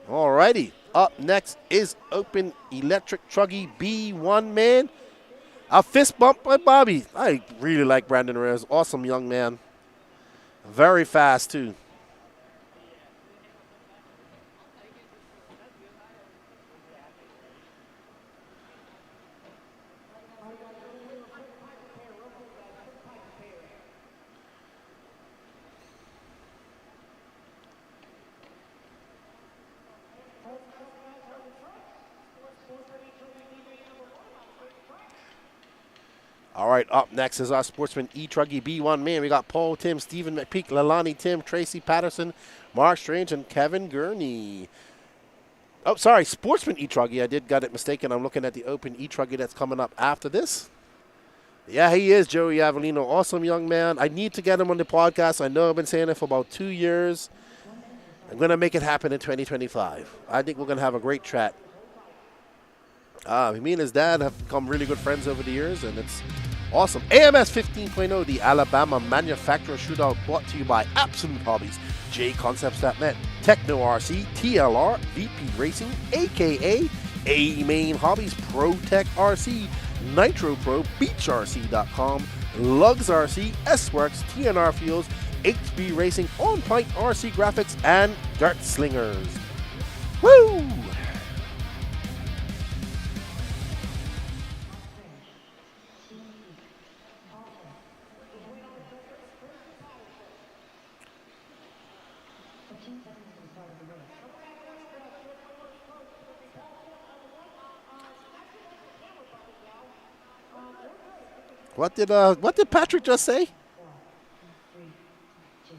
All righty. Up next is Open Electric Truggy B1 man. A fist bump by Bobby. I really like Brandon Reyes. Awesome young man. Very fast, too. All right, up next is our Sportsman e-truggy B1 man. We got Paul Tim, Stephen McPeak, Lalani Tim, Tracy Patterson, Mark Strange, and Kevin Gurney. Oh, sorry, Sportsman e-truggy. I got it mistaken. I'm looking at the Open e-truggy that's coming up after this. Yeah, he is Joey Avellino. Awesome young man. I need to get him on the podcast. I know I've been saying it for about 2 years. I'm going to make it happen in 2025. I think we're going to have a great chat. Me and his dad have become really good friends over the years, and it's awesome. AMS 15.0, the Alabama Manufacturer Shootout, brought to you by Absolute Hobbies, JConcepts.net, Techno RC, TLR, VP Racing, a.k.a. A-Main Hobbies, ProTech RC, Nitro Pro, BeachRC.com, Lugs RC, S-Works, TNR Fuels, HB Racing, On Point RC Graphics, and Dirt Slingers. Woo! What did Patrick just say?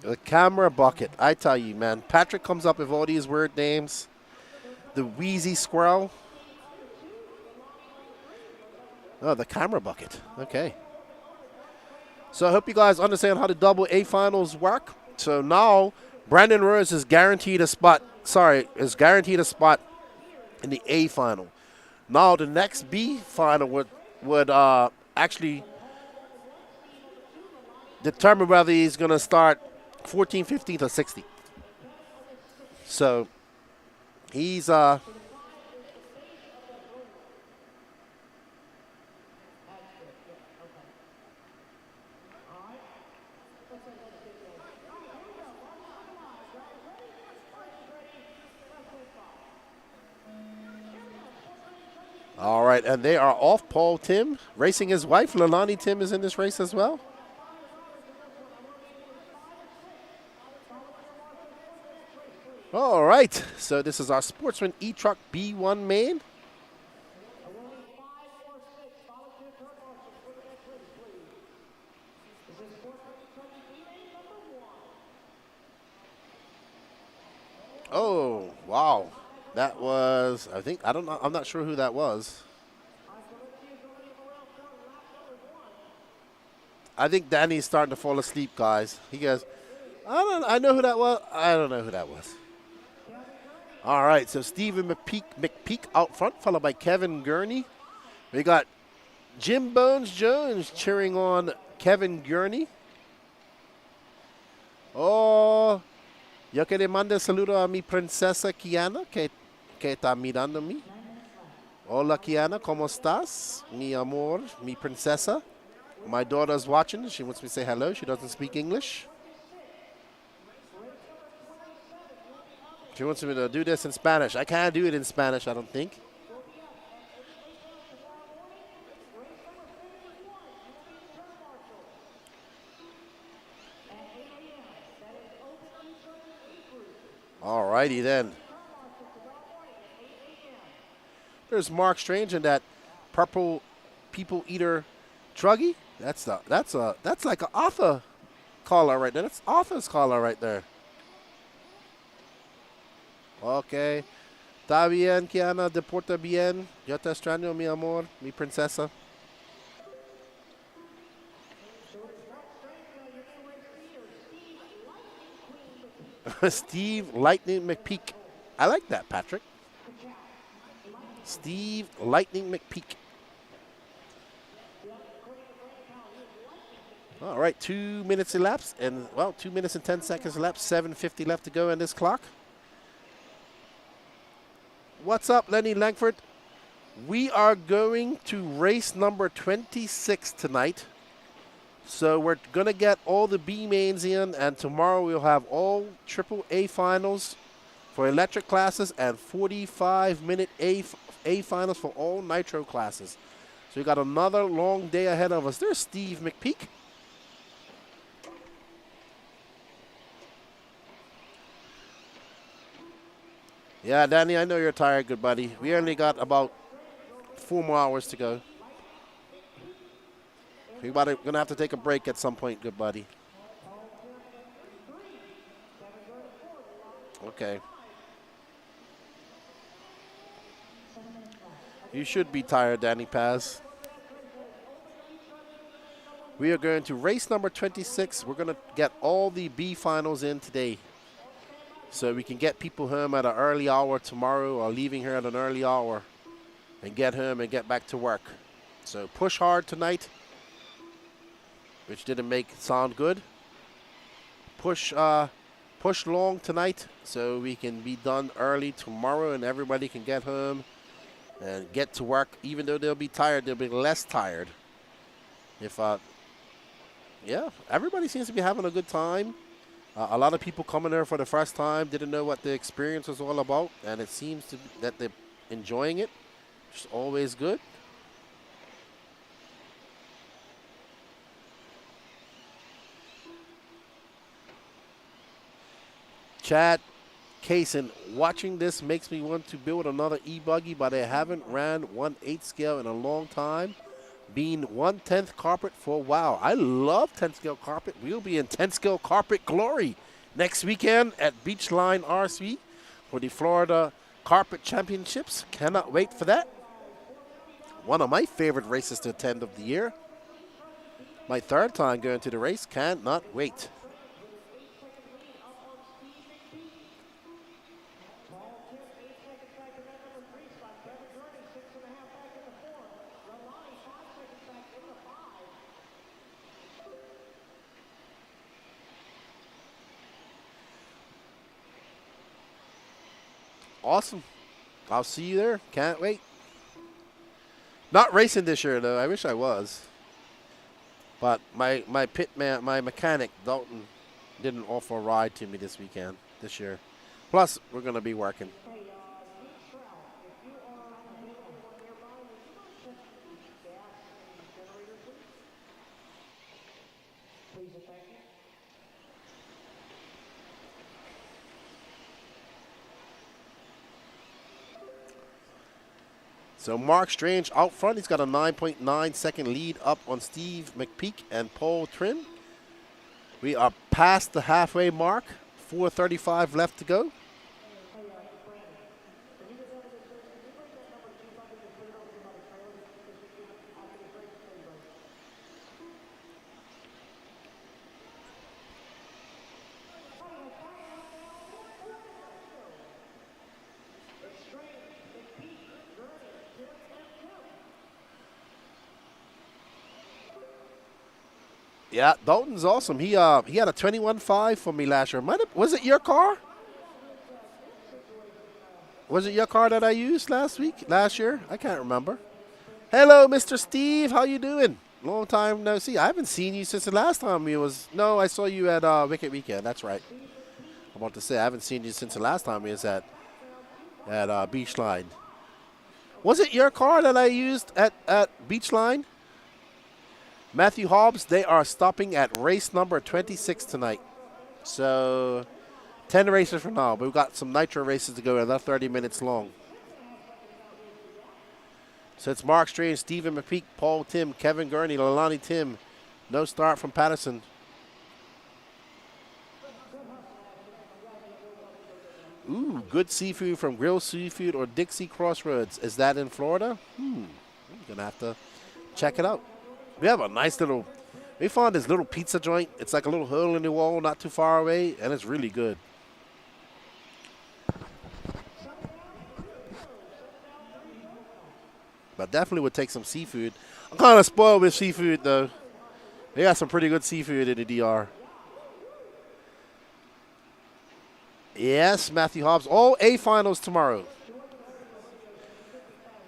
The camera bucket. I tell you, man. Patrick comes up with all these weird names. The Wheezy Squirrel. Oh, the camera bucket. Okay. So I hope you guys understand how the double A finals work. So now Brandon Rose is guaranteed a spot. Is guaranteed a spot in the A final. Now the next B final would actually determine whether he's going to start 14th, 15th, or 16th. So he's all right, and they are off. Paul Tim racing his wife. Lalani Tim is in this race as well. All right, so this is our Sportsman e-truck B1 main. Oh, wow. That was, I'm not sure who that was. I think Danny's starting to fall asleep, guys. He goes, I know who that was. I don't know who that was. All right, so Stephen McPeak out front, followed by Kevin Gurney. We got Jim Bones Jones cheering on Kevin Gurney. Oh, yo que le mande saludo a mi princesa Kiana, que está mirando mí. Hola, Kiana, ¿cómo estás? Mi amor, mi princesa. My daughter's watching. She wants me to say hello. She doesn't speak English. She wants me to do this in Spanish. I can't do it in Spanish, I don't think. All righty then. There's Mark Strange and that purple people eater truggy. That's like an Arthur collar right there. That's Arthur's collar right there. Okay. Está bien, Kiana, de porta bien. Yo te extraño, mi amor, mi princesa. Steve Lightning McPeak. I like that, Patrick. Steve Lightning McPeak. All right, 2 minutes elapsed, and, well, 2 minutes and 10 seconds elapsed. 7:50 left to go in this clock. What's up, Lenny Langford? We are going to race number 26 tonight. So we're going to get all the B mains in, and tomorrow we'll have all AAA finals for electric classes and 45-minute A finals for all Nitro classes. So we got another long day ahead of us. There's Steve McPeak. Yeah, Danny, I know you're tired, good buddy. We only got about 4 more hours to go. We're going to have to take a break at some point, good buddy. Okay. You should be tired, Danny Paz. We are going to race number 26. We're going to get all the B finals in today, so we can get people home at an early hour tomorrow, or leaving here at an early hour and get home and get back to work. So push hard tonight, which didn't make it sound good. Push long tonight so we can be done early tomorrow and everybody can get home and get to work. Even though they'll be tired, they'll be less tired. Yeah, everybody seems to be having a good time. A lot of people coming there for the first time didn't know what the experience was all about, and it seems to be that they're enjoying it, which is always good. Chad Kaysen, watching this makes me want to build another e-buggy, but I haven't ran 1/8 scale in a long time. Being 1/10 carpet for a while. I love 10 scale carpet. We'll be in 10 scale carpet glory next weekend at Beachline RC for the Florida Carpet Championships. Cannot wait for that. One of my favorite races to attend of the year. My 3rd time going to the race. Cannot wait. Awesome. I'll see you there. Can't wait. Not racing this year, though. I wish I was. But my pit man, my mechanic, Dalton, didn't offer a ride to me this year. Plus, we're going to be working. So Mark Strange out front. He's got a 9.9 second lead up on Steve McPeak and Paul Trin. We are past the halfway mark. 4:35 left to go. Yeah, Dalton's awesome. He had a 21.5 for me last year. Was it your car? Was it your car that I used last year? I can't remember. Hello, Mr. Steve. How you doing? Long time no see. I haven't seen you since the last time I saw you at Wicked Weekend. That's right. I'm about to say I haven't seen you since the last time we was at Beachline. Was it your car that I used at Beachline? Matthew Hobbs, they are stopping at race number 26 tonight. So 10 races from now, but we've got some Nitro races to go, another 30 minutes long. So it's Mark Strange, Stephen McPeak, Paul Tim, Kevin Gurney, Lalani Tim. No start from Patterson. Ooh, good seafood from Grill Seafood or Dixie Crossroads. Is that in Florida? I'm going to have to check it out. We have a nice little, we found this little pizza joint. It's like a little hole in the wall, not too far away, and it's really good. But definitely would take some seafood. I'm kind of spoiled with seafood, though. They got some pretty good seafood in the DR. Yes, Matthew Hobbs. All A finals tomorrow.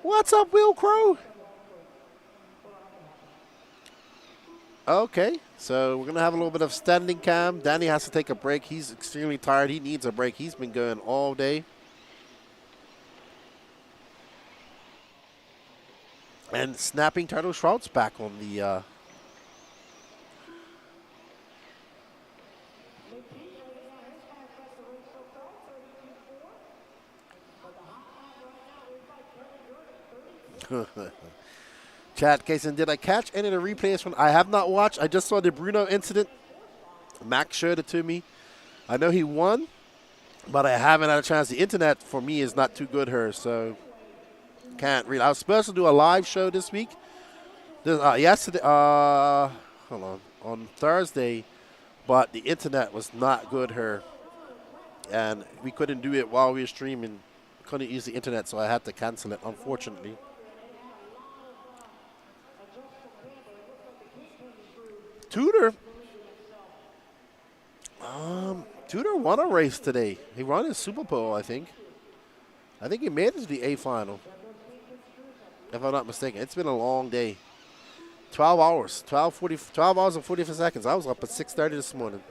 What's up, Will Crow? Okay, so we're going to have a little bit of standing cam. Danny has to take a break. He's extremely tired. He needs a break. He's been going all day. And Snapping Turtle Shroud's back on the... Chad Kaysen, did I catch any of the replays from? I have not watched. I just saw the Bruno incident. Max showed it to me. I know he won, but I haven't had a chance. The internet for me is not too good here, so can't really. I was supposed to do a live show this week. Yesterday, hold on Thursday, but the internet was not good here, and we couldn't do it while we were streaming. Couldn't use the internet, so I had to cancel it, unfortunately. Tudor won a race today. He won his Super Bowl, I think. I think he made it to the A final, if I'm not mistaken. It's been a long day. 12 hours, 12 hours and 44 seconds. I was up at 6:30 this morning.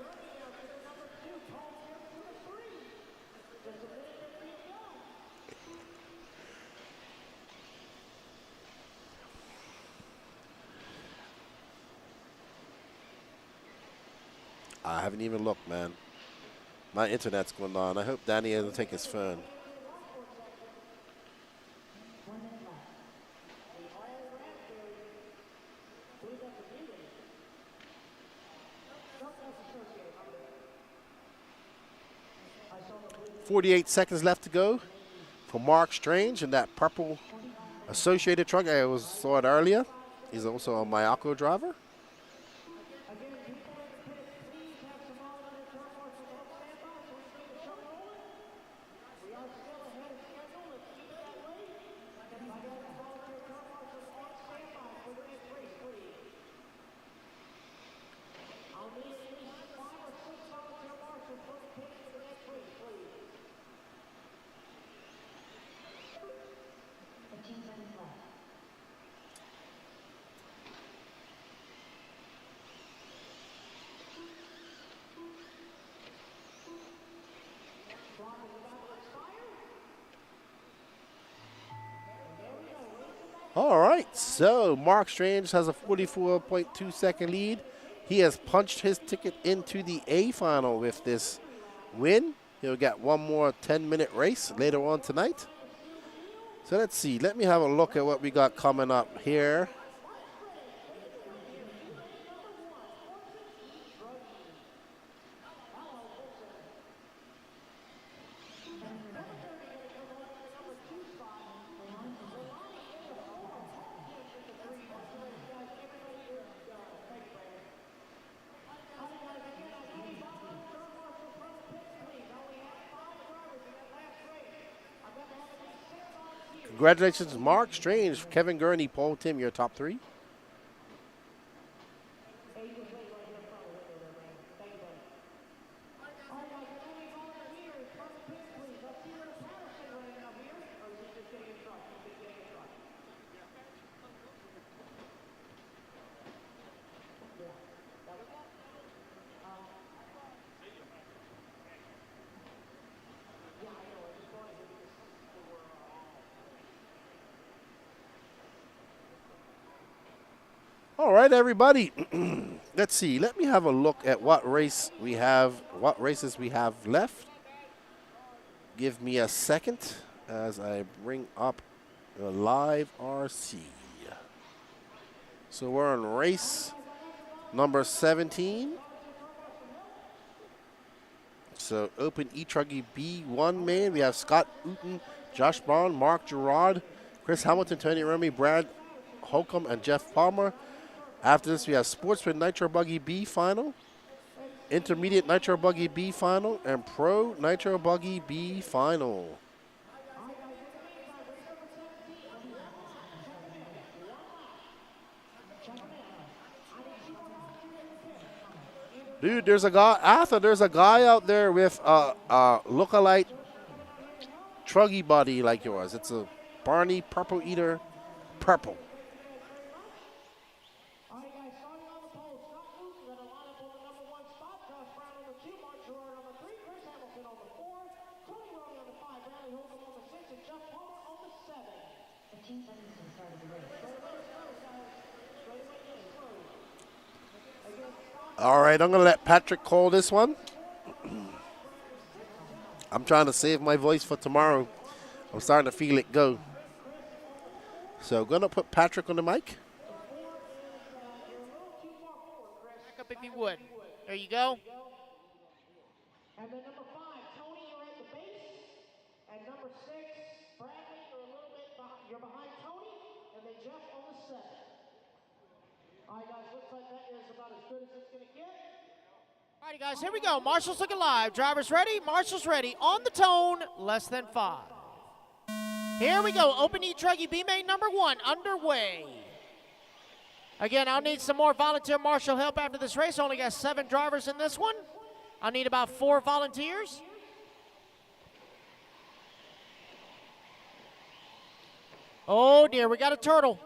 I haven't even looked, man. My internet's going on. I hope Danny doesn't take his phone. .48 seconds left to go for Mark Strange in that purple associated truck. I saw it earlier. He's also a Mayako driver. All right, so Mark Strange has a 44.2 second lead. He has punched his ticket into the A final with this win. He'll get one more 10-minute race later on tonight. So let's see. Let me have a look at what we got coming up here. Congratulations, Mark Strange, Kevin Gurney, Paul Tim, your top three. All right, everybody. Let's see. Let me have a look at what races we have left. give me a second as I bring up the live RC. So we're on race number 17. So open e-truggy B1 main. We have Scott Uten, Josh Brown, Mark Gerard, Chris Hamilton, Tony Remy, Brad Holcomb, and Jeff Palmer. After this, we have Sportsman Nitro Buggy B final, Intermediate Nitro Buggy B final, and Pro Nitro Buggy B final. Dude, there's a guy, Arthur, there's a guy out there with a look-alike truggy body like yours. It's a Barney Purple Eater Purple. All right, I'm going to let Patrick call this one. I'm trying to save my voice for tomorrow. I'm starting to feel it go. So going to put Patrick on the mic. Back up if you would. There you go. And then number 5, Tony, you're at the base. And number 6, Bradley, you're a little bit behind. You're behind Tony. And then Jeff on the 7. All right, guys, looks like that is about as good as it's going to get. All right, guys, here we go. Marshall's looking live. Drivers ready. Marshall's ready. On the tone, less than 5. Here we go. Open e-truggy B main number 1 underway. Again, I'll need some more volunteer marshal help after this race. Only got 7 drivers in this one. I'll need about 4 volunteers. Oh, dear. We got a turtle.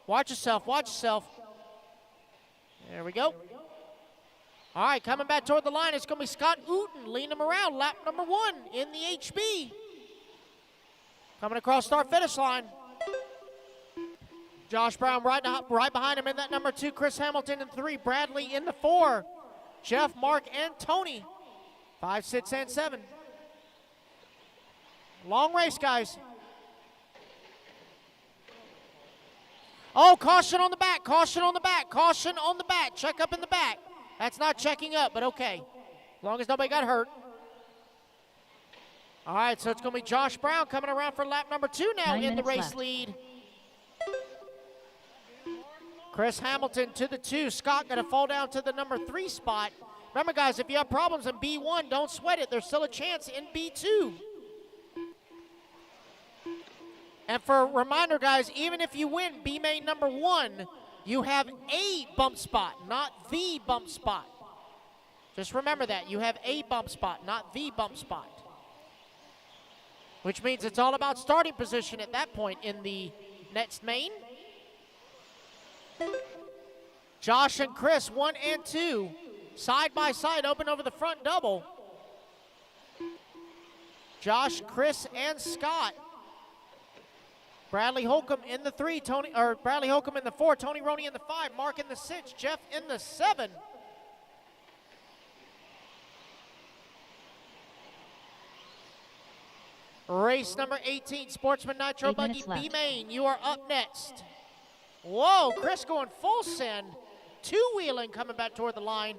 Watch yourself. Watch yourself. There we go. All right, coming back toward the line, it's going to be Scott Uten. Lean him around, lap number 1 in the HB. Coming across start-finish line. Josh Brown right behind him in that number 2. Chris Hamilton in 3. Bradley in the 4. Jeff, Mark, and Tony. 5, 6, and 7. Long race, guys. Oh, caution on the back, caution on the back, caution on the back. Check up in the back. That's not checking up, but okay. As long as nobody got hurt. All right, so it's going to be Josh Brown coming around for lap number 2 now in the race lead. Chris Hamilton to the 2. Scott going to fall down to the number 3 spot. Remember, guys, if you have problems in B1, don't sweat it. There's still a chance in B2. And for a reminder, guys, even if you win B main number 1, you have a bump spot, not the bump spot. Just remember that. You have a bump spot, not the bump spot. Which means it's all about starting position at that point in the next main. Josh and Chris, 1 and 2, side by side, open over the front double. Josh, Chris, and Scott. Bradley Holcomb in the 3, Bradley Holcomb in the 4, Tony Roney in the 5, Mark in the 6, Jeff in the 7. Race number 18, Sportsman Nitro Buggy B main. You are up next. Whoa, Chris going full send. 2-wheeling coming back toward the line.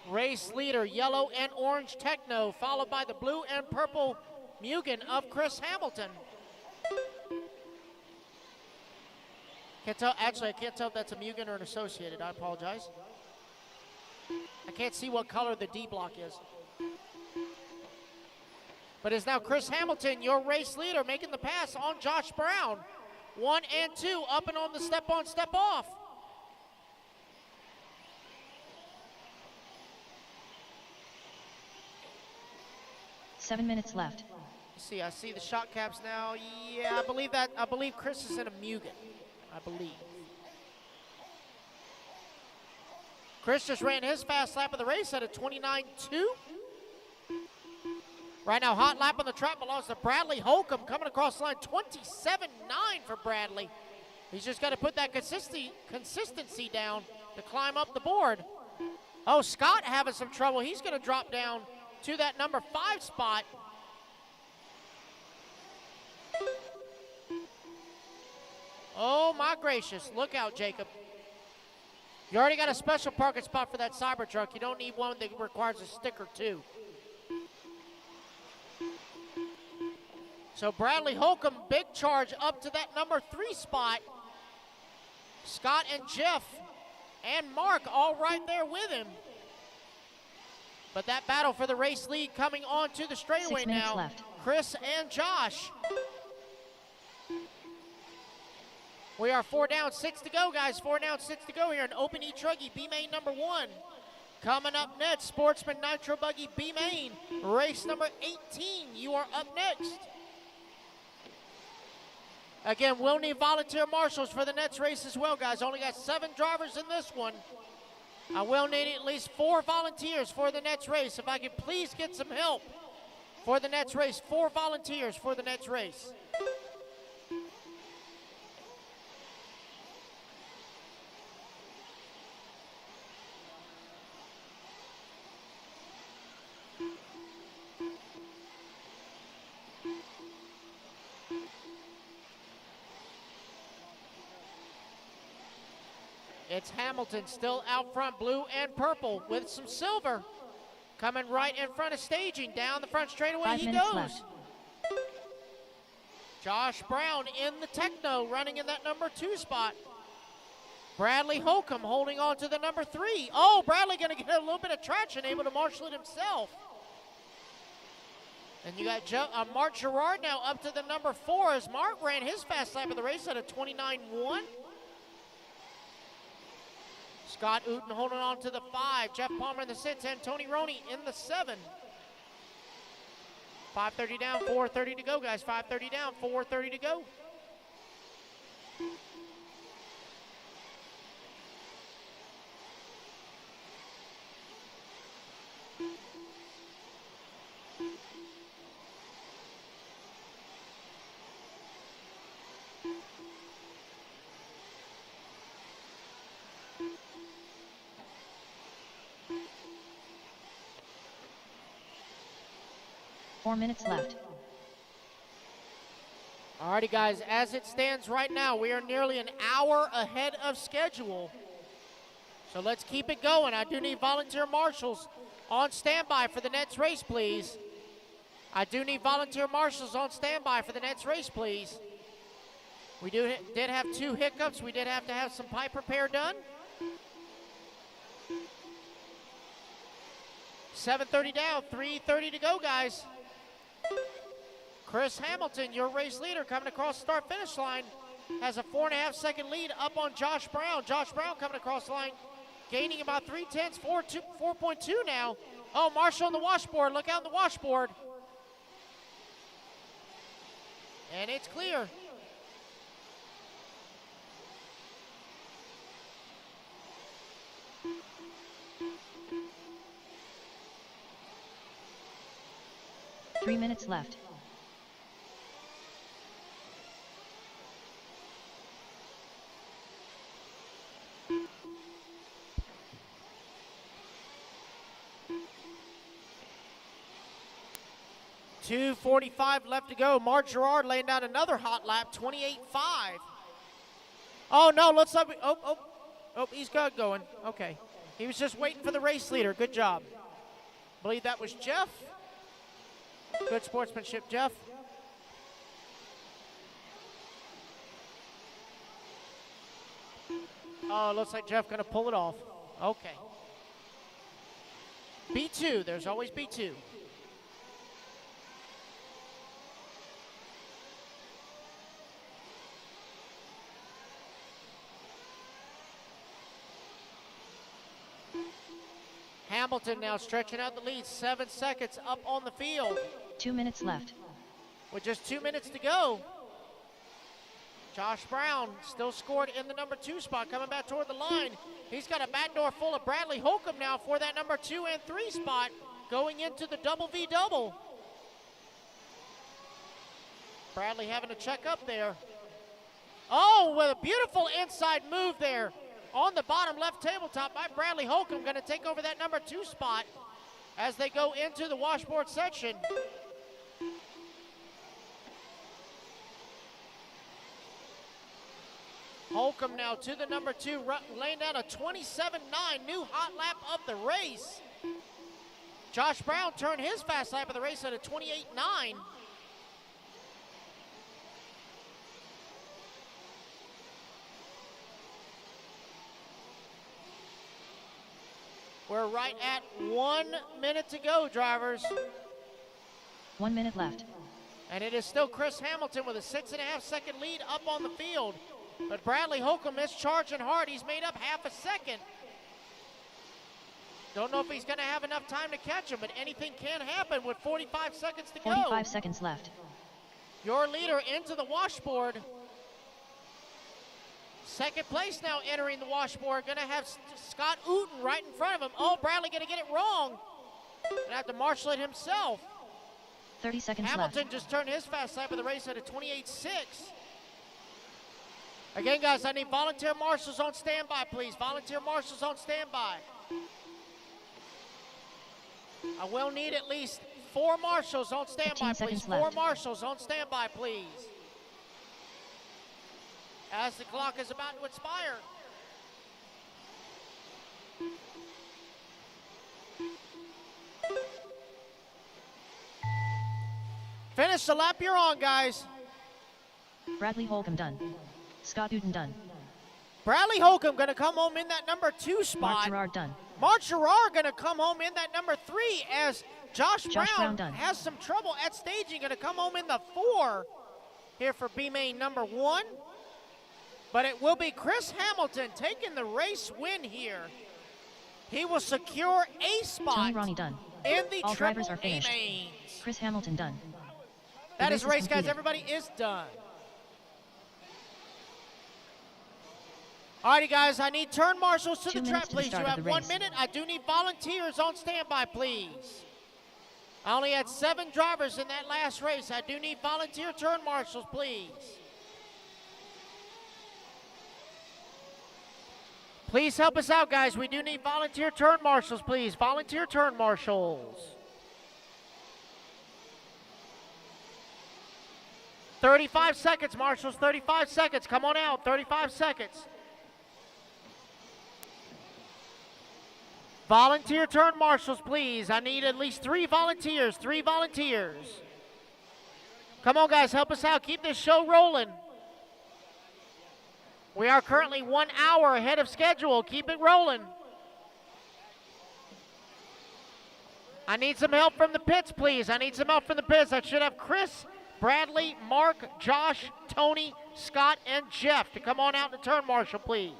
Race leader, yellow and orange Techno, followed by the blue and purple Mugen of Chris Hamilton. Can't tell, actually, I can't tell if that's a Mugen or an Associated. I apologize. I can't see what color the D block is. But it's now Chris Hamilton, your race leader, making the pass on Josh Brown. 1 and 2, up and on the step on, step off. Seven minutes left. See, I see the shot caps now. Yeah, I believe Chris is in a Mugen. I believe. Chris just ran his fast lap of the race at a 29.2. Right now, hot lap on the track belongs to Bradley Holcomb coming across the line, 27.9 for Bradley. He's just got to put that consistency down to climb up the board. Oh, Scott having some trouble. He's going to drop down to that number 5 spot. Oh, my gracious. Look out, Jacob. You already got a special parking spot for that Cybertruck. You don't need one that requires a sticker, too. So Bradley Holcomb, big charge up to that number 3 spot. Scott and Jeff and Mark all right there with him. But that battle for the race lead coming on to the straightaway now. Left. Chris and Josh. We are 4 down, 6 to go, guys. 4 down, 6 to go here in Open E-Truggy, B-Main number 1. Coming up next, Sportsman Nitro Buggy B-Main, race number 18. You are up next. Again, we'll need volunteer marshals for the next race as well, guys. Only got 7 drivers in this one. I will need at least 4 volunteers for the next race. If I could please get some help for the next race. 4 volunteers for the next race. It's Hamilton still out front, blue and purple with some silver. Coming right in front of staging. Down the front straightaway he goes. Left. Josh Brown in the Techno, running in that number 2 spot. Bradley Holcomb holding on to the number 3. Oh, Bradley going to get a little bit of traction, able to marshal it himself. And you got Mark Gerard now up to the number 4 as Mark ran his fast lap of the race at a 29.1. Scott Uten holding on to the 5. Jeff Palmer in the 6. And Tony Roney in the 7. 5:30 down, 4:30 to go, guys. 5:30 down, 4:30 to go. Four minutes left. Alrighty, guys, as it stands right now, we are nearly an hour ahead of schedule. So let's keep it going. I do need volunteer marshals on standby for the next race, please. I do need volunteer marshals on standby for the next race, please. We did have 2 hiccups. We did have to have some pipe repair done. 7:30 down, 3:30 to go, guys. Chris Hamilton, your race leader, coming across the start-finish line, has a 4.5 second lead up on Josh Brown. Josh Brown coming across the line, gaining about 0.3, 4.2 now. Oh, Marshall on the washboard. Look out on the washboard. And it's clear. Three minutes left. .245 left to go. Mark Gerard laying down another hot lap, 28.5. Oh, no, looks like, oh, he's got going. Okay. He was just waiting for the race leader. Good job. I believe that was Jeff. Good sportsmanship, Jeff. Oh, it looks like Jeff going to pull it off. Okay. B2, there's always B2. Hamilton now stretching out the lead, 7 seconds up on the field. 2 minutes left. With just 2 minutes to go. Josh Brown still scored in the number 2 spot, coming back toward the line. He's got a backdoor full of Bradley Holcomb now for that number 2 and 3 spot, going into the double V double. Bradley having to check up there. Oh, with a beautiful inside move there on the bottom left tabletop by Bradley Holcomb, going to take over that number 2 spot as they go into the washboard section. Holcomb now to the number 2, laying down a 27.9, new hot lap of the race. Josh Brown turned his fast lap of the race at a 28.9. We're right at 1 minute to go, drivers. 1 minute left. And it is still Chris Hamilton with a 6.5-second lead up on the field. But Bradley Holcomb is charging hard. He's made up half a second. Don't know if he's going to have enough time to catch him, but anything can happen with 45 seconds to go. 45 seconds left. Your leader into the washboard. Second place now entering the washboard. Going to have Scott Uten right in front of him. Oh, Bradley going to get it wrong. Going to have to marshal it himself. 30 seconds Hamilton left. just turned his fast lap of the race at a 28.6. Again, guys, I need volunteer marshals on standby, please. Volunteer marshals on standby. I will need at least 4 marshals on standby, please. 4 left. marshals on standby, please. As the clock is about to expire. Finish the lap you're on, guys. Bradley Holcomb done. Scott Uden done. Bradley Holcomb going to come home in that number 2 Mark spot. Gerard done. Mark Gerard going to come home in that number 3 as Josh Brown done. has some trouble at staging. Going to come home in the 4 here for B-Main number 1. But it will be Chris Hamilton taking the race win here. He will secure a spot Tony Ronnie done. in the All Triple drivers are finished. A-Mains. Chris Hamilton done. That The is race race, is guys. completed. Everybody is done. Alrighty, guys, I need turn marshals to 2 the minutes track, to the please. You start of have the 1 race. minute. I do need volunteers on standby, please. I only had 7 drivers in that last race. I do need volunteer turn marshals, please. Please help us out, guys. We do need volunteer turn marshals, please. Volunteer turn marshals. 35 seconds, marshals. 35 seconds. Come on out. 35 seconds. Volunteer turn marshals, please. I need at least 3 volunteers. 3 volunteers. Come on, guys. Help us out. Keep this show rolling. We are currently 1 hour ahead of schedule. Keep it rolling. I need some help from the pits, please. I need some help from the pits. I should have Chris, Bradley, Mark, Josh, Tony, Scott, and Jeff to come on out to turn marshal, please.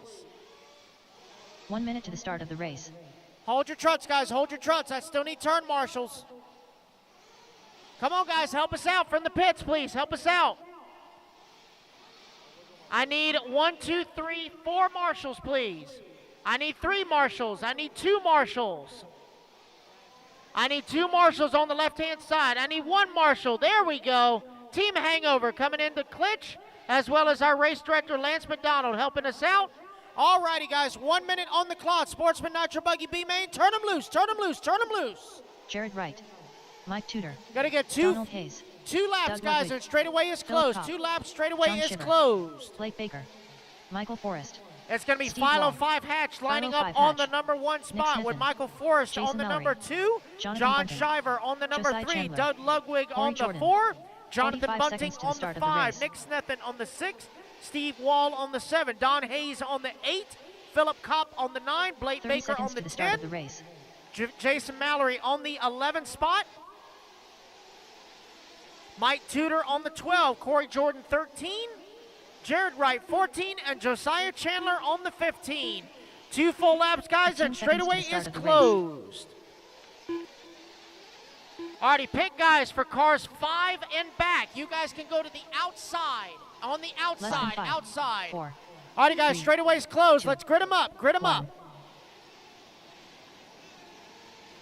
1 minute to the start of the race. Hold your trucks, guys. Hold your trucks. I still need turn marshals. Come on, guys. Help us out from the pits, please. Help us out. I need 1, 2, 3, 4 marshals, please. I need 3 marshals. I need 2 marshals. I need 2 marshals on the left-hand side. I need 1 marshal. There we go. Team Hangover coming in to Klitsch, as well as our race director, Lance McDonald, helping us out. All righty, guys. 1 minute on the clock. Sportsman, Nitro Buggy, B-Main. Turn them loose. Turn them loose. Turn them loose. Jared Wright. Mike Tudor. Got to get 2 Donald Hayes. 2 laps, Doug guys, Ludwig. and straightaway is Philip closed. Kopp. 2 laps, straightaway John is Shiver. closed. Blake Baker. Michael Forrest. It's going to be Steve Philo Wall. 5 Hatch lining Philo up 5 on Hatch. the number 1 spot with Smith. Michael Forrest on Jason the Mallory. number 2, Jonathan John Bunting. Shiver on the number Josiah 3, Chandler. Doug Ludwig Corey on the Jordan. 4, Jonathan 45 Bunting seconds to the on start the of the 5, race. Nick Snethen on the 6, Steve Wall on the 7, Don Hayes on the 8, Philip Kopp on the 9, Blake 30 Baker on seconds the to the start 10, of the race. Jason Mallory on the 11 spot, Mike Tudor on the 12, Corey Jordan 13, Jared Wright 14, and Josiah Chandler on the 15. 2 full laps, guys, 15 and seconds to straightaway the start is of the race. closed. Alrighty, pit guys for cars 5 and back. You guys can go to the outside. On the Less than outside, 5. outside. 4. All right, guys, 3, straightaways closed. 2, Let's grid them up, grid them 1. up.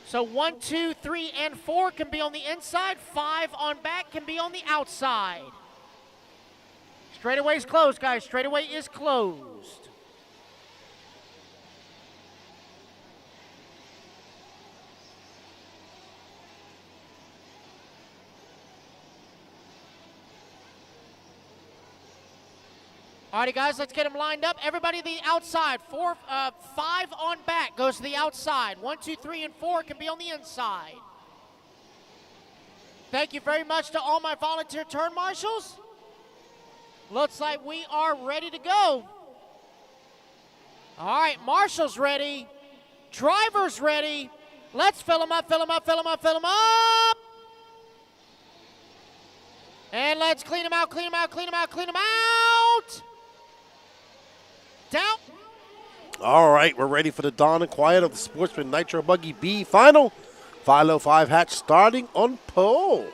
So 1, 2, 3, and 4 can be on the inside. 5 on back can be on the outside. Straightaway's closed, guys. Straightaway is closed. Alrighty, guys, let's get them lined up. Everybody to the outside. 5 on back goes to the outside. 1, 2, 3, and 4 can be on the inside. Thank you very much to all my volunteer turn marshals. Looks like we are ready to go. All right, marshals ready. Drivers ready. Let's fill them up, fill them up, fill them up, fill them up. And let's clean them out, clean them out, clean them out, clean them out. Down. All right, we're ready for the dawn and quiet of the Sportsman Nitro Buggy B final. Philo 5 hatch starting on pole.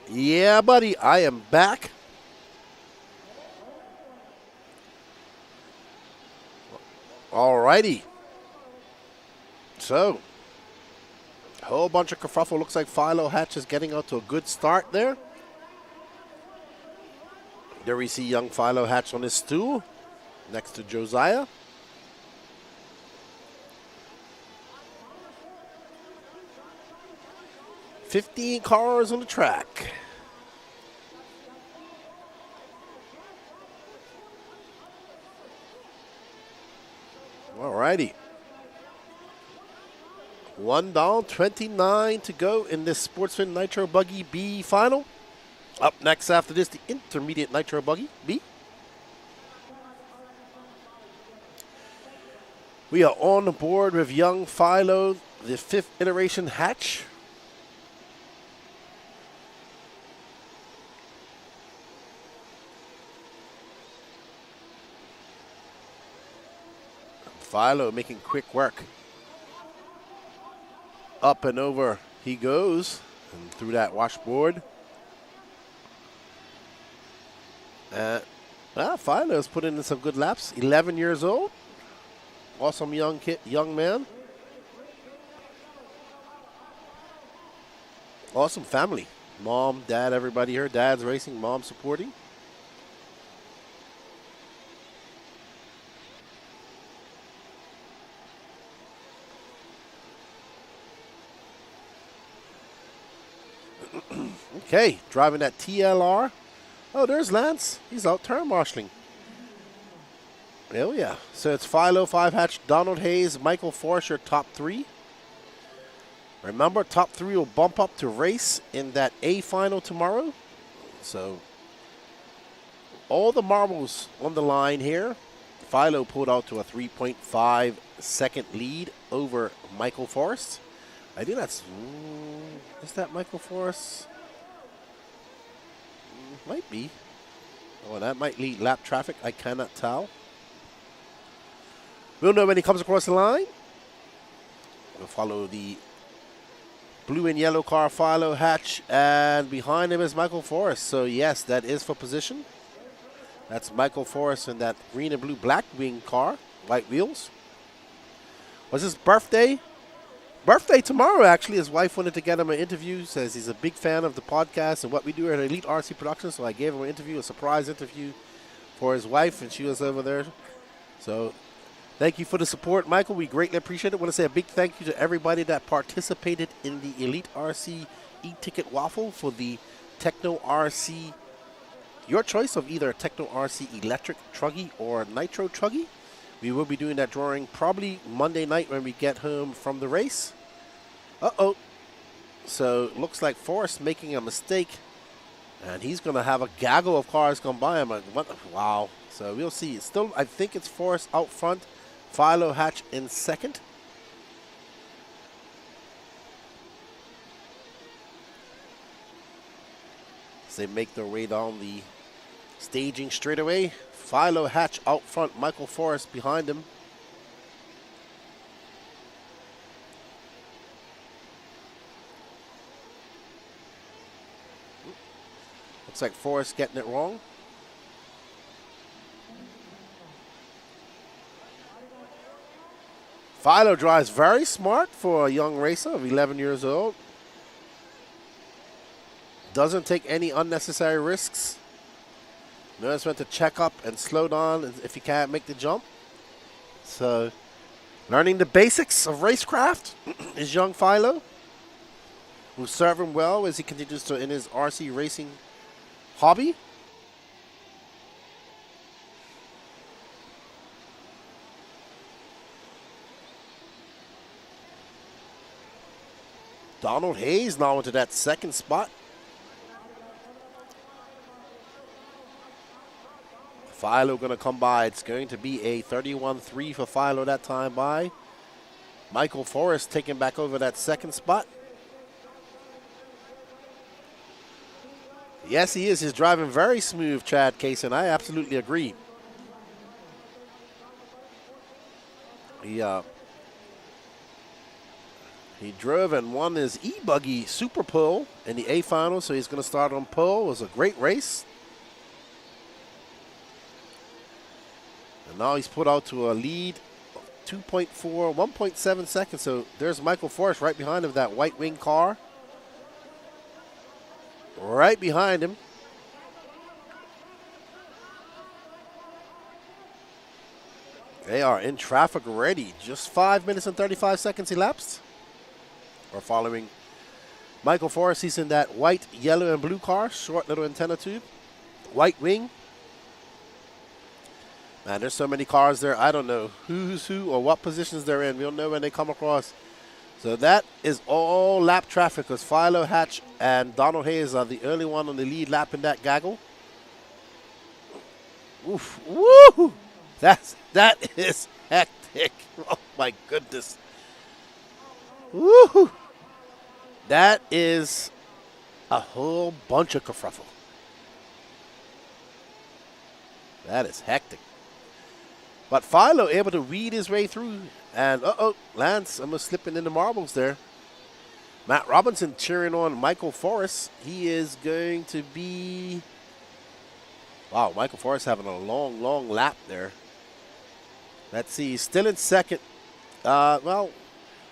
Yeah, buddy, I am back. All righty. So, a whole bunch of kerfuffle. Looks like Philo hatch is getting out to a good start there. There we see young Philo hatch on his stool next to Josiah. "15 cars on the track." All righty. 1 down, 29 to go in this Sportsman Nitro Buggy B final. Up next after this, the Intermediate Nitro Buggy B. We are on the board with young Philo, the 5th iteration hatch. Philo making quick work. Up and over he goes, and through that washboard. Philo's put in some good laps. 11 years old. Awesome young man. Awesome family. Mom, dad, everybody here. Dad's racing, mom supporting. Okay, driving that TLR. Oh, there's Lance. He's out turn marshaling. Oh, yeah. So it's Philo 5 hatch, Donald Hayes, Michael Forrest, your top 3. Remember, top 3 will bump up to race in that A final tomorrow. So all the marbles on the line here. Philo pulled out to a 3.5 second lead over Michael Forrest. I think that's, is that Michael Forrest? Might be. Oh, that might lead lap traffic. I cannot tell. We'll know when he comes across the line. We'll follow the blue and yellow car, Philo hatch, and behind him is Michael Forrest. So yes, that is for position. That's Michael Forrest in that green and blue black wing car, white wheels. Was his birthday? Birthday tomorrow, actually. His wife wanted to get him an interview. Says he's a big fan of the podcast and what we do at Elite RC Productions. So I gave him an interview, a surprise interview for his wife, and she was over there. So thank you for the support, Michael. We greatly appreciate it. I want to say a big thank you to everybody that participated in the Elite RC e-ticket waffle for the Techno RC. Your choice of either Techno RC Electric Truggy or Nitro Truggy. We will be doing that drawing probably Monday night when we get home from the race. Uh-oh. So looks like Forrest making a mistake. And he's going to have a gaggle of cars come by him. Wow. So we'll see. Still, I think it's Forrest out front. Philo hatch in second. As they make their way down the staging straightaway. Philo hatch out front, Michael Forrest behind him. Looks like Forrest getting it wrong. Philo drives very smart for a young racer of 11 years old. Doesn't take any unnecessary risks. Knows when to check up and slow down if he can't make the jump. So, learning the basics of racecraft is young Philo, who's serving well as he continues to in his RC racing hobby. Donald Hayes now into that second spot. Philo going to come by. It's going to be a 31-3 for Philo that time by. Michael Forrest taking back over that second spot. Yes, he is. He's driving very smooth, Chad Kaysen. I absolutely agree. He drove and won his e-buggy super pole in the A final, so he's going to start on pole. It was a great race. And now he's put out to a lead of 1.7 seconds. So there's Michael Forrest right behind him, that white wing car. Right behind him. They are in traffic already. Just 5 minutes and 35 seconds elapsed. We're following Michael Forrest. He's in that white, yellow, and blue car. Short little antenna tube. White wing. Man, there's so many cars there. I don't know who's who or what positions they're in. We'll know when they come across. So that is all lap traffic because Philo, Hatch, and Donald Hayes are the early one on the lead lap in that gaggle. Oof. Woo! That is hectic. Oh, my goodness. Woo! That is a whole bunch of kerfuffle. That is hectic. But Philo able to weed his way through. And, Lance almost slipping in the marbles there. Matt Robinson cheering on Michael Forrest. He is going to be... Wow, Michael Forrest having a long, long lap there. Let's see, he's still in second. Well,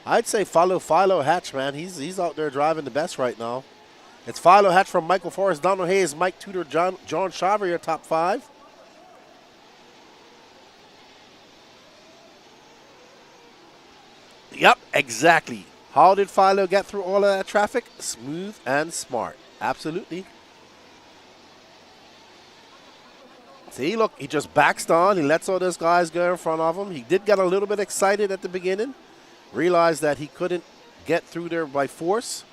I'd say follow Philo Hatch, man. He's out there driving the best right now. It's Philo Hatch from Michael Forrest, Donald Hayes, Mike Tudor, John Chevrier, top five. Yep, exactly. How did Philo get through all of that traffic? Smooth and smart. Absolutely. See, look, he just backs down. He lets all those guys go in front of him. He did get a little bit excited at the beginning. Realized that he couldn't get through there by force.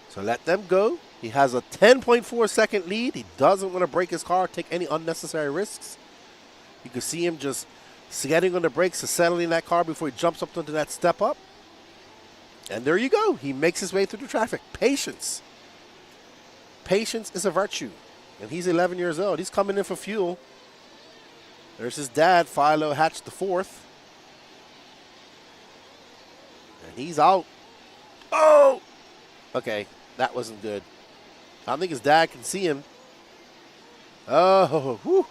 So let them go. He has a 10.4 second lead. He doesn't want to break his car, take any unnecessary risks. You can see him just getting on the brakes and settling that car before he jumps up into that step up. And there you go. He makes his way through the traffic. Patience. Patience is a virtue. And he's 11 years old. He's coming in for fuel. There's his dad, Philo Hatch the fourth. And he's out. Oh! Okay, that wasn't good. I don't think his dad can see him. Oh, whew.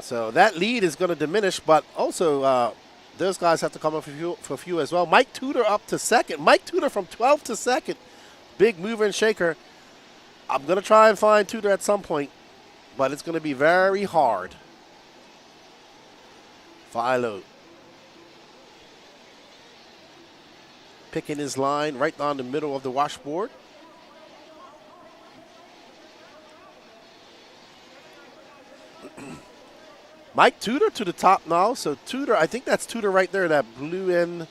So that lead is going to diminish, but also those guys have to come up for fuel as well. Mike Tudor up to second. Mike Tudor from 12th to second. Big mover and shaker. I'm going to try and find Tudor at some point, but it's going to be very hard. Philo picking his line right down the middle of the washboard. Mike Tudor to the top now. So Tudor, I think that's Tudor right there, that blue and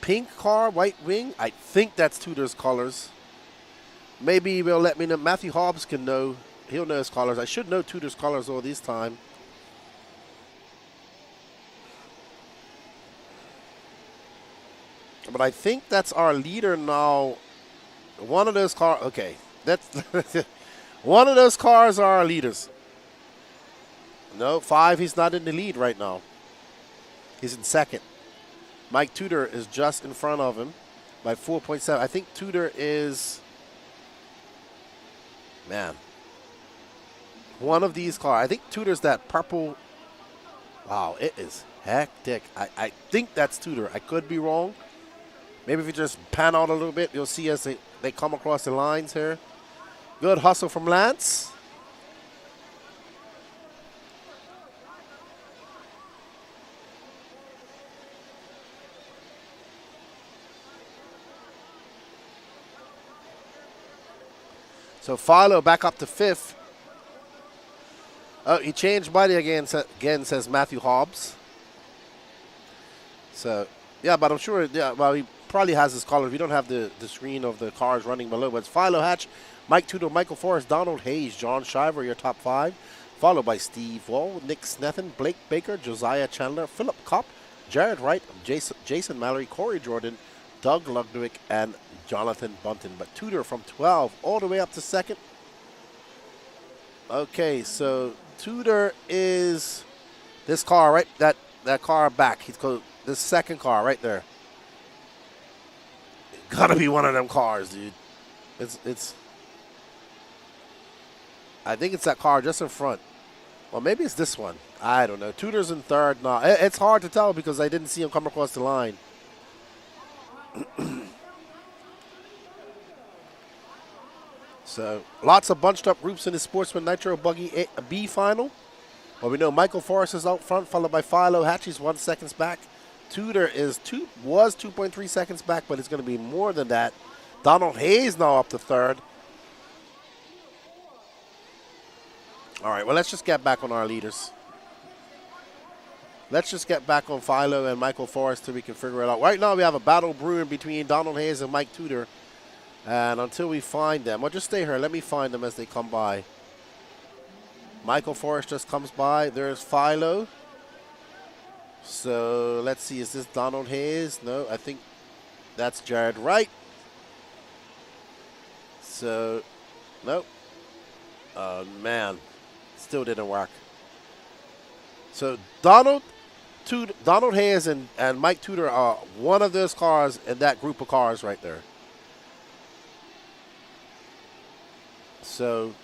pink car, white wing. I think that's Tudor's colors. Maybe he'll let me know. Matthew Hobbs can know. He'll know his colors. I should know Tudor's colors all this time. But I think that's our leader now. One of those cars. Okay, that's one of those cars are our leaders. No, 5, he's not in the lead right now. He's in second. Mike Tudor is just in front of him by 4.7. I think Tudor is Man. One of these cars. I think Tudor's that purple. Wow, it is hectic. I think that's Tudor. I could be wrong. Maybe if you just pan out a little bit, you'll see as they come across the lines here. Good hustle from Lance. So Philo back up to 5th. Oh, he changed body again, says Matthew Hobbs. So, yeah, but I'm sure, yeah, well, he probably has his colors. We don't have the screen of the cars running below, but it's Philo Hatch, Mike Tudor, Michael Forrest, Donald Hayes, John Shiver, your top 5, followed by Steve Wall, Nick Snethen, Blake Baker, Josiah Chandler, Philip Kopp, Jared Wright, Jason Mallory, Corey Jordan, Doug Ludwig, and Jonathan Bunton. But Tudor from 12 all the way up to 2nd. Okay, so Tudor is this car, right? That car back. He's called this second car right there. Gotta be one of them cars, dude. It's I think it's that car just in front. Well, maybe it's this one. I don't know. Tudor's in 3rd now. It's hard to tell because I didn't see him come across the line. So, lots of bunched up groups in the Sportsman Nitro Buggy B final. Well, we know Michael Forrest is out front, followed by Philo Hatch. He's 1 second back. Tudor was 2.3 seconds back, but it's going to be more than that. Donald Hayes now up to 3rd. All right, well, let's just get back on our leaders. Let's just get back on Philo and Michael Forrest till we can figure it out. Right now, we have a battle brewing between Donald Hayes and Mike Tudor. And until we find them, well, just stay here. Let me find them as they come by. Michael Forrest just comes by. There's Philo. So let's see. Is this Donald Hayes? No, I think that's Jared Wright. So, nope. Oh, man. Still didn't work. So Donald Hayes and Mike Tudor are one of those cars in that group of cars right there. So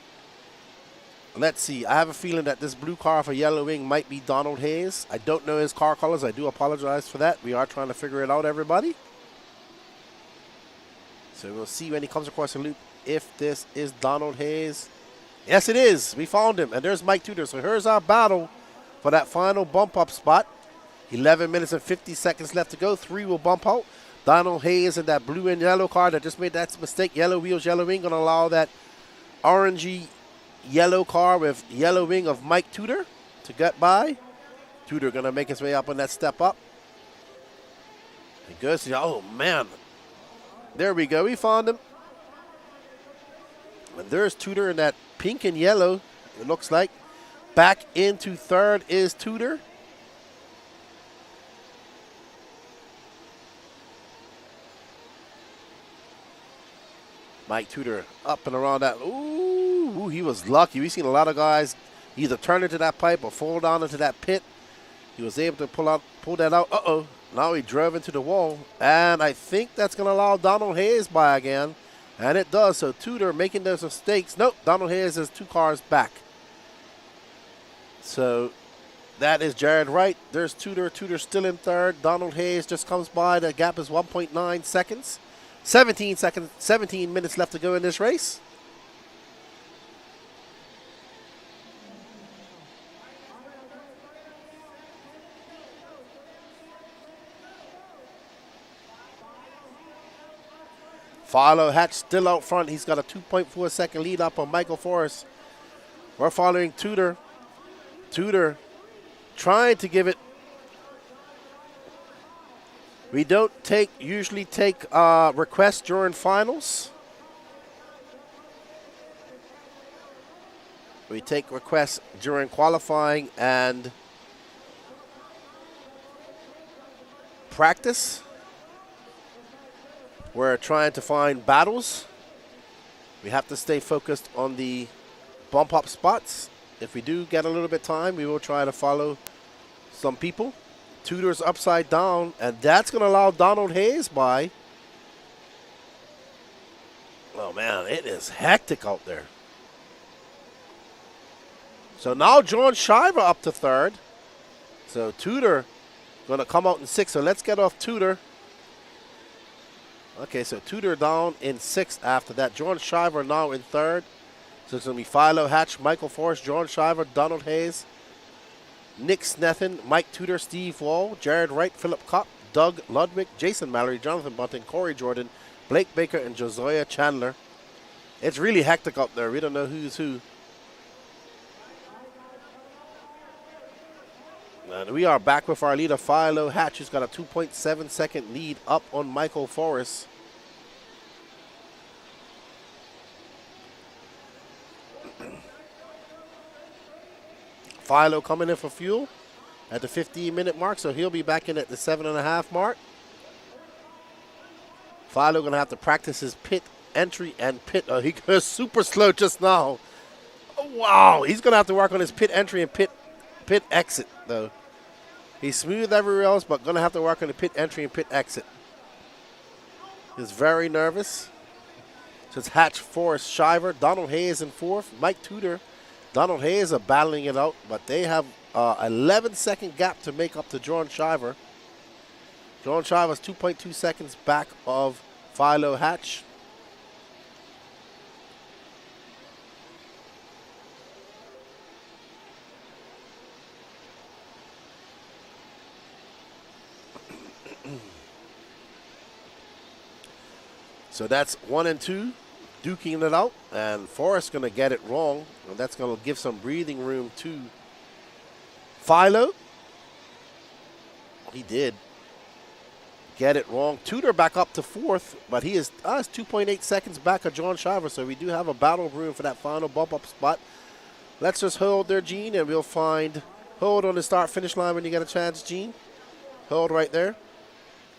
let's see. I have a feeling that this blue car for Yellow Wing might be Donald Hayes. I don't know his car colors. I do apologize for that. We are trying to figure it out, everybody. So we'll see when he comes across the loop if this is Donald Hayes. Yes, it is. We found him. And there's Mike Tudor. So here's our battle for that final bump up spot. 11 minutes and 50 seconds left to go. 3 will bump out. Donald Hayes in that blue and yellow car that just made that mistake. Yellow wheels, yellow wing. Going to allow that orangey yellow car with yellow wing of Mike Tudor to get by. Tudor going to make his way up on that step up. And goes to, oh, man. There we go. We found him. And there's Tudor in that pink and yellow, it looks like. Back into 3rd is Tudor. Mike Tudor up and around that. Ooh, he was lucky. We've seen a lot of guys either turn into that pipe or fall down into that pit. He was able to pull that out. Uh-oh. Now he drove into the wall. And I think that's going to allow Donald Hayes by again. And it does. So Tudor making those mistakes. Nope. Donald Hayes is 2 cars back. So that is Jared Wright. There's Tudor. Tudor still in 3rd. Donald Hayes just comes by. The gap is 1.9 seconds. 17 minutes left to go in this race. Philo Hatch still out front. He's got a 2.4 second lead up on Michael Forrest. We're following Tudor. Tudor trying to give it. We don't usually take requests during finals. We take requests during qualifying and practice. We're trying to find battles. We have to stay focused on the bump up spots. If we do get a little bit of time, we will try to follow some people. Tudor's upside down, and that's going to allow Donald Hayes by. Oh, man, it is hectic out there. So now John Shiver up to third. So Tudor going to come out in sixth. So let's get off Tudor. Okay, so Tudor down in sixth after that. John Shiver now in third. So it's going to be Philo Hatch, Michael Forrest, John Shiver, Donald Hayes, Nick Snethen, Mike Tudor, Steve Wall, Jared Wright, Philip Kopp, Doug Ludwig, Jason Mallory, Jonathan Bunting, Corey Jordan, Blake Baker, and Josiah Chandler. It's really hectic up there. We don't know who's who. And we are back with our leader, Philo Hatch, who's got a 2.7 second lead up on Michael Forrest. Philo coming in for fuel at the 15-minute mark, so he'll be back in at the 7.5 mark. Philo going to have to practice his pit entry and pit. Oh, he goes super slow just now. Oh, wow, he's going to have to work on his pit entry and pit exit, though. He's smooth everywhere else, but going to have to work on the pit entry and pit exit. He's very nervous. So it's Hatch, Forrest, Shiver, Donald Hayes in fourth, Mike Tudor, Donald Hayes are battling it out, but they have 11-second gap to make up to John Shiver. John Shiver's 2.2 seconds back of Philo Hatch. So that's 1 and 2, duking it out, and Forrest's going to get it wrong, and that's going to give some breathing room to Philo. He did get it wrong. Tudor back up to fourth, but he is 2.8 seconds back of John Shiver, so we do have a battle room for that final bump-up spot. Let's just hold there, Gene, and we'll find, hold on the start-finish line when you get a chance, Gene. Hold right there,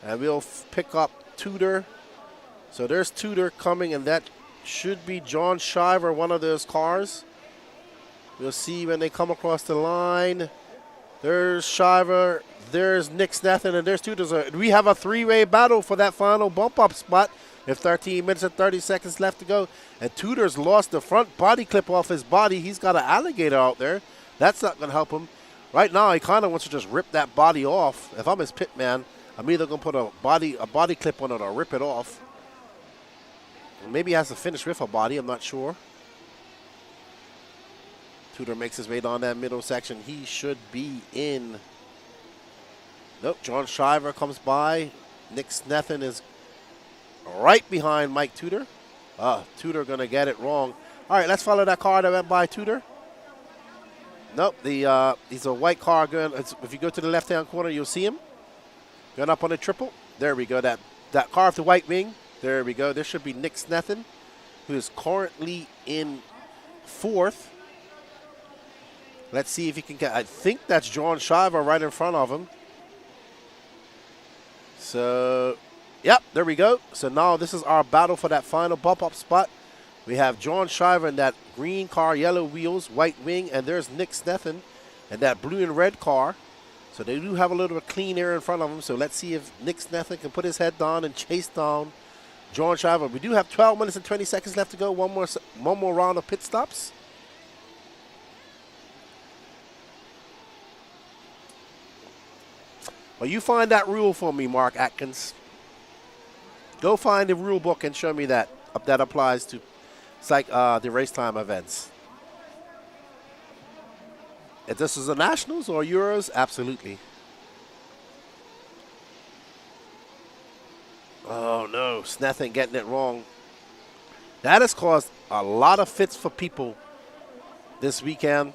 and we'll pick up Tudor. So there's Tudor coming, and that should be John Shiver, one of those cars. We'll see when they come across the line. There's Shiver, there's Nick Snethen, and there's Tudor. We have a three-way battle for that final bump-up spot with 13 minutes and 30 seconds left to go. And Tudor's lost the front body clip off his body. He's got an alligator out there. That's not going to help him. Right now, he kind of wants to just rip that body off. If I'm his pit man, I'm either going to put a body clip on it or rip it off. Maybe he has to finish with a body, I'm not sure. Tudor makes his way down that middle section. He should be in. Nope, John Shiver comes by. Nick Snethen is right behind Mike Tudor. Tudor going to get it wrong. All right, let's follow that car that went by Tudor. Nope, he's a white car going. If you go to the left-hand corner, you'll see him. Going up on the triple. There we go, that car with the white wing. There we go. There should be Nick Snethen, who is currently in fourth. Let's see if he can get. I think that's John Shiver right in front of him. So, yep, there we go. So now this is our battle for that final bump-up spot. We have John Shiver in that green car, yellow wheels, white wing, and there's Nick Snethen in that blue and red car. So they do have a little bit of clean air in front of them. So let's see if Nick Snethen can put his head down and chase down John Shiver. We do have 12 minutes and 20 seconds left to go. One more round of pit stops. Well, you find that rule for me, Mark Atkins. Go find the rule book and show me that. That applies to the race time events. If this is the Nationals or Euros, absolutely. Oh, no. Snethen getting it wrong. That has caused a lot of fits for people this weekend.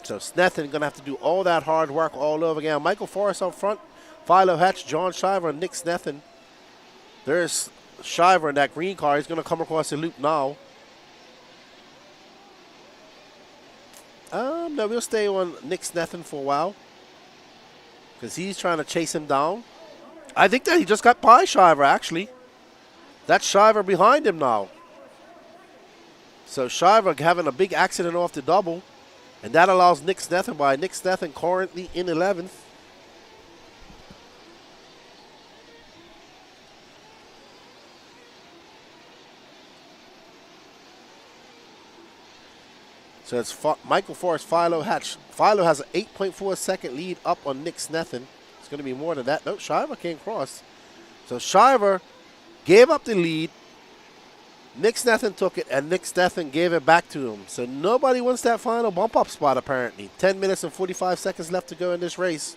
So Snethen going to have to do all that hard work all over again. Michael Forrest up front. Philo Hatch, John Shiver, and Nick Snethen. There's Shiver in that green car. He's going to come across the loop now. No, we'll stay on Nick Snethen for a while, because he's trying to chase him down. I think that he just got by Shiver, actually. That's Shiver behind him now. So Shiver having a big accident off the double, and that allows Nick Snethen by. Nick Snethen currently in 11th. So it's Michael Forrest, Philo Hatch. Philo has an 8.4 second lead up on Nick Snethen. It's going to be more than that. No, Shiver came across. So Shiver gave up the lead. Nick Snethen took it, and Nick Snethen gave it back to him. So nobody wants that final bump-up spot, apparently. 10 minutes and 45 seconds left to go in this race.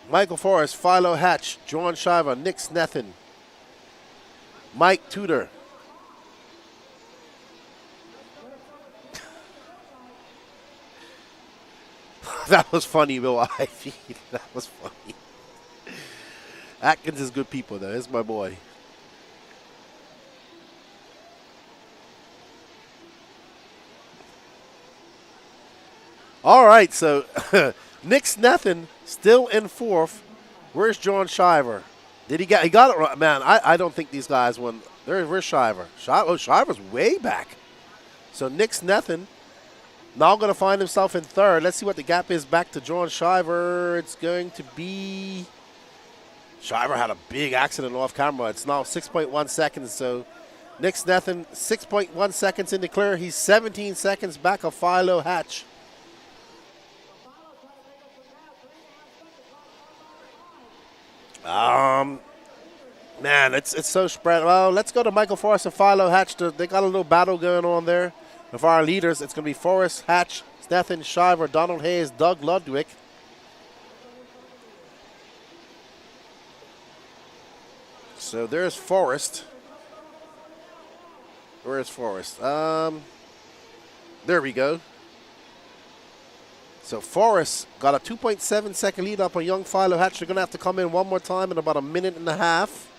Michael Forrest, Philo Hatch, John Shiver, Nick Snethen, Mike Tudor. That was funny, Bill Ivy. That was funny. Atkins is good people, though. It's my boy. All right, so Nick Snethen still in fourth. Where's John Shiver? Did he he got it right? Man, I don't think these guys won. Where's Shiver? Shiver's way back. So Nick Snethen now going to find himself in third. Let's see what the gap is back to John Shiver. It's going to be... Shiver had a big accident off camera. It's now 6.1 seconds. So Nick Snethen, 6.1 seconds in the clear. He's 17 seconds back of Philo Hatch. Man, it's so spread. Well, let's go to Michael Forrest and Philo Hatch. They got a little battle going on there. Of our leaders, it's going to be Forrest, Hatch, Snethen, Shiver, Donald Hayes, Doug Ludwig. So there's Forrest. Where is Forrest? There we go. So Forrest got a 2.7 second lead up on young Philo Hatch. They're going to have to come in one more time in about a minute and a half.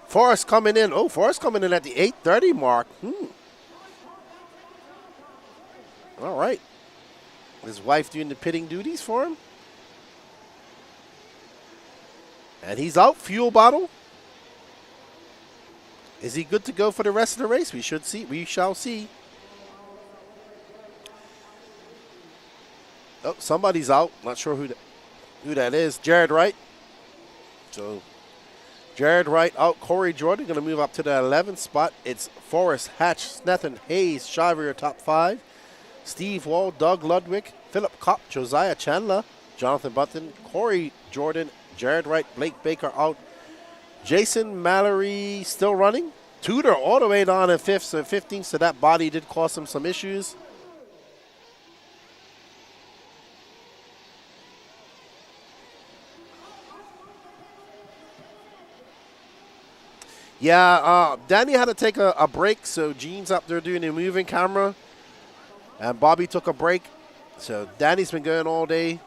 Forrest coming in. Oh, Forrest coming in at the 8:30 mark. All right. His wife doing the pitting duties for him. And he's out. Fuel bottle. Is he good to go for the rest of the race? We should see. We shall see. Oh, somebody's out. Not sure who that is. Jared Wright. So Jared Wright out. Corey Jordan going to move up to the 11th spot. It's Forrest, Hatch, Snethen, Hayes, Shiver, your top five. Steve Wall, Doug Ludwig, Philip Kopp, Josiah Chandler, Jonathan Button, Corey Jordan, Jared Wright, Blake Baker out. Jason Mallory still running. Tudor all the way down in 5th, so 15th, so that body did cause him some issues. Yeah, Danny had to take a break, so Gene's up there doing the moving camera. And Bobby took a break. So Danny's been going all day.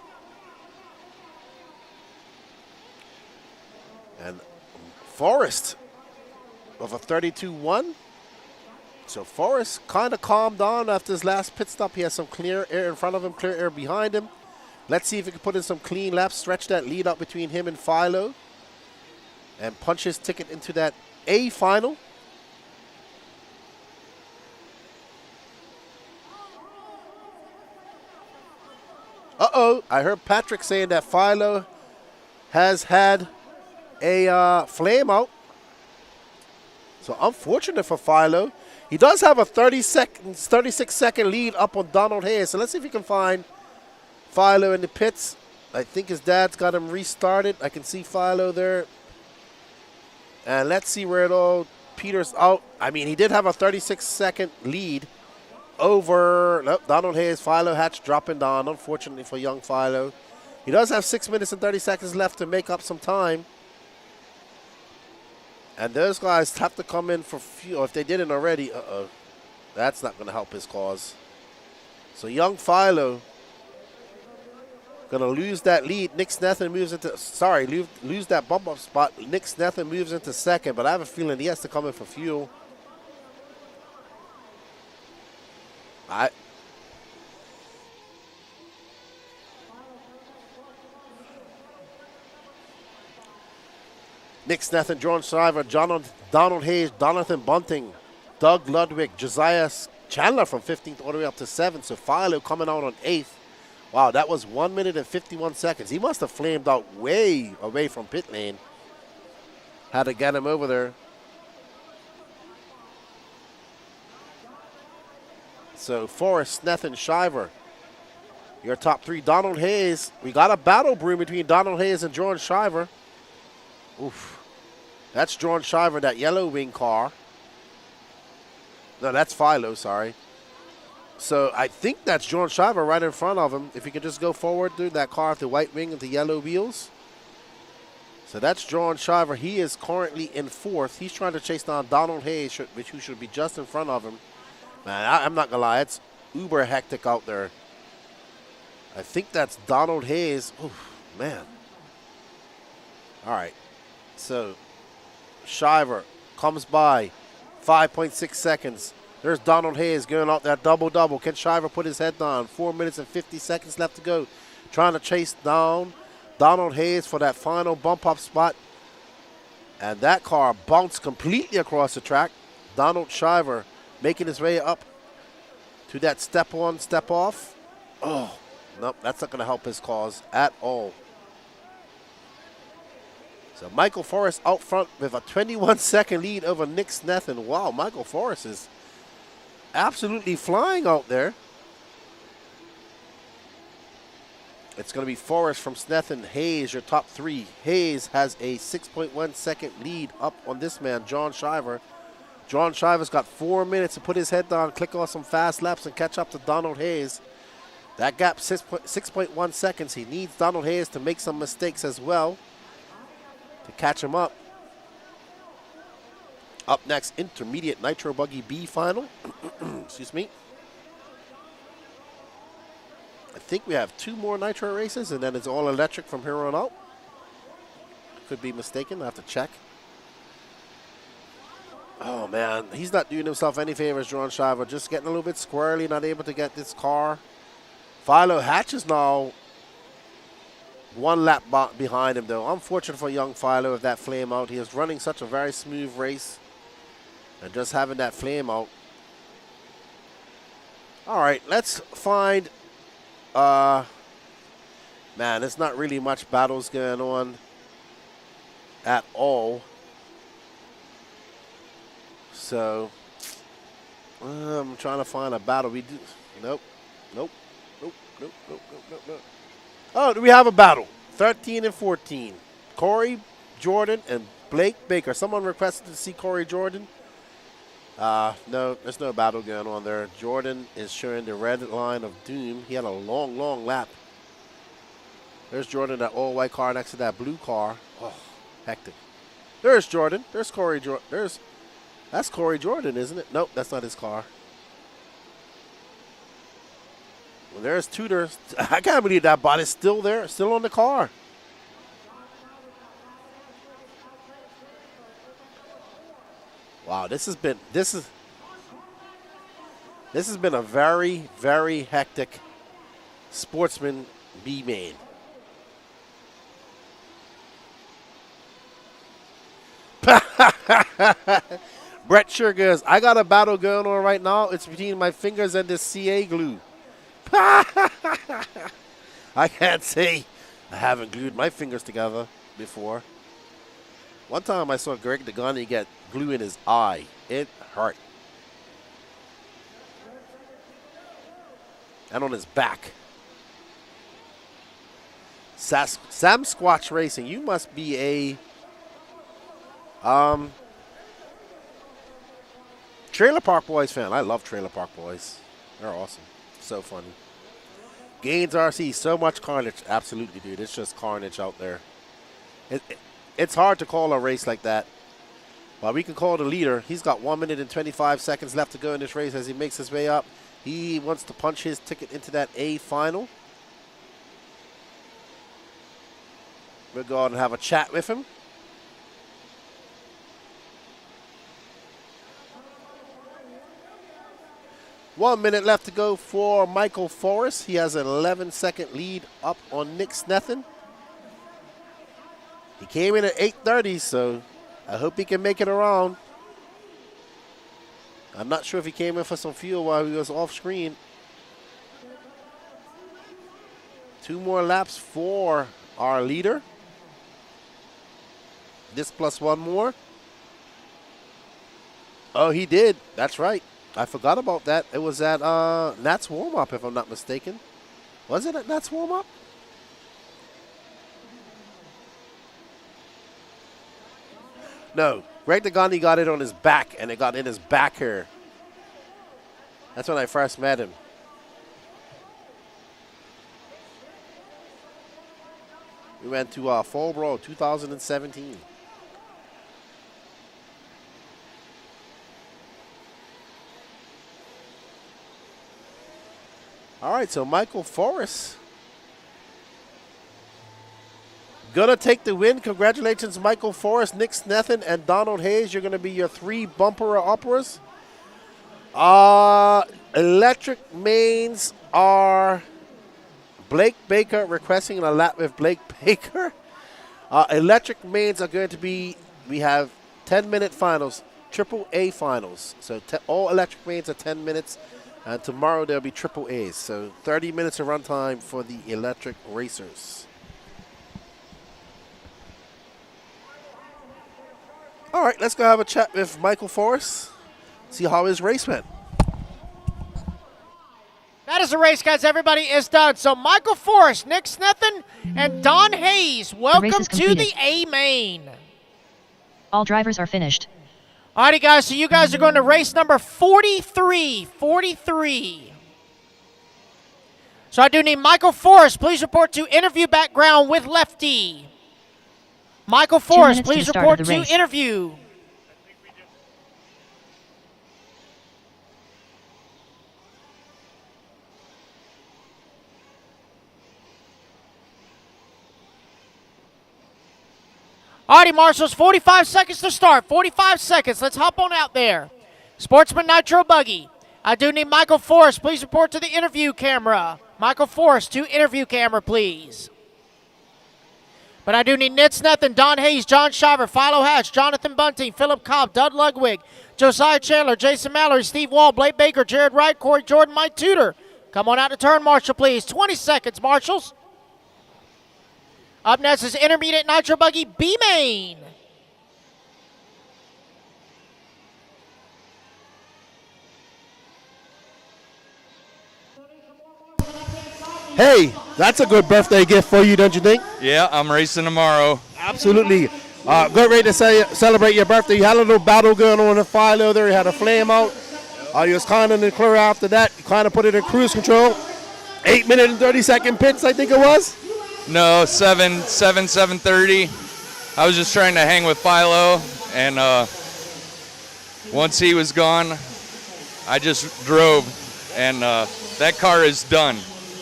And Forrest of a 32-1. So Forrest kind of calmed down after his last pit stop. He has some clear air in front of him, clear air behind him. Let's see if he can put in some clean laps, stretch that lead up between him and Philo, and punch his ticket into that A final. Uh-oh, I heard Patrick saying that Philo has had a flame out. So unfortunate for Philo. He does have a 36-second lead up on Donald Hayes. So let's see if we can find Philo in the pits. I think his dad's got him restarted. I can see Philo there. And let's see where it all peters out. I mean, he did have a 36-second lead over Donald Hayes. Philo Hatch dropping down, unfortunately for young Philo. He does have 6 minutes and 30 seconds left to make up some time. And those guys have to come in for fuel. If they didn't already, that's not going to help his cause. So young Philo going to lose that lead. Nick Snethen moves into, lose that bump up spot. Nick Snethen moves into second, but I have a feeling he has to come in for fuel. Nick Snethan, Jordan Shriver, Donald Hayes, Jonathan Bunting, Doug Ludwig, Josiah Chandler from 15th all the way up to 7th. So Philo coming out on 8th. Wow, that was 1 minute and 51 seconds. He must have flamed out way away from pit lane. Had to get him over there. So Forrest, Snethan, Shiver. Your top 3. Donald Hayes. We got a battle brewing between Donald Hayes and Jordan Shiver. Oof. That's Jordan Shiver, that yellow wing car. No, that's Philo, sorry. So I think that's Jordan Shiver right in front of him. If you could just go forward, dude, that car with the white wing and the yellow wheels. So that's Jordan Shiver. He is currently in 4th. He's trying to chase down Donald Hayes, who should be just in front of him. Man, I'm not going to lie. It's uber hectic out there. I think that's Donald Hayes. Oof, man. All right. So Shiver comes by. 5.6 seconds. There's Donald Hayes going out that double-double. Can Shiver put his head down? 4 minutes and 50 seconds left to go. Trying to chase down Donald Hayes for that final bump-up spot. And that car bounced completely across the track. Donald Shiver making his way up to that step on, step off. Oh, nope, that's not going to help his cause at all. So Michael Forrest out front with a 21-second lead over Nick Snethan. Wow, Michael Forrest is absolutely flying out there. It's going to be Forrest from Snethan. Hayes, your top 3. Hayes has a 6.1 second lead up on this man, John Shiver. John Shiver's got 4 minutes to put his head down, click off some fast laps, and catch up to Donald Hayes. That gap, 6.1 seconds. He needs Donald Hayes to make some mistakes as well to catch him up. Up next, intermediate Nitro Buggy B final. Excuse me. I think we have 2 more Nitro races, and then it's all electric from here on out. Could be mistaken. I have to check. Oh, man. He's not doing himself any favors, John Shiver. Just getting a little bit squirrely, not able to get this car. Philo Hatch is now 1 lap behind him, though. Unfortunate for young Philo with that flame out. He is running such a very smooth race. And just having that flame out. All right, let's find... man, there's not really much battles going on at all. So, I'm trying to find a battle. We do... Nope. Oh, do we have a battle? 13 and 14. Corey Jordan and Blake Baker. Someone requested to see Corey Jordan. No, there's no battle going on there. Jordan is showing the red line of doom. He had a long, long lap. There's Jordan, that all-white car next to that blue car. Oh, hectic. There's Jordan. There's Corey Jordan. That's Corey Jordan, isn't it? Nope, that's not his car. Well, there's Tudor. I can't believe that body's still there, still on the car. Wow, this has been a very, very hectic Sportsman B main. Brett sure goes, I got a battle going on right now. It's between my fingers and this CA glue. I can't say I haven't glued my fingers together before. One time I saw Greg Degani get glue in his eye. It hurt. And on his back. Sam Squatch Racing, you must be a Trailer Park Boys fan. I love Trailer Park Boys. They're awesome. So funny. Gaines RC, so much carnage. Absolutely, dude. It's just carnage out there. It's hard to call a race like that. But we can call the leader. He's got 1 minute and 25 seconds left to go in this race as he makes his way up. He wants to punch his ticket into that A final. We'll go out and have a chat with him. One minute left to go for Michael Forrest. He has an 11-second lead up on Nick Snethan. He came in at 8:30, so I hope he can make it around. I'm not sure if he came in for some fuel while he was off screen. 2 more laps for our leader. This plus 1 more. Oh, he did. That's right. I forgot about that. It was at Nat's warm-up, if I'm not mistaken. Was it at Nat's warm-up? No. Greg Degani got it on his back, and it got in his back here. That's when I first met him. We went to Fallbrook 2017. All right, so Michael Forrest gonna take the win. Congratulations, Michael Forrest, Nick Snethen, and Donald Hayes. You're gonna be your 3 bumper-uppers. Electric mains are Blake Baker requesting a lap with Blake Baker. Electric mains are going to be, we have 10-minute finals, triple A finals. So all electric mains are 10 minutes. And tomorrow there'll be triple A's. So 30 minutes of runtime for the electric racers. All right, let's go have a chat with Michael Forrest. See how his race went. That is the race, guys. Everybody is done. So Michael Forrest, Nick Snethen, and Don Hayes, welcome to the A main. All drivers are finished. Alrighty, guys, so you guys are going to race number 43. So I do need Michael Forrest. Please report to interview background with Lefty. Michael Forrest, please report to interview. Alrighty, marshals, 45 seconds to start. 45 seconds. Let's hop on out there. Sportsman Nitro buggy. I do need Michael Forrest. Please report to the interview camera. Michael Forrest to interview camera, please. But I do need Ned Snethen, Don Hayes, John Shiver, Philo Hatch, Jonathan Bunting, Philip Cobb, Doug Ludwig, Josiah Chandler, Jason Mallory, Steve Wall, Blake Baker, Jared Wright, Corey Jordan, Mike Tudor. Come on out to turn, Marshall, please. 20 seconds, marshals. Up next is Intermediate Nitro Buggy B-Main. Hey, that's a good birthday gift for you, don't you think? Yeah, I'm racing tomorrow. Absolutely. Good way to celebrate your birthday. You had a little battle going on in the Philo there. You had a flame out. You was kind of in the clear after that. You kind of put it in cruise control. 8 minute and 30-second pits, I think it was. No, 7:30. I was just trying to hang with Philo, and once he was gone, I just drove, and that car is done.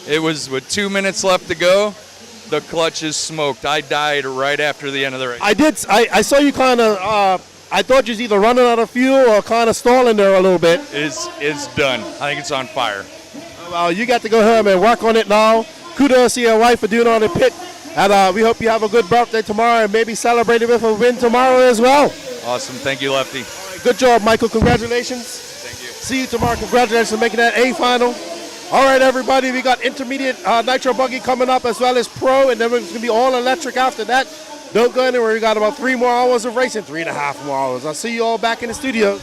It was with 2 minutes left to go. The clutch is smoked. I died right after the end of the race. I saw you kind of, I thought you was either running out of fuel or kind of stalling there a little bit. It's done. I think it's on fire. Well, you got to go home and work on it now. Kudos to your wife for doing all the pit. And we hope you have a good birthday tomorrow and maybe celebrate it with a win tomorrow as well. Awesome. Thank you, Lefty. Good job, Michael. Congratulations. Thank you. See you tomorrow. Congratulations on making that A final. All right, everybody. We got intermediate Nitro Buggy coming up as well as pro, and then it's going to be all electric after that. Don't go anywhere. We got about 3 more hours of racing, 3.5 more hours. I'll see you all back in the studio.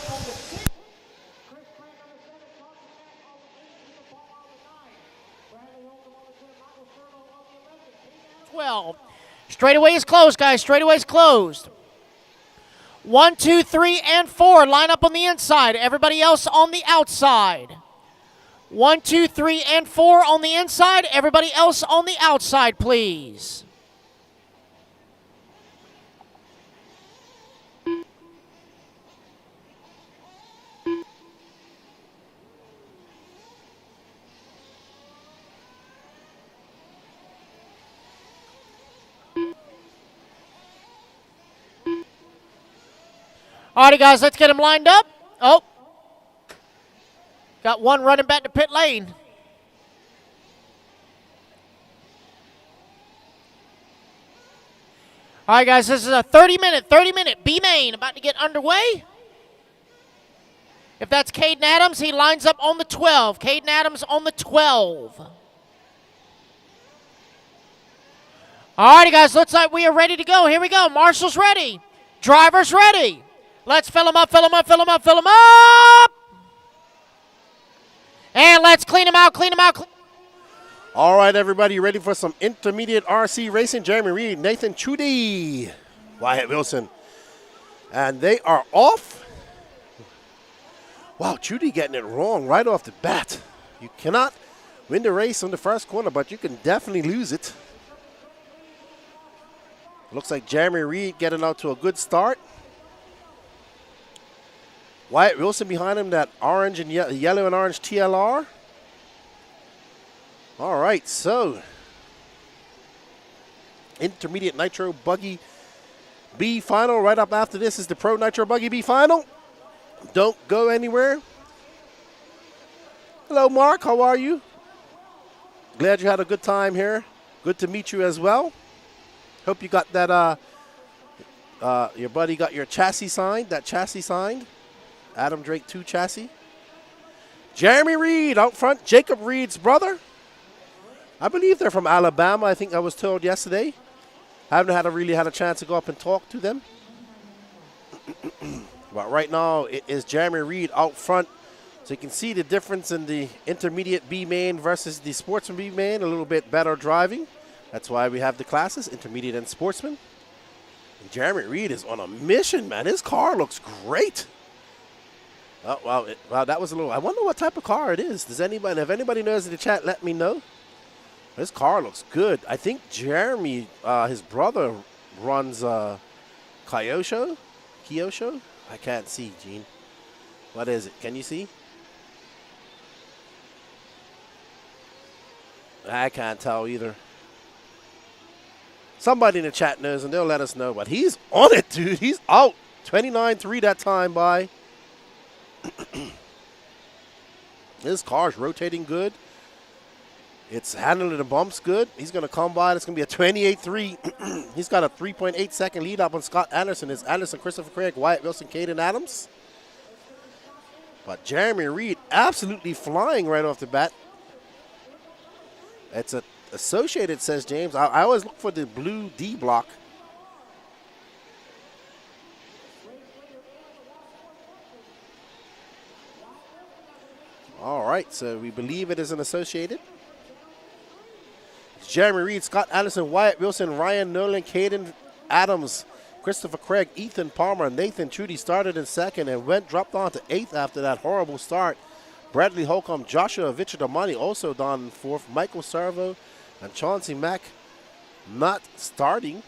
Straightaway is closed, guys. Straightaway is closed. 1, 2, 3, and 4. Line up on the inside. Everybody else on the outside. 1, 2, 3, and 4 on the inside. Everybody else on the outside, please. All right, guys, let's get them lined up. Oh, got one running back to pit lane. All right, guys, this is a 30-minute B main about to get underway. If that's Caden Adams, he lines up on the 12. Caden Adams on the 12. All righty, guys, looks like we are ready to go. Here we go. Marshall's ready. Driver's ready. Let's fill them up, fill them up, fill them up, fill them up. And let's clean them out, clean them out. All right, everybody, you ready for some intermediate RC racing? Jeremy Reed, Nathan Chudy, Wyatt Wilson. And they are off. Wow, Chudy getting it wrong right off the bat. You cannot win the race on the first corner, but you can definitely lose it. Looks like Jeremy Reed getting out to a good start. Wyatt Wilson behind him, that orange and yellow and orange TLR. All right, so intermediate Nitro Buggy B final. Right up after this is the Pro Nitro Buggy B final. Don't go anywhere. Hello, Mark. How are you? Glad you had a good time here. Good to meet you as well. Hope you got that, your buddy got your chassis signed, Adam Drake 2 chassis. Jeremy Reed out front, Jacob Reed's brother. I believe they're from Alabama, I think I was told yesterday. I haven't really had a chance to go up and talk to them. But right now, it is Jeremy Reed out front. So you can see the difference in the intermediate B main versus the Sportsman B main, a little bit better driving. That's why we have the classes, intermediate and Sportsman. And Jeremy Reed is on a mission, man. His car looks great. Oh, wow. Wow, that was a little, I wonder what type of car it is. Does anybody, if anybody knows in the chat, let me know. His car looks good. I think Jeremy, his brother, runs Kyosho? I can't see, Gene. What is it? Can you see? I can't tell either. Somebody in the chat knows, and they'll let us know. But he's on it, dude. He's out. 29.3 that time by. His car's rotating good. It's handling the bumps good. He's going to come by. It's going to be a 28.3. He's got a 3.8 second lead up on Scott Anderson. It's Anderson, Christopher Craig, Wyatt Wilson, Caden Adams. But Jeremy Reed absolutely flying right off the bat. It's a Associated, says James. I always look for the blue D block. All right, so we believe it is an Associated. It's Jeremy Reed, Scott Anderson, Wyatt Wilson, Ryan Nolan, Caden Adams, Christopher Craig, Ethan Palmer, Nathan Chudy started in second and dropped on to 8th after that horrible start. Bradley Holcomb, Joshua Vichadamani also down in 4th. Michael Servo and Chauncey Mack not starting.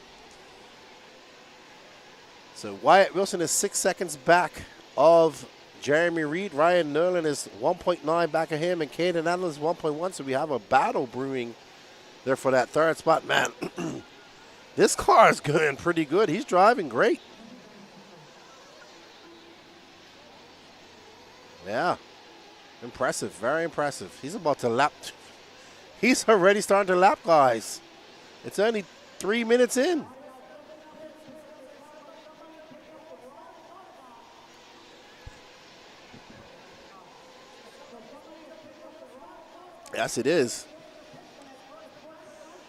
So Wyatt Wilson is 6 seconds back of Jeremy Reed. Ryan Nolan is 1.9 back of him, and Caden Adams is 1.1. So we have a battle brewing there for that third spot. Man, this car is going pretty good. He's driving great. Yeah. Impressive, very impressive. He's about to lap. He's already starting to lap, guys. It's only 3 minutes in. Yes, it is.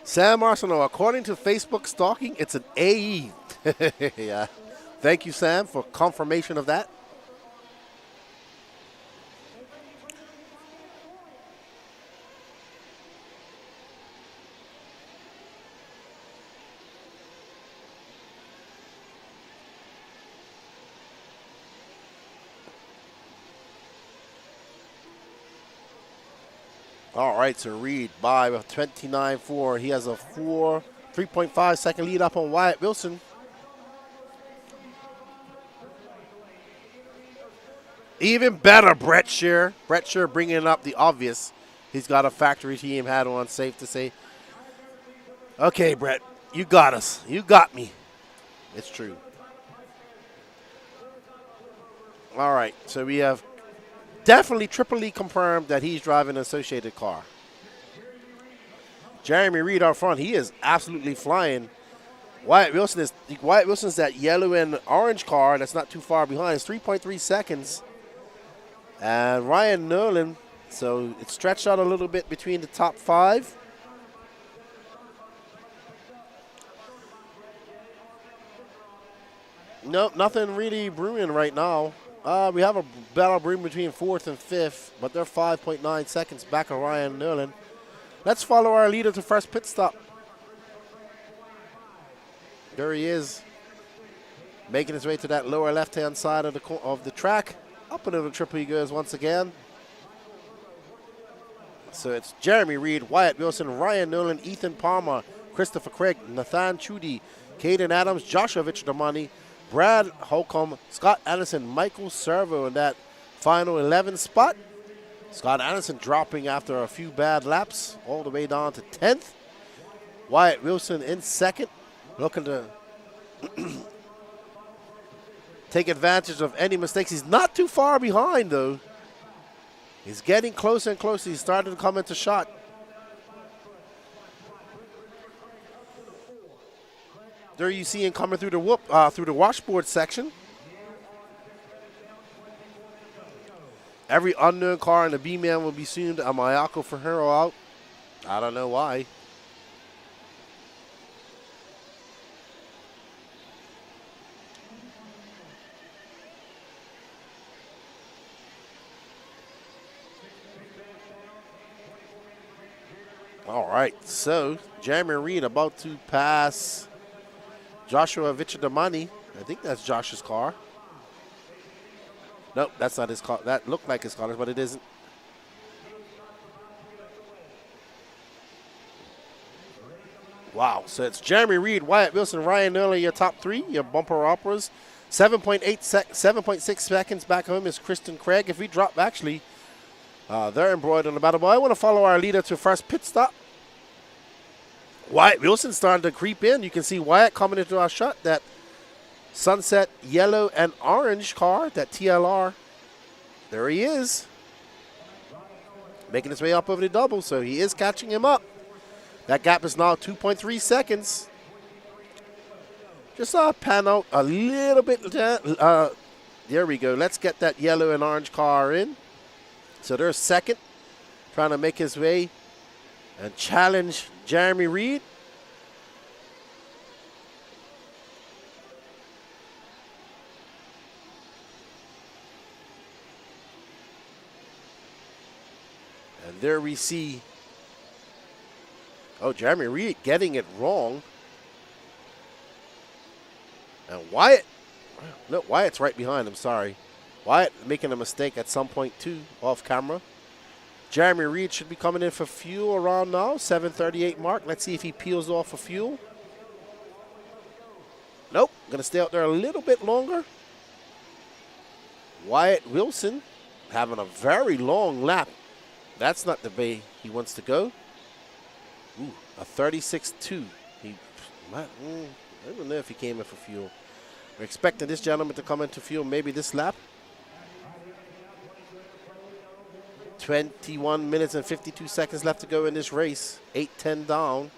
Sam Arsenault, according to Facebook stalking, it's an AE. Yeah. Thank you, Sam, for confirmation of that. All right, so Reed by with 29.4. He has a 3.5 second lead up on Wyatt Wilson. Even better, Brett Shear. Brett Shear bringing up the obvious. He's got a factory team hat on, safe to say. Okay, Brett, you got us. You got me. It's true. All right, so we have definitely triply confirmed that he's driving an Associated car. Jeremy Reed out front, he is absolutely flying. Wyatt Wilson's that yellow and orange car that's not too far behind. It's 3.3 seconds. And Ryan Nolan, so it's stretched out a little bit between the top 5. Nope, nothing really brewing right now. We have a battle brewing between 4th and 5th, but they're 5.9 seconds back of Ryan Nolan. Let's follow our leader to first pit stop. There he is, making his way to that lower left-hand side of the track. Up into the triple he goes once again. So it's Jeremy Reed, Wyatt Wilson, Ryan Nolan, Ethan Palmer, Christopher Craig, Nathan Chudy, Caden Adams, Joshua Vichdamani, Brad Holcomb, Scott Anderson, Michael Servo in that final 11 spot. Scott Anderson dropping after a few bad laps all the way down to 10th. Wyatt Wilson in second, looking to take advantage of any mistakes. He's not too far behind, though. He's getting closer and closer. He's starting to come into shot. There you see him coming through the washboard section. Every unknown car in the B-Man will be soon a Mayako Ferrero out. I don't know why. All right, so Jeremy Reed about to pass Joshua Vichdamani. I think that's Josh's car. Nope, that's not his car. That looked like his car, but it isn't. Wow, so it's Jeremy Reed, Wyatt Wilson, Ryan Nolan, your top 3, your bumper operas. 7.6 seconds back home is Kristen Craig. If we drop, actually, they're embroidered on the battle. But I want to follow our leader to first pit stop. Wyatt Wilson starting to creep in. You can see Wyatt coming into our shot. That sunset yellow and orange car, that TLR. There he is. Making his way up over the double, so he is catching him up. That gap is now 2.3 seconds. Just pan out a little bit. There we go. Let's get that yellow and orange car in. So there's second, trying to make his way and challenge Jeremy Reed. And there we see, Jeremy Reed getting it wrong. And Wyatt, no, Wyatt's right behind him, sorry. Wyatt making a mistake at some point too, off camera. Jeremy Reed should be coming in for fuel around now, 7:38 mark. Let's see if he peels off for fuel. Nope, gonna stay out there a little bit longer. Wyatt Wilson having a very long lap. That's not the way he wants to go. Ooh, a 36.2. I don't know if he came in for fuel. We're expecting this gentleman to come into fuel maybe this lap. 21 minutes and 52 seconds left to go in this race. 8:10 down.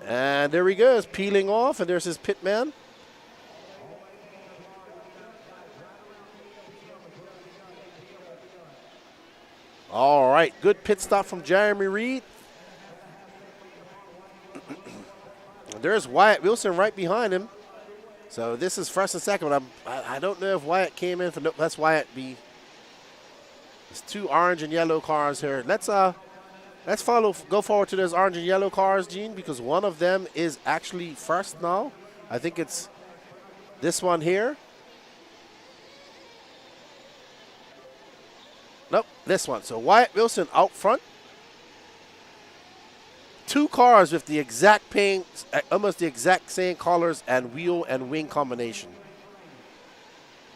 And there he goes, peeling off, and there's his pit man. All right, good pit stop from Jeremy Reed. There's Wyatt Wilson right behind him. So this is first and second, but I don't know if Wyatt came in for, no, that's Wyatt B. There's 2 orange and yellow cars here. Let's go forward to those orange and yellow cars, Gene, because one of them is actually first now. I think it's this one here. Nope, this one. So Wyatt Wilson out front. 2 cars with the exact paint, almost the exact same colors and wheel and wing combination.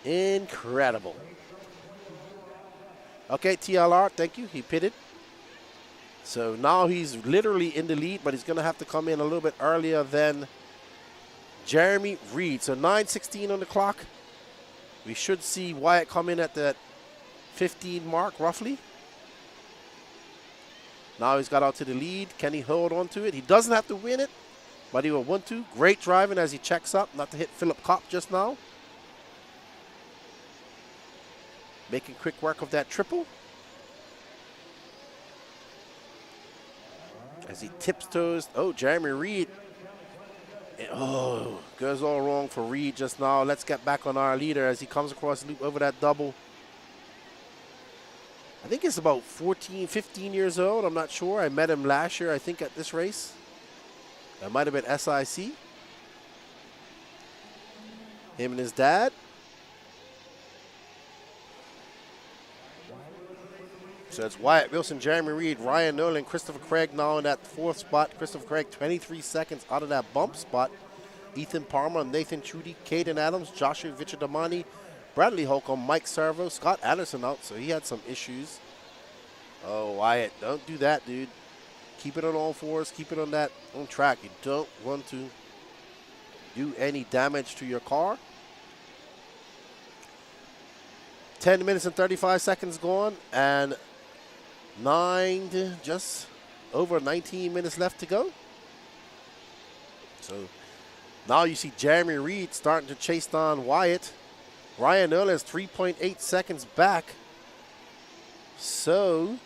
Incredible. Okay, TLR, thank you. He pitted. So now he's literally in the lead, but he's going to have to come in a little bit earlier than Jeremy Reed. So 9:16 on the clock. We should see Wyatt come in at that 15 mark, roughly. Now he's got out to the lead. Can he hold on to it? He doesn't have to win it. Buddy with 1-2. Great driving as he checks up, not to hit Philip Kopp just now. Making quick work of that triple. As he tiptoes. Oh, Jeremy Reed. Oh, goes all wrong for Reed just now. Let's get back on our leader as he comes across the loop over that double. I think he's about 14, 15 years old. I'm not sure. I met him last year, I think, at this race. That might have been SIC. Him and his dad. So it's Wyatt Wilson, Jeremy Reed, Ryan Nolan, Christopher Craig now in that 4th spot. Christopher Craig 23 seconds out of that bump spot. Ethan Palmer, Nathan Trudy, Caden Adams, Joshua Vichadamani, Bradley Holcomb, Mike Servo, Scott Anderson out, so he had some issues. Oh, Wyatt, don't do that, dude. Keep it on all fours. Keep it on track. You don't want to do any damage to your car. 10 minutes and 35 seconds gone, and just over 19 minutes left to go. So now you see Jeremy Reed starting to chase down Wyatt. Ryan Nolan is 3.8 seconds back. So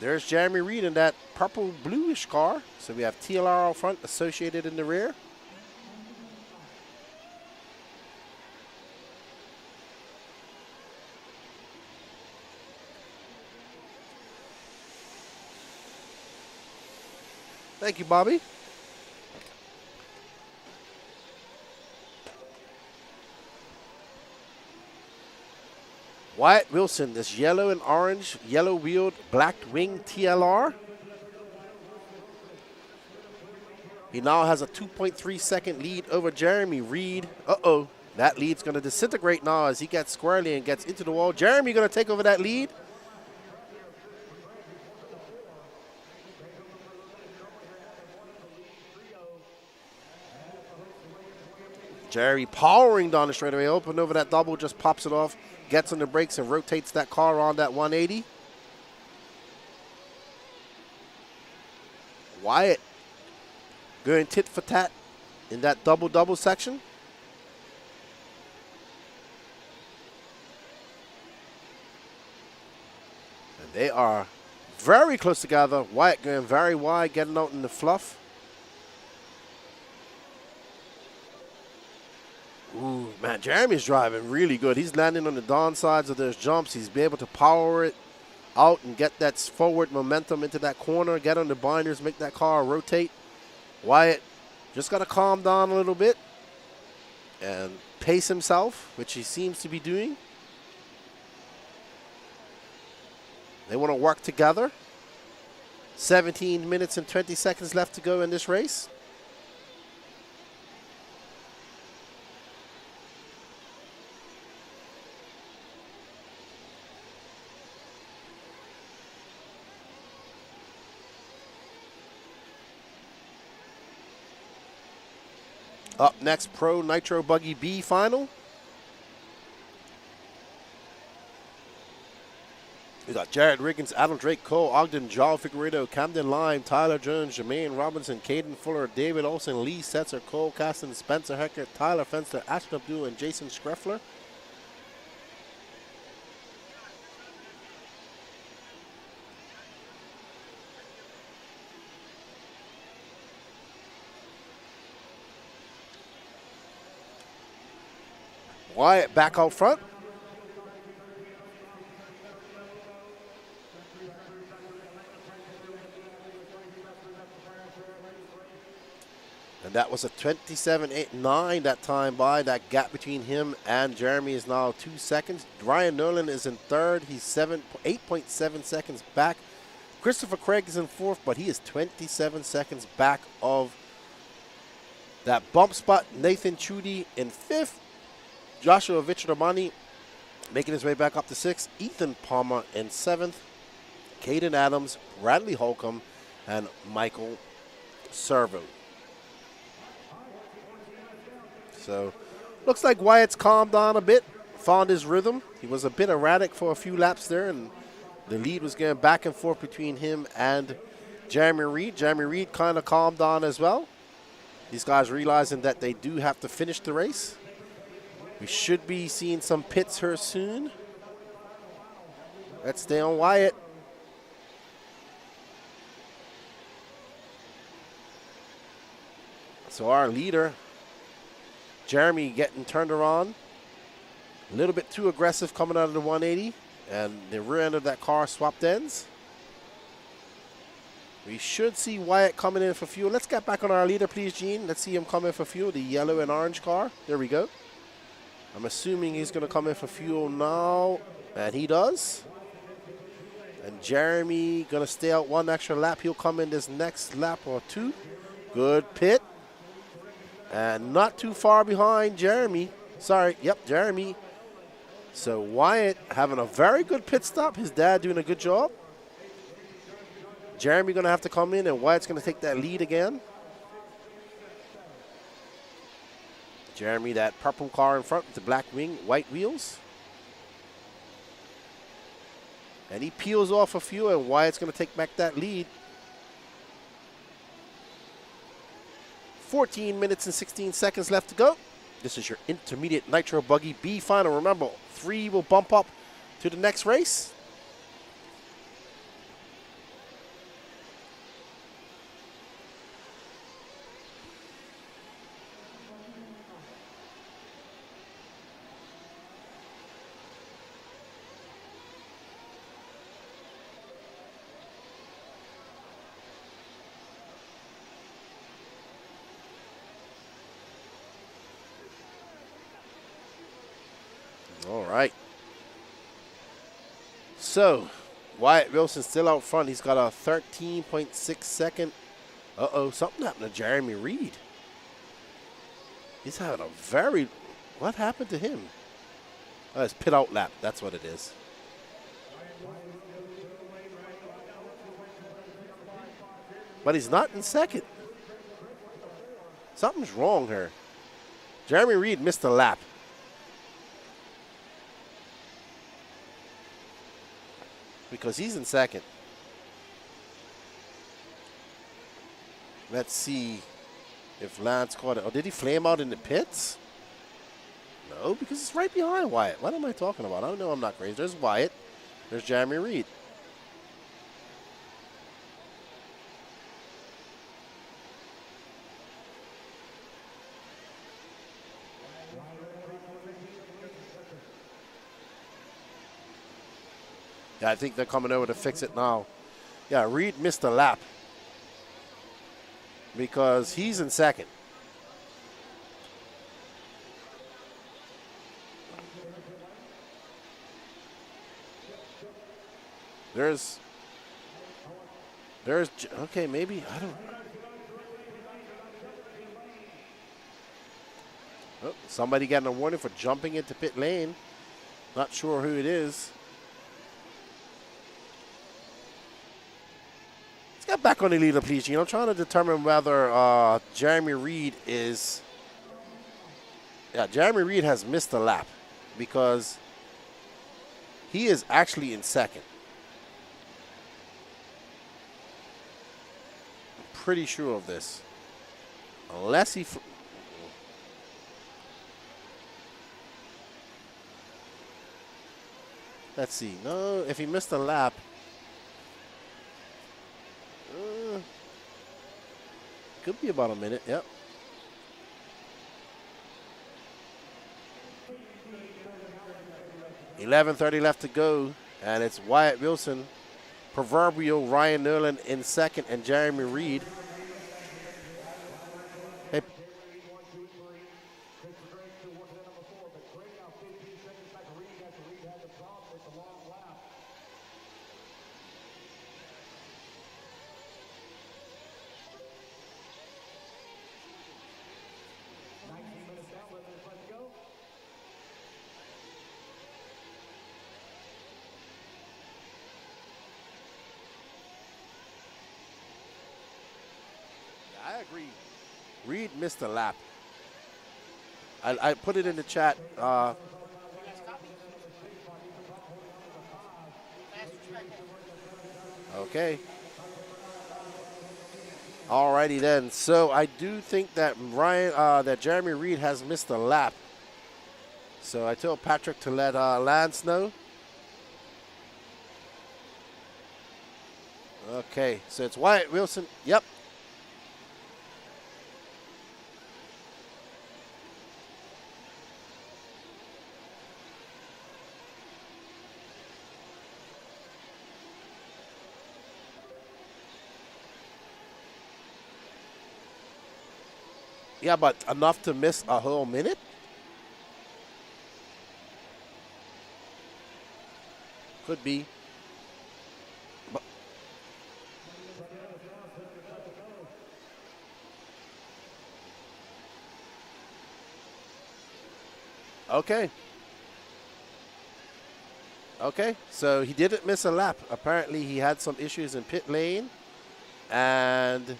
there's Jeremy Reed in that purple bluish car. So we have TLR out front, Associated in the rear. Thank you, Bobby. Wyatt Wilson, this yellow and orange, yellow wheeled, black wing TLR. He now has a 2.3 second lead over Jeremy Reed. Uh-oh, that lead's gonna disintegrate now as he gets squarely and gets into the wall. Jeremy gonna take over that lead. Jerry powering down the straightaway, open over that double, just pops it off, gets on the brakes and rotates that car on that 180. Wyatt going tit for tat in that double-double section. And they are very close together. Wyatt going very wide, getting out in the fluff. Ooh, man, Jeremy's driving really good. He's landing on the downsides of those jumps. He's been able to power it out and get that forward momentum into that corner, get on the binders, make that car rotate. Wyatt just got to calm down a little bit and pace himself, which he seems to be doing. They want to work together. 17 minutes and 20 seconds left to go in this race. Up next, Pro Nitro Buggy B final. We got Jared Riggins, Adam Drake, Cole Ogden, Joel Figueredo, Camden Lime, Tyler Jones, Jermaine Robinson, Caden Fuller, David Olsen, Lee Setzer, Cole Caston, Spencer Hecker, Tyler Fenster, Ashton Abdul, and Jason Schreffler. Wyatt back out front. And that was a 27.89 that time by. That gap between him and Jeremy is now 2 seconds. Ryan Nolan is in third. He's 8.7 seconds back. Christopher Craig is in fourth, but he is 27 seconds back of that bump spot. Nathan Chudy in fifth. Joshua Vichadamani making his way back up to sixth. Ethan Palmer in seventh. Caden Adams, Bradley Holcomb, and Michael Servo. So, looks like Wyatt's calmed down a bit, found his rhythm. He was a bit erratic for a few laps there, and the lead was going back and forth between him and Jeremy Reed. Jeremy Reed kind of calmed down as well. These guys realizing that they do have to finish the race. We should be seeing some pits here soon. Let's stay on Wyatt. So our leader, Jeremy, getting turned around. A little bit too aggressive coming out of the 180. And the rear end of that car swapped ends. We should see Wyatt coming in for fuel. Let's get back on our leader, please, Gene. Let's see him come in for fuel, the yellow and orange car. There we go. I'm assuming he's going to come in for fuel now, and he does. And Jeremy going to stay out one extra lap. He'll come in this next lap or two. Good pit. And not too far behind Jeremy. Sorry, yep, Jeremy. So Wyatt having a very good pit stop. His dad doing a good job. Jeremy going to have to come in, and Wyatt's going to take that lead again. Jeremy, that purple car in front with the black wing, white wheels. And he peels off a few, and Wyatt's going to take back that lead. 14 minutes and 16 seconds left to go. This is your intermediate Nitro Buggy B final. Remember, 3 will bump up to the next race. All right. So, Wyatt Wilson still out front. He's got a 13.6 second. Uh-oh, something happened to Jeremy Reed. He's having a very... What happened to him? Oh, it's pit out lap. That's what it is. But he's not in second. Something's wrong here. Jeremy Reed missed a lap. Because he's in second. Let's see if Lance caught it. Oh, did he flame out in the pits? No, because it's right behind Wyatt. What am I talking about? I don't know. I'm not crazy. There's Wyatt. There's Jeremy Reed. Yeah, I think they're coming over to fix it now. Yeah, Reed missed a lap because he's in second. There's, okay, maybe, I don't. Oh, somebody getting a warning for jumping into pit lane. Not sure who it is. Get back on the leader, please, Gene. I'm trying to determine whether Jeremy Reed is... Yeah, Jeremy Reed has missed a lap because he is actually in second. I'm pretty sure of this. Unless he... Let's see. No, if he missed a lap... Could be about a minute, yep. $11:30 left to go, and it's Wyatt Wilson, proverbial Ryan Nerlin in second, and Jeremy Reed. Hey. I agree. Reed missed a lap. I put it in the chat. Okay. Alrighty then. So I do think that that Jeremy Reed has missed a lap. So I told Patrick to let Lance know. Okay, so it's Wyatt Wilson. Yep. Yeah, but enough to miss a whole minute? Could be. But okay. Okay, so he didn't miss a lap. Apparently he had some issues in pit lane. And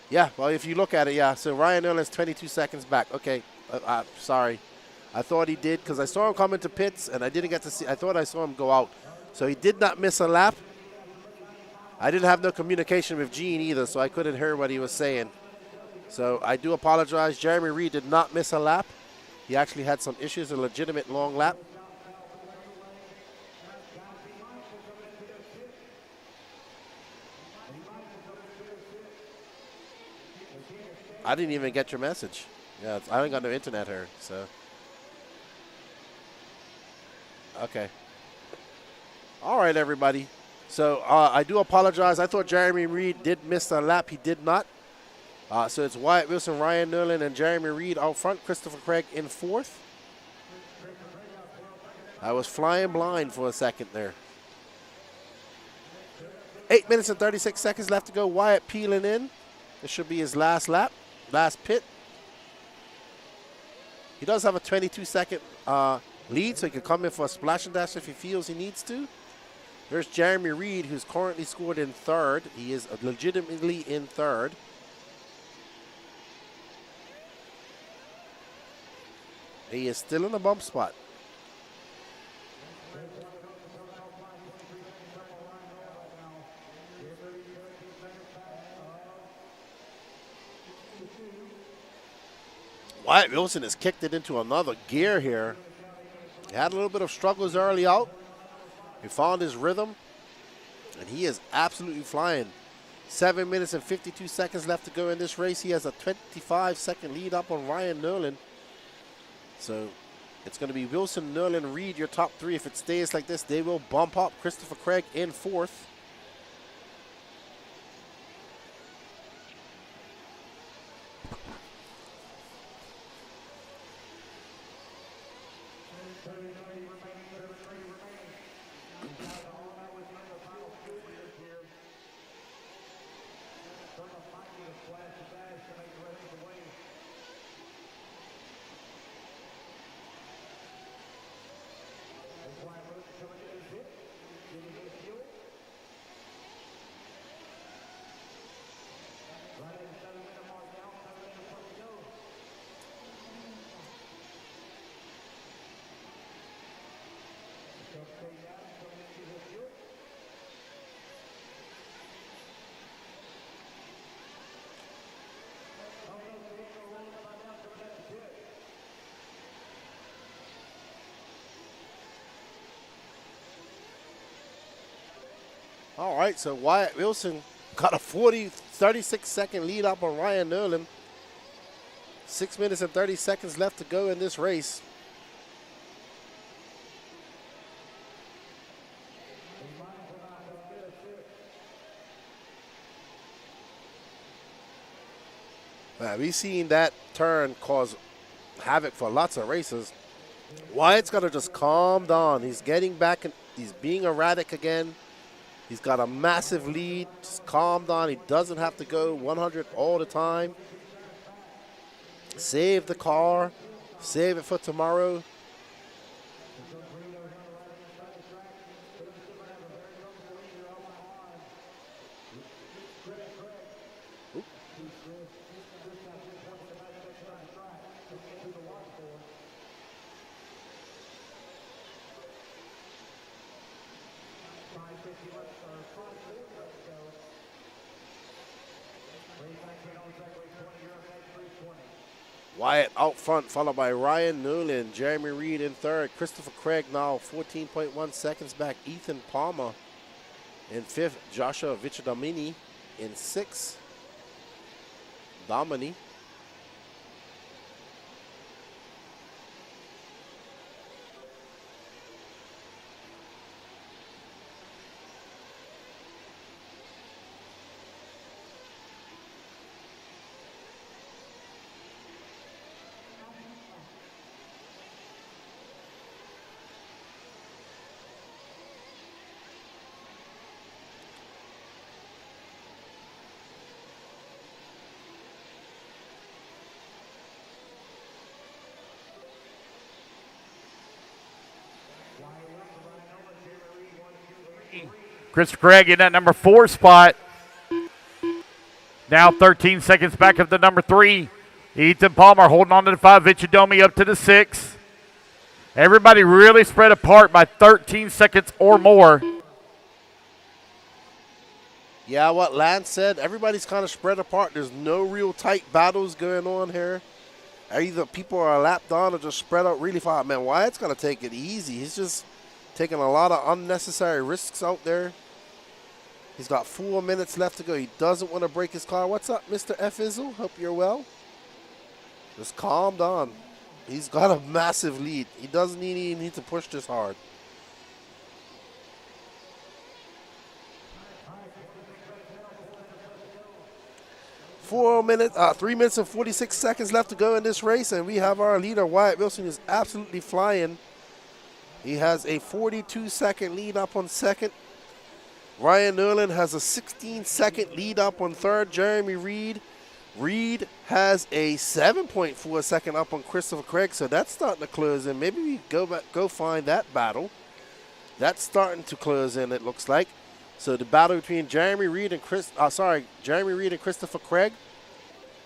yeah, well, if you look at it, yeah. So Ryan Earl is 22 seconds back. Okay, sorry. I thought he did because I saw him come into pits and I didn't get to see. I thought I saw him go out. So he did not miss a lap. I didn't have no communication with Gene either, so I couldn't hear what he was saying. So I do apologize. Jeremy Reed did not miss a lap. He actually had some issues, a legitimate long lap. I didn't even get your message. Yeah, I ain't got no internet here, so. Okay. All right, everybody. So I do apologize. I thought Jeremy Reed did miss a lap. He did not. So it's Wyatt Wilson, Ryan Nerlin, and Jeremy Reed out front. Christopher Craig in fourth. I was flying blind for a second there. 8 minutes and 36 seconds left to go. Wyatt peeling in. This should be his last lap, last pit. He does have a 22-second lead, so he can come in for a splash and dash if he feels he needs to. There's Jeremy Reed, who's currently scored in third. He is legitimately in third. He is still in the bump spot. Wyatt Wilson has kicked it into another gear here. He had a little bit of struggles early out. He found his rhythm, and he is absolutely flying. 7 minutes and 52 seconds left to go in this race. He has a 25-second lead up on Ryan Nerlin. So it's going to be Wilson, Nerlin, Reed, your top three. If it stays like this, they will bump up. Christopher Craig in fourth. All right, so Wyatt Wilson got a 36-second lead up on Ryan Nerlin. 6 minutes and 30 seconds left to go in this race. We've seen that turn cause havoc for lots of races. Wyatt's got to just calm down. He's getting back and he's being erratic again. He's got a massive lead. Just calm down. He doesn't have to go 100 all the time. Save the car. Save it for tomorrow. Wyatt out front, followed by Ryan Newland, Jeremy Reed in third, Christopher Craig now 14.1 seconds back, Ethan Palmer in fifth, Joshua Vichadomini in sixth, Domini. Chris Craig in that number 4 spot. Now 13 seconds back of the number 3. Ethan Palmer holding on to the 5. Vichadomi up to the 6. Everybody really spread apart by 13 seconds or more. Yeah, what Lance said, everybody's kind of spread apart. There's no real tight battles going on here. Either people are lapped on or just spread out really far. Man, Wyatt's going to take it easy. He's just taking a lot of unnecessary risks out there. He's got 4 minutes left to go. He doesn't want to break his car. What's up, Mr. F. Izzle? Hope you're well. Just calm down. He's got a massive lead. He doesn't even need to push this hard. 3 minutes and 46 seconds left to go in this race, and we have our leader, Wyatt Wilson, who's absolutely flying. He has a 42-second lead up on second. Ryan Nerlin has a 16-second lead up on third. Jeremy Reed. Reed has a 7.4 second up on Christopher Craig, so that's starting to close in. Maybe we go find that battle. That's starting to close in, it looks like. So the battle between Jeremy Reed and Christopher Craig.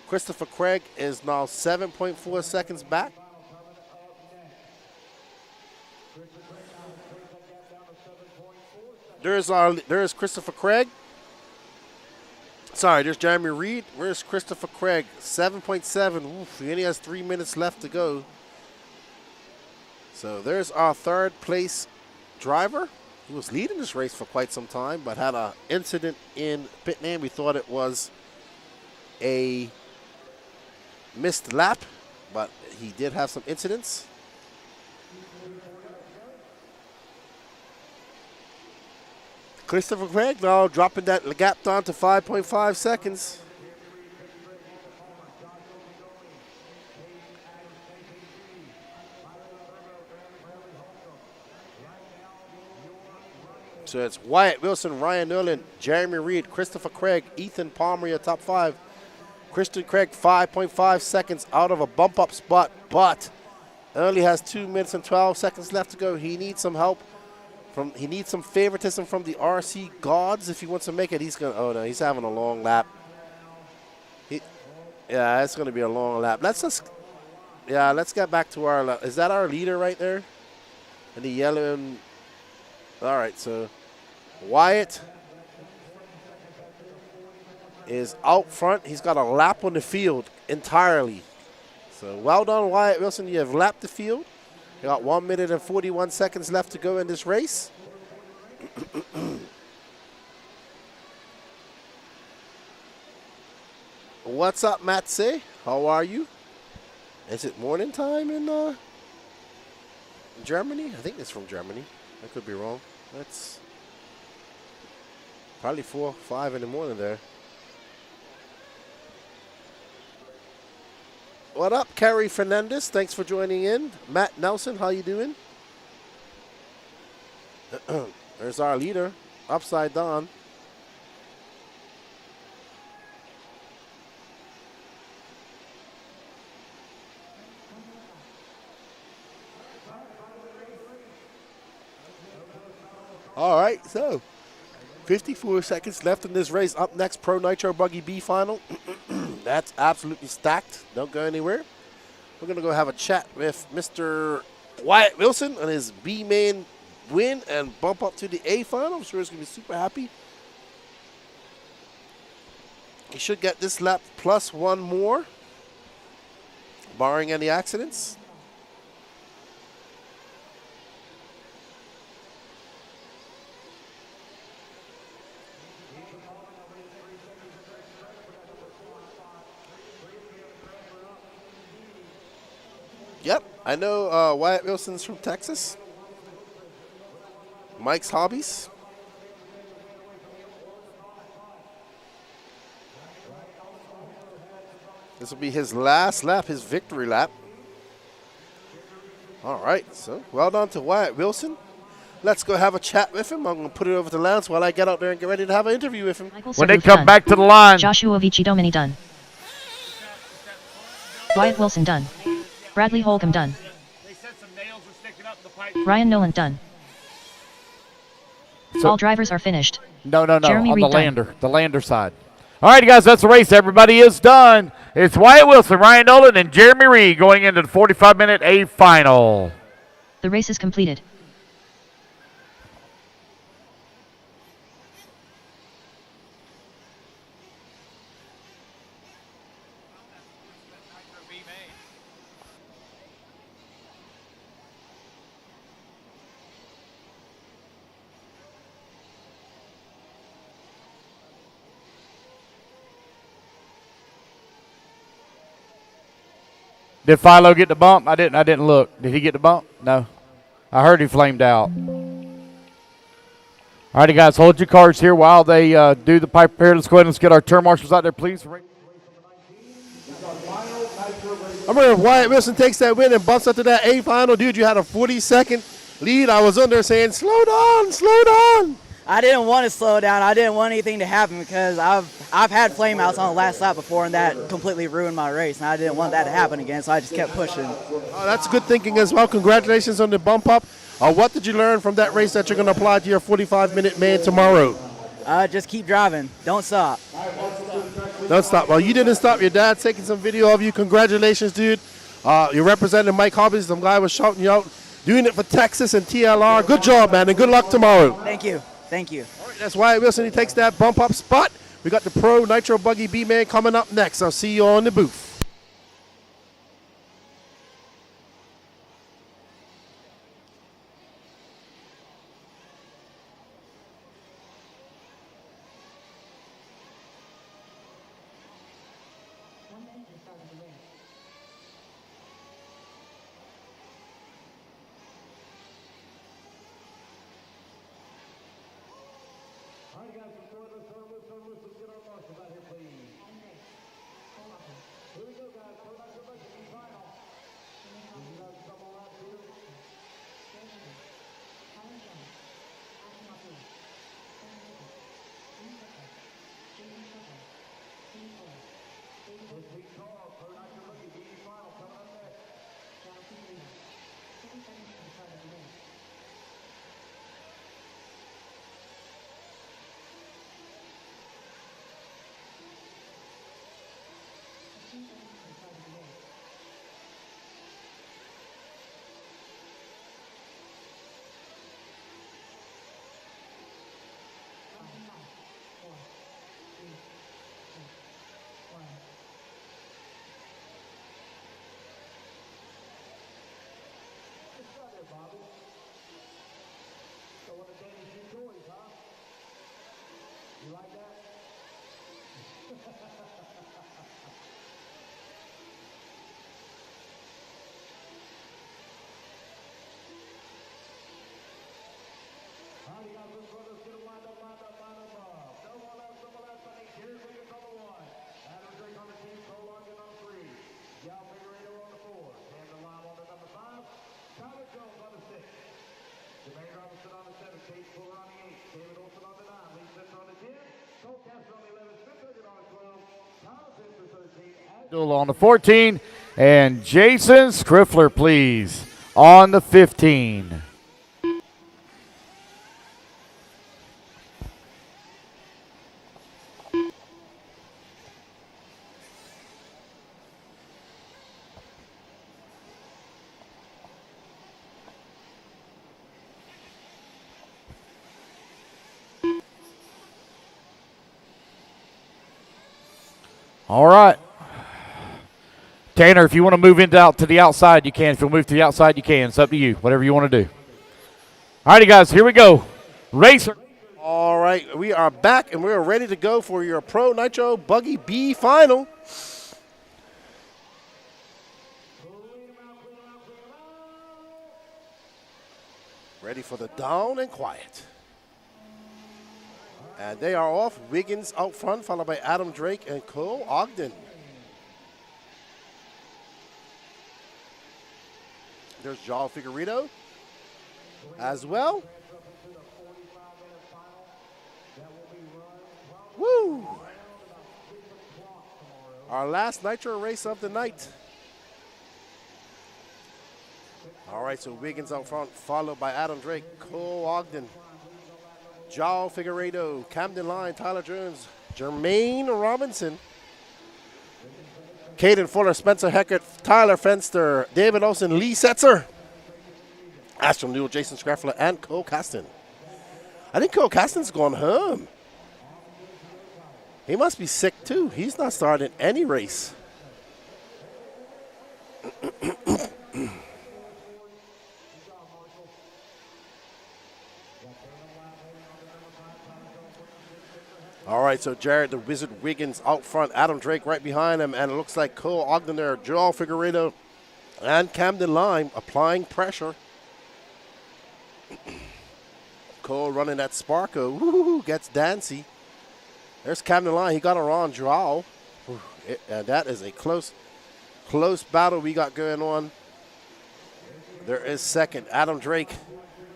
Christopher Craig is now 7.4 seconds back. There's Christopher Craig. Sorry, there's Jeremy Reed. Where's Christopher Craig? 7.7. Oof, he only has 3 minutes left to go. So there's our third place driver. He was leading this race for quite some time, but had an incident in pit lane. We thought it was a missed lap, but he did have some incidents. Christopher Craig now dropping that gap down to 5.5 seconds. So it's Wyatt Wilson, Ryan Nerlin, Jeremy Reed, Christopher Craig, Ethan Palmer, your top 5. Christian Craig 5.5 seconds out of a bump up spot, but only has 2 minutes and 12 seconds left to go. He needs some help. He needs some favoritism from the RC gods if he wants to make it. Oh no, he's having a long lap. Yeah, it's going to be a long lap. Let's get back to our, is that our leader right there? And the yellow and, all right, so Wyatt is out front. He's got a lap on the field entirely. So well done, Wyatt Wilson. You have lapped the field. You got 1 minute and 41 seconds left to go in this race. What's up, Matse? How are you? Is it morning time in Germany? I think it's from Germany. I could be wrong. That's probably 4 or 5 in the morning there. What up, Kerry Fernandez? Thanks for joining in. Matt Nelson, how you doing? There's our leader, upside down. All right, so 54 seconds left in this race. Up next, Pro Nitro Buggy B final. That's absolutely stacked. Don't go anywhere. We're going to go have a chat with Mr. Wyatt Wilson on his B main win and bump up to the A final. I'm sure he's going to be super happy. He should get this lap plus one more, barring any accidents. Yep, I know Wyatt Wilson's from Texas. Mike's Hobbies. This will be his last lap, his victory lap. All right, so well done to Wyatt Wilson. Let's go have a chat with him. I'm going to put it over to Lance while I get out there and get ready to have an interview with him. When they come back to the line. Joshua Vici Domini done. Wyatt Wilson done. Bradley Holcomb done. Ryan Nolan done. So, all drivers are finished. No, Jeremy on Reed the done. lander, the lander side. All right, guys, that's the race. Everybody is done. It's Wyatt Wilson, Ryan Nolan, and Jeremy Reed going into the 45-minute A final. The race is completed. Did Philo get the bump? I didn't look. Did he get the bump? No. I heard he flamed out. All righty, guys, hold your cards here while they do the pipe repair. Let's go ahead and let's get our turn marshals out there, please. I remember if Wyatt Wilson takes that win and bumps up to that A final, dude, you had a 40-second lead. I was on there saying, slow down, slow down. I didn't want to slow down. I didn't want anything to happen because I've had flameouts on the last lap before, and that completely ruined my race, and I didn't want that to happen again, so I just kept pushing. Oh, that's good thinking as well. Congratulations on the bump up. What did you learn from that race that you're going to apply to your 45-minute man tomorrow? Just keep driving. Don't stop. Don't stop. Well, you didn't stop. Your dad's taking some video of you. Congratulations, dude. You're representing Mike Hobbies. Some guy was shouting you out. Doing it for Texas and TLR. Good job, man, and good luck tomorrow. Thank you. Thank you. All right, that's Wyatt Wilson. He takes that bump up spot. We got the Pro Nitro Buggy B-Man coming up next. I'll see you on the booth. On the 14, and Jason Skriffler, please, on the 15. All right. Tanner, if you want to move out to the outside, you can. If you'll move to the outside, you can. It's up to you, whatever you want to do. All righty, guys, here we go. Racer. All right, we are back, and we're ready to go for your Pro Nitro Buggy B final. Ready for the down and quiet. And they are off. Wiggins out front, followed by Adam Drake and Cole Ogden. There's Joao Figueiredo as well. Woo! Our last Nitro race of the night. All right, so Wiggins out front, followed by Adam Drake, Cole Ogden, Joao Figueiredo, Camden Line, Tyler Jones, Jermaine Robinson, Caden Fuller, Spencer Heckert, Tyler Fenster, David Olsen, Lee Setzer, Astro Newell, Jason Scraffler, and Cole Caston. I think Cole Caston's gone home. He must be sick too. He's not starting any race. All right, so Jared the Wizard Wiggins out front, Adam Drake right behind him, and it looks like Cole Ogden there, Joao Figueiredo, and Camden Lime applying pressure. Cole running that Sparko, woo-hoo-hoo, gets Dancy. There's Camden Lime, he got her on Joao, and that is a close battle we got going on. There is second, Adam Drake,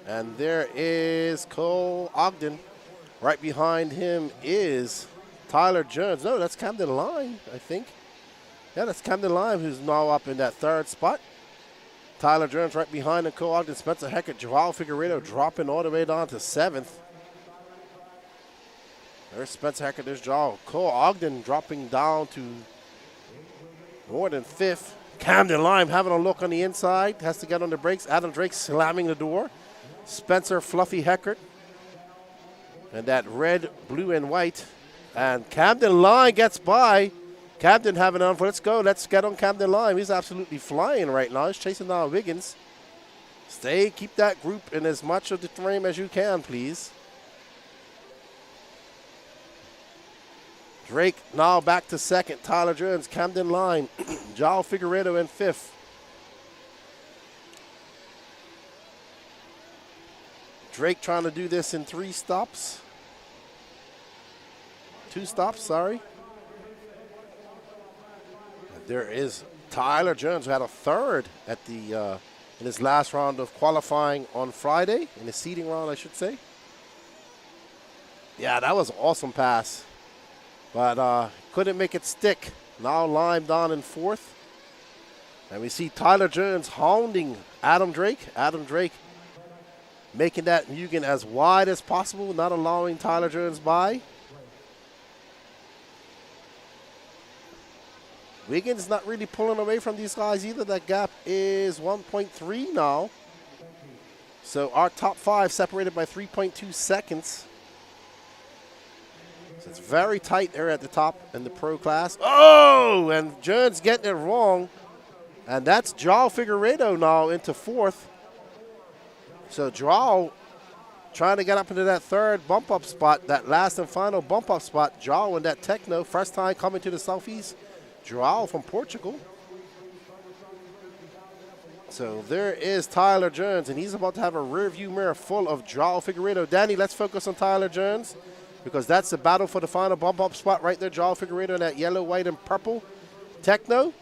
and there is Cole Ogden. Right behind him is Tyler Jones. No, that's Camden Lime, I think. Yeah, that's Camden Lime, who's now up in that third spot. Tyler Jones right behind him, Cole Ogden, Spencer Heckert, Joao Figueiredo dropping all the way down to 7th. There's Spencer Heckert, there's Joao. Cole Ogden dropping down to more than 5th. Camden Lime having a look on the inside, has to get on the brakes. Adam Drake slamming the door. Spencer Fluffy Heckert. And that red, blue, and white. And Camden Lime gets by. Camden having on for, let's go. Let's get on Camden Lime. He's absolutely flying right now. He's chasing down Wiggins. Keep that group in as much of the frame as you can, please. Drake now back to 2nd. Tyler Jones, Camden Lime, Joao Figueiredo in 5th. Drake trying to do this in 2 stops, sorry. And there is Tyler Jones, who had a 3rd at the in his last round of qualifying on Friday, in the seeding round, I should say. Yeah, that was an awesome pass, but couldn't make it stick. Now Lime down in 4th. And we see Tyler Jones hounding Adam Drake. Adam Drake making that Mugen as wide as possible, not allowing Tyler Jones by. Wiggins not really pulling away from these guys either. That gap is 1.3 now. So our top 5 separated by 3.2 seconds. So it's very tight there at the top in the pro class. Oh, and Jones getting it wrong. And that's Joao Figueiredo now into 4th. So Joao trying to get up into that 3rd bump up spot, that last and final bump up spot. Joao in that Techno, first time coming to the Southeast. Joao from Portugal. So there is Tyler Jones, and he's about to have a rear view mirror full of Joao Figueiredo. Danny, let's focus on Tyler Jones, because that's the battle for the final bump up spot right there. Joao Figueiredo in that yellow, white, and purple Techno.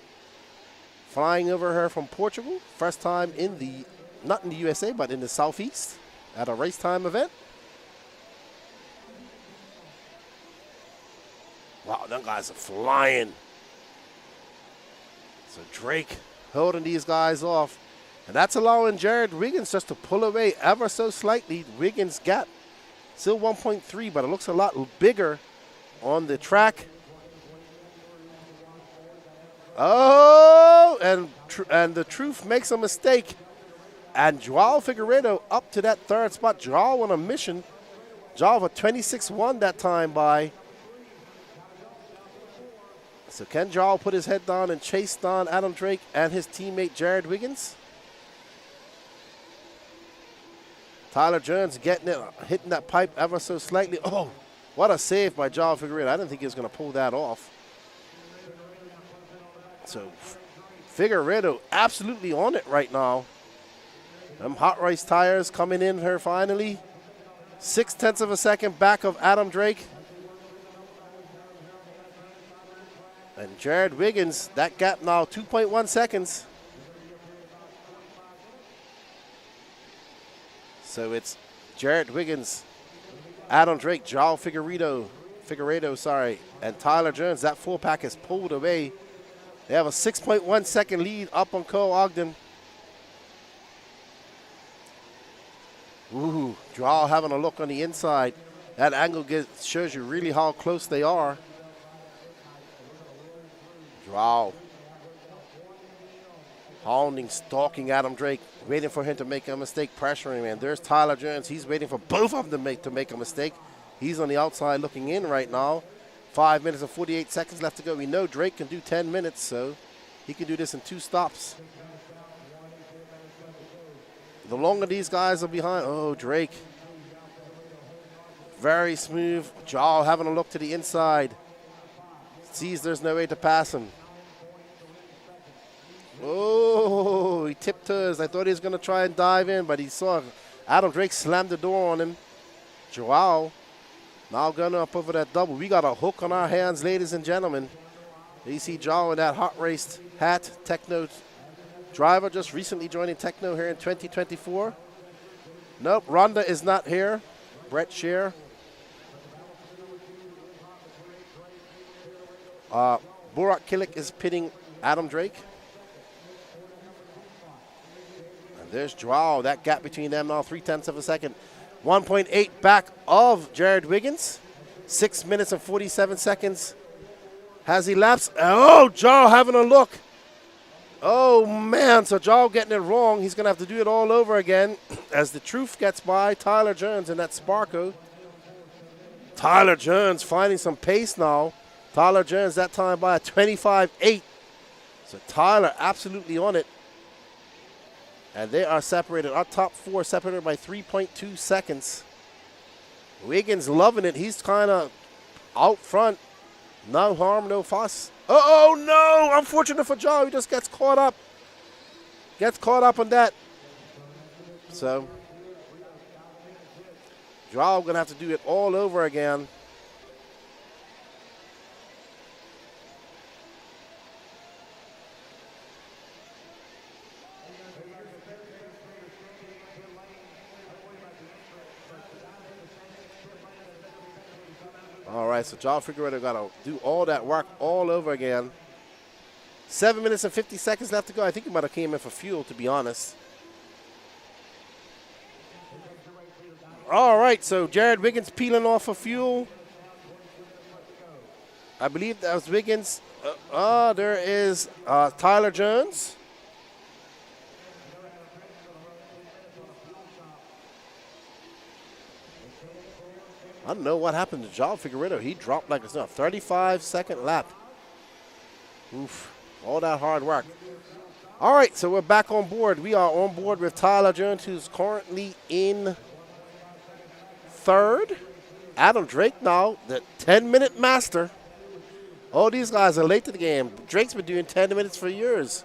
Flying over her from Portugal. First time in the not in the USA, but in the Southeast at a Racetime event. Wow, them guys are flying. So Drake holding these guys off. And that's allowing Jared Wiggins just to pull away ever so slightly. Wiggins' gap still 1.3, but it looks a lot bigger on the track. Oh, and the truth makes a mistake. And Joao Figueiredo up to that 3rd spot. Joao on a mission. Joao a 26-1 that time by So can Jarl put his head down and chase down Adam Drake and his teammate Jared Wiggins? Tyler Jones getting it, hitting that pipe ever so slightly. Oh, what a save by Jarl Figueredo. I didn't think he was going to pull that off. So Figueredo absolutely on it right now. Them hot race tires coming in here finally. 0.6 of a second back of Adam Drake. And Jared Wiggins, that gap now 2.1 seconds. So it's Jared Wiggins, Adam Drake, Jarl Figueredo, sorry, and Tyler Jones. That full pack is pulled away. They have a 6.1 second lead up on Cole Ogden. Ooh, Jarl having a look on the inside. That angle shows you really how close they are. Jarl hounding, stalking Adam Drake, waiting for him to make a mistake, pressuring him. And there's Tyler Jones. He's waiting for both of them to make a mistake. He's on the outside looking in right now. 5 minutes and 48 seconds left to go. We know Drake can do 10 minutes, so he can do this in 2 stops. The longer these guys are behind, oh, Drake. Very smooth. Jarl having a look to the inside. Sees there's no way to pass him. Oh, he tiptoes. I thought he was going to try and dive in, but he saw Adam Drake slam the door on him. Joao now going up over that double. We got a hook on our hands, ladies and gentlemen. You see Joao in that hot raced hat, Techno driver, just recently joining Techno here in 2024. Nope, Rhonda is not here. Brett Shear. Burak Kilik is pitting Adam Drake. And there's Joao. That gap between them now, 0.3 of a second. 1.8 back of Jared Wiggins. 6 minutes and 47 seconds has elapsed. Oh, Joao having a look. Oh, man. So Joao getting it wrong. He's going to have to do it all over again as the truth gets by Tyler Jones in that Sparko. Tyler Jones finding some pace now. Tyler Jones that time by a 25.8. So Tyler absolutely on it. And they are separated. Our top 4 separated by 3.2 seconds. Wiggins loving it. He's kind of out front. No harm, no fuss. Oh, no. Unfortunate for Joe. He just gets caught up. Gets caught up on that. So Joe going to have to do it all over again. All right, so Jarl Figueredo got to do all that work all over again. 7 minutes and 50 seconds left to go. I think he might have came in for fuel, to be honest. All right, so Jared Wiggins peeling off for fuel. I believe that was Wiggins. There is Tyler Jones. I don't know what happened to Jarl Figueredo. He dropped like it's a 35-second lap. Oof, all that hard work. All right, so we're back on board. We are on board with Tyler Jones, who's currently in 3rd. Adam Drake now, the 10-minute master. All these guys are late to the game. Drake's been doing 10 minutes for years.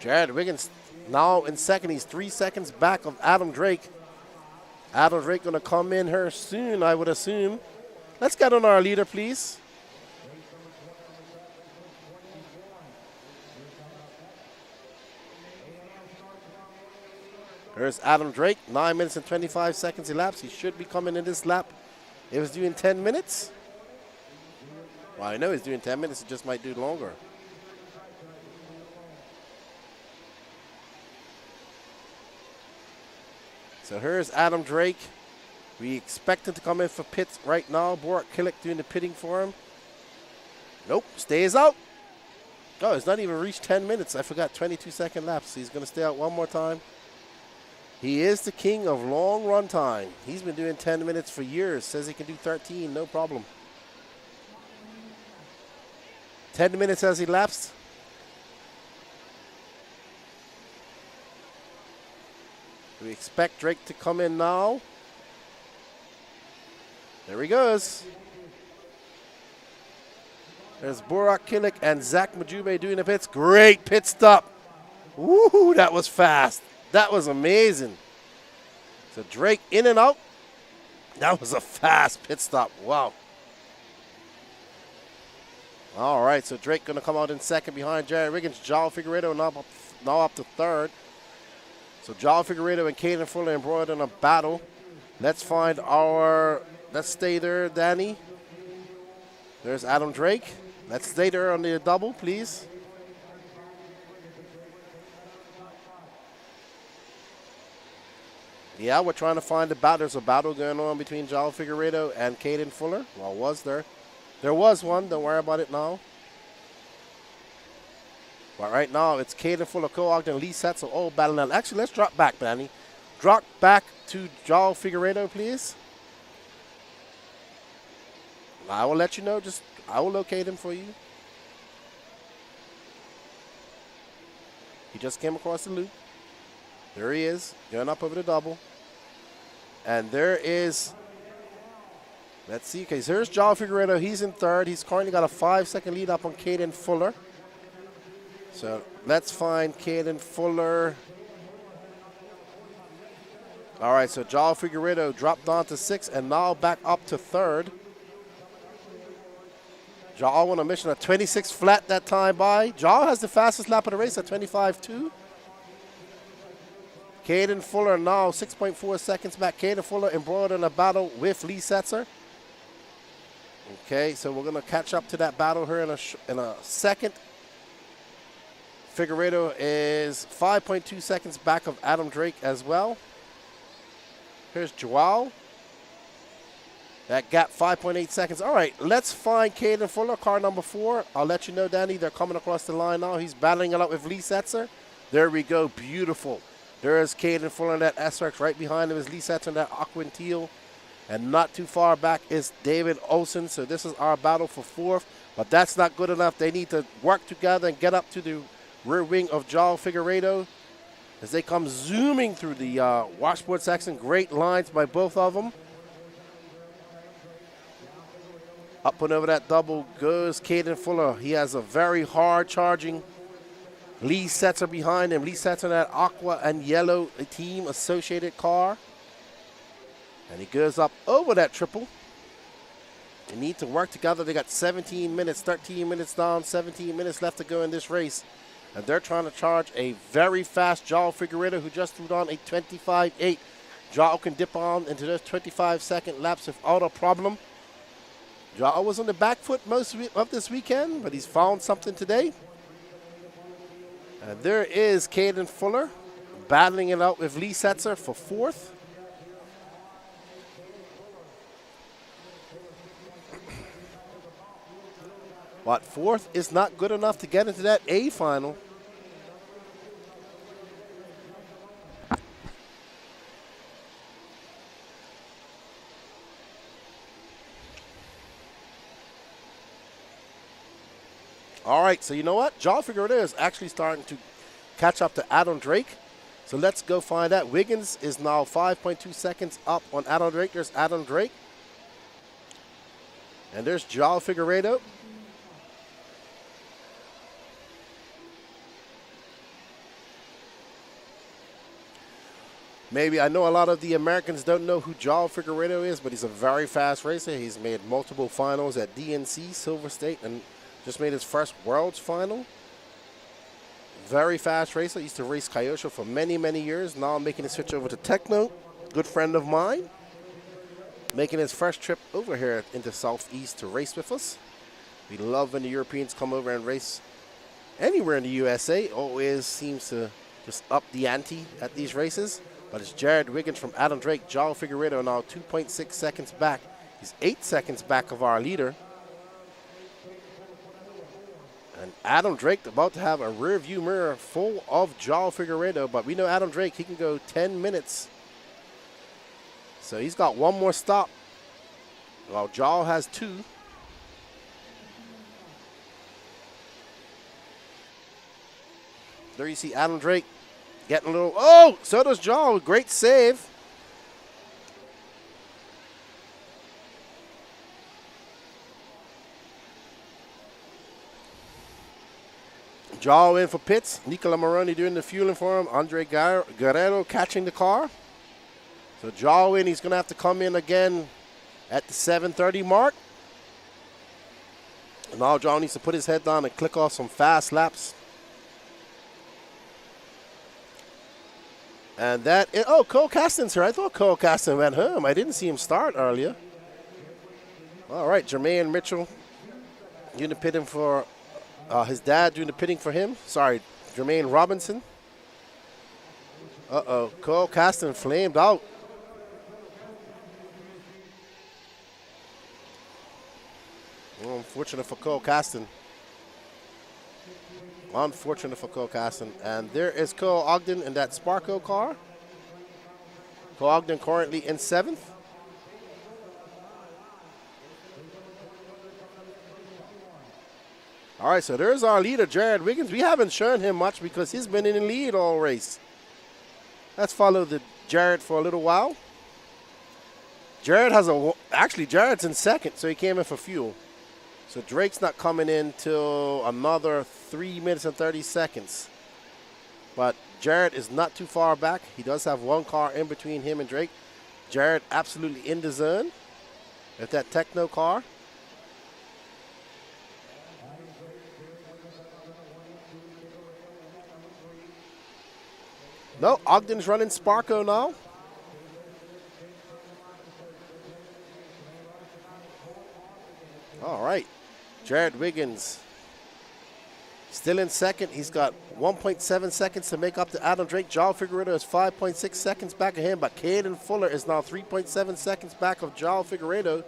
Jared Wiggins now in 2nd. He's 3 seconds back of Adam Drake. Adam Drake going to come in here soon, I would assume. Let's get on our leader, please. There's Adam Drake. 9 minutes and 25 seconds elapsed. He should be coming in this lap. It was doing 10 minutes. Well, I know he's doing 10 minutes. It just might do longer. So here's Adam Drake. We expect him to come in for pits right now. Borak Killick doing the pitting for him. Nope, stays out. Oh, it's not even reached 10 minutes. I forgot 22-second laps. He's going to stay out one more time. He is the king of long run time. He's been doing 10 minutes for years. Says he can do 13, no problem. 10 minutes has elapsed. We expect Drake to come in now. There he goes. There's Borak Killick and Zach Majube doing the pits. Great pit stop. Woo, that was fast. That was amazing. So Drake in and out. That was a fast pit stop. Wow. All right, so Drake going to come out in second behind Jerry Riggins. João Figueiredo now up to third. So João Figueiredo and Caden Fuller embroiled in a battle. Let's stay there, Danny. There's Adam Drake. Let's stay there on the double, please. Yeah, we're trying to find the battle. There's a battle going on between João Figueiredo and Caden Fuller. Well, was there? There was one. Don't worry about it now. But right now, it's Caden Fuller, Cole Ogden, Lee Setzel, all battling out. Actually, let's drop back, Danny. Drop back to João Figueiredo, please. I will let you know. I will locate him for you. He just came across the loop. There he is, going up over the double. And there is, let's see, okay, so here's João Figueiredo. He's in third. He's currently got a 5-second lead up on Caden Fuller. So let's find Caden Fuller. All right, so João Figueiredo dropped down to 6th and now back up to 3rd. João on a mission at 26 flat that time by. João has the fastest lap of the race at 25.2. Caden Fuller now 6.4 seconds back. Caden Fuller embroiled in a battle with Lee Setzer. Okay, so we're going to catch up to that battle here in a second. Figueiredo is 5.2 seconds back of Adam Drake as well. Here's João. That gap 5.8 seconds. All right, let's find Caden Fuller, car number 4. I'll let you know, Danny, they're coming across the line now. He's battling it out with Lee Setzer. There we go, beautiful. There's Caden Fuller in that SRX. Right behind him is Lee Setzer in that aqua and teal. And not too far back is David Olsen. So this is our battle for 4th. But that's not good enough. They need to work together and get up to the rear wing of João Figueiredo as they come zooming through the washboard section. Great lines by both of them. Up and over that double goes Caden Fuller. He has a very hard charging Lee Setzer behind him. Lee Setzer in that aqua and yellow team associated car. And he goes up over that triple. They need to work together. They got 17 minutes, 13 minutes down, 17 minutes left to go in this race. And they're trying to charge a very fast João Figueiredo who just threw down a 25.8. João can dip on into those 25-second laps without a problem. João was on the back foot most of this weekend, but he's found something today. And there is Caden Fuller battling it out with Lee Setzer for 4th. But 4th is not good enough to get into that A final. All right, so you know what? João Figueiredo is actually starting to catch up to Adam Drake. So let's go find that. Wiggins is now 5.2 seconds up on Adam Drake. There's Adam Drake. And there's João Figueiredo. Maybe I know a lot of the Americans don't know who João Figueiredo is, but he's a very fast racer. He's made multiple finals at DNC, Silver State, and just made his first Worlds final. Very fast racer. Used to race Kyosho for many, many years. Now making a switch over to Techno. Good friend of mine. Making his first trip over here into Southeast to race with us. We love when the Europeans come over and race anywhere in the USA. Always seems to just up the ante at these races. But it's Jared Wiggins from Adam Drake. Joao Figueiredo now 2.6 seconds back. He's 8 seconds back of our leader. And Adam Drake about to have a rear view mirror full of Joao Figueiredo. But we know Adam Drake, he can go 10 minutes. So he's got one more stop. While Joao has 2. There you see Adam Drake getting a little, oh, so does Joao, great save. Joao in for pits. Nicola Moroni doing the fueling for him. Andre Guerrero catching the car. So Joao in, he's going to have to come in again at the 7:30 mark. And now Joao needs to put his head down and click off some fast laps. And that, oh, Cole Caston's here. I thought Cole Caston went home. I didn't see him start earlier. All right, Jermaine Mitchell doing the pitting for his dad, doing the pitting for him. Sorry, Jermaine Robinson. Uh-oh, Cole Caston flamed out. Well, unfortunate for Cole Caston. Unfortunate for Cole Caston. And there is Cole Ogden in that Sparko car. Cole Ogden currently in 7th. All right, so there's our leader, Jared Wiggins. We haven't shown him much because he's been in the lead all race. Let's follow the Jared for a little while. Jared has actually Jared's in 2nd, so he came in for fuel. So Drake's not coming in till another 3 minutes and 30 seconds. But Jared is not too far back. He does have one car in between him and Drake. Jared absolutely in the zone with that Techno car. No, Ogden's running Sparko now. All right. Jared Wiggins still in 2nd. He's got 1.7 seconds to make up to Adam Drake. Joao Figueiredo is 5.6 seconds back of him, but Caden Fuller is now 3.7 seconds back of Joao Figueiredo.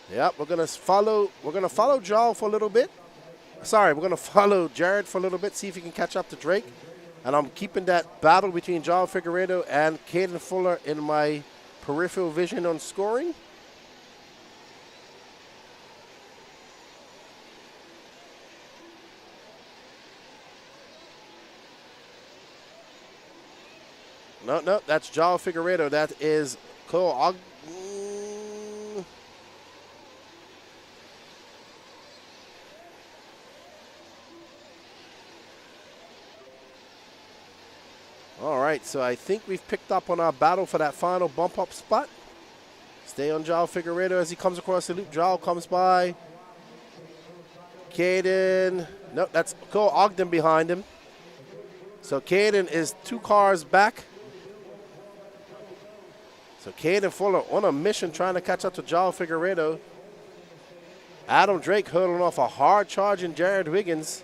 Yep, we're gonna follow Joao for a little bit. Sorry, we're gonna follow Jared for a little bit, see if he can catch up to Drake. And I'm keeping that battle between Joao Figueiredo and Caden Fuller in my peripheral vision on scoring. No, that's Joao Figueiredo. That is Cole Ogden. All right, so I think we've picked up on our battle for that final bump up spot. Stay on Joao Figueiredo as he comes across the loop. Joao comes by. Caden. No, that's Cole Ogden behind him. So Caden is 2 cars back. So Caden Fuller on a mission trying to catch up to Joao Figueiredo. Adam Drake hurdling off a hard charging Jared Wiggins.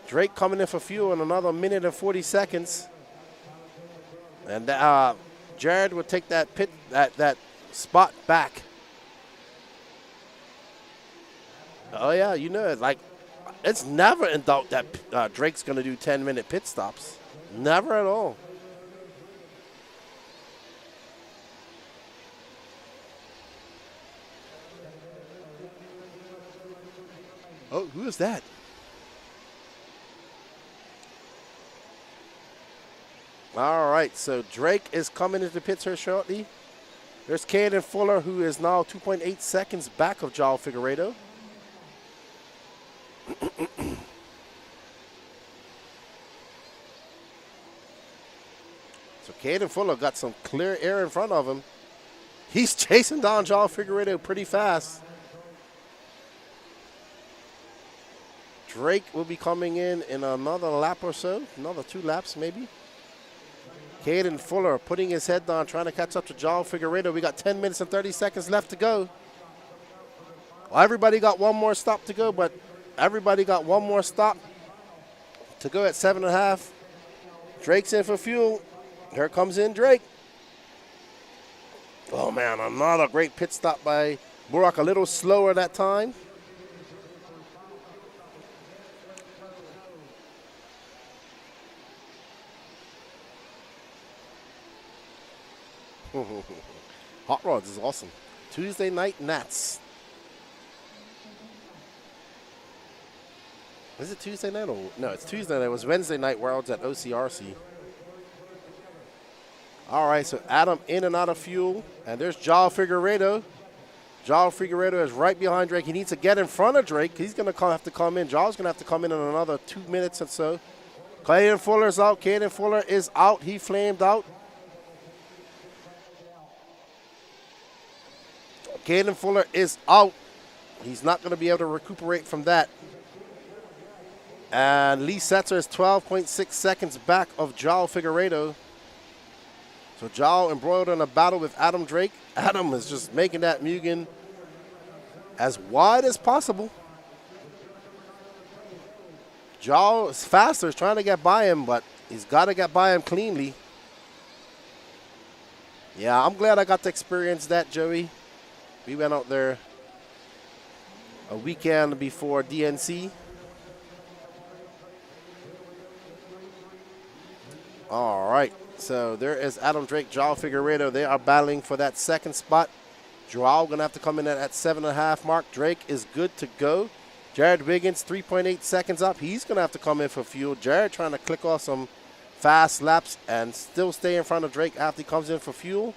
Drake coming in for fuel in another minute and 40 seconds. And Jared will take that that spot back. Oh yeah, you know it. Like, it's never in doubt that Drake's going to do 10-minute pit stops. Never at all. Oh, who is that? All right, so Drake is coming into pits here shortly. There's Caden Fuller, who is now 2.8 seconds back of Joao Figueiredo. So Caden Fuller got some clear air in front of him. He's chasing down Joao Figueiredo pretty fast. Drake will be coming in another lap or so, another 2 laps maybe. Caden Fuller putting his head down, trying to catch up to Joao Figueiredo. We got 10 minutes and 30 seconds left to go. Well, everybody got one more stop to go, but everybody got one more stop to go at 7.5. Drake's in for fuel. Here comes in Drake. Oh, man, another great pit stop by Burak. A little slower that time. Hot Rods is awesome. Tuesday night Nats. Is it Tuesday night? Or no, it's Tuesday night. It was Wednesday night Worlds at OCRC. All right, so Adam in and out of fuel. And there's João Figueiredo. João Figueiredo is right behind Drake. He needs to get in front of Drake. He's going to have to come in. João's going to have to come in another 2 minutes or so. Caden Fuller's out. Caden Fuller is out. He flamed out. Caden Fuller is out. He's not going to be able to recuperate from that. And Lee Setzer is 12.6 seconds back of João Figueiredo. So João embroiled in a battle with Adam Drake. Adam is just making that Mugen as wide as possible. João is faster, is trying to get by him, but he's got to get by him cleanly. Yeah, I'm glad I got to experience that, Joey. We went out there a weekend before DNC. All right, so there is Adam Drake, João Figueiredo. They are battling for that second spot. João going to have to come in at that 7.5 mark. Drake is good to go. Jared Wiggins, 3.8 seconds up. He's going to have to come in for fuel. Jared trying to click off some fast laps and still stay in front of Drake after he comes in for fuel.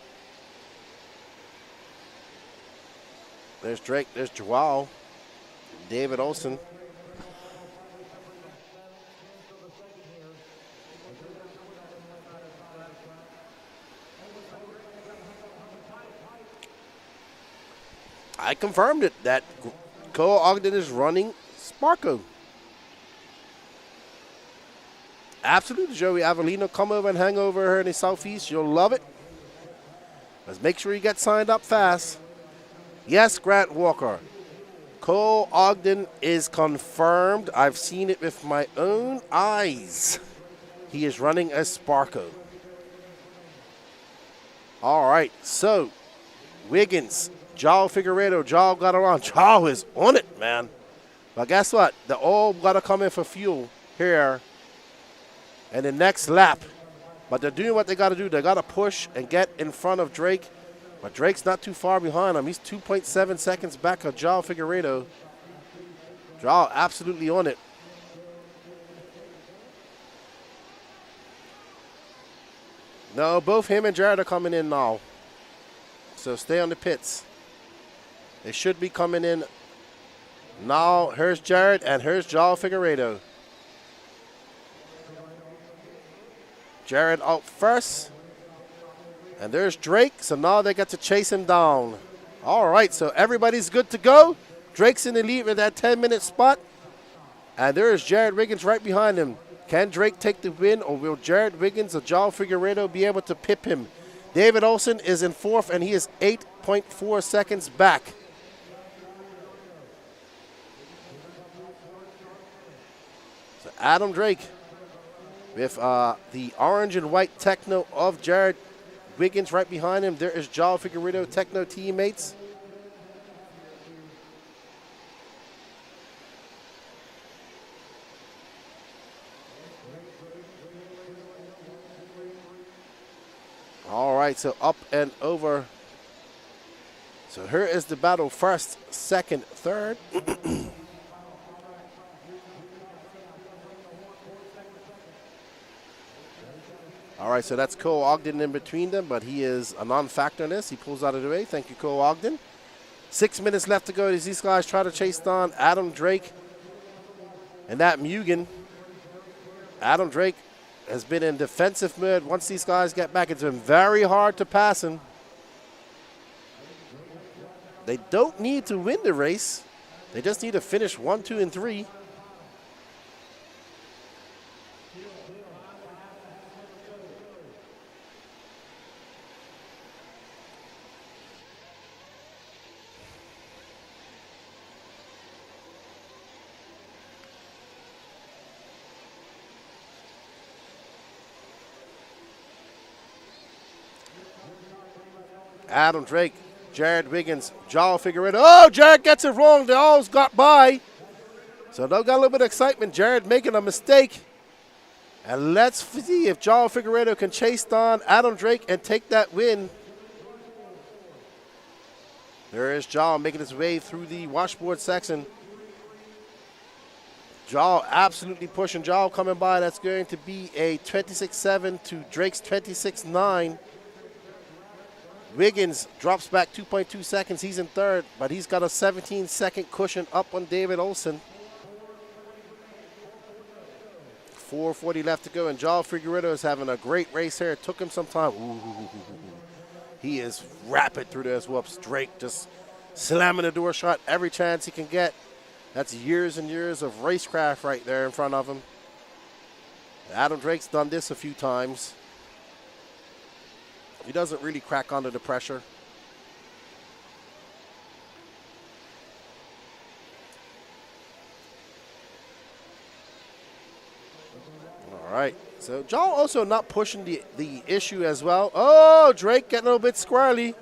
There's Drake, there's João, David Olsen. I confirmed it that Cole Ogden is running Sparko. Absolutely, Joey Avellino. Come over and hang over here in the Southeast. You'll love it. Let's make sure you get signed up fast. Yes, Grant Walker. Cole Ogden is confirmed. I've seen it with my own eyes. He is running a Sparko. All right, so Wiggins, João Figueiredo. João got around. João is on it, man. But guess what? They all got to come in for fuel here in the next lap. But they're doing what they got to do. They got to push and get in front of Drake. But Drake's not too far behind him. He's 2.7 seconds back of João Figueiredo. João absolutely on it. No, both him and Jared are coming in now. So stay on the pits. They should be coming in now. Here's Jared and here's João Figueiredo. Jared out first. And there's Drake, so now they get to chase him down. All right, so everybody's good to go. Drake's in the lead with that 10-minute spot. And there is Jared Wiggins right behind him. Can Drake take the win, or will Jared Wiggins or João Figueiredo be able to pip him? David Olsen is in fourth, and he is 8.4 seconds back. So Adam Drake with the orange and white techno of Jared Wiggins right behind him. There is João Figueiredo, techno teammates. All right, so up and over. So here is the battle: first, second, third. All right, so that's Cole Ogden in between them, but he is a non-factor in this. He pulls out of the way. Thank you, Cole Ogden. 6 minutes left to go as these guys try to chase down Adam Drake and that Mugen. Adam Drake has been in defensive mode. Once these guys get back, it's been very hard to pass him. They don't need to win the race. They just need to finish 1, 2, and 3. Adam Drake, Jared Wiggins, Joel Figueredo. Oh, Jared gets it wrong. They all got by. So they've got a little bit of excitement. Jared making a mistake. And let's see if Joel Figueredo can chase down Adam Drake and take that win. There is Joel making his way through the washboard section. Joel absolutely pushing. Joel coming by. That's going to be a 26-7 to Drake's 26-9. Wiggins drops back 2.2 seconds. He's in third, but he's got a 17-second cushion up on David Olson. 4:40 left to go, and Joel Figueredo is having a great race here. It took him some time. Ooh. He is rapid through those whoops. Drake just slamming the door shut every chance he can get. That's years and years of racecraft right there in front of him. Adam Drake's done this a few times. He doesn't really crack under the pressure. All right, so Joel also not pushing the issue as well. Oh, Drake getting a little bit squirrely.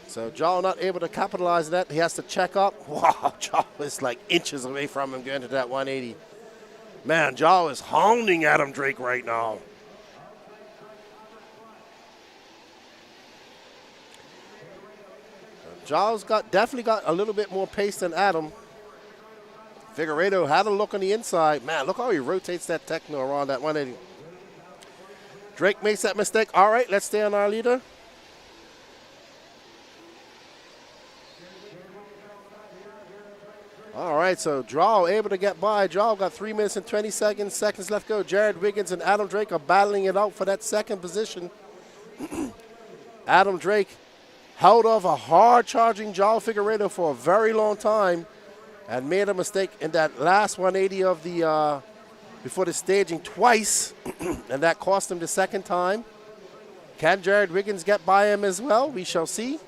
So Joel not able to capitalize on that. He has to check up. Wow, Joel is like inches away from him going to that 180. Man, Joel is hounding Adam Drake right now. Joel's definitely got a little bit more pace than Adam. Figueredo had a look on the inside. Man, look how he rotates that techno around that 180. Drake makes that mistake. All right, let's stay on our leader. All right, so Joel able to get by. Joel got 3 minutes and 20 seconds left to go. Jared Wiggins and Adam Drake are battling it out for that second position. Adam Drake held off a hard-charging Joel Figueredo for a very long time and made a mistake in that last 180 of the before the staging twice, and that cost him the second time. Can Jared Wiggins get by him as well? We shall see.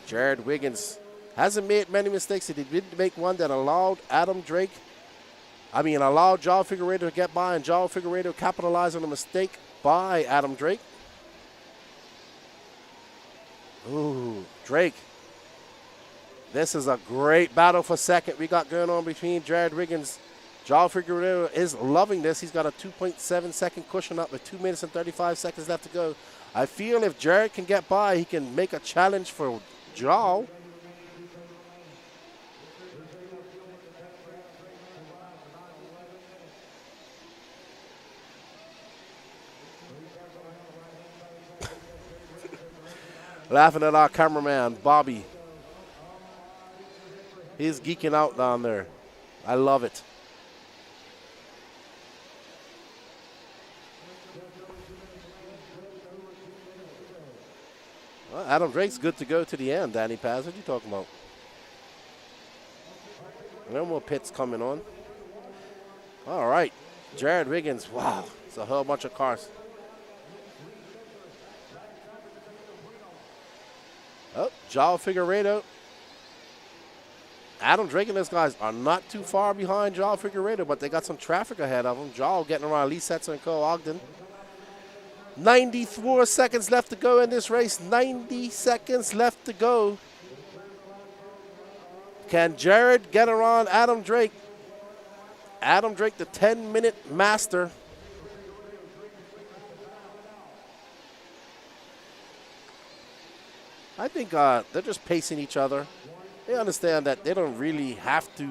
Jared Wiggins hasn't made many mistakes. He did make one that allowed allowed Joel Figueredo to get by, and Joel Figueredo capitalized on a mistake by Adam Drake. Ooh, Drake. This is a great battle for second we got going on between Jared Wiggins. Joel Figueredo is loving this. He's got a 2.7 second cushion up with 2 minutes and 35 seconds left to go. I feel if Jared can get by, he can make a challenge for Joel. Laughing at our cameraman, Bobby. He's geeking out down there. I love it. Well, Adam Drake's good to go to the end, Danny Paz. What are you talking about? No more pits coming on. All right. Jared Wiggins. Wow. It's a whole bunch of cars. Oh, Joel Figueredo. Adam Drake and those guys are not too far behind Joel Figueredo, but they got some traffic ahead of them. Joel getting around Lee Setzer and Cole Ogden. 94 seconds left to go in this race. 90 seconds left to go. Can Jared get around Adam Drake? Adam Drake, the 10-minute master. I think they're just pacing each other. They understand that they don't really have to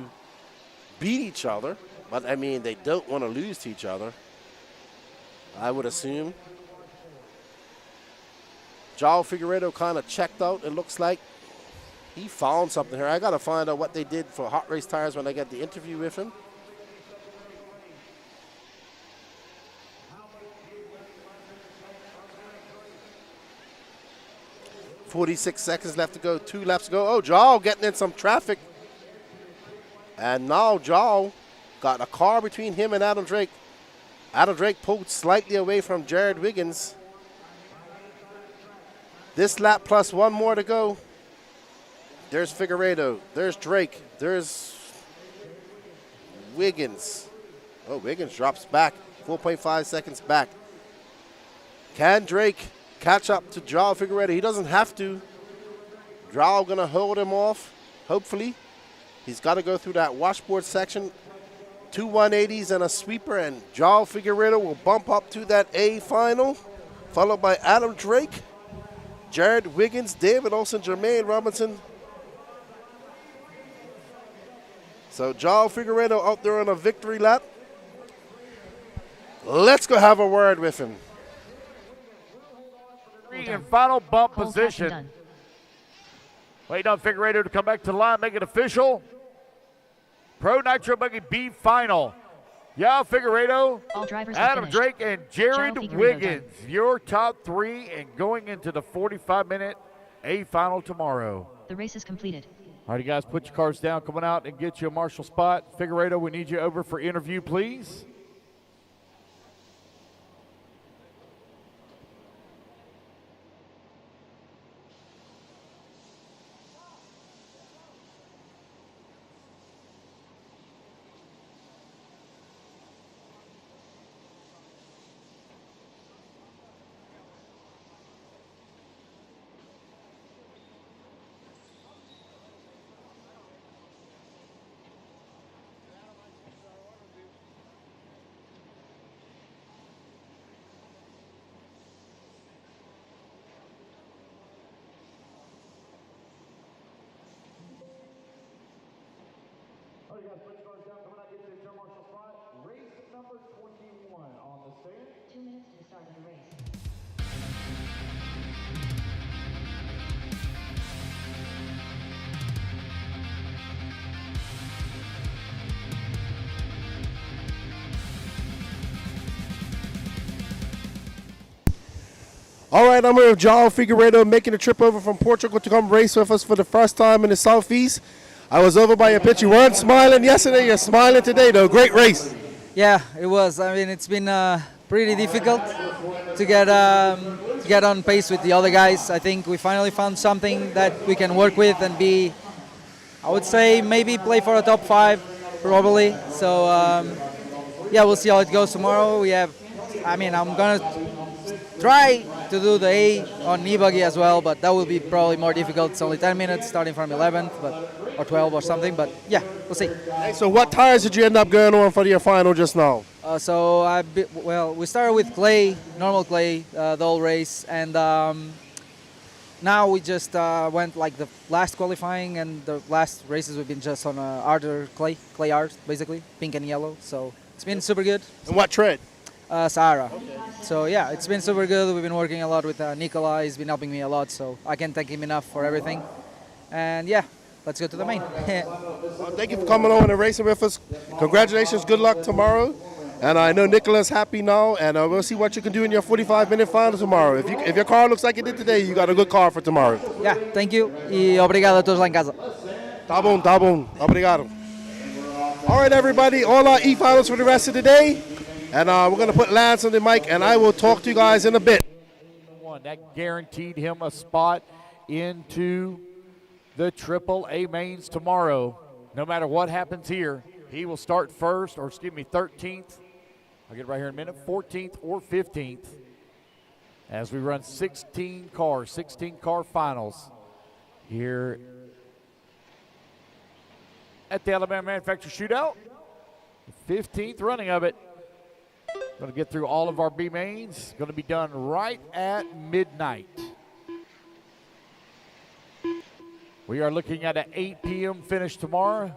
beat each other, but I mean, they don't want to lose to each other, I would assume. Joel Figueredo kind of checked out, it looks like. He found something here. I got to find out what they did for Hot Race Tires when I get the interview with him. .46 seconds left to go, 2 laps to go. Oh, Joel getting in some traffic. And now Joel got a car between him and Adam Drake. Adam Drake pulled slightly away from Jared Wiggins. This lap plus 1 more to go. There's Figueredo. There's Drake. There's Wiggins. Oh, Wiggins drops back. 4.5 seconds back. Can Drake catch up to Joao Figueiredo? He doesn't have to. Joao going to hold him off, hopefully. He's got to go through that washboard section. 2 180s and a sweeper, and Joao Figueiredo will bump up to that A final, followed by Adam Drake, Jared Wiggins, David Olson, Jermaine Robinson. So Joao Figueiredo out there on a victory lap. Let's go have a word with him. In final bump Cole position. done. Waiting on Figueiredo to come back to the line, make it official. Pro Nitro Buggy B final. Joao Figueiredo, All drivers have Adam finished. Drake, and Jared Joao Figueiredo Wiggins. Your top 3 and going into the 45-minute A final tomorrow. The race is completed. All right, you guys, put your cars down, coming out and get you a marshal spot. Figueiredo, we need you over for interview, please. All right, guys, put your cars down. Coming out, get to the Joe Marshall spot. Race number 21 on the stand. 2 minutes to the start of the race. All right, I'm here with Joao Figueiredo making a trip over from Portugal to come race with us for the first time in the Southeast. I was over by your pitch. You weren't smiling yesterday. You're smiling today, though. Great race. Yeah, it was. I mean, it's been pretty difficult to get on pace with the other guys. I think we finally found something that we can work with and be, I would say, maybe play for a top 5, probably. So, yeah, we'll see how it goes tomorrow. I'm going to try to do the A on e-buggy as well, but that will be probably more difficult. It's only 10 minutes starting from 11th or 12 or something, but yeah, we'll see. Hey, so what tires did you end up going on for your final just now? We started with clay, normal clay, the whole race, and now we just went like the last qualifying, and the last races we've been just on harder clay art, basically, pink and yellow, so it's been super good. And what tread? Sahara. So yeah, it's been super good. We've been working a lot with Nicola. He's been helping me a lot, so I can't thank him enough for everything. And yeah, let's go to the main. Well, thank you for coming on and racing with us. Congratulations. Good luck tomorrow. And I know Nicola's happy now, and we'll see what you can do in your 45-minute final tomorrow. If your car looks like it did today, you got a good car for tomorrow. Yeah, thank you. Y obrigado a todos lá em casa. Tá bom. Obrigado. All right, everybody. All our e-finals for the rest of the day. And we're going to put Lance on the mic, and I will talk to you guys in a bit. That guaranteed him a spot into the Triple A mains tomorrow. No matter what happens here, he will start 13th. I'll get it right here in a minute, 14th or 15th, as we run 16 car finals here at the Alabama Manufacturer Shootout. The 15th running of it. Going to get through all of our B mains. Going to be done right at midnight. We are looking at an 8 p.m. finish tomorrow.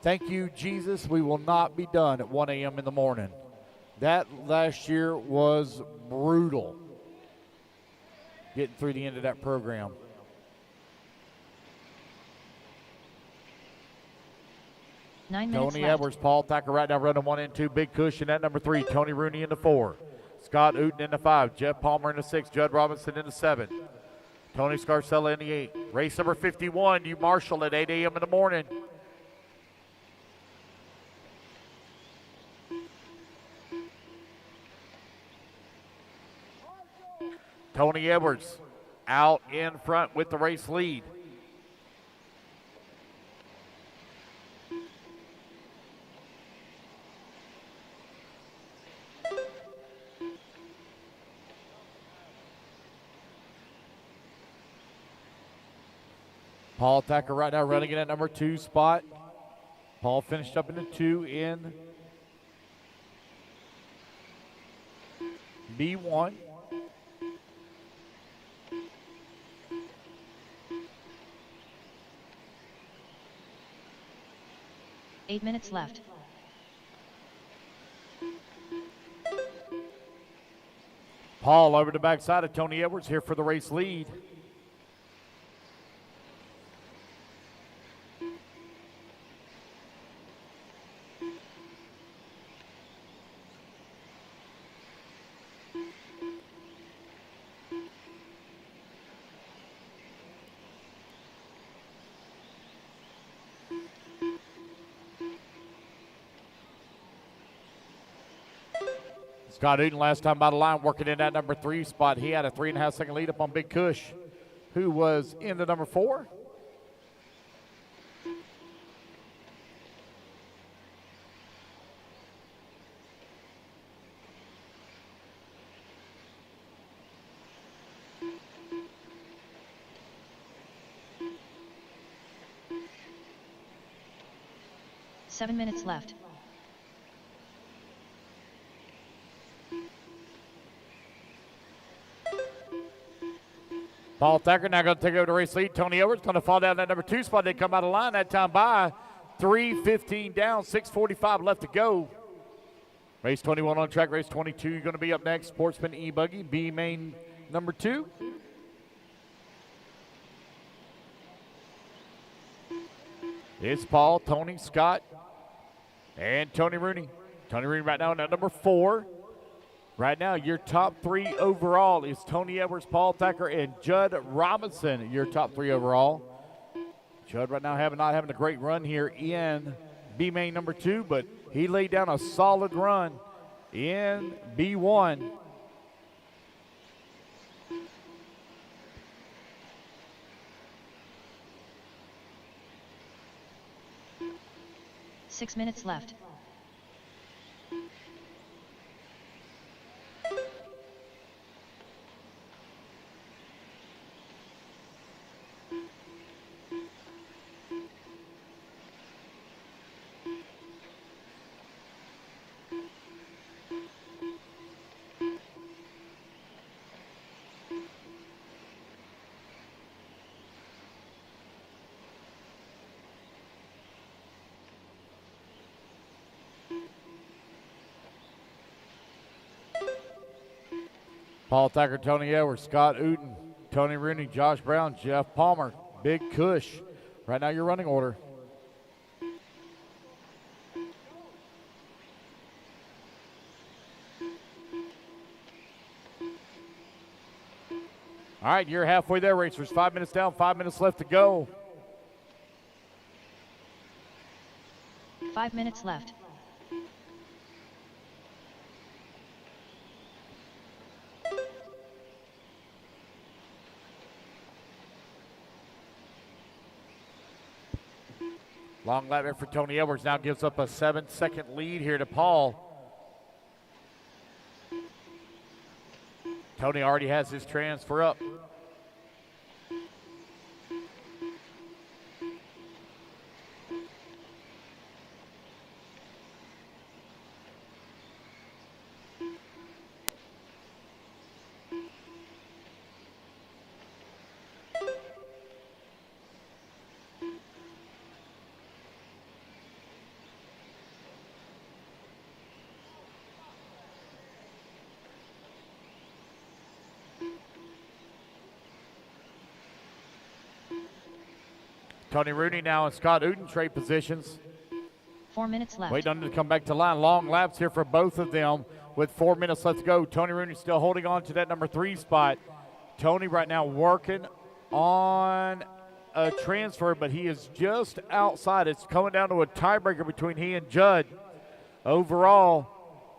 Thank you, Jesus. We will not be done at 1 a.m. in the morning. That last year was brutal, getting through the end of that program. Tony Edwards, Paul Thacker right now running 1 and 2. Big cushion at number 3. Tony Rooney in the 4. Scott Uten in the 5. Jeff Palmer in the 6. Judd Robinson in the 7. Tony Scarcella in the 8. Race number 51, you marshal at 8 a.m. in the morning. Tony Edwards out in front with the race lead. Paul Thacker right now running in at number 2 spot. Paul finished up in the 2 in B1. Eight minutes left. Paul over the backside of Tony Edwards here for the race lead. Scott Uden last time by the line working in that number 3 spot. He had a 3.5 second lead up on Big Cush, who was in the number 4. Seven minutes left. Paul Thacker now going to take over the race lead. Tony Edwards going to fall down that number 2 spot. They come out of line that time by 3:15 down, 6:45 left to go. Race 21 on track. Race 22 going to be up next. Sportsman e-buggy, B main number 2. It's Paul, Tony, Scott, and Tony Rooney. Tony Rooney right now in at number 4. Right now, your top 3 overall is Tony Edwards, Paul Thacker, and Judd Robinson, your top 3 overall. Judd right now not having a great run here in B main number 2, but he laid down a solid run in B1. Six minutes left. Paul Thacker, Tony Edwards, Scott Uden, Tony Rooney, Josh Brown, Jeff Palmer, Big Cush. Right now, your running order. All right, you're halfway there, racers. 5 minutes down, 5 minutes left to go. 5 minutes left. Long lap there for Tony Edwards. Now gives up a 7-second lead here to Paul. Tony already has his transfer up. Tony Rooney now and Scott Uden trade positions. 4 minutes left. Waiting on them to come back to line. Long laps here for both of them with 4 minutes left to go. Tony Rooney still holding on to that number 3 spot. Tony right now working on a transfer, but he is just outside. It's coming down to a tiebreaker between he and Judd overall.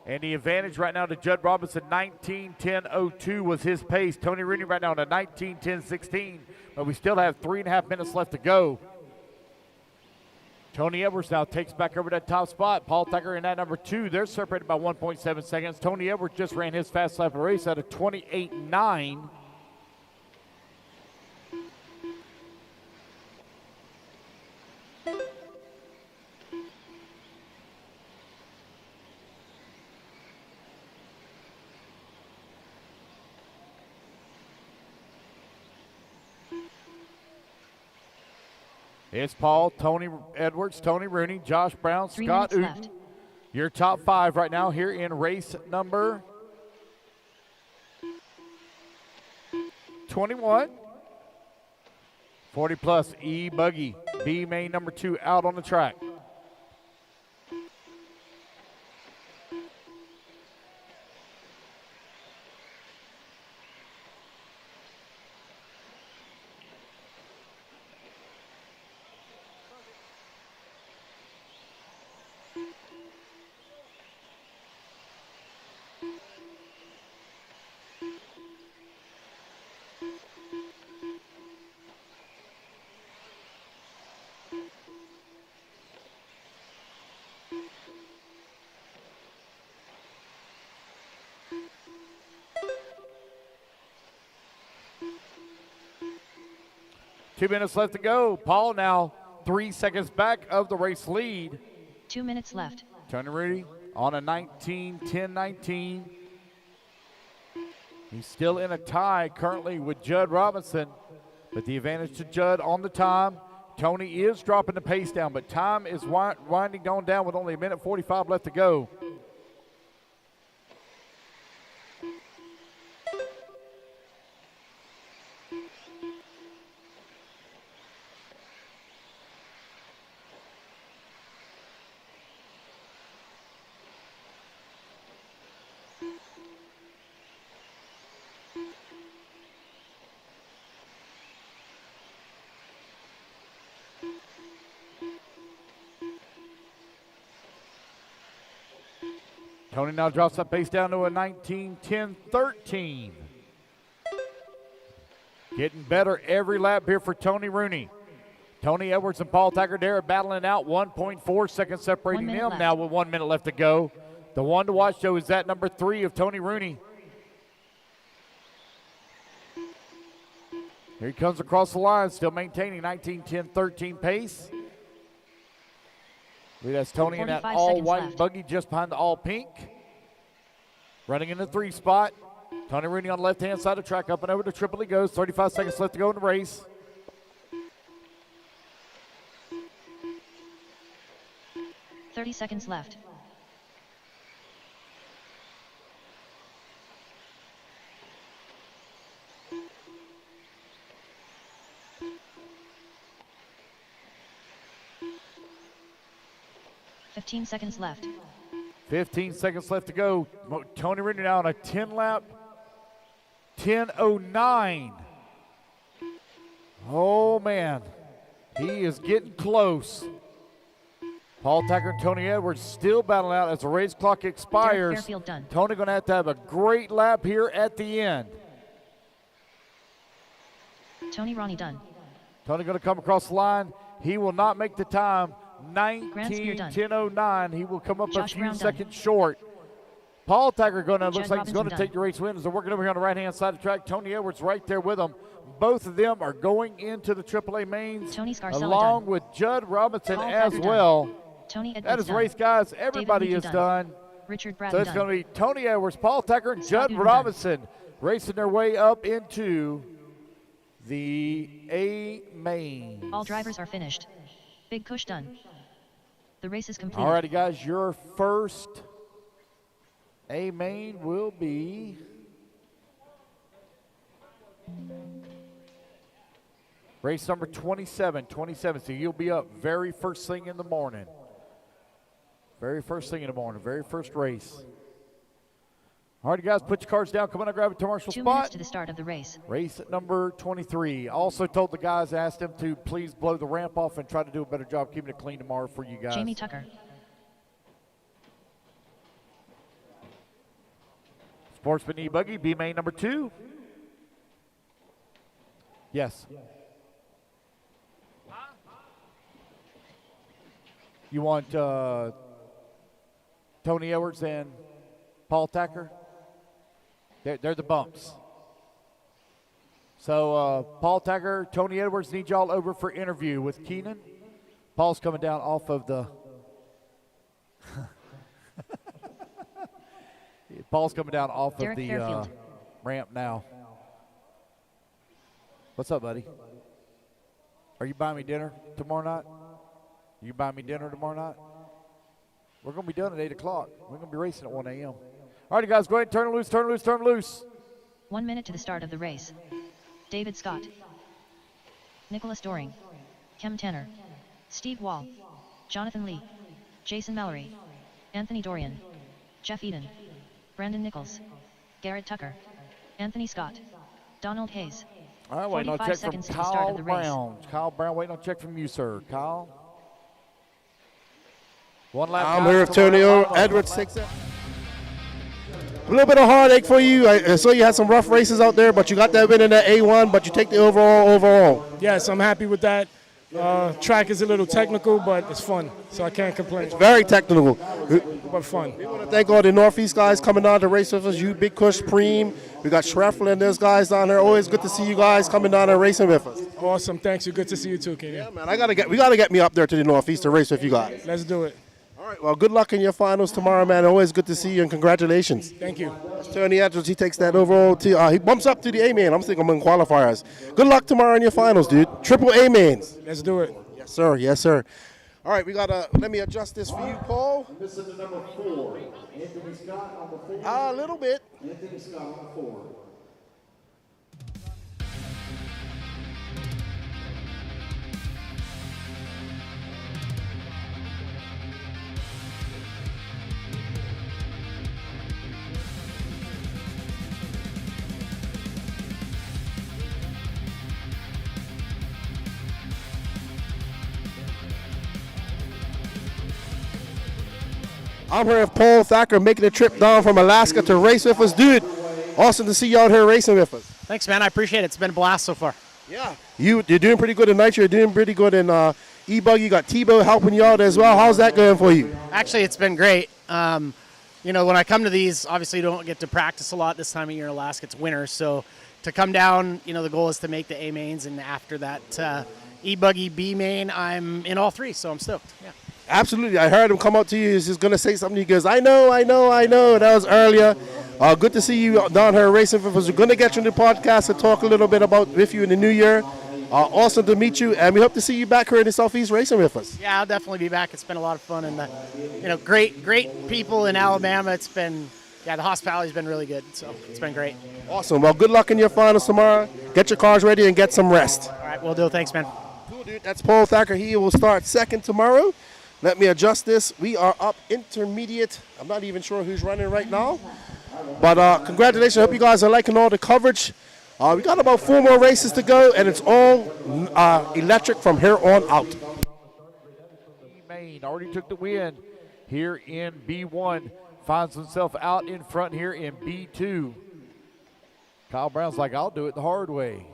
And the advantage right now to Judd Robinson, 19:10:02 was his pace. Tony Rooney right now on a 19:10:16, but we still have 3.5 minutes left to go. Tony Edwards now takes back over that top spot. Paul Thacker in that number 2. They're separated by 1.7 seconds. Tony Edwards just ran his fast lap of the race at a 28.9. It's Paul, Tony Edwards, Tony Rooney, Josh Brown, 3 Scott minutes Uten. left. Your top 5 right now here in race number 21. 40 plus e-buggy, B main number 2 out on the track. Two minutes left to go. Paul now 3 seconds back of the race lead. 2 minutes left. Tony Rudy on a 10-19. He's still in a tie currently with Judd Robinson, but the advantage to Judd on the time. Tony is dropping the pace down, but time is winding on down with only 1:45 left to go. Tony now drops that pace down to a 19-10-13. Getting better every lap here for Tony Rooney. Tony Edwards and Paul Thacker there battling out. 1.4 seconds separating them now with 1 minute left to go. The one to watch, though, is that number 3 of Tony Rooney. Here he comes across the line, still maintaining 19-10-13 pace. That's Tony in that all-white buggy just behind the all-pink. Running in the 3 spot. Tony Rooney on the left-hand side of the track. Up and over to triple he goes. 35 seconds left to go in the race. .30 seconds left. .15 seconds left. 15 seconds left to go. Tony Rooney now on a 10-lap, 10:09. Oh, man. He is getting close. Paul Thacker and Tony Edwards still battling out as the race clock expires. Tony going to have a great lap here at the end. Tony Ronnie done. Tony going to come across the line. He will not make the time. 19-10-09. He will come up Josh a few Brown seconds short. Paul Thacker looks like he's going to Robinson take the race win as they're working over here on the right-hand side of the track. Tony Edwards right there with them. Both of them are going into the AAA mains along with Judd Robinson Paul as Thacker well. Tony Edwards That is done. race, guys. Everybody David is Leakey done. Richard So Bratton it's done. going to be Tony Edwards, Paul Thacker, and Scott Judd Uden Robinson racing their way up into the A main. All drivers are finished. Big Kush done. The race is complete. All righty, guys, your first A main will be race number 27. So you'll be up very first thing in the morning. Very first thing in the morning, very first race. All righty, guys, put your cards down. Come on and grab a commercial 2 spot. minutes to the start of the race. Race number 23. Also told the guys, asked them to please blow the ramp off and try to do a better job keeping it clean tomorrow for you guys. Jamie Tucker. Sportsman e-buggy, B main number 2. Yes. You want Tony Edwards and Paul Thacker? They're the bumps. So Paul Thacker, Tony Edwards need y'all over for interview with Keenan. Paul's coming down off of the Paul's coming down off Derek of the Fairfield. ramp now. What's up, buddy? Are you buying me dinner tomorrow night? You buy me dinner tomorrow night? We're going to be done at 8 o'clock. We're going to be racing at 1 a.m. All right, guys, go ahead and turn loose, turn loose, turn loose. 1 minute to the start of the race. David Scott, Nicholas Doring, Kem Tanner, Steve Wall, Jonathan Lee, Jason Mallory, Anthony Dorian, Jeff Eden, Brandon Nichols, Garrett Tucker, Anthony Scott, Donald Hayes. All right, waiting on a 45 check from seconds to the start Kyle of the race. Brown. Kyle Brown, waiting on a check from you, sir. Kyle? One lap. I'm here with Antonio Edwards. Takes it. A little bit of heartache for you. I saw you had some rough races out there, but you got that win in the A1, but you take the overall. Yes, I'm happy with that. Track is a little technical, but it's fun, so I can't complain. Very technical. But fun. We want to thank all the Northeast guys coming down to race with us. You, Big Kush, Preem. We got Schreffler and those guys down there. Always good to see you guys coming down and racing with us. Awesome, thanks. You're good to see you too, Kenny. Yeah, man. We gotta get me up there to the Northeast to race with you guys. Let's do it. All right. Well, good luck in your finals tomorrow, man. Always good to see you, and congratulations. Thank you. Tony Edwards, he takes that overall. He bumps up to the A-man. I'm thinking I'm in qualifiers. Good luck tomorrow in your finals, dude. Triple A-mans. Let's do it. Yes, sir. Yes, sir. All right, we gotta. Let me adjust this for you, Paul. This is the number 4. Anthony Scott on the 4. A little bit. Anthony Scott on the 4. I'm here with Paul Thacker making a trip down from Alaska to race with us. Dude, awesome to see you out here racing with us. Thanks, man. I appreciate it. It's been a blast so far. Yeah. You're doing pretty good in Nitro. You're doing pretty good in e-buggy. You got Tebow helping you out as well. How's that going for you? Actually, it's been great. You know, when I come to these, obviously you don't get to practice a lot this time of year in Alaska. It's winter, so to come down, you know, the goal is to make the A mains, and after that e-buggy B main, I'm in all 3, so I'm stoked. Yeah. Absolutely. I heard him come up to you. He's going to say something. He goes, I know. That was earlier. Good to see you down here racing with us. We're going to get you in the podcast to talk a little bit about with you in the new year. Awesome to meet you, and we hope to see you back here in the Southeast racing with us. Yeah, I'll definitely be back. It's been a lot of fun, and you know, great people in Alabama. It's been, the hospitality's been really good, so it's been great. Awesome. Well, good luck in your finals tomorrow. Get your cars ready and get some rest. All right, we'll do. Thanks, man. Cool, dude. That's Paul Thacker. He will start second tomorrow. Let me adjust this. We are up intermediate. I'm not even sure who's running right now. But congratulations. I hope you guys are liking all the coverage. We got about 4 more races to go, and it's all electric from here on out. Maine already took the win here in B1. Finds himself out in front here in B2. Kyle Brown's like, I'll do it the hard way.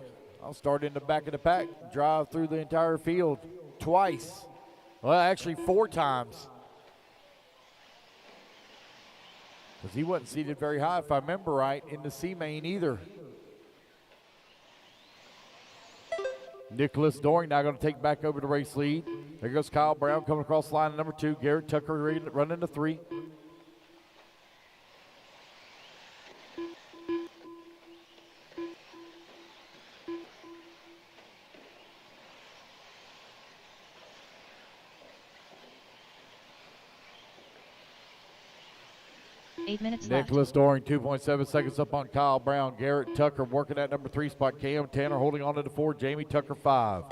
I'll start in the back of the pack, drive through the entire field twice. Well, actually 4 times. Because he wasn't seated very high, if I remember right, in the C main either. Nicholas Doring now going to take back over the race lead. There goes Kyle Brown coming across the line at number 2. Garrett Tucker running the 3. Nicholas Doring, 2.7 seconds up on Kyle Brown. Garrett Tucker working at number 3 spot. Cam Tanner holding on to the 4. Jamie Tucker 5.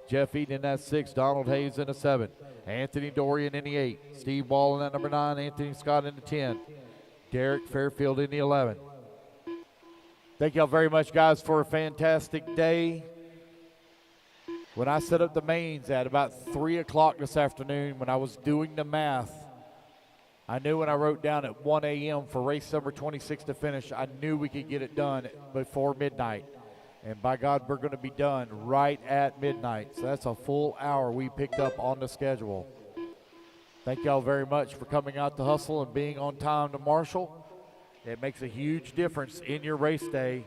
Jeff Eden in that 6. Donald Hayes in the 7. Anthony Dorian in the 8. Steve Wall in that number 9. Anthony Scott in the 10. Derek Fairfield in the 11. Thank y'all very much, guys, for a fantastic day. When I set up the mains at about 3 o'clock this afternoon, when I was doing the math, I knew when I wrote down at 1 a.m. for race number 26 to finish, I knew we could get it done before midnight. And by God, we're going to be done right at midnight. So that's a full hour we picked up on the schedule. Thank y'all very much for coming out to hustle and being on time to Marshall. It makes a huge difference in your race day.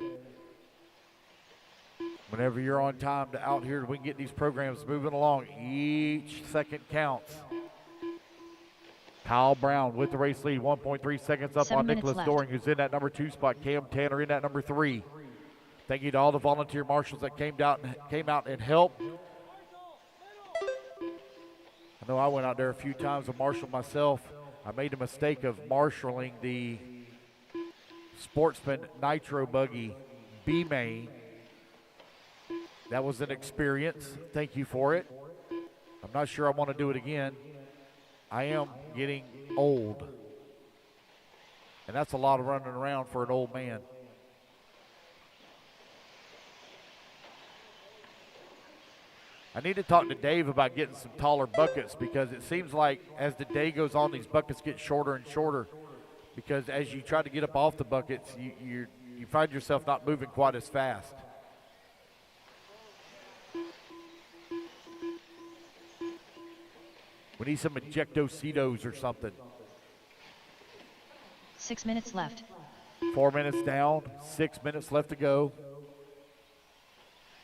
Whenever you're on time to out here, we can get these programs moving along. Each second counts. Kyle Brown with the race lead, 1.3 seconds up on Nicholas Doring, who's in that number 2 spot. Cam Tanner in that number 3. Thank you to all the volunteer marshals that came out and helped. I know I went out there a few times with Marshall myself. I made a mistake of marshalling the Sportsman Nitro buggy B main. That was an experience. Thank you for it. I'm not sure I want to do it again. I am getting old. And that's a lot of running around for an old man. I need to talk to Dave about getting some taller buckets, because it seems like as the day goes on, these buckets get shorter and shorter, because as you try to get up off the buckets, you find yourself not moving quite as fast. We need some ejectocitos or something. 6 minutes left. 4 minutes down, 6 minutes left to go.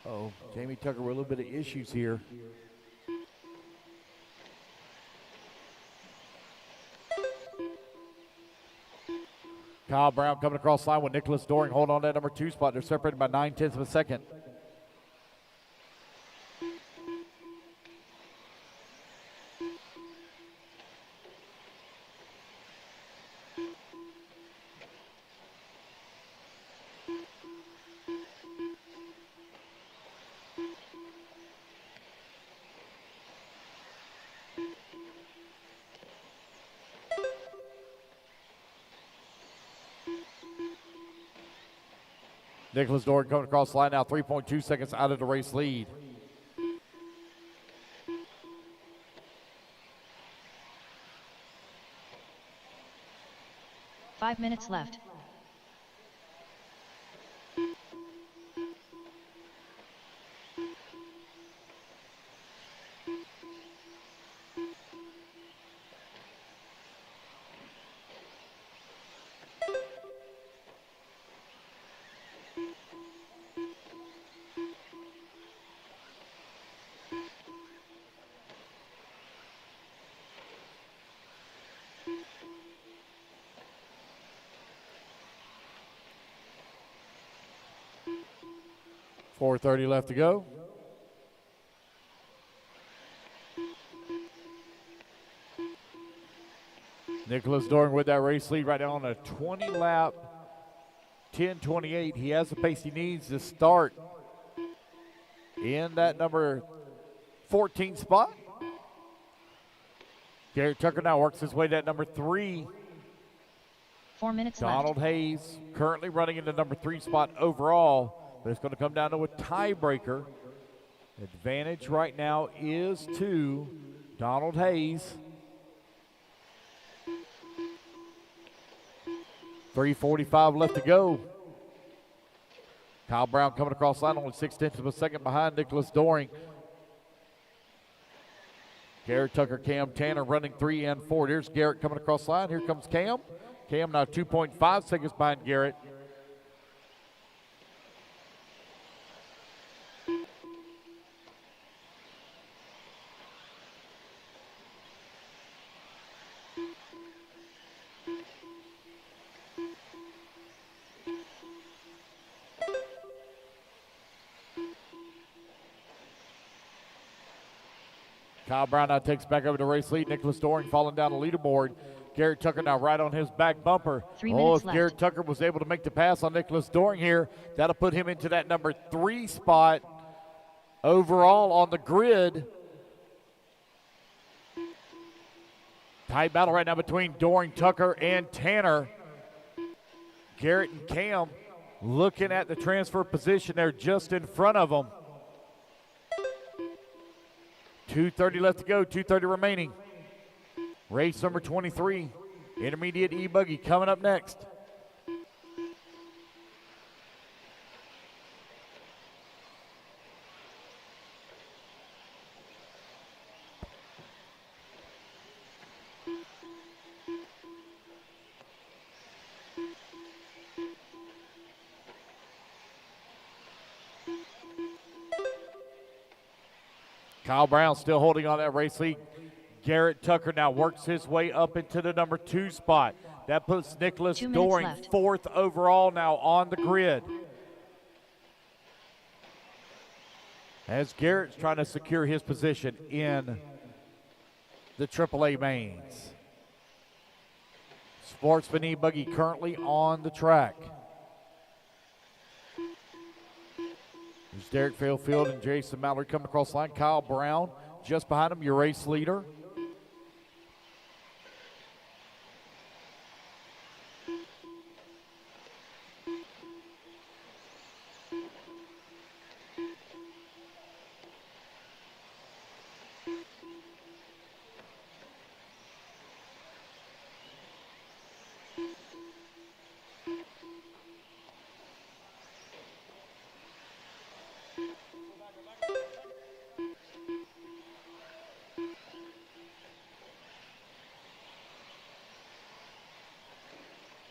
Oh, Jamie Tucker with a little bit of issues here. Kyle Brown coming across the line with Nicholas Doring holding on that number 2 spot. They're separated by 9/10 of a second. Nicholas Doring coming across the line now, 3.2 seconds out of the race lead. Five minutes left. .430 left to go. Nicholas Doring with that race lead right now on a 20-lap 10:28. He has the pace he needs to start in that number 14 spot. Garrett Tucker now works his way to that number 3. 4 minutes Donald left. Hayes currently running in the number 3 spot overall, but it's going to come down to a tiebreaker. Advantage right now is to Donald Hayes. 3:45 left to go. Kyle Brown coming across the line, only 6/10 of a second behind Nicholas Doring. Garrett Tucker, Cam Tanner running 3 and 4. Here's Garrett coming across the line. Here comes Cam. Cam now 2.5 seconds behind Garrett. Kyle Brown now takes back over the race lead. Nicholas Doring falling down the leaderboard. Garrett Tucker now right on his back bumper. 3 minutes If left. Garrett Tucker was able to make the pass on Nicholas Doring here, that'll put him into that number 3 spot overall on the grid. Tight battle right now between Doring, Tucker, and Tanner. Garrett and Cam looking at the transfer position there just in front of them. 2:30 left to go, 2:30 remaining. Race number 23, intermediate e-buggy coming up next. Kyle Brown still holding on that race lead. Garrett Tucker now works his way up into the number 2 spot. That puts Nicholas 2 minutes Doring left. 4th overall now on the grid. As Garrett's trying to secure his position in the AAA mains. Sportsman e-buggy currently on the track. There's Derek Fairfield and Jason Mallory coming across the line. Kyle Brown just behind him, your race leader.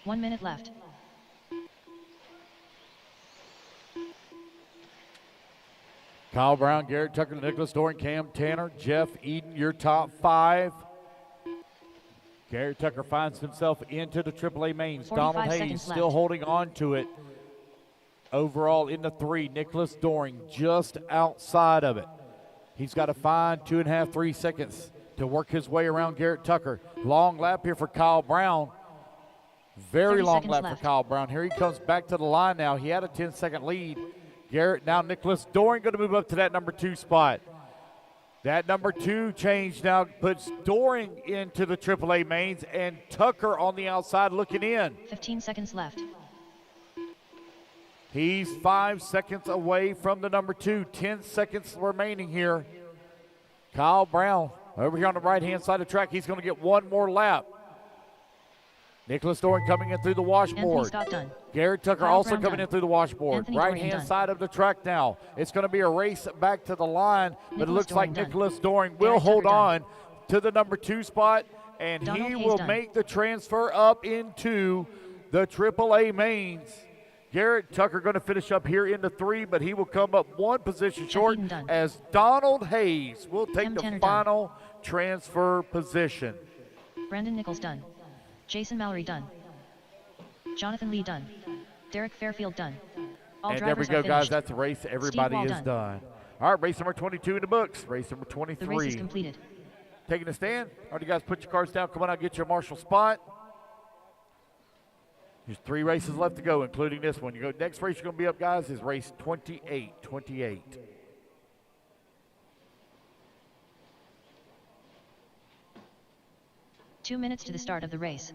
One minute left. Kyle Brown, Garrett Tucker, Nicholas Doran, Cam Tanner, Jeff Eden, your top 5. Garrett Tucker finds himself into the AAA mains. Donald Hayes still holding on to it. Overall in the 3, Nicholas Doran just outside of it. He's got to find 2.5, 3 seconds to work his way around Garrett Tucker. Long lap here for Kyle Brown. Very long lap for Kyle Brown. Here he comes back to the line now. He had a 10-second lead. Garrett, now Nicholas Doran going to move up to that number 2 spot. That number 2 change now puts Doran into the AAA mains and Tucker on the outside looking in. 15 seconds left. He's 5 seconds away from the number 2. 10 seconds remaining here. Kyle Brown over here on the right-hand side of the track. He's going to get one more lap. Nicholas Doran coming in through the washboard. Garrett Tucker Kyle also Brown coming done. in through the washboard. Right-hand side of the track now. It's going to be a race back to the line, but it looks like Nicholas Doran will hold on to the number 2 spot, and he will make the transfer up into the AAA mains. Garrett Tucker going to finish up here into 3, but he will come up 1 position short as Donald Hayes will take the final transfer position. Brandon Nichols done. Jason Mallory done. Jonathan Lee done. Derek Fairfield done. All and there we drivers go, are guys. finished. That's a race. Everybody Steve is Wall done. All right, race number 22 in the books. Race number 23. The race is completed. Taking a stand. All right, you guys, put your cards down. Come on out, get your marshal spot. There's 3 races left to go, including this one. You go. Next race you're going to be up, guys, is race 28. 28. Two minutes to the start of the race.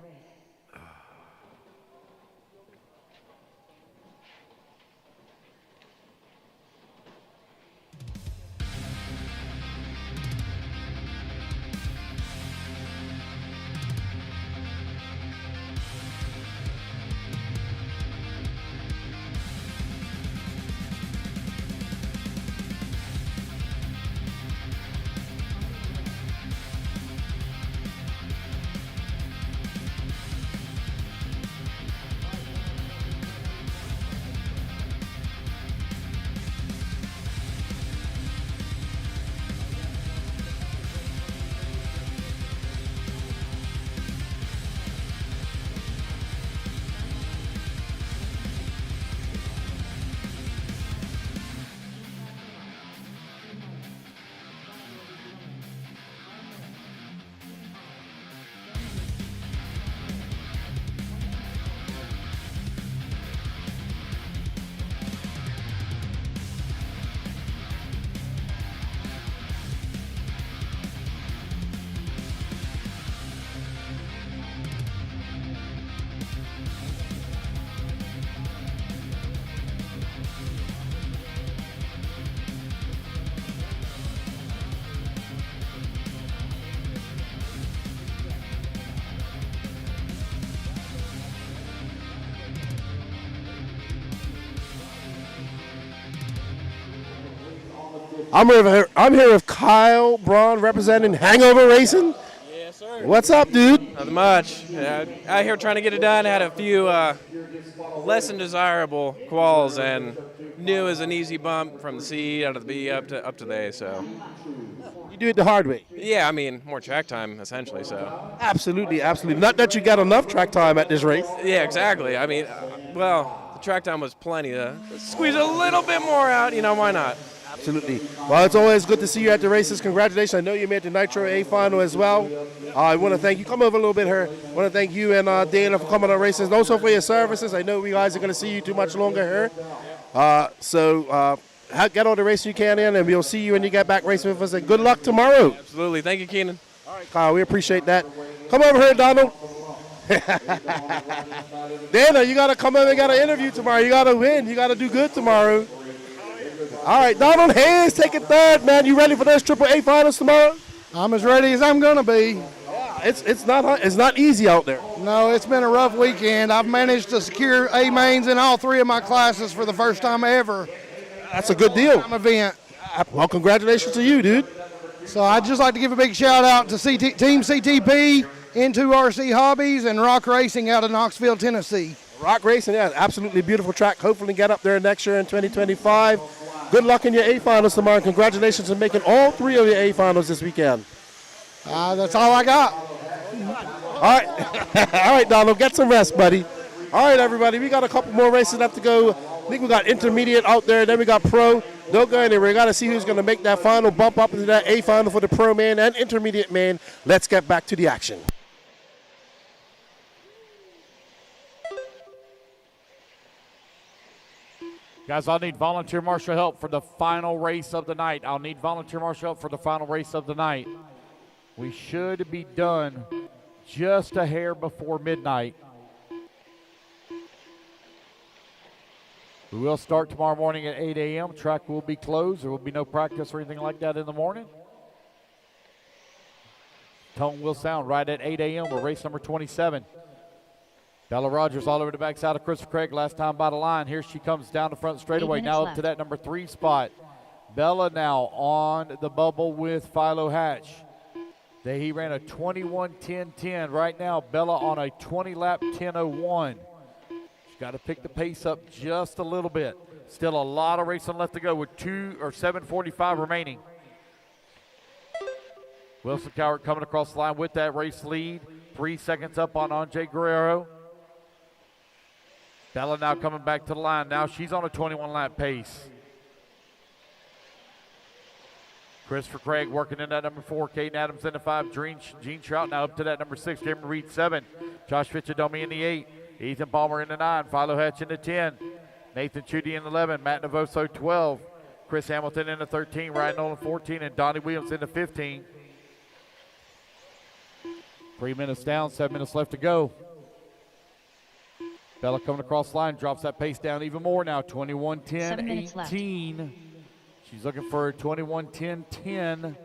I'm here with Kyle Braun representing Hangover Racing. Yes, sir. What's up, dude? Nothing much. Out here trying to get it done. Had a few less than desirable quals, and knew it was an easy bump from the C out of the B up to the A. So you do it the hard way. Yeah, I mean more track time essentially. So absolutely. Not that you got enough track time at this race. Yeah, exactly. I mean, well, the track time was plenty to squeeze a little bit more out. You know, why not? Absolutely. Well, it's always good to see you at the races. Congratulations. I know you made the Nitro A final as well. I want to thank you. Come over a little bit here. I want to thank you and Dana for coming on races and also for your services. I know we guys are going to see you too much longer here. Get all the races you can in, and we'll see you when you get back racing with us. And good luck tomorrow. Absolutely. Thank you, Keenan. All right, Kyle, we appreciate that. Come over here, Donald. Dana, you got to come over and got an interview tomorrow. You got to win. You got to do good tomorrow. All right, Donald Hayes taking third, man. You ready for those AAA finals tomorrow? I'm as ready as I'm going to be. Yeah, it's not easy out there. No, it's been a rough weekend. I've managed to secure A mains in all 3 of my classes for the first time ever. That's a good deal. Event. Well, congratulations to you, dude. So I'd just like to give a big shout out to Team CTP, N2RC Hobbies, and Rock Racing out of Knoxville, Tennessee. Rock Racing, yeah, absolutely beautiful track. Hopefully get up there next year in 2025. Good luck in your A finals tomorrow. Congratulations on making all 3 of your A finals this weekend. That's all I got. All right. All right, Donald, get some rest, buddy. All right, everybody, we got a couple more races left to go. I think we got intermediate out there, then we got pro. Don't go anywhere. We got to see who's going to make that final bump up into that A final for the pro man and intermediate man. Let's get back to the action. Guys, I'll need volunteer marshal help for the final race of the night. I'll need volunteer marshal help for the final race of the night. We should be done just a hair before midnight. We will start tomorrow morning at 8 a.m. Track will be closed. There will be no practice or anything like that in the morning. Tone will sound right at 8 a.m. with race number 27. Bella Rogers all over the backside of Christopher Craig, last time by the line. Here she comes down the front straightaway, now up to that number 3 spot. Bella now on the bubble with Philo Hatch. He ran a 21:10:10. Right now, Bella on a 20-lap 10:01. She's got to pick the pace up just a little bit. Still a lot of racing left to go with 7:45 remaining. Wilson Cowart coming across the line with that race lead. 3 seconds up on Andre Guerrero. Bella now coming back to the line. Now she's on a 21-lap pace. Christopher Craig working in that number 4. Caden Adams in the 5. Gene Trout now up to that number 6. Cameron Reed 7. Josh Fitchadomi in the 8. Ethan Palmer in the 9. Philo Hatch in the 10. Nathan Chudy in the 11. Matt Navoso 12. Chris Hamilton in the 13. Ryan Nolan 14. And Donnie Williams in the 15. 3 minutes down, 7 minutes left to go. Bella coming across the line, drops that pace down even more now. 21:10:18. She's looking for 21:10:10.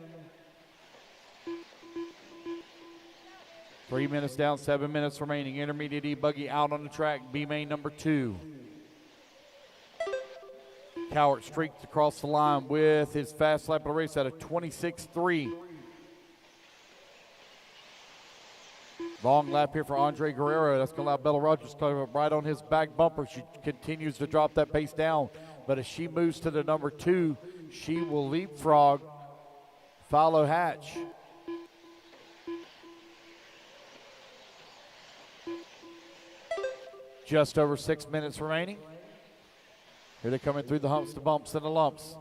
3 minutes down, 7 minutes remaining. Intermediate e-buggy out on the track. B-main number 2. Cowart streaked across the line with his fast lap of the race at a 26:3. Long lap here for Andre Guerrero. That's going to allow Bella Rogers to come up right on his back bumper. She continues to drop that pace down. But as she moves to the number 2, she will leapfrog Philo Hatch. Just over 6 minutes remaining. Here they coming through the humps, the bumps, and the lumps.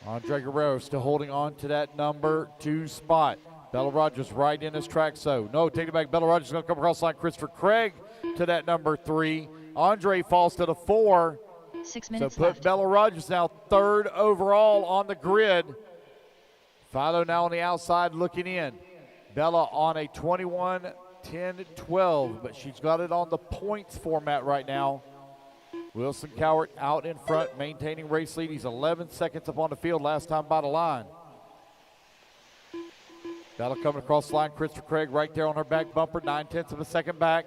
Andre Guerrero still holding on to that number 2 spot. Bella Rogers right in his track, so no, take it back. Bella Rogers is going to come across the line. Christopher Craig to that number 3. Andre falls to the 4. 6 minutes so put left. Bella Rogers now 3rd overall on the grid. Philo now on the outside looking in. Bella on a 21:10:12, but she's got it on the points format right now. Wilson Cowart out in front, maintaining race lead. He's 11 seconds up on the field last time by the line. Bella coming across the line. Christopher Craig right there on her back bumper, 9/10 of a second back.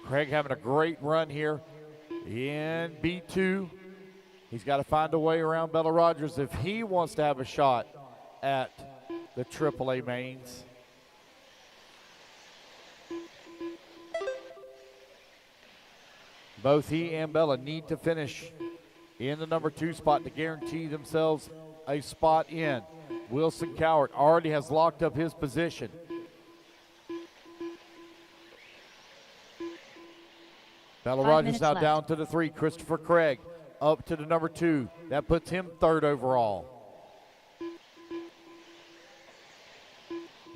Craig having a great run here in B2. He's got to find a way around Bella Rogers if he wants to have a shot at the AAA mains. Both he and Bella need to finish in the number 2 spot to guarantee themselves a spot in. Wilson Cowart already has locked up his position. Bella 5 Rogers minutes now left. down to the 3. Christopher Craig up to the number 2. That puts him 3rd overall.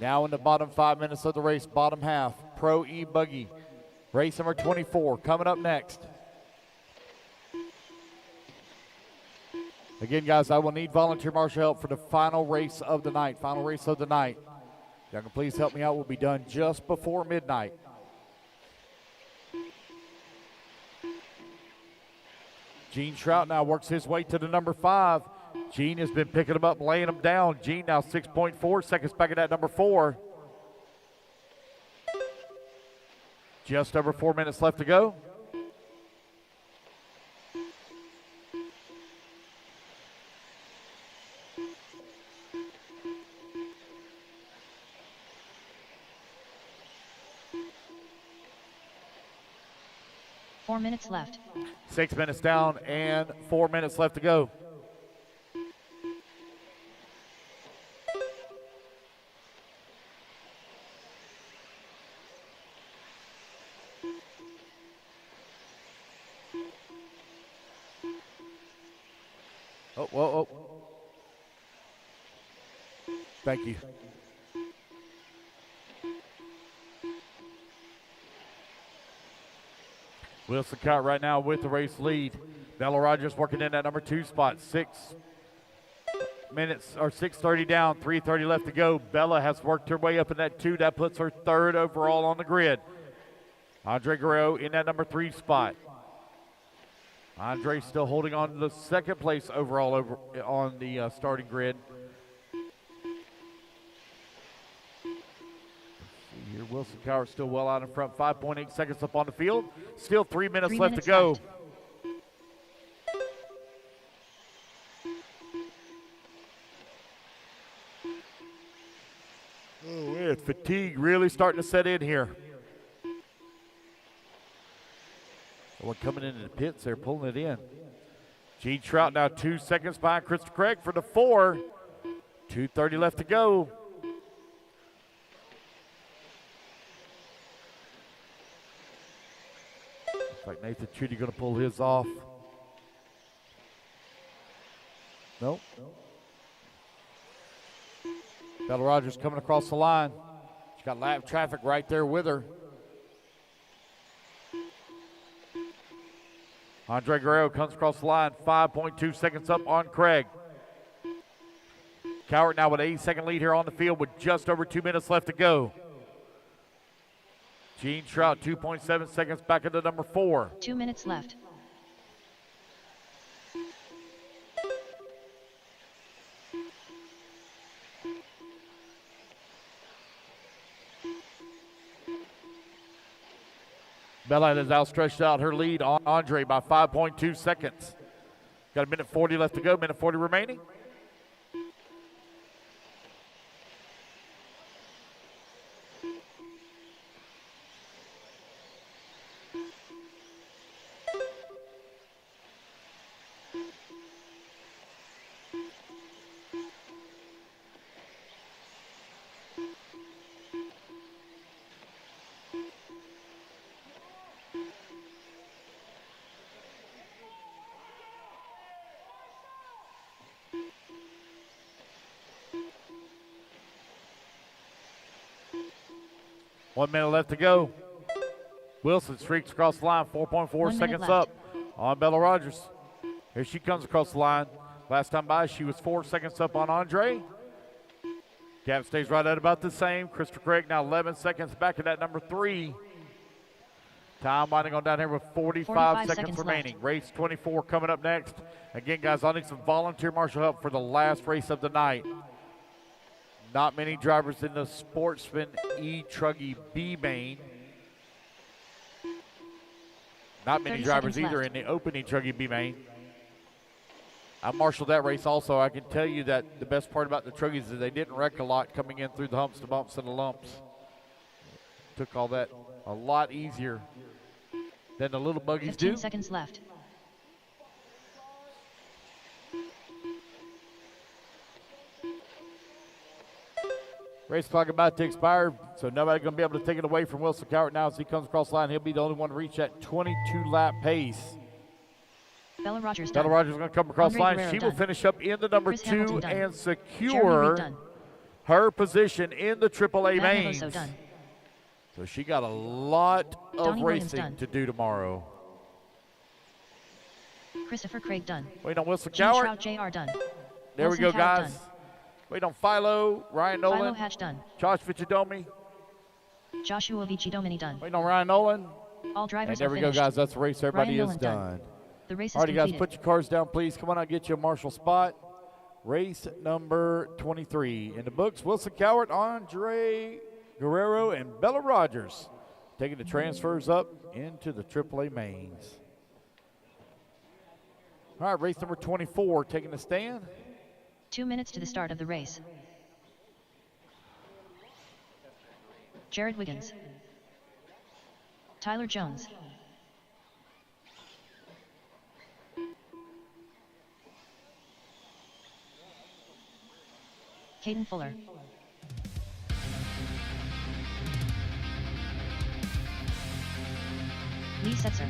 Now in the bottom 5 minutes of the race, bottom half, Pro e-buggy. Race number 24 coming up next. Again, guys, I will need volunteer marshal help for the final race of the night. Final race of the night. Y'all can please help me out. We'll be done just before midnight. Gene Trout now works his way to the number 5. Gene has been picking him up, laying him down. Gene now 6.4 seconds back at that number 4. Just over 4 minutes left to go. Four minutes left. 6 minutes down and 4 minutes left to go. Oh, whoa, oh. Thank you. Wilson Cott right now with the race lead. Bella Rogers working in that number 2 spot. 6 minutes, or 6:30 down, 3:30 left to go. Bella has worked her way up in that 2. That puts her 3rd overall on the grid. Andre Guerrero in that number 3 spot. Andre still holding on to the 2nd place overall on the starting grid. Here, Wilson Cowart still well out in front, 5.8 seconds up on the field. Still 3 minutes left to go. Oh, man, fatigue really starting to set in here. One coming into the pits, they're pulling it in. Gene Trout now 2 seconds behind Christopher Craig for the 4. 2:30 left to go. Looks like Nathan Chudy going to pull his off. Nope. Bella Rogers coming across the line. She's got lap traffic right there with her. Andre Guerrero comes across the line, 5.2 seconds up on Craig. Cowart now with an 8-second lead here on the field with just over 2 minutes left to go. Gene Trout, 2.7 seconds back into number 4. 2 minutes left. Bella has outstretched out her lead on Andre by 5.2 seconds. Got a minute 40 left to go, minute 40 remaining. One minute left to go. Wilson streaks across the line, 4.4 seconds up on Bella Rogers. Here she comes across the line. Last time by, she was 4 seconds up on Andre. Gap stays right at about the same. Christopher Craig now 11 seconds back at that number 3. Time winding on down here with 45 seconds remaining. Left. Race 24 coming up next. Again, guys, I'll need some volunteer marshal help for the last race of the night. Not many drivers in the Sportsman e-truggy B main. Not many drivers either in the open e-truggy B main. I marshaled that race also. I can tell you that the best part about the truggies is they didn't wreck a lot coming in through the humps, the bumps, and the lumps. Took all that a lot easier than the little buggies 15 do. seconds left. Race clock about to expire, so nobody's going to be able to take it away from Wilson Cowart now as he comes across the line. He'll be the only one to reach that 22-lap pace. Bella Rogers Bella done. Rogers is going to come across the Andre line. Guerrero She done. will finish up in the number Chris 2 Hamilton done. and Jeremy secure Reed done. her position in the AAA Matt mains. Nevoso done. So she got a lot of Donnie Williams racing done. to do tomorrow. Christopher Craig done. Wait on Wilson Gene Cowart. Trout Jr. done. There Wilson we go, Cowart guys. done. Wait on Philo, Ryan Philo Nolan, Hatch done. Josh Vichidomi. Joshua Vichidomini done. Waiting on Ryan Nolan. All drivers And there are we go, finished. guys. That's the race. Everybody Ryan is Nolan done. The race is All right, guys, completed. put your cars down, please. Come on out, get you a marshal spot. Race number 23. In the books, Wilson Cowart, Andre Guerrero, and Bella Rogers taking the transfers up into the AAA mains. All right, race number 24 taking the stand. 2 minutes to the start of the race. Jared Wiggins. Tyler Jones. Caden Fuller. Lee Setzer.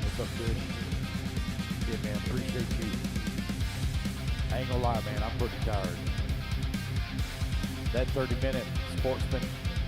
What's up, dude? Yeah, man, appreciate you. I ain't gonna lie, man, I'm pretty tired. That 30-minute Sportsman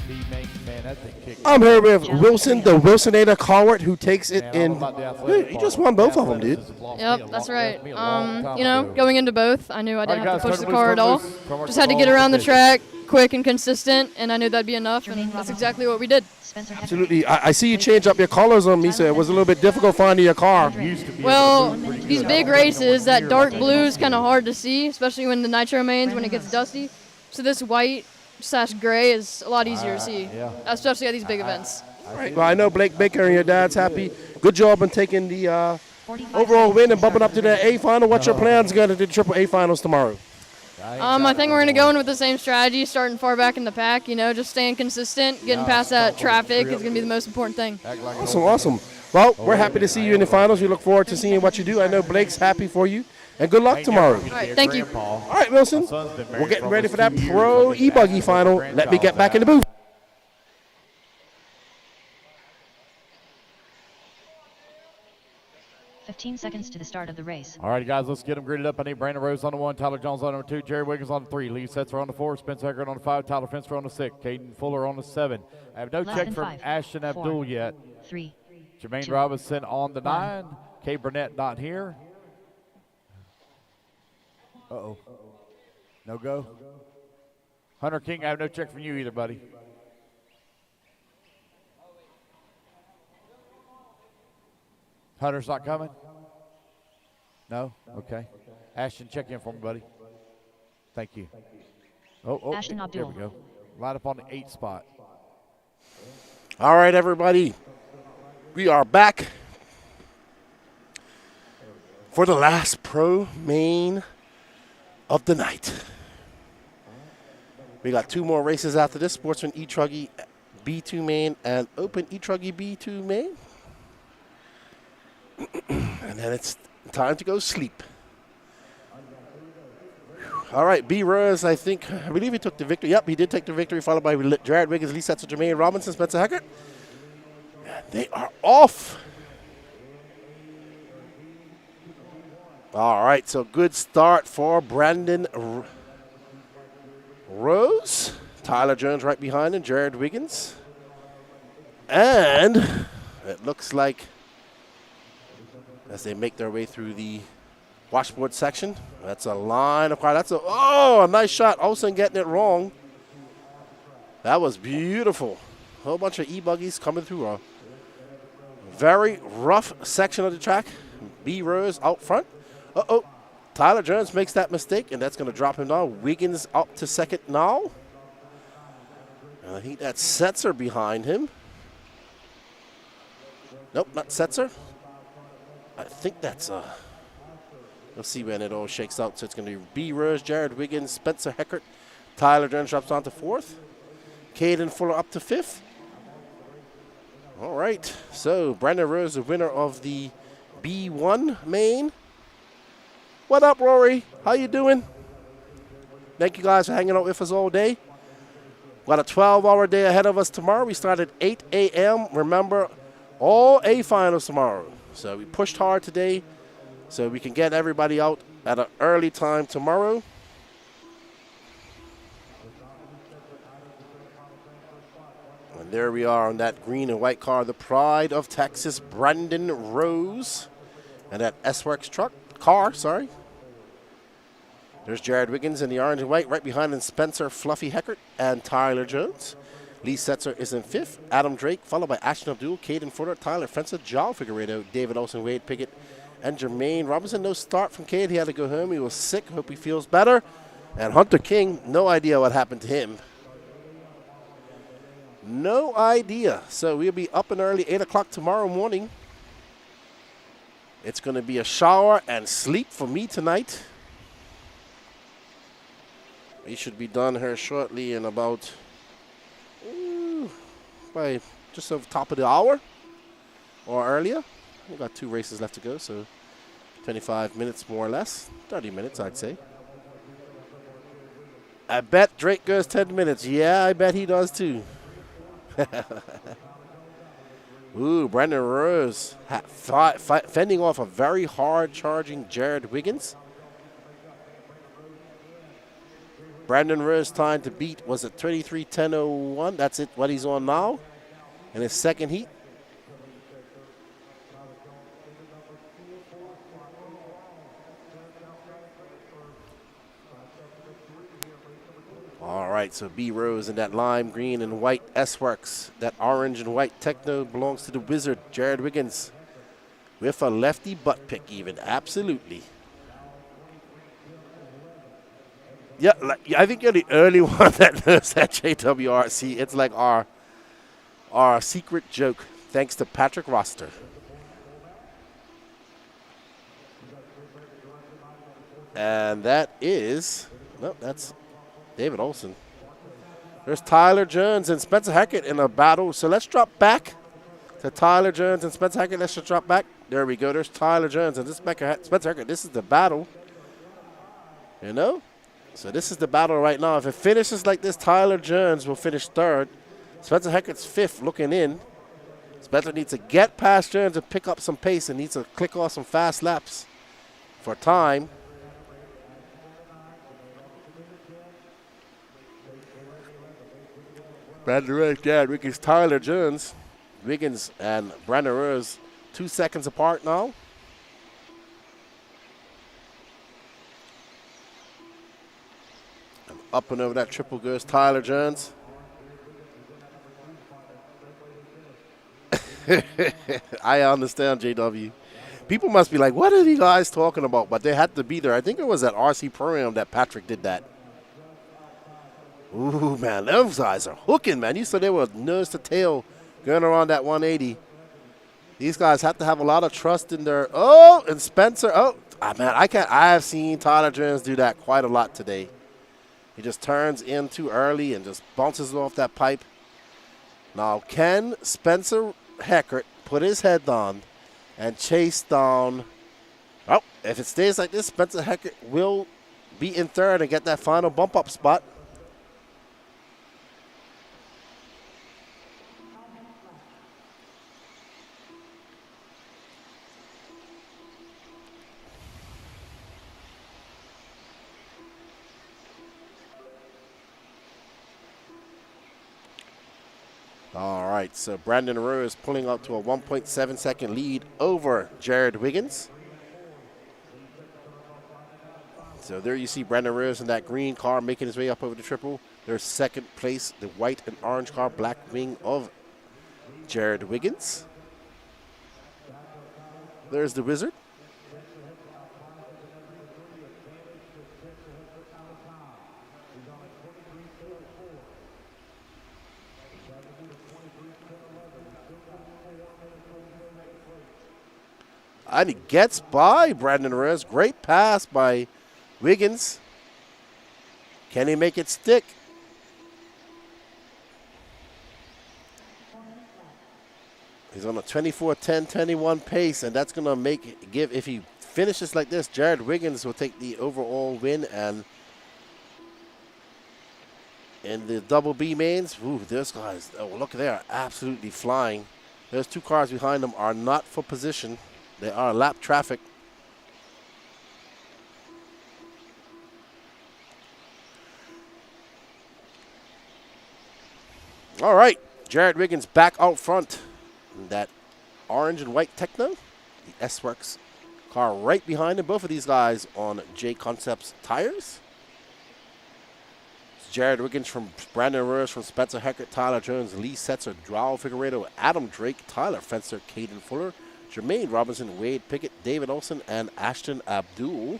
B-main, man, that thing kicked. I'm here with Wilson, the Wilsonator Cowart, who takes it Man, I don't know about the in. athletic He part. just won both of them, Athleticism dude. has lost me Yep, a that's long- right. lost me a long time You know, ago. going into both, I knew I didn't All right, have to guys, push the turn car at all. loose, turn loose. Just had to get around the track, quick and consistent, and I knew that'd be enough, and that's exactly what we did. Absolutely. I see you change up your colors on me, so it was a little bit difficult finding your car. Well, these big races, that dark blue is kind of hard to see, especially when the nitro mains, when it gets dusty. So this white / gray is a lot easier to see, yeah. especially at these big events. All right. Well, I know Blake Baker and your dad's happy. Good job in taking the overall win and bumping up to the A final. What's your plans going to the AAA finals tomorrow? I think we're going to go in with the same strategy, starting far back in the pack, you know, just staying consistent, getting past that traffic is going to be the most important thing. Awesome, awesome. Well, we're happy to see you in the finals. We look forward to seeing what you do. I know Blake's happy for you. And good luck tomorrow. All right, thank you. All right, Wilson. We're getting ready for that pro e-buggy final. Let me get back in the booth. Fifteen seconds to the start of the race. All right, guys, let's get them gridded up. I need Brandon Rose on the 1, Tyler Jones on the 2, Jerry Wiggins on the 3, Lee Setzer on the 4, Spencer Eckert on the 5, Tyler Fenster on the 6, Caden Fuller on the 7. I have no Less check than from 5, Ashton 4, Abdul yet. 3, Jermaine 2, Robinson on the 9, Kay Burnett not here. Uh-oh. No go? Hunter King, I have no check from you either, buddy. Hunter's not coming? No? Okay. Ashton, check in for me, buddy. Thank you. Oh, Ashton there Abdul. we go. Line up on the 8 spot. All right, everybody. We are back for the last pro main of the night. We got 2 more races after this. Sportsman e-truggy B2 main and Open e-truggy B2 main. And then it's time to go sleep. All right, B. Rose, I believe he took the victory. Yep, he did take the victory, followed by Jared Wiggins, Lee Setzer, Jermaine Robinson, Spencer Heckert. They are off. All right, so good start for Brandon Rose. Tyler Jones right behind him, Jared Wiggins. And it looks like as they make their way through the washboard section, that's a line of cars. A nice shot. Olsen getting it wrong. That was beautiful. A whole bunch of e-buggies coming through a very rough section of the track. B. Rose out front. Tyler Jones makes that mistake, and that's going to drop him down. Wiggins up to second now. And I think that's Setzer behind him. Nope, not Setzer. I think that's let's see when it all shakes out. So it's going to be B. Rose, Jared Wiggins, Spencer Heckert. Tyler Jones drops down to 4th. Caden Fuller up to 5th. All right, so Brandon Rose, the winner of the B1 main. What up, Rory? How you doing? Thank you guys for hanging out with us all day. Got a 12-hour day ahead of us tomorrow. We start at 8 a.m. Remember, all A finals tomorrow. So we pushed hard today so we can get everybody out at an early time tomorrow. And there we are on that green and white car, the pride of Texas, Brandon Rose. And that S-Works car. There's Jared Wiggins in the orange and white. Right behind him, Spencer Fluffy Heckert and Tyler Jones. Lee Setzer is in fifth. Adam Drake, followed by Ashton Abdul, Caden Footer, Tyler Fencer, Joel Figueredo, David Olson, Wade Pickett, and Jermaine Robinson. No start from Cade. He had to go home. He was sick. Hope he feels better. And Hunter King, no idea what happened to him. No idea. So we'll be up and early, 8 o'clock tomorrow morning. It's going to be a shower and sleep for me tonight. We should be done here shortly in about, by just over top of the hour or earlier. We've got 2 races left to go, so 25 minutes more or less. 30 minutes, I'd say. I bet Drake goes 10 minutes. Yeah, I bet he does too. Ooh, Brandon Rose fending off a very hard-charging Jared Wiggins. Brandon Rose time to beat was at 23:10:01. That's it, what he's on now in his second heat. All right, so B Rose in that lime green and white S-Works. That orange and white Techno belongs to the Wizard, Jared Wiggins, with a lefty butt pick even, absolutely. Yeah, I think you're the only one that knows that JWRC. It's like our secret joke, thanks to Patrick Roster. And that is, no, that's David Olson. There's Tyler Jones and Spencer Hackett in a battle. So let's drop back to Tyler Jones and Spencer Hackett. Let's just drop back. There we go. There's Tyler Jones and this Spencer Hackett. This is the battle. You know? So this is the battle right now. If it finishes like this, Tyler Jones will finish third. Spencer Hackett's fifth looking in. Spencer needs to get past Jones and pick up some pace and needs to click off some fast laps for time. Brandon Rose, Jared Wiggins, Tyler Jones. Wiggins and Brandon Rose 2 seconds apart now. And up and over that triple goes Tyler Jones. I understand, JW. People must be like, what are these guys talking about? But they had to be there. I think it was at RC Pro-Am that Patrick did that. Ooh, man, those guys are hooking, man. You said they were nose to tail going around that 180. These guys have to have a lot of trust in their, oh, and Spencer, oh, man, I have seen Tyler Jones do that quite a lot today. He just turns in too early and just bounces off that pipe. Now, can Spencer Heckert put his head down and chase down? Oh, if it stays like this, Spencer Heckert will be in third and get that final bump-up spot. All right, so Brandon Rose pulling up to a 1.7 second lead over Jared Wiggins. So there you see Brandon Rose in that green car making his way up over the triple. There's second place, the white and orange car, black wing of Jared Wiggins. There's the Wizard. And he gets by Brandon Rose. Great pass by Wiggins. Can he make it stick? He's on a 24-10-21 pace, and that's going to give, if he finishes like this, Jared Wiggins will take the overall win. And in the double B mains, ooh, those guys, oh, look, they are absolutely flying. Those two cars behind them are not for position. They are lap traffic. All right, Jared Wiggins back out front. That orange and white Techno, the S-Works car right behind him. Both of these guys on J Concepts tires. It's Jared Wiggins from Brandon Rose, from Spencer Heckert, Tyler Jones, Lee Setzer, Joao Figueredo, Adam Drake, Tyler Fencer, Caden Fuller, Jermaine Robinson, Wade Pickett, David Olson, and Ashton Abdul.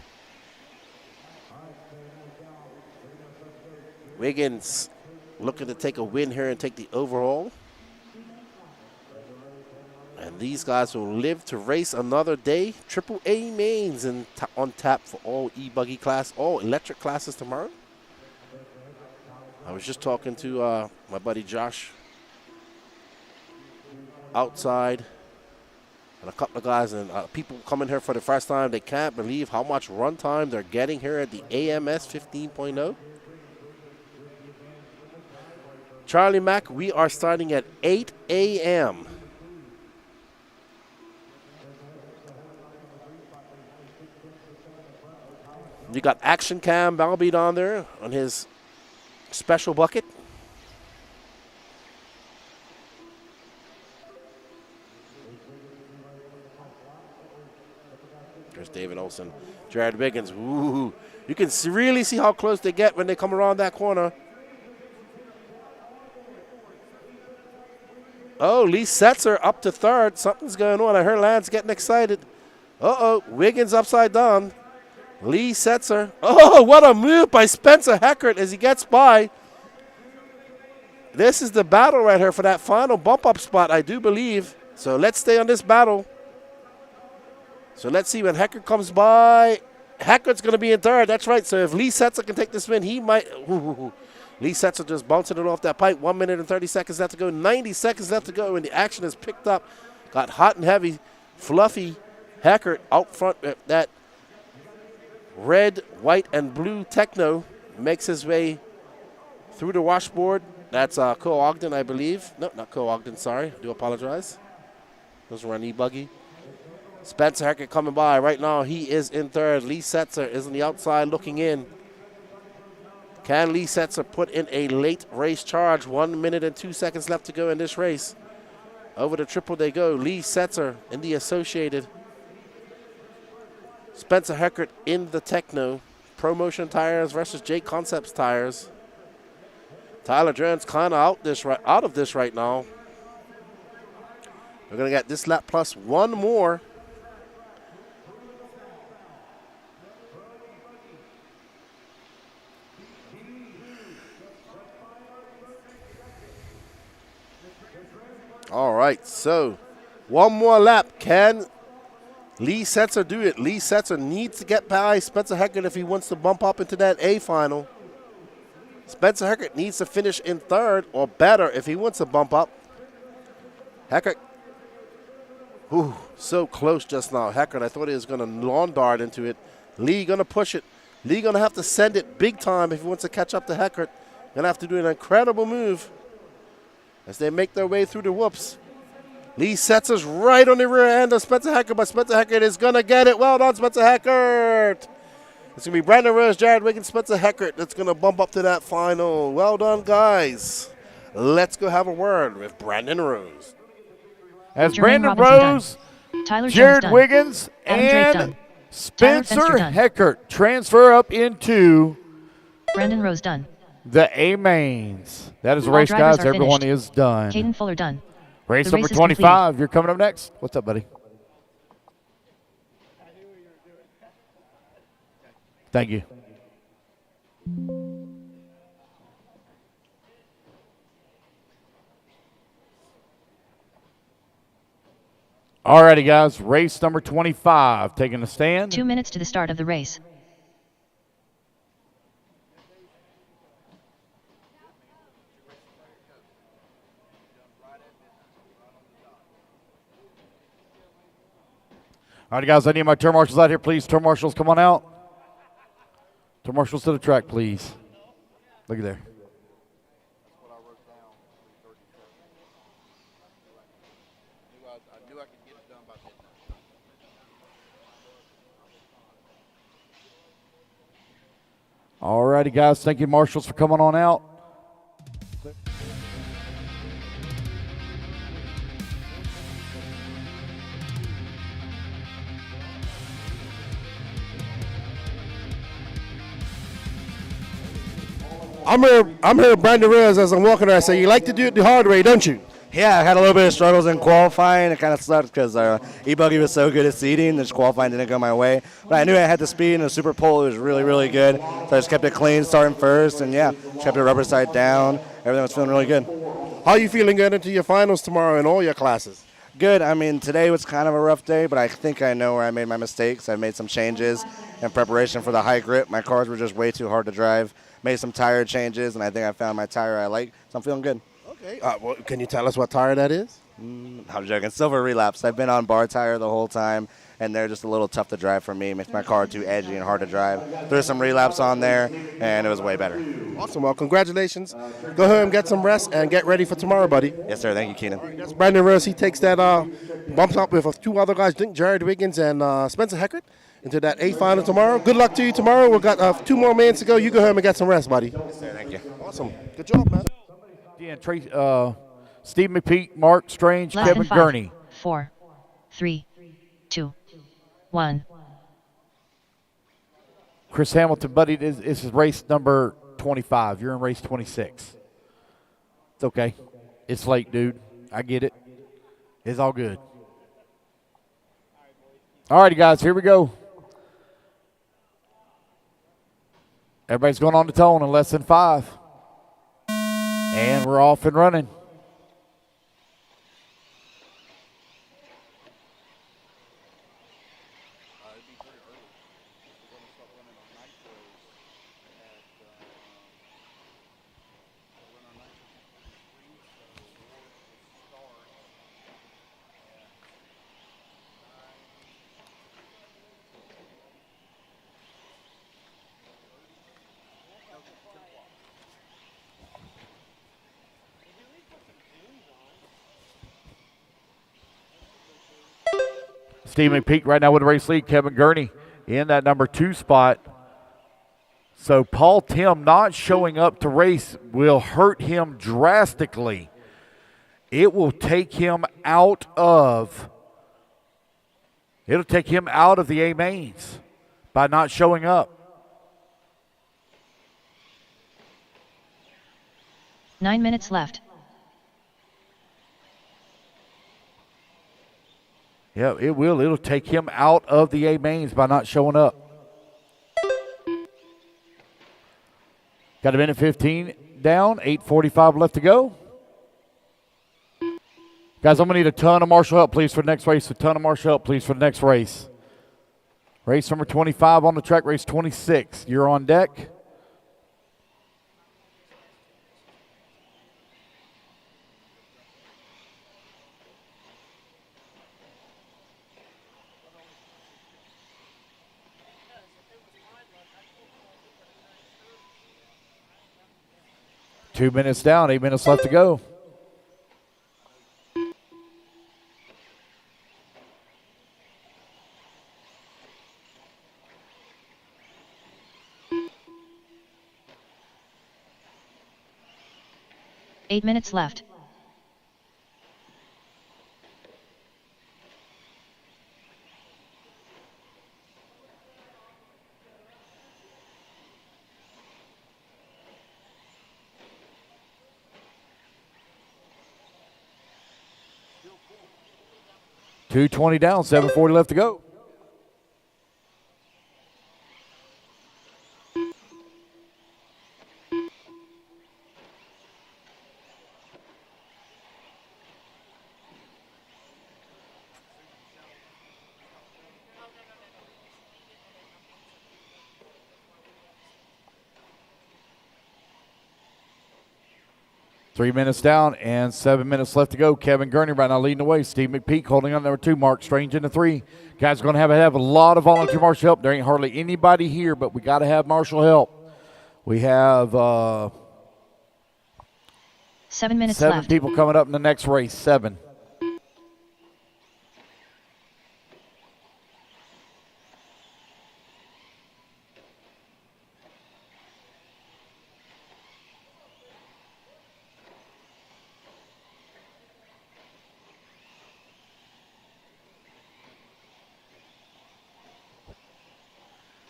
Wiggins looking to take a win here and take the overall. And these guys will live to race another day. Triple A mains on tap for all e-buggy class, all electric classes tomorrow. I was just talking to my buddy Josh outside, and a couple of guys, and people coming here for the first time. They can't believe how much run time they're getting here at the AMS 15.0. Charlie Mack, we are starting at 8 a.m. You got Action Cam Balbeat on there on his special bucket. There's David Olson. Jared Wiggins. Ooh. You can really see how close they get when they come around that corner. Oh, Lee Setzer up to third. Something's going on. I heard Lance getting excited. Uh-oh. Wiggins upside down. Lee Setzer. Oh, what a move by Spencer Heckert as he gets by. This is the battle right here for that final bump-up spot, I do believe. So let's stay on this battle. So let's see when Heckert comes by. Heckert's going to be in third. That's right. So if Lee Setzer can take this win, he might. Lee Setzer just bouncing it off that pipe. 1 minute and 30 seconds left to go. 90 seconds left to go, and the action is picked up. Got hot and heavy. Fluffy Heckert out front. That red, white, and blue Techno makes his way through the washboard. That's Co Ogden, I believe. No, not Co Ogden, sorry. I do apologize. Those were on e-buggy. Spencer Heckert coming by. Right now, he is in third. Lee Setzer is on the outside looking in. Can Lee Setzer put in a late race charge? 1 minute and 2 seconds left to go in this race. Over the triple they go. Lee Setzer in the Associated. Spencer Heckert in the Techno. ProMotion tires versus J Concepts tires. Tyler Jones kind of out of this right now. We're going to get this lap plus one more. All right, so one more lap. Can Lee Setzer do it? Lee Setzer needs to get by Spencer Heckert if he wants to bump up into that A final. Spencer Heckert needs to finish in third or better if he wants to bump up. Heckert, ooh, so close just now. Heckert, I thought he was going to lawn dart into it. Lee going to push it. Lee going to have to send it big time if he wants to catch up to Heckert. Going to have to do an incredible move as they make their way through the whoops. Lee Setzer's right on the rear end of Spencer Heckert, but Spencer Heckert is going to get it. Well done, Spencer Heckert. It's going to be Brandon Rose, Jared Wiggins, Spencer Heckert that's going to bump up to that final. Well done, guys. Let's go have a word with Brandon Rose. As Jermaine Brandon Robinson Rose, Tyler Jared Jones Wiggins, Adam Drake and done. Spencer Tyler Fenster done. Heckert transfer up into Brandon Rose done. the A mains. That is the All race, drivers guys. are Everyone finished. is done. Caden Fuller done. Race The number race is 25. You're coming up next. What's up, buddy? Thank you. Alrighty, guys. Race number 25. Taking a stand. 2 minutes to the start of the race. All right, guys, I need my turn marshals out here, please. Turn marshals, come on out. Turn marshals to the track, please. Look at there. All righty, guys. Thank you, marshals, for coming on out. I'm here with Brandon Rose as I'm walking there. I say, you like to do it the hard way, don't you? Yeah, I had a little bit of struggles in qualifying. It kind of sucked because e-buggy was so good at seating. This qualifying didn't go my way. But I knew I had the speed, and the super pole was really, really good. So I just kept it clean, starting first, and yeah, just kept the rubber side down. Everything was feeling really good. How are you feeling going into your finals tomorrow in all your classes? Good. I mean, today was kind of a rough day, but I think I know where I made my mistakes. I made some changes in preparation for the high grip. My cars were just way too hard to drive. Made some tire changes, and I think I found my tire I like, so I'm feeling good. Okay. Well, can you tell us what tire that is? I'm joking. Silver Relapse. I've been on bar tire the whole time, and they're just a little tough to drive for me. Makes my car too edgy and hard to drive. There's some Relapse on there, and it was way better. Awesome. Well, congratulations. Go home, get some rest, and get ready for tomorrow, buddy. Yes, sir. Thank you, Keenan. That's Brandon Rose. He takes that bumps up with two other guys, Jared Wiggins and Spencer Heckert, into that A final tomorrow. Good luck to you tomorrow. We've got 2 more minutes to go. You go home and get some rest, buddy. Yes, sir. Thank you. Awesome. Good job, man. Yeah, Steve McPeak, Mark Strange, Less Kevin than 5, Gurney. 4, 3, 2, 1. Chris Hamilton, buddy, this is race number 25. You're in race 26. It's okay. It's late, dude. I get it. It's all good. All righty, guys, here we go. Everybody's going on the tone in less than 5. And we're off and running. Steve McPeak right now with the race lead. Kevin Gurney in that number 2 spot. So Paul Tim not showing up to race will hurt him drastically. It will take him out of the A mains by not showing up. 9 minutes left. Yeah, it will. It'll take him out of the A mains by not showing up. Got a minute 15 down, 8:45 left to go. Guys, I'm going to need a ton of marshal help, please, for the next race. A ton of marshal help, please, for the next race. Race number 25 on the track, race 26. You're on deck. Two minutes down, 8 minutes left to go. Eight minutes left. .220 down, 7:40 left to go. 3 minutes down and 7 minutes left to go. Kevin Gurney right now leading the way. Steve McPeak holding on number 2. Mark Strange in the 3. Guys are going to have a lot of volunteer marshal help. There ain't hardly anybody here, but we got to have marshal help. We have 7 minutes seven left. people coming up in the next race. 7.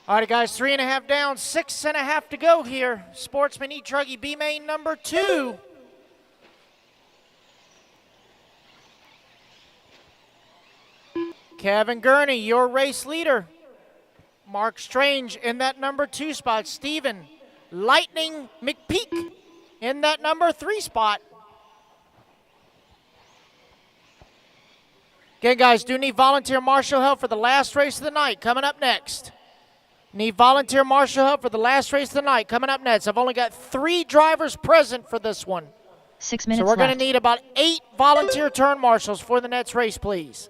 All right, guys, 3.5 down, 6.5 to go here. Sportsman e-truggy B main number 2. Kevin Gurney, your race leader. Mark Strange in that number 2 spot. Stephen Lightning McPeak in that number 3 spot. Again, guys, do need volunteer marshal help for the last race of the night coming up next. Need volunteer marshal help for the last race of the night coming up next. I've only got 3 drivers present for this one. 6 minutes So we're going to left. need about 8 volunteer turn marshals for the next race, please.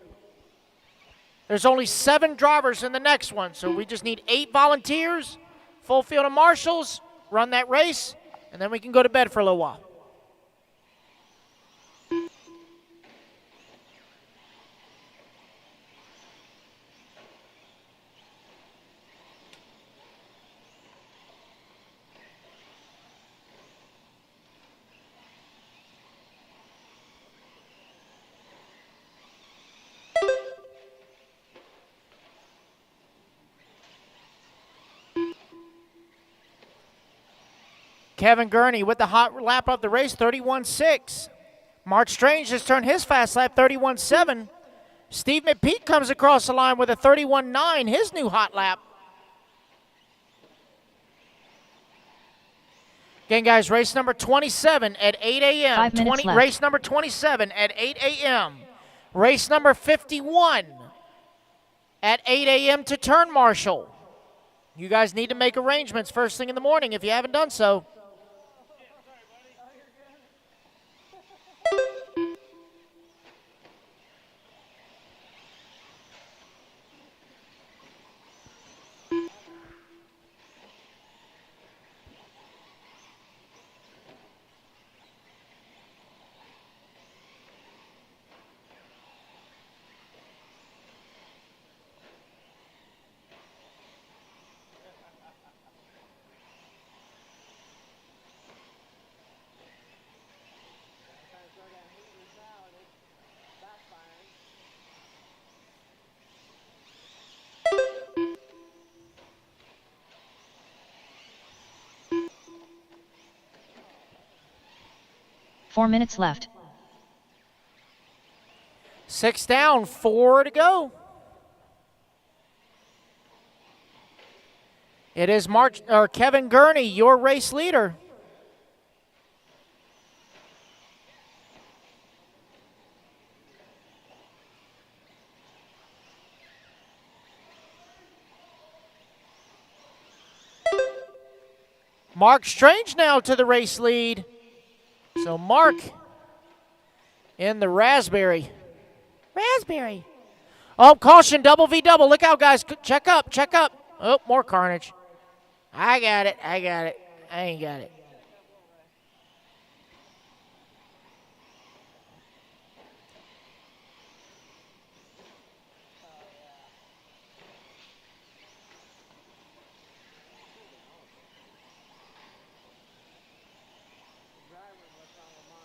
There's only 7 drivers in the next one, so we just need 8 volunteers, full field of marshals, run that race, and then we can go to bed for a little while. Kevin Gurney with the hot lap of the race, 31.6. Mark Strange just turned his fast lap, 31.7. Steve McPeak comes across the line with a 31.9, his new hot lap. Again, guys, race number 27 at 8 a.m. 5 minutes left. Race number 27 at 8 a.m. Race number 51 at 8 a.m. to turn marshal. You guys need to make arrangements first thing in the morning if you haven't done so. Four minutes left. 6 down, 4 to go. It is Kevin Gurney, your race leader. Mark Strange now to the race lead. So Mark in the Raspberry. Raspberry. Oh, caution, double V double. Look out, guys. Check up, check up. Oh, more carnage. I got it, I got it. I ain't got it.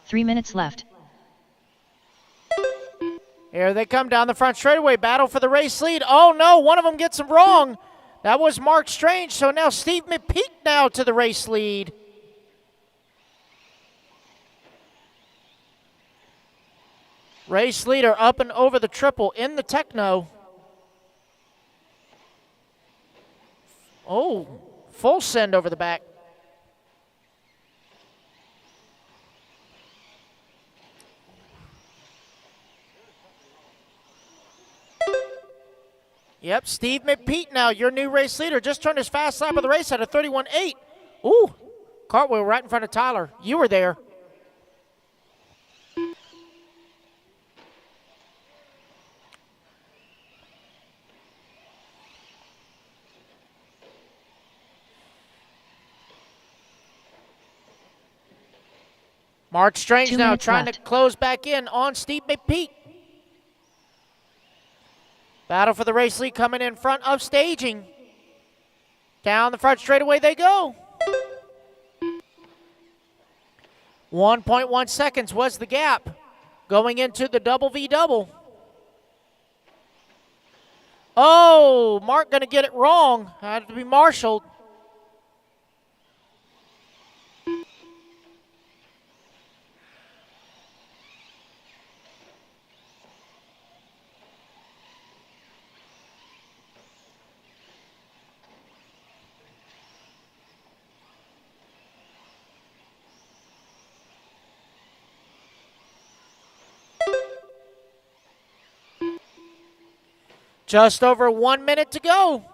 Three minutes left. Here they come down the front straightaway. Battle for the race lead. Oh, no, one of them gets them wrong. That was Mark Strange. So now Steve McPeak now to the race lead. Race leader up and over the triple in the Techno. Oh, full send over the back. Yep, Steve McPeak now, your new race leader, just turned his fast lap of the race at a 31.8. Ooh, cartwheel right in front of Tyler. You were there. Mark Strange 2 now minutes trying left. to close back in on Steve McPeak. Battle for the race lead coming in front of staging. Down the front straightaway they go. 1.1 seconds was the gap going into the double V double. Oh, Mark going to get it wrong. Had to be marshaled. Just over 1 minute to go.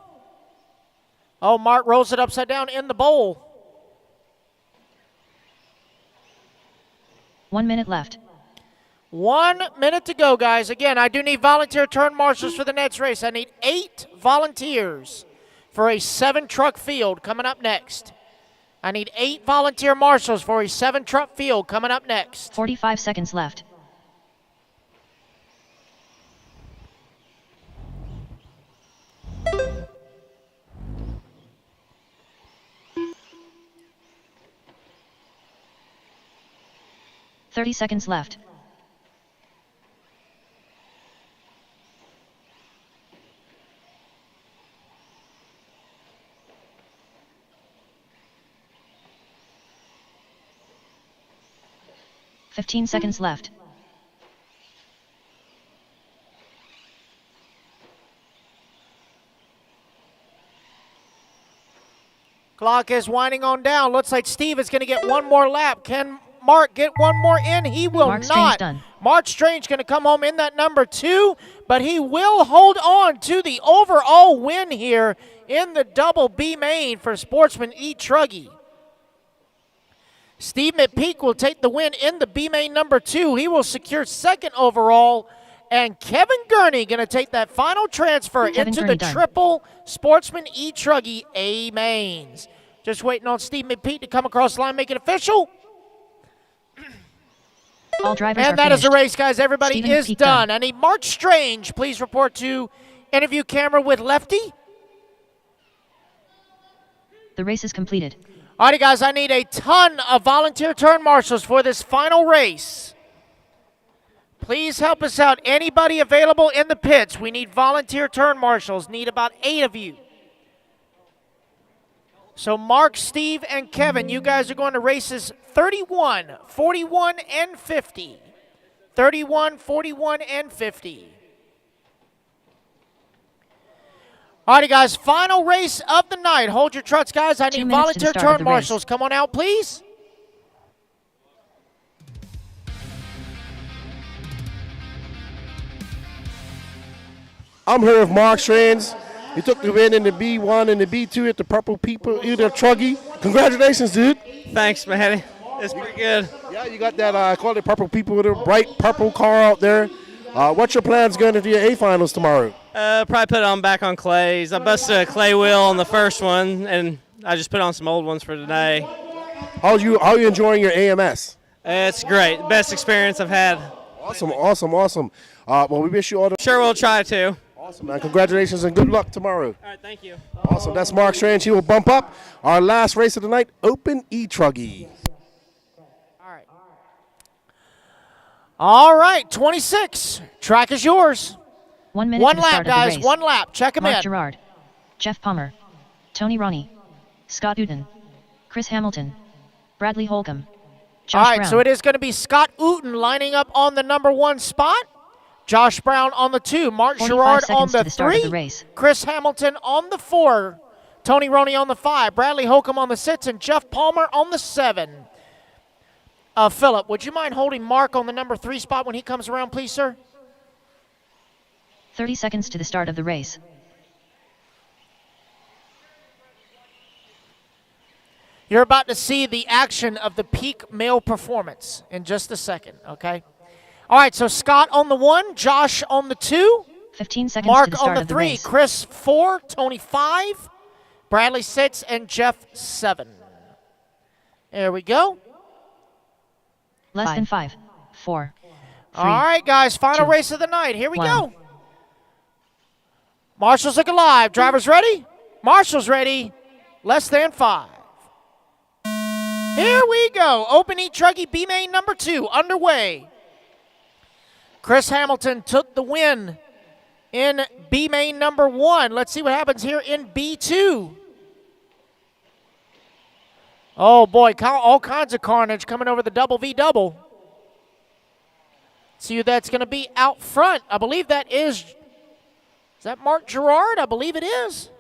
Oh, Mark rolls it upside down in the bowl. 1 minute left. 1 minute to go, guys. Again, I do need volunteer turn marshals for the next race. I need 8 volunteers for a 7-truck field coming up next. I need 8 volunteer marshals for a 7-truck field coming up next. 45 seconds left. $30 seconds left. $15 seconds left. Clock is winding on down. Looks like Steve is going to get one more lap. Can Mark get one more in? He will Mark Strange not. done. Mark Strange going to come home in that number 2, but he will hold on to the overall win here in the double B main for Sportsman e-truggy. Steve McPeak will take the win in the B main number 2. He will secure 2nd overall. And Kevin Gurney going to take that final transfer into the triple Sportsman e-truggy A mains. Just waiting on Steve McPeak to come across the line, make it official. All drivers and are that is the finished. race, guys. Everybody Stephen is McPeak done. I need Mark Strange. Please report to interview camera with Lefty. The race is completed. All righty, guys. I need a ton of volunteer turn marshals for this final race. Please help us out. Anybody available in the pits? We need volunteer turn marshals. Need about 8 of you. So Mark, Steve, and Kevin, you guys are going to races 31, 41, and 50. 31, 41, and 50. All righty, guys. Final race of the night. Hold your trucks, guys. I need volunteer turn marshals. Come on out, please. I'm here with Mark Strange. He took the win in the B1 and the B2 at the Purple People, either Truggy. Congratulations, dude. Thanks, man. It's pretty good. Yeah, you got that, I call it Purple People with a bright purple car out there. What's your plans going into your A-finals tomorrow? Probably put it on back on clays. I busted a clay wheel on the first one, and I just put on some old ones for today. How are you enjoying your AMS? It's great. Best experience I've had. Awesome, awesome, awesome. Well, we wish you all the... Sure, we'll try to. Awesome, man. Congratulations and good luck tomorrow. All right, thank you. Awesome. That's Mark Strange. He will bump up. Our last race of the night, Open E-Truggy. All right, 26. Track is yours. 1 minute. One to the lap, start guys. Of the race. One lap. Check them Mark in. Gerard, Jeff Palmer, Tony Ronnie, Scott Uten, Chris Hamilton, Bradley Holcomb, Josh All right, Brown. so it is going to be Scott Uten lining up on the number 1 spot. Josh Brown on the 2. Mark Gerard on the 3. Chris Hamilton on the 4. Tony Roney on the 5. Bradley Holcomb on the 6. And Jeff Palmer on the 7. Philip, would you mind holding Mark on the number 3 spot when he comes around, please, sir? 30 seconds to the start of the race. You're about to see the action of the peak male performance in just a second, okay? All right, so Scott on the 1, Josh on the 2. 15 seconds Mark to the start on the of the 3, race. Chris 4, Tony 5, Bradley 6, and Jeff 7. There we go. Less than 5, 4. All right, guys, final race of the night. Here we go. Marshall's looking live. Drivers ready? Marshall's ready. Less than 5. Here we go. Open e-truggy B main number 2 underway. Chris Hamilton took the win in B main number 1. Let's see what happens here in B2. Oh boy, all kinds of carnage coming over the double V double. See who that's going to be out front. I believe that is that Mark Gerard? I believe it is.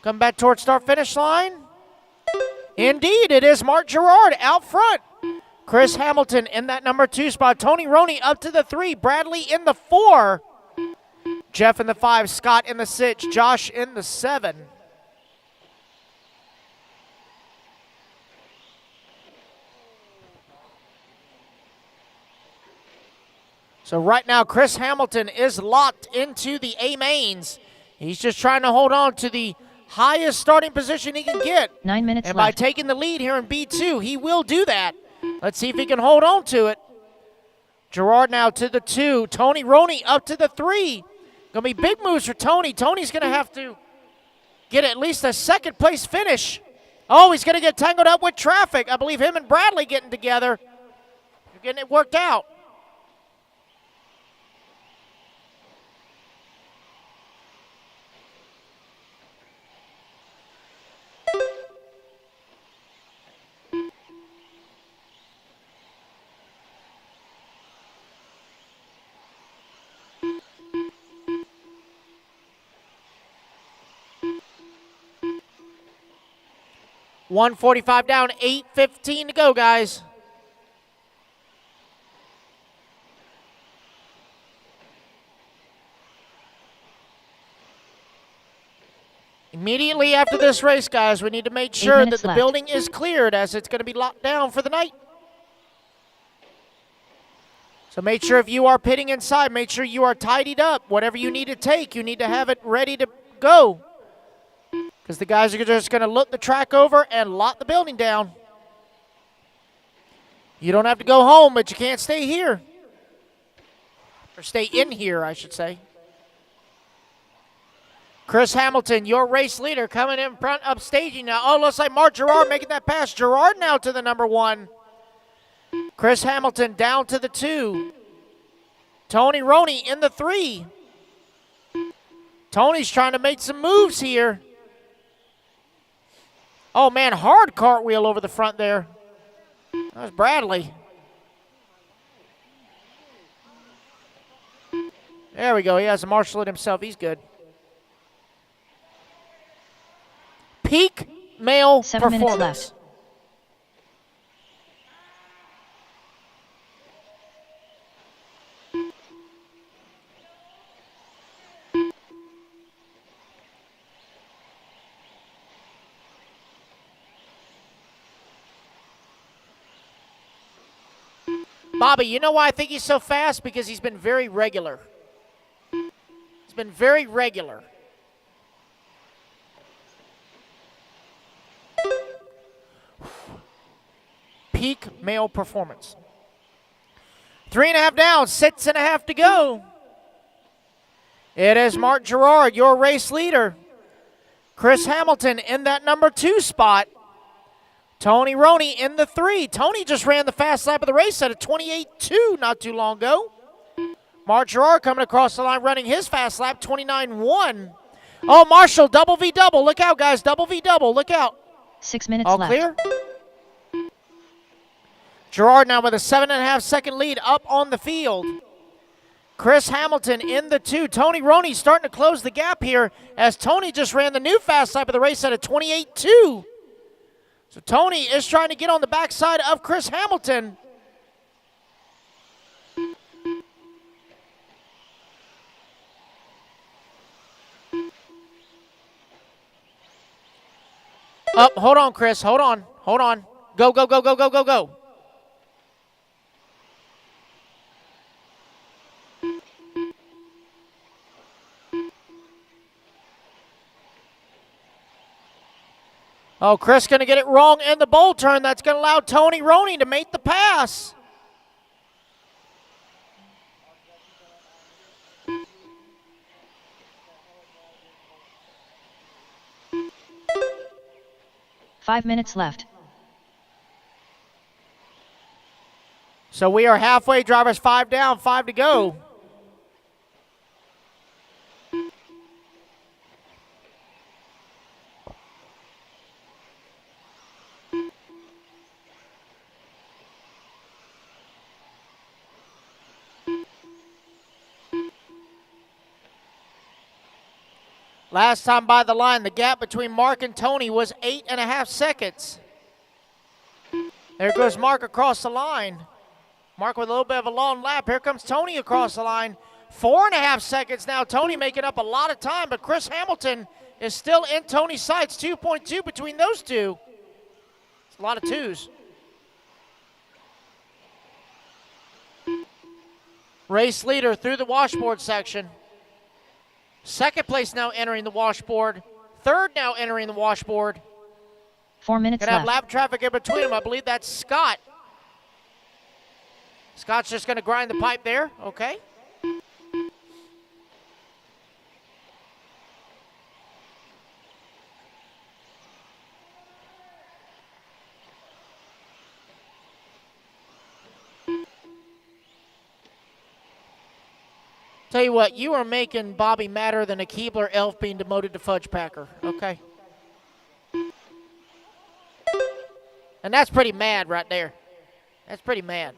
Come back towards start finish line. Indeed, it is Mark Gerard out front. Chris Hamilton in that number 2 spot. Tony Roney up to the 3. Bradley in the 4. Jeff in the 5. Scott in the 6. Josh in the 7. So right now, Chris Hamilton is locked into the A mains. He's just trying to hold on to the highest starting position he can get. 9 minutes and left. by taking the lead here in B2, he will do that. Let's see if he can hold on to it. Gerard now to the 2. Tony Roney up to the 3. Going to be big moves for Tony. Tony's going to have to get at least a second place finish. Oh, he's going to get tangled up with traffic. I believe him and Bradley getting together. They're getting it worked out. $145 down, 8:15 to go, guys. Immediately after this race, guys, we need to make sure that the building is cleared as it's going to be locked down for the night. So make sure if you are pitting inside, make sure you are tidied up. Whatever you need to take, you need to have it ready to go. Because the guys are just going to look the track over and lock the building down. You don't have to go home, but you can't stay here. Or stay in here, I should say. Chris Hamilton, your race leader, coming in front of staging now. Oh, looks like Mark Gerard making that pass. Gerard now to the number 1. Chris Hamilton down to the 2. Tony Roney in the 3. Tony's trying to make some moves here. Oh, man, hard cartwheel over the front there. That was Bradley. There we go. He has to marshal it himself. He's good. Peak male 7 minutes performance. left. Bobby, you know why I think he's so fast? Because he's been very regular. He's been very regular. Peak male performance. 3.5 down, 6.5 to go. It is Mark Gerard, your race leader. Chris Hamilton in that number 2 spot. Tony Roney in the 3. Tony just ran the fast lap of the race at a 28.2 not too long ago. Mark Gerard coming across the line running his fast lap, 29.1. Oh, Marshall, double V double. Look out, guys, double V double. Look out. 6 minutes All left. clear? Gerard now with a 7.5 second lead up on the field. Chris Hamilton in the 2. Tony Roney starting to close the gap here as Tony just ran the new fast lap of the race at a 28.2. So Tony is trying to get on the backside of Chris Hamilton. Up, hold on, Chris. Hold on. Hold on. Go, go, go, go, go, go, go. Oh, Chris going to get it wrong in the bowl turn. That's going to allow Tony Roney to make the pass. Five minutes left. So we are halfway, drivers 5 down, 5 to go. Last time by the line, the gap between Mark and Tony was 8.5 seconds. There goes Mark across the line. Mark with a little bit of a long lap. Here comes Tony across the line. 4.5 seconds now. Tony making up a lot of time, but Chris Hamilton is still in Tony's sights. 2.2 between those two. It's a lot of twos. Race leader through the washboard section. Second place now entering the washboard. Third now entering the washboard. 4 minutes Gonna have left. lap traffic in between them. I believe that's Scott. Scott's just gonna grind the pipe there. Okay. Tell you what, you are making Bobby madder than a Keebler elf being demoted to Fudge Packer, okay? And that's pretty mad right there. That's pretty mad.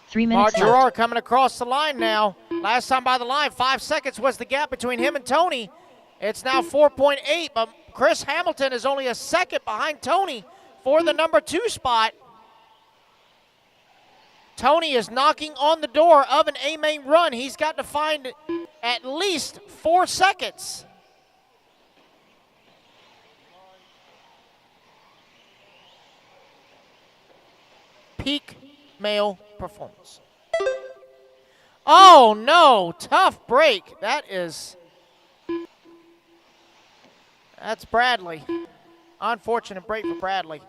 Three Mark minutes Gerard left. coming across the line now. Last time by the line, 5 seconds was the gap between him and Tony. It's now 4.8, but Chris Hamilton is only a second behind Tony for the number 2 spot. Tony is knocking on the door of an A-main run. He's got to find at least 4 seconds. Peak male performance. Oh no, tough break. That's Bradley. Unfortunate break for Bradley.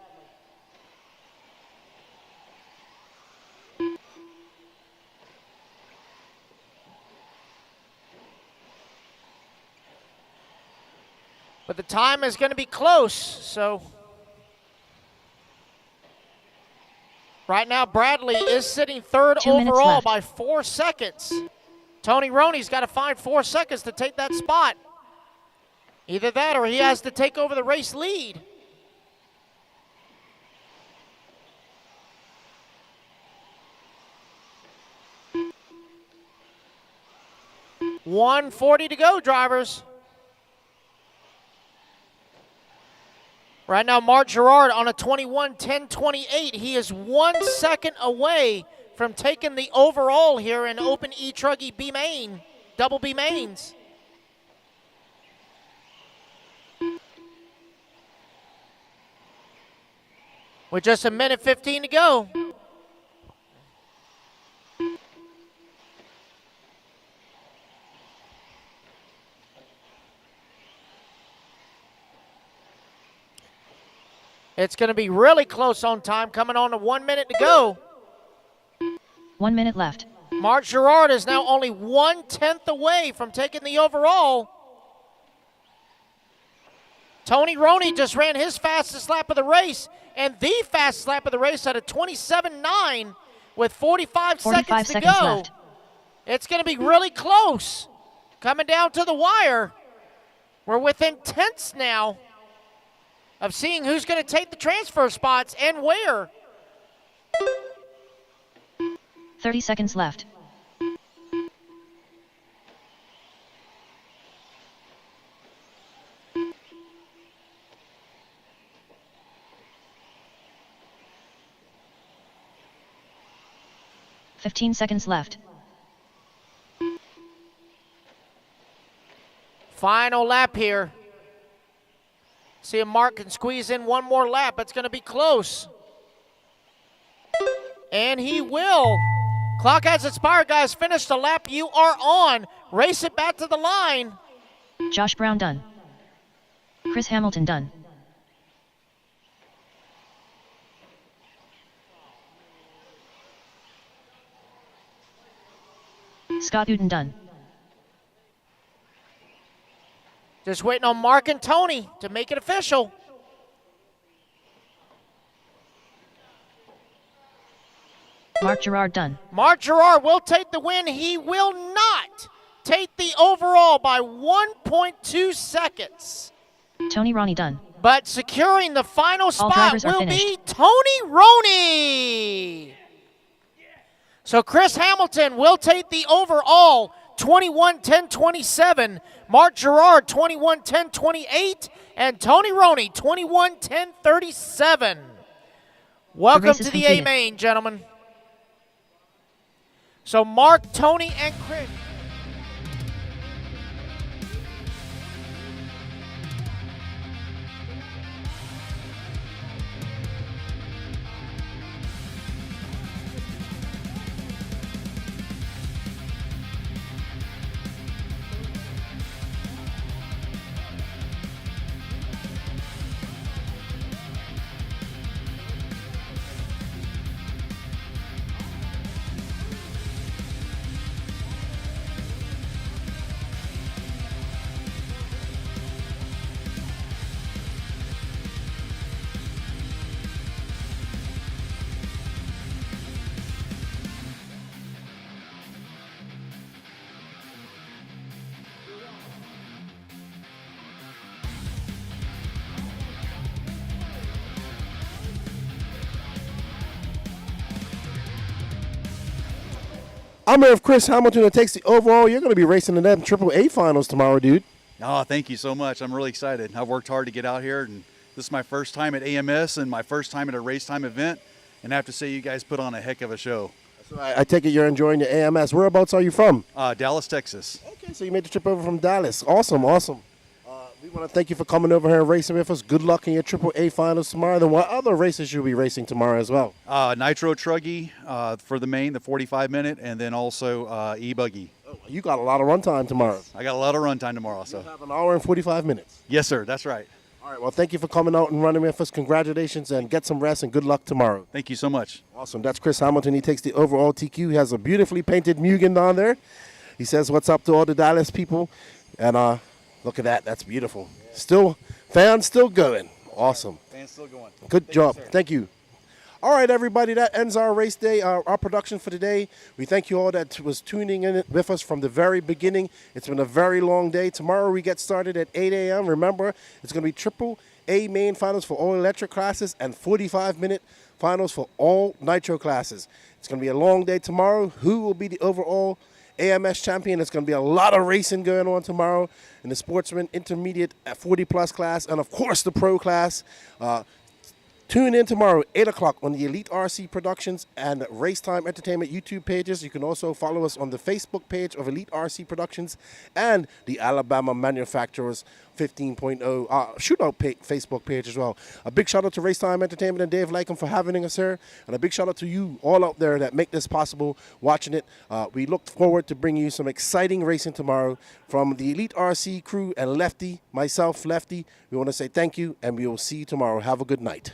But the time is going to be close, so right now, Bradley is sitting third 2 minutes overall left. by 4 seconds. Tony Roney's got to find 4 seconds to take that spot. Either that or he has to take over the race lead. $1:40 to go, drivers. Right now, Mark Gerard on a 21:10:28. He is 1 second away from taking the overall here in Open E-Truggy B main, double B mains. With just 1:15 to go. It's going to be really close on time, coming on to 1 minute to go. 1 minute left. Mark Gerard is now only 1/10 away from taking the overall. Tony Roney just ran his fastest lap of the race, and the fastest lap of the race at a 27.9 with 45 seconds to go. left. It's going to be really close. Coming down to the wire. We're within tenths now of seeing who's going to take the transfer spots and where. 30 seconds left. 15 seconds left. Final lap here. See if Mark can squeeze in one more lap. It's going to be close. And he will. Clock has expired, guys. Finish the lap you are on. Race it back to the line. Josh Brown done. Chris Hamilton done. Scott Uden done. Just waiting on Mark and Tony to make it official. Mark Gerard done. Mark Gerard will take the win. He will not take the overall by 1.2 seconds. Tony Roney done. But securing the final spot drivers are will finished. be Tony Roney. So Chris Hamilton will take the overall 21-10-27. Mark Gerard 21-10-28. And Tony Roney 21-10-37. Welcome race to is the completed. A-Main, gentlemen. So Mark, Tony, and Chris. I'm here with Chris Hamilton that takes the overall. You're going to be racing in them AAA finals tomorrow, dude. Oh, thank you so much. I'm really excited. I've worked hard to get out here, and this is my first time at AMS and my first time at a Racetime event, and I have to say you guys put on a heck of a show. So I take it you're enjoying the AMS. Whereabouts are you from? Dallas, Texas. Okay, so you made the trip over from Dallas. Awesome, awesome. We want to thank you for coming over here and racing with us. Good luck in your AAA finals tomorrow. Then what other races you'll be racing tomorrow as well? Nitro truggy for the main, the 45-minute, and then also e-buggy. Oh, you got a lot of run time tomorrow. I got a lot of run time tomorrow. So. You have an hour and 45 minutes. Yes, sir. That's right. All right, well, thank you for coming out and running with us. Congratulations, and get some rest, and good luck tomorrow. Thank you so much. Awesome. That's Chris Hamilton. He takes the overall TQ. He has a beautifully painted Mugen down there. He says what's up to all the Dallas people. And look at that. That's beautiful. Still, fans still going. Awesome. Fans still going. Good job. Thank you. All right, everybody, that ends our race day, our production for today. We thank you all that was tuning in with us from the very beginning. It's been a very long day. Tomorrow we get started at 8 a.m. Remember, it's going to be triple A main finals for all electric classes and 45-minute finals for all nitro classes. It's going to be a long day tomorrow. Who will be the overall AMS champion? It's going to be a lot of racing going on tomorrow in the Sportsman intermediate at 40-plus class and, of course, the pro class. Tune in tomorrow, 8 o'clock, on the Elite RC Productions and Racetime Entertainment YouTube pages. You can also follow us on the Facebook page of Elite RC Productions and the Alabama Manufacturers 15.0 Shootout Facebook page as well. A big shout out to Racetime Entertainment and Dave Lycum for having us here. And a big shout out to you all out there that make this possible, watching it. We look forward to bringing you some exciting racing tomorrow from the Elite RC crew and Lefty, myself, Lefty. We want to say thank you, and we will see you tomorrow. Have a good night.